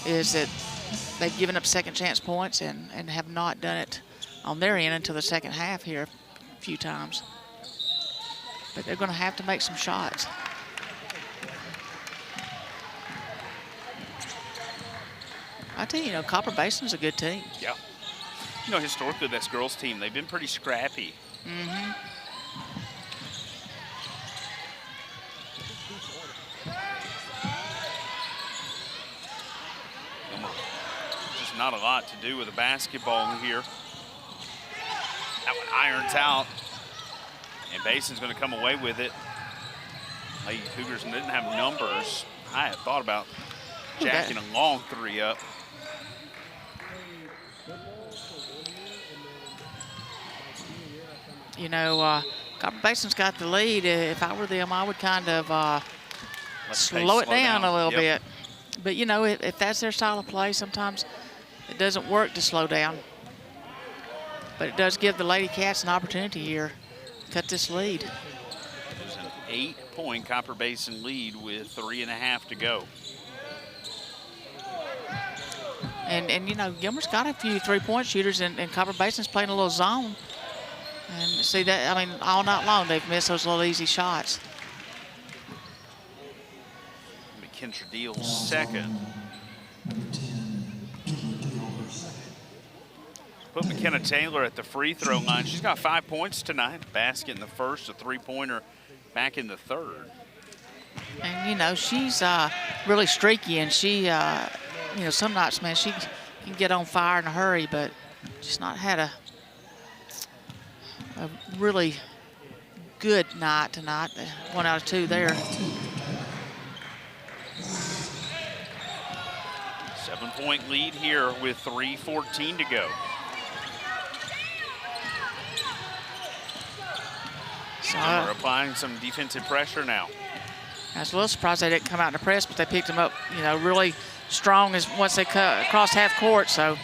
Speaker 22: Is that they've given up second chance points and have not done it on their end until the second half here a few times. But they're going to have to make some shots. I tell you, Copper Basin's a good team.
Speaker 21: Yeah. Historically, this girls team, they've been pretty scrappy.
Speaker 22: Mm-hmm.
Speaker 21: Just not a lot to do with the basketball here. That one irons out, and Basin's going to come away with it. Lady Cougars didn't have numbers. I had thought about jacking a long three up.
Speaker 22: Copper Basin's got the lead. If I were them, I would kind of slow it down a little bit. But, if that's their style of play, sometimes it doesn't work to slow down. But it does give the Lady Cats an opportunity here to cut this lead.
Speaker 21: There's an 8-point Copper Basin lead with 3.5 to go.
Speaker 22: And Gilmer's got a few three-point shooters, and Copper Basin's playing a little zone. And see that, I mean, all night long they've missed those little easy shots.
Speaker 21: McKentra Deal's second. Put McKenna Taylor at the free throw line. She's got 5 points tonight. Basket in the first, a three-pointer back in the third.
Speaker 22: And, she's really streaky, and she, some nights, man, she can get on fire in a hurry, but just not had a really good night tonight. 1 out of 2 there.
Speaker 21: 7-point lead here with 3:14 to go. We're applying some defensive pressure now.
Speaker 22: I was a little surprised they didn't come out in the press, but they picked them up, really strong once they cut across half court. So,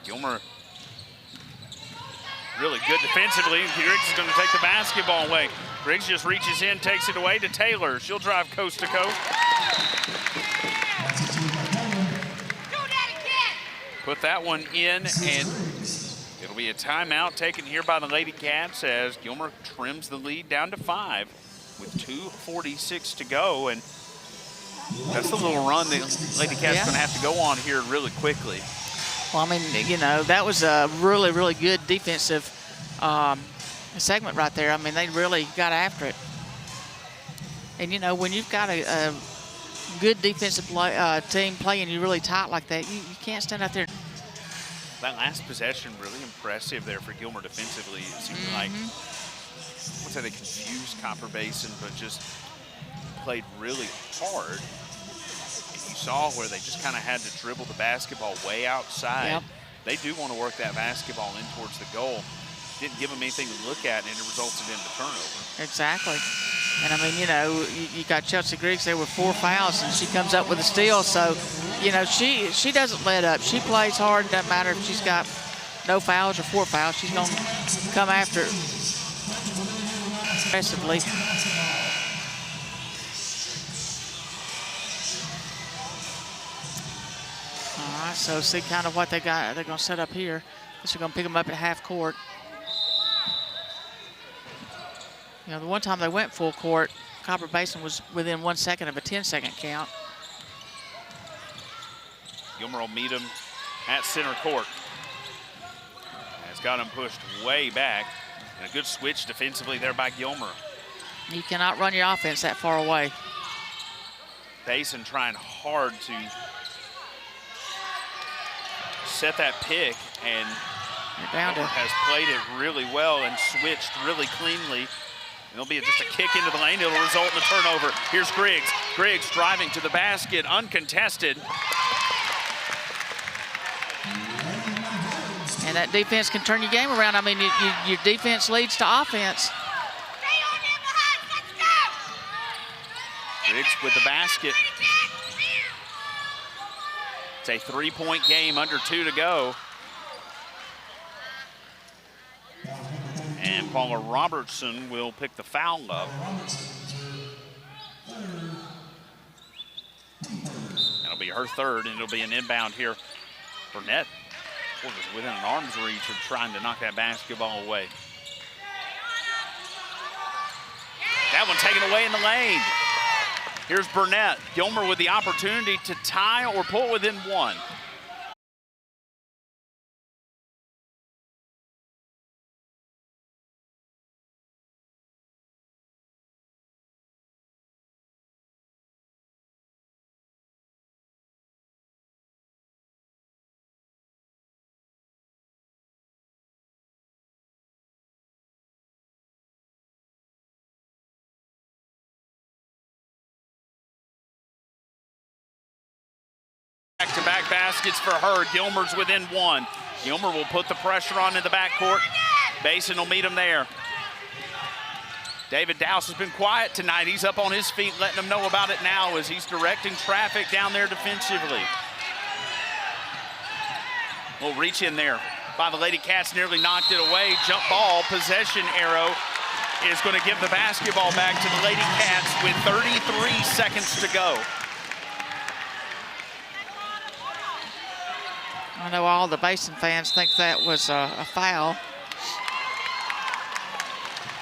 Speaker 21: Gilmer really good defensively. Griggs is going to take the basketball away. Griggs just reaches in, takes it away to Taylor. She'll drive coast to coast. Put that one in, and it'll be a timeout taken here by the Lady Cats as Gilmer trims the lead down to 5 with 2:46 to go. And that's the little run the Lady Cats going to have to go on here really quickly.
Speaker 22: Well, I mean, that was a really, really good defensive segment right there. I mean, they really got after it. And, when you've got a good defensive team playing you really tight like that, you can't stand out there.
Speaker 21: That last possession really impressive there for Gilmer defensively. It seemed like, I would say they confused Copper Basin, but just played really hard. You saw where they just kind of had to dribble the basketball way outside.
Speaker 22: Yep.
Speaker 21: They do want to work that basketball in towards the goal. Didn't give them anything to look at, and it resulted in the turnover.
Speaker 22: Exactly. And, I mean, you got Chelsea Griggs there with 4 fouls, and she comes up with a steal. So, she doesn't let up. She plays hard. It doesn't matter if she's got no fouls or 4 fouls. She's going to come after it aggressively. All right, so see kind of what they got. They're going to set up here. They're going to pick them up at half court. You know, the one time they went full court, Copper Basin was within 1 second of a 10-second count.
Speaker 21: Gilmer will meet him at center court. Has got him pushed way back. And a good switch defensively there by Gilmer.
Speaker 22: You cannot run your offense that far away.
Speaker 21: Basin trying hard to set that pick, and Gilmer has played it really well and switched really cleanly. It'll be just a kick into the lane. It'll result in a turnover. Here's Griggs. Griggs driving to the basket, uncontested.
Speaker 22: And that defense can turn your game around. I mean, your defense leads to offense.
Speaker 21: Griggs with the basket. It's a 3-point game, under 2 to go. And Paula Robertson will pick the foul up. That'll be her third, and it'll be an inbound here. Burnett was within an arm's reach of trying to knock that basketball away. That one taken away in the lane. Here's Burnett. Gilmer with the opportunity to tie or pull within 1. Back-to-back baskets for her. Gilmer's within 1. Gilmer will put the pressure on in the backcourt. Basin will meet him there. David Dowse has been quiet tonight. He's up on his feet, letting them know about it now as he's directing traffic down there defensively. We'll reach in there by the Lady Cats, nearly knocked it away. Jump ball, possession arrow is going to give the basketball back to the Lady Cats with 33 seconds to go.
Speaker 22: I know all the Basin fans think that was a foul.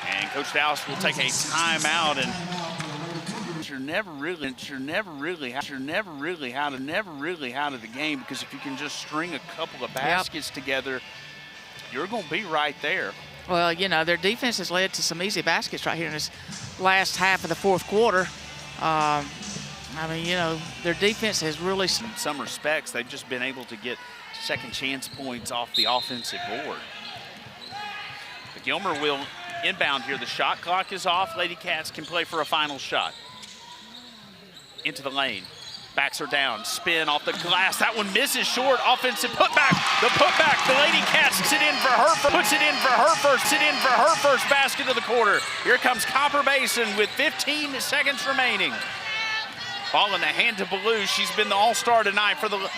Speaker 21: And Coach Dowse will take a timeout, and you're never really out of the game, because if you can just string a couple of baskets together, you're going to be right there.
Speaker 22: Well, you know, their defense has led to some easy baskets right here in this last half of the fourth quarter. I mean, you know, their defense has really...
Speaker 21: In some respects, they've just been able to get second chance points off the offensive board. But Gilmer will inbound here. The shot clock is off. Lady Cats can play for a final shot. Into the lane. Backs her down. Spin off the glass. That one misses short. Offensive putback. The putback. The Lady Cats sit in for her. Puts it in for her first. Sit in for her first basket of the quarter. Here comes Copper Basin with 15 seconds remaining. Ball in the hand to Ballou. She's been the all-star tonight for the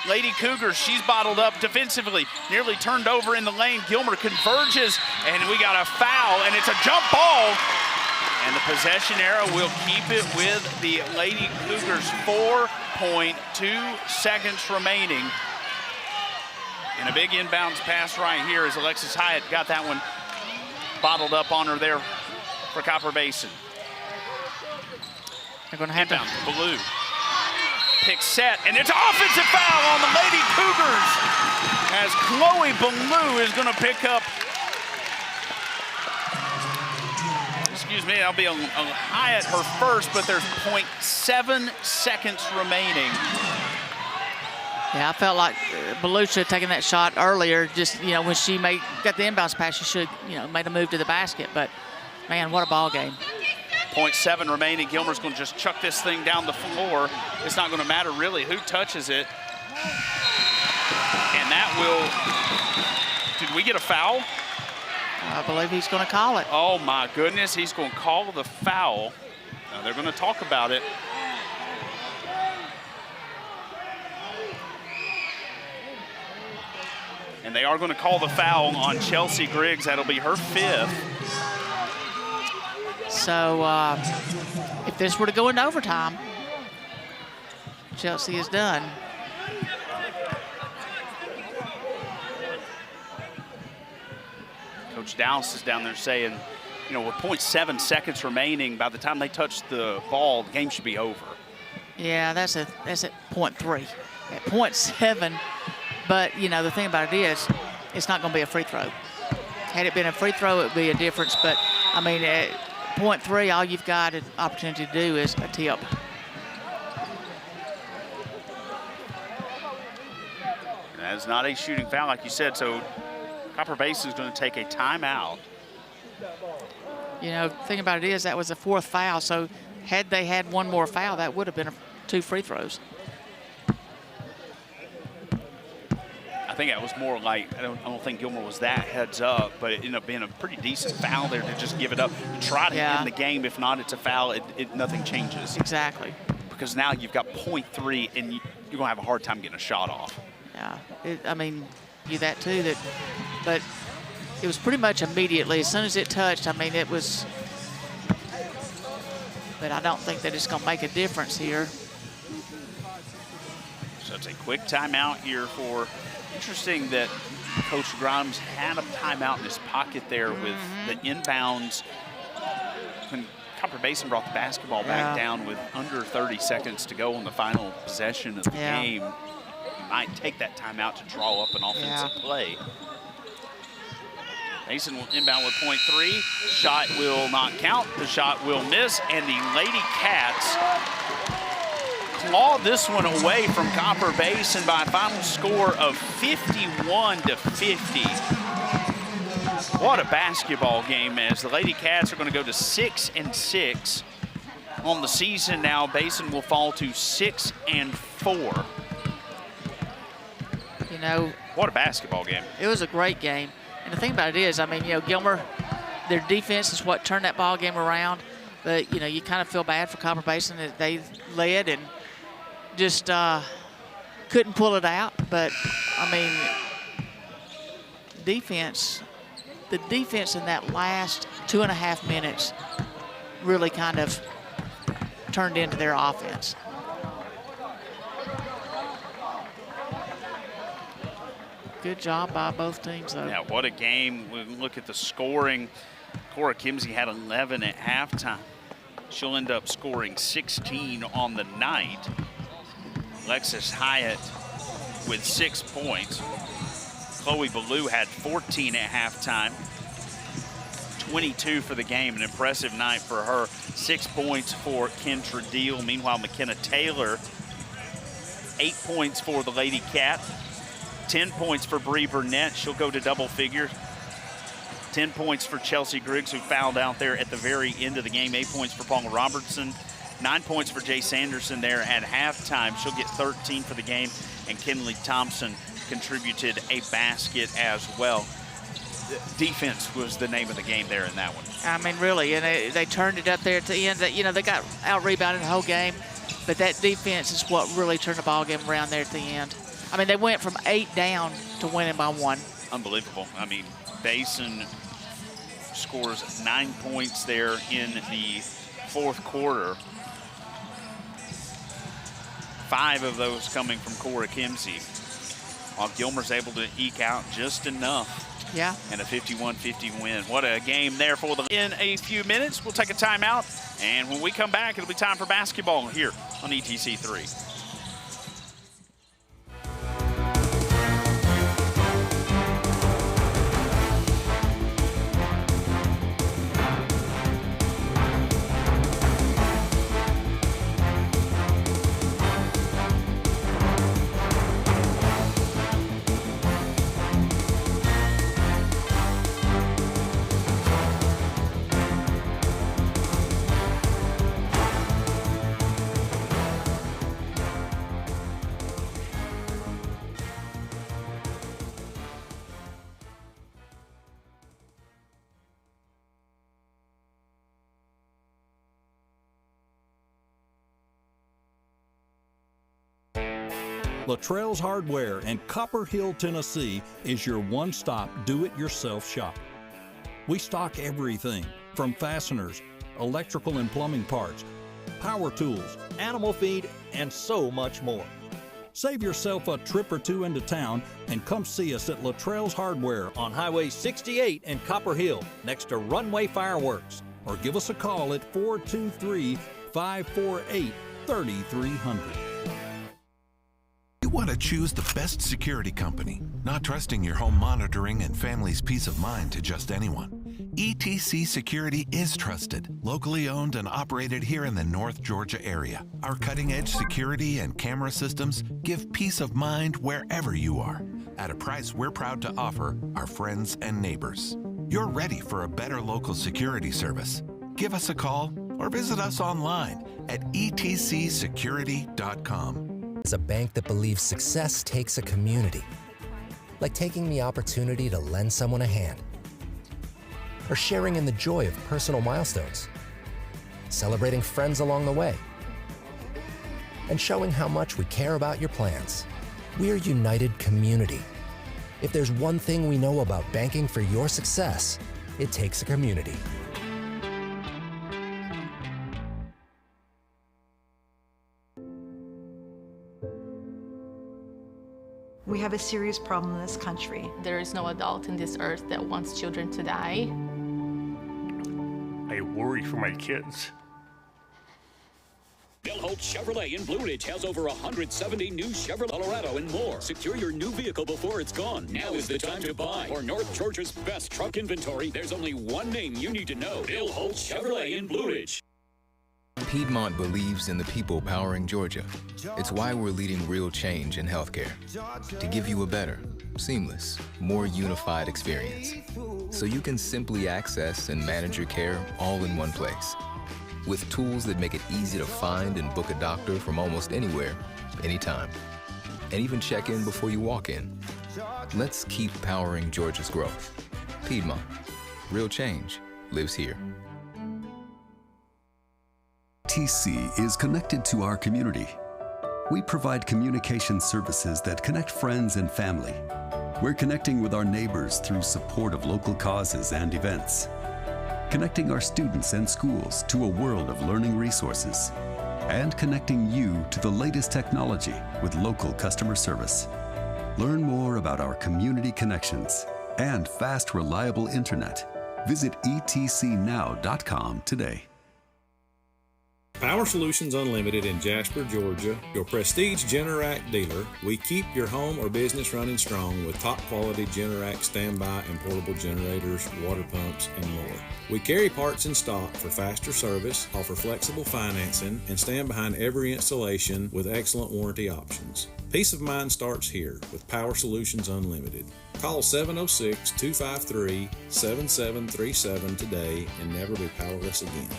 Speaker 21: Lady Cougars. She's bottled up defensively, nearly turned over in the lane. Gilmer converges, and we got a foul, and it's a jump ball. And the possession arrow will keep it with the Lady Cougars. 4.2 seconds remaining. And a big inbounds pass right here as Alexis Hyatt got that one bottled up on her there for Copper Basin.
Speaker 22: They're going to have
Speaker 21: inbound to Ballou. Pick set, and it's offensive foul on the Lady Cougars as Chloe Ballou is going to pick up, excuse me, that'll be a Hyatt her first, but there's 0.7 seconds remaining.
Speaker 22: Yeah, I felt like Ballou should have taken that shot earlier. Just, you know, when she got the inbounds pass, she should have, you know, made a move to the basket. But, man, what a ball game.
Speaker 21: 0.7 remaining. Gilmer's going to just chuck this thing down the floor. It's not going to matter really who touches it. And that will, did we get a foul?
Speaker 22: I believe he's going to call it.
Speaker 21: Oh my goodness, he's going to call the foul. Now they're going to talk about it. And they are going to call the foul on Chelsea Griggs. That'll be her fifth.
Speaker 22: So if this were to go into overtime, Chelsea is done.
Speaker 21: Coach Dowse is down there saying, with 0.7 seconds remaining, by the time they touch the ball, the game should be over.
Speaker 22: Yeah, that's at 0.3. At 0.7, but, the thing about it is, it's not going to be a free throw. Had it been a free throw, it would be a difference. But, I mean, at 0.3, all you've got an opportunity to do is a tip.
Speaker 21: That is not a shooting foul, like you said, so Copper Basin is going to take a timeout.
Speaker 22: The thing about it is that was the 4th foul, so had they had one more foul, that would have been 2 free throws.
Speaker 21: I think that was more like, I don't think Gilmer was that heads up, but it ended up being a pretty decent foul there to just give it up. You try to end the game. If not, it's a foul. Nothing changes.
Speaker 22: Exactly.
Speaker 21: Because now you've got 0.3, and you're going to have a hard time getting a shot off.
Speaker 22: Yeah, that too. But it was pretty much immediately. As soon as it touched, it was. But I don't think that it's going to make a difference here.
Speaker 21: So it's a quick timeout here for. Interesting that Coach Grimes had a timeout in his pocket there with the inbounds. When Copper Basin brought the basketball back down with under 30 seconds to go on the final possession of the game, you might take that timeout to draw up an offensive play. Mason will inbound with 0.3. Shot will not count. The shot will miss, and the Lady Cats clawed this one away from Copper Basin by a final score of 51-50. What a basketball game, as the Lady Cats are going to go to 6-6 on the season now. Basin will fall to 6-4.
Speaker 22: What
Speaker 21: a basketball game.
Speaker 22: It was a great game. And the thing about it is, Gilmer, their defense is what turned that ball game around. But, you kind of feel bad for Copper Basin that they led and just couldn't pull it out. But, the defense in that last 2.5 minutes really kind of turned into their offense. Good job by both teams, though.
Speaker 21: Yeah, what a game. We look at the scoring. Cora Kimsey had 11 at halftime. She'll end up scoring 16 on the night. Alexis Hyatt with 6 points. Chloe Ballou had 14 at halftime. 22 for the game, an impressive night for her. 6 points for Kendra Deal. Meanwhile, McKenna Taylor, 8 points for the Lady Cat. 10 points for Bree Burnett. She'll go to double figures. 10 points for Chelsea Griggs, who fouled out there at the very end of the game. 8 points for Paula Robertson. 9 points for Jay Sanderson there at halftime. She'll get 13 for the game. And Kinley Thompson contributed a basket as well. Defense was the name of the game there in that one.
Speaker 22: Really, and they turned it up there at the end. They got out-rebounded the whole game, but that defense is what really turned the ball game around there at the end. They went from 8 down to winning by 1.
Speaker 21: Unbelievable. Basin scores 9 points there in the 4th quarter. 5 of those coming from Cora Kimsey, while Gilmer's able to eke out just enough.
Speaker 22: Yeah.
Speaker 21: And a 51-50 win. What a game there for them. In a few minutes, we'll take a timeout, and when we come back, it'll be time for basketball here on ETC3.
Speaker 8: Luttrell's Hardware in Copper Hill, Tennessee is your one-stop do-it-yourself shop. We stock everything from fasteners, electrical and plumbing parts, power tools, animal feed, and so much more. Save yourself a trip or two into town and come see us at Luttrell's Hardware on Highway 68 in Copper Hill, next to Runway Fireworks. Or give us a call at 423-548-3300.
Speaker 9: You want to choose the best security company, not trusting your home monitoring and family's peace of mind to just anyone. ETC Security is trusted, locally owned and operated here in the North Georgia area. Our cutting-edge security and camera systems give peace of mind wherever you are, at a price we're proud to offer our friends and neighbors. You're ready for a better local security service. Give us a call or visit us online at etcsecurity.com.
Speaker 10: Is a bank that believes success takes a community, like taking the opportunity to lend someone a hand, or sharing in the joy of personal milestones, celebrating friends along the way, and showing how much we care about your plans. We're United Community. If there's one thing we know about banking for your success, it takes a community.
Speaker 11: We have a serious problem in this country.
Speaker 18: There is no adult in this earth that wants children to die.
Speaker 19: I worry for my kids.
Speaker 13: Bill Holt Chevrolet in Blue Ridge has over 170 new Chevrolet Colorado and more. Secure your new vehicle before it's gone. Now is the time to buy. For North Georgia's best truck inventory, there's only one name you need to know. Bill Holt Chevrolet in Blue Ridge.
Speaker 7: Piedmont believes in the people powering Georgia. It's why we're leading real change in healthcare, to give you a better, seamless, more unified experience, so you can simply access and manage your care all in one place, with tools that make it easy to find and book a doctor from almost anywhere, anytime, and even check in before you walk in. Let's keep powering Georgia's growth. Piedmont. Real change lives here.
Speaker 20: ETC is connected to our community. We provide communication services that connect friends and family. We're connecting with our neighbors through support of local causes and events, connecting our students and schools to a world of learning resources, and connecting you to the latest technology with local customer service. Learn more about our community connections and fast, reliable internet. Visit etcnow.com today.
Speaker 15: Power Solutions Unlimited in Jasper, Georgia, your prestige Generac dealer. We keep your home or business running strong with top quality Generac standby and portable generators, water pumps, and more. We carry parts in stock for faster service, offer flexible financing, and stand behind every installation with excellent warranty options. Peace of mind starts here with Power Solutions Unlimited. Call 706-253-7737 today and never be powerless again.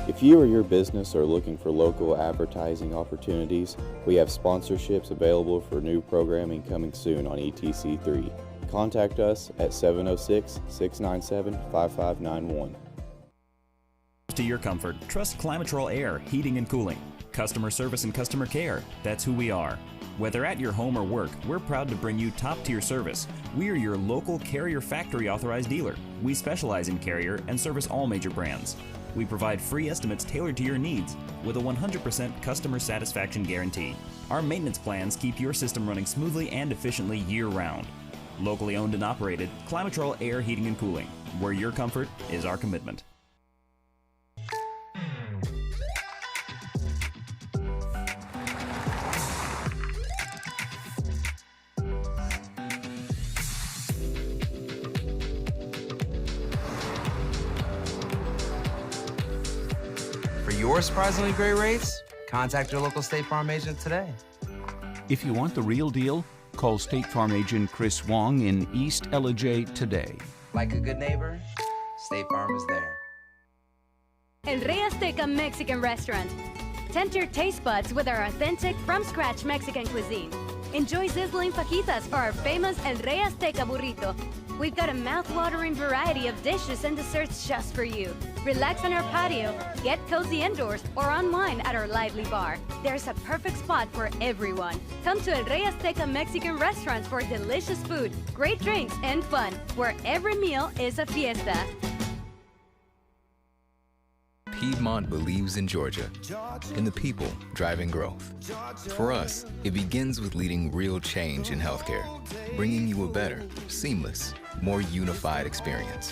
Speaker 12: If you or your business are looking for local advertising opportunities, we have sponsorships available for new programming coming soon on ETC3. Contact us at 706-697-5591.
Speaker 14: To your comfort, trust Climatrol Air, Heating and Cooling. Customer service and customer care, that's who we are. Whether at your home or work, we're proud to bring you top-tier service. We are your local Carrier factory authorized dealer. We specialize in Carrier and service all major brands. We provide free estimates tailored to your needs with a 100% customer satisfaction guarantee. Our maintenance plans keep your system running smoothly and efficiently year-round. Locally owned and operated, Climatrol Air Heating and Cooling, where your comfort is our commitment.
Speaker 16: For your surprisingly great rates, contact your local State Farm agent today.
Speaker 17: If you want the real deal, call State Farm agent Chris Wong in East Ellijay today.
Speaker 16: Like a good neighbor, State Farm is there.
Speaker 6: El Rey Azteca Mexican Restaurant. Tempt your taste buds with our authentic, from-scratch Mexican cuisine. Enjoy sizzling fajitas or our famous El Rey Azteca burrito. We've got a mouth-watering variety of dishes and desserts just for you. Relax on our patio, get cozy indoors, or unwind at our lively bar. There's a perfect spot for everyone. Come to El Rey Azteca Mexican restaurants for delicious food, great drinks, and fun, where every meal is a fiesta.
Speaker 7: Piedmont believes in Georgia, in the people driving growth. For us, it begins with leading real change in healthcare, bringing you a better, seamless, more unified experience,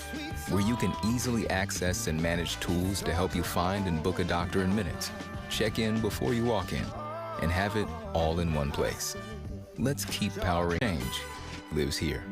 Speaker 7: where you can easily access and manage tools to help you find and book a doctor in minutes, check in before you walk in, and have it all in one place. Let's keep powering change lives here.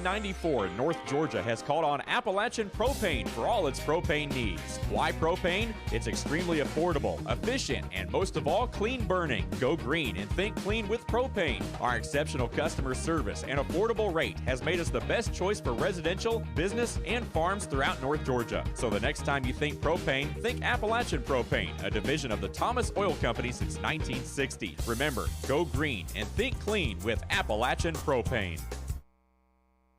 Speaker 3: 94 North Georgia has called on Appalachian Propane for all its propane needs. Why propane? It's extremely affordable, efficient, and most of all, clean burning. Go green and think clean with propane. Our exceptional customer service and affordable rate has made us the best choice for residential, business, and farms throughout North Georgia. So the next time you think propane, think Appalachian Propane, a division of the Thomas Oil Company since 1960. Remember, go green and think clean with Appalachian Propane.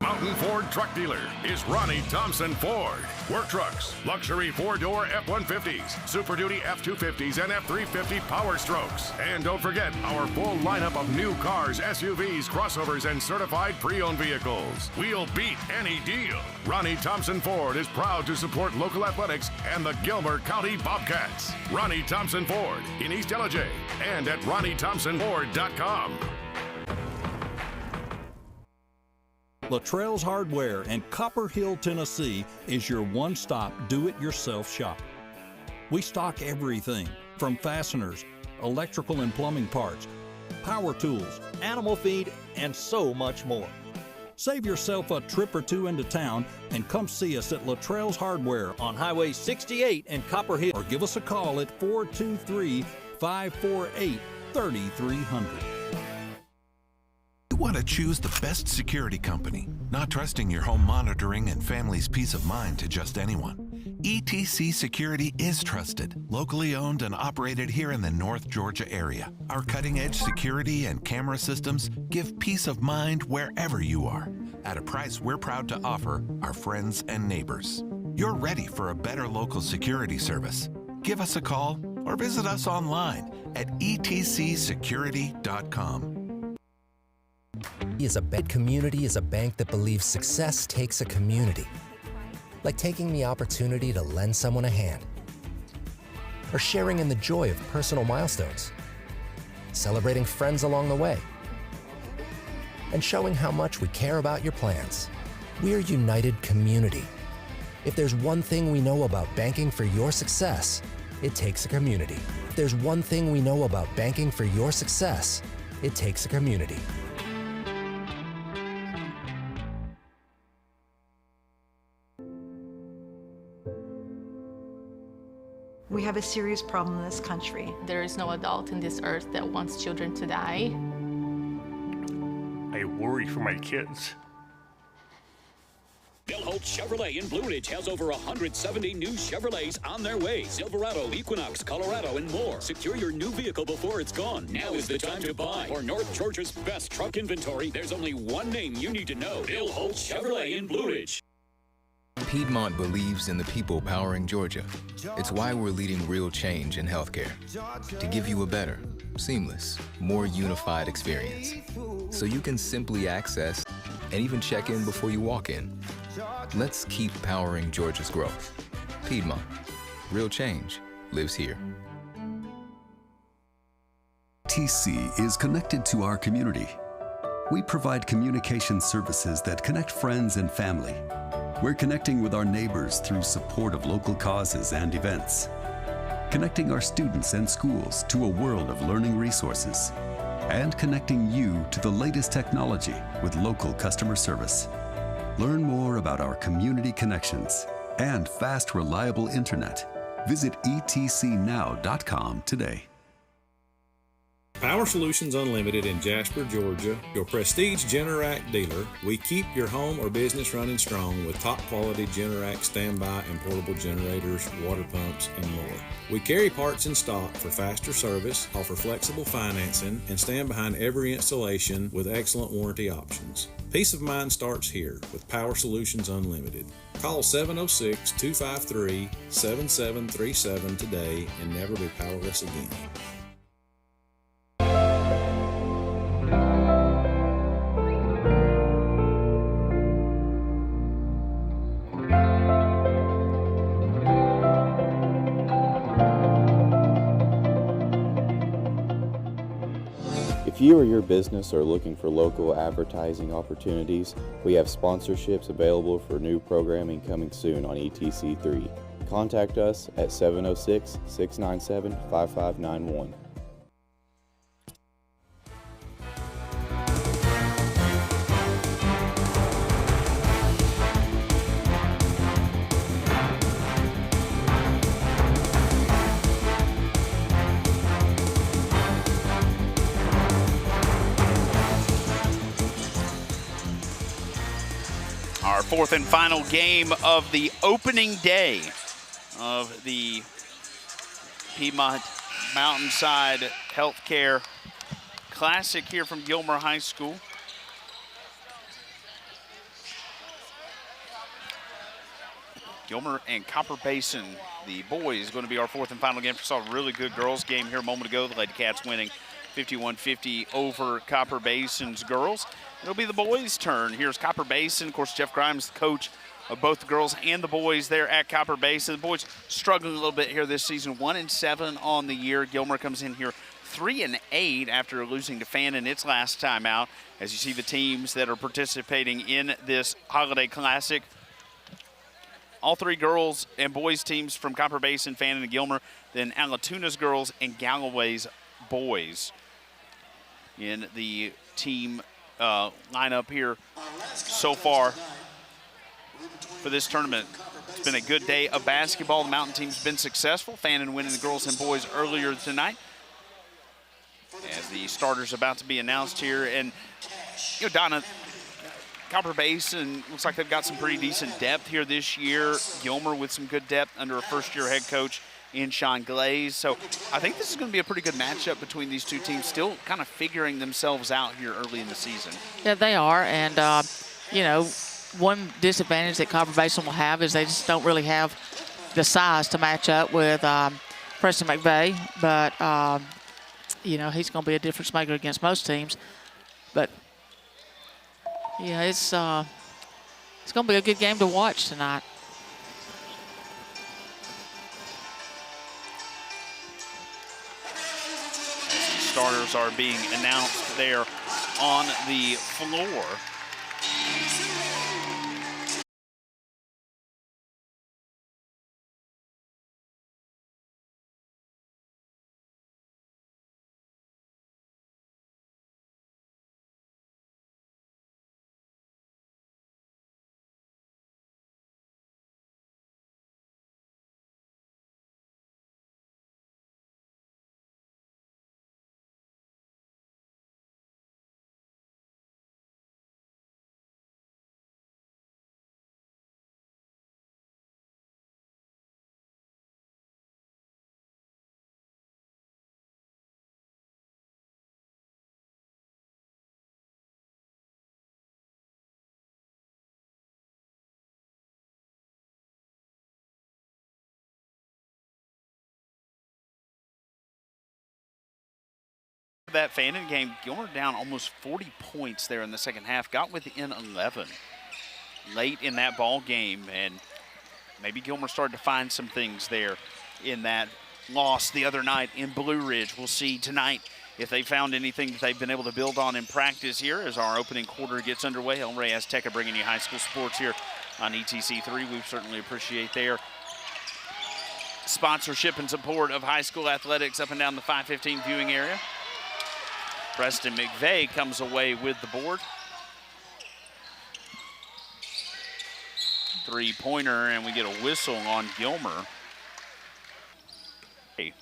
Speaker 4: Mountain Ford Truck Dealer is Ronnie Thompson Ford. Work trucks, luxury 4-door F-150s, Super Duty F-250s, and F-350 Power Strokes. And don't forget our full lineup of new cars, SUVs, crossovers, and certified pre-owned vehicles. We'll beat any deal. Ronnie Thompson Ford is proud to support local athletics and the Gilmer County Bobcats. Ronnie Thompson Ford in East LJ and at RonnieThompsonFord.com.
Speaker 8: Luttrell's Hardware in Copper Hill, Tennessee is your one-stop do-it-yourself shop. We stock everything from fasteners, electrical and plumbing parts, power tools, animal feed, and so much more. Save yourself a trip or two into town and come see us at Luttrell's Hardware on Highway 68 in Copper Hill, or give us a call at 423-548-3300.
Speaker 9: You want to choose the best security company, not trusting your home monitoring and family's peace of mind to just anyone. ETC Security is trusted, locally owned and operated here in the North Georgia area. Our cutting-edge security and camera systems give peace of mind wherever you are, at a price we're proud to offer our friends and neighbors. You're ready for a better local security service. Give us a call or visit us online at etcsecurity.com.
Speaker 10: Community is a bank that believes success takes a community. Like taking the opportunity to lend someone a hand, or sharing in the joy of personal milestones, celebrating friends along the way, and showing how much we care about your plans. We're United Community. If there's one thing we know about banking for your success, it takes a community. If there's one thing we know about banking for your success, it takes a community.
Speaker 11: We have a serious problem in this country.
Speaker 18: There is no adult in this earth that wants children to die.
Speaker 19: I worry for my kids.
Speaker 13: Bill Holt Chevrolet in Blue Ridge has over 170 new Chevrolets on their way. Silverado, Equinox, Colorado, and more. Secure your new vehicle before it's gone. Now is the time to buy. For North Georgia's best truck inventory, there's only one name you need to know. Bill Holt Chevrolet in Blue Ridge.
Speaker 7: Piedmont believes in the people powering Georgia. It's why we're leading real change in healthcare, to give you a better, seamless, more unified experience, so you can simply access and even check in before you walk in. Let's keep powering Georgia's growth. Piedmont, real change lives here.
Speaker 20: TC is connected to our community. We provide communication services that connect friends and family. We're connecting with our neighbors through support of local causes and events, connecting our students and schools to a world of learning resources, and connecting you to the latest technology with local customer service. Learn more about our community connections and fast, reliable internet. Visit etcnow.com today.
Speaker 15: Power Solutions Unlimited in Jasper, Georgia, your prestige Generac dealer. We keep your home or business running strong with top quality Generac standby and portable generators, water pumps, and more. We carry parts in stock for faster service, offer flexible financing, and stand behind every installation with excellent warranty options. Peace of mind starts here with Power Solutions Unlimited. Call 706-253-7737 today and never be powerless again.
Speaker 12: If you or your business are looking for local advertising opportunities, we have sponsorships available for new programming coming soon on ETC3. Contact us at 706-697-5591.
Speaker 21: Our fourth and final game of the opening day of the Piedmont Mountainside Healthcare Classic here from Gilmer High School. Gilmer and Copper Basin, the boys, going to be our fourth and final game. We saw a really good girls game here a moment ago. The Lady Cats winning 51-50 over Copper Basin's girls. It'll be the boys' turn. Here's Copper Basin. Of course, Jeff Grimes, the coach of both the girls and the boys there at Copper Basin. The boys struggling a little bit here this season, 1-7 on the year. Gilmer comes in here 3-8 after losing to Fannin its last time out. As you see the teams that are participating in this Holiday Classic, all three girls and boys teams from Copper Basin, Fannin, and Gilmer, then Allatona's girls and Galloway's boys in the team lineup here so far for this tournament. It's been a good day of basketball. The Mountain team's been successful. Fannin winning the girls and boys earlier tonight. As the starters about to be announced here, and you know, Donna, Copper Basin looks like they've got some pretty decent depth here this year. Gilmer with some good depth under a first-year head coach in Sean Glaze. So I think this is going to be a pretty good matchup between these two teams, still kind of figuring themselves out here early in the season.
Speaker 22: Yeah, they are. And, you know, one disadvantage that Copper Basin will have is they just don't really have the size to match up with Preston McVeigh. But, you know, he's going to be a difference maker against most teams. But, yeah, it's going to be a good game to watch tonight.
Speaker 21: Starters are being announced there on the floor. That Fannin game, Gilmer down almost 40 points there in the second half, got within 11 late in that ball game, and maybe Gilmer started to find some things there in that loss the other night in Blue Ridge. We'll see tonight if they found anything that they've been able to build on in practice here as our opening quarter gets underway. El Rey Azteca bringing you high school sports here on ETC3. We certainly appreciate their sponsorship and support of high school athletics up and down the 515 viewing area. Preston McVeigh comes away with the board. Three-pointer, and we get a whistle on Gilmer. Hey.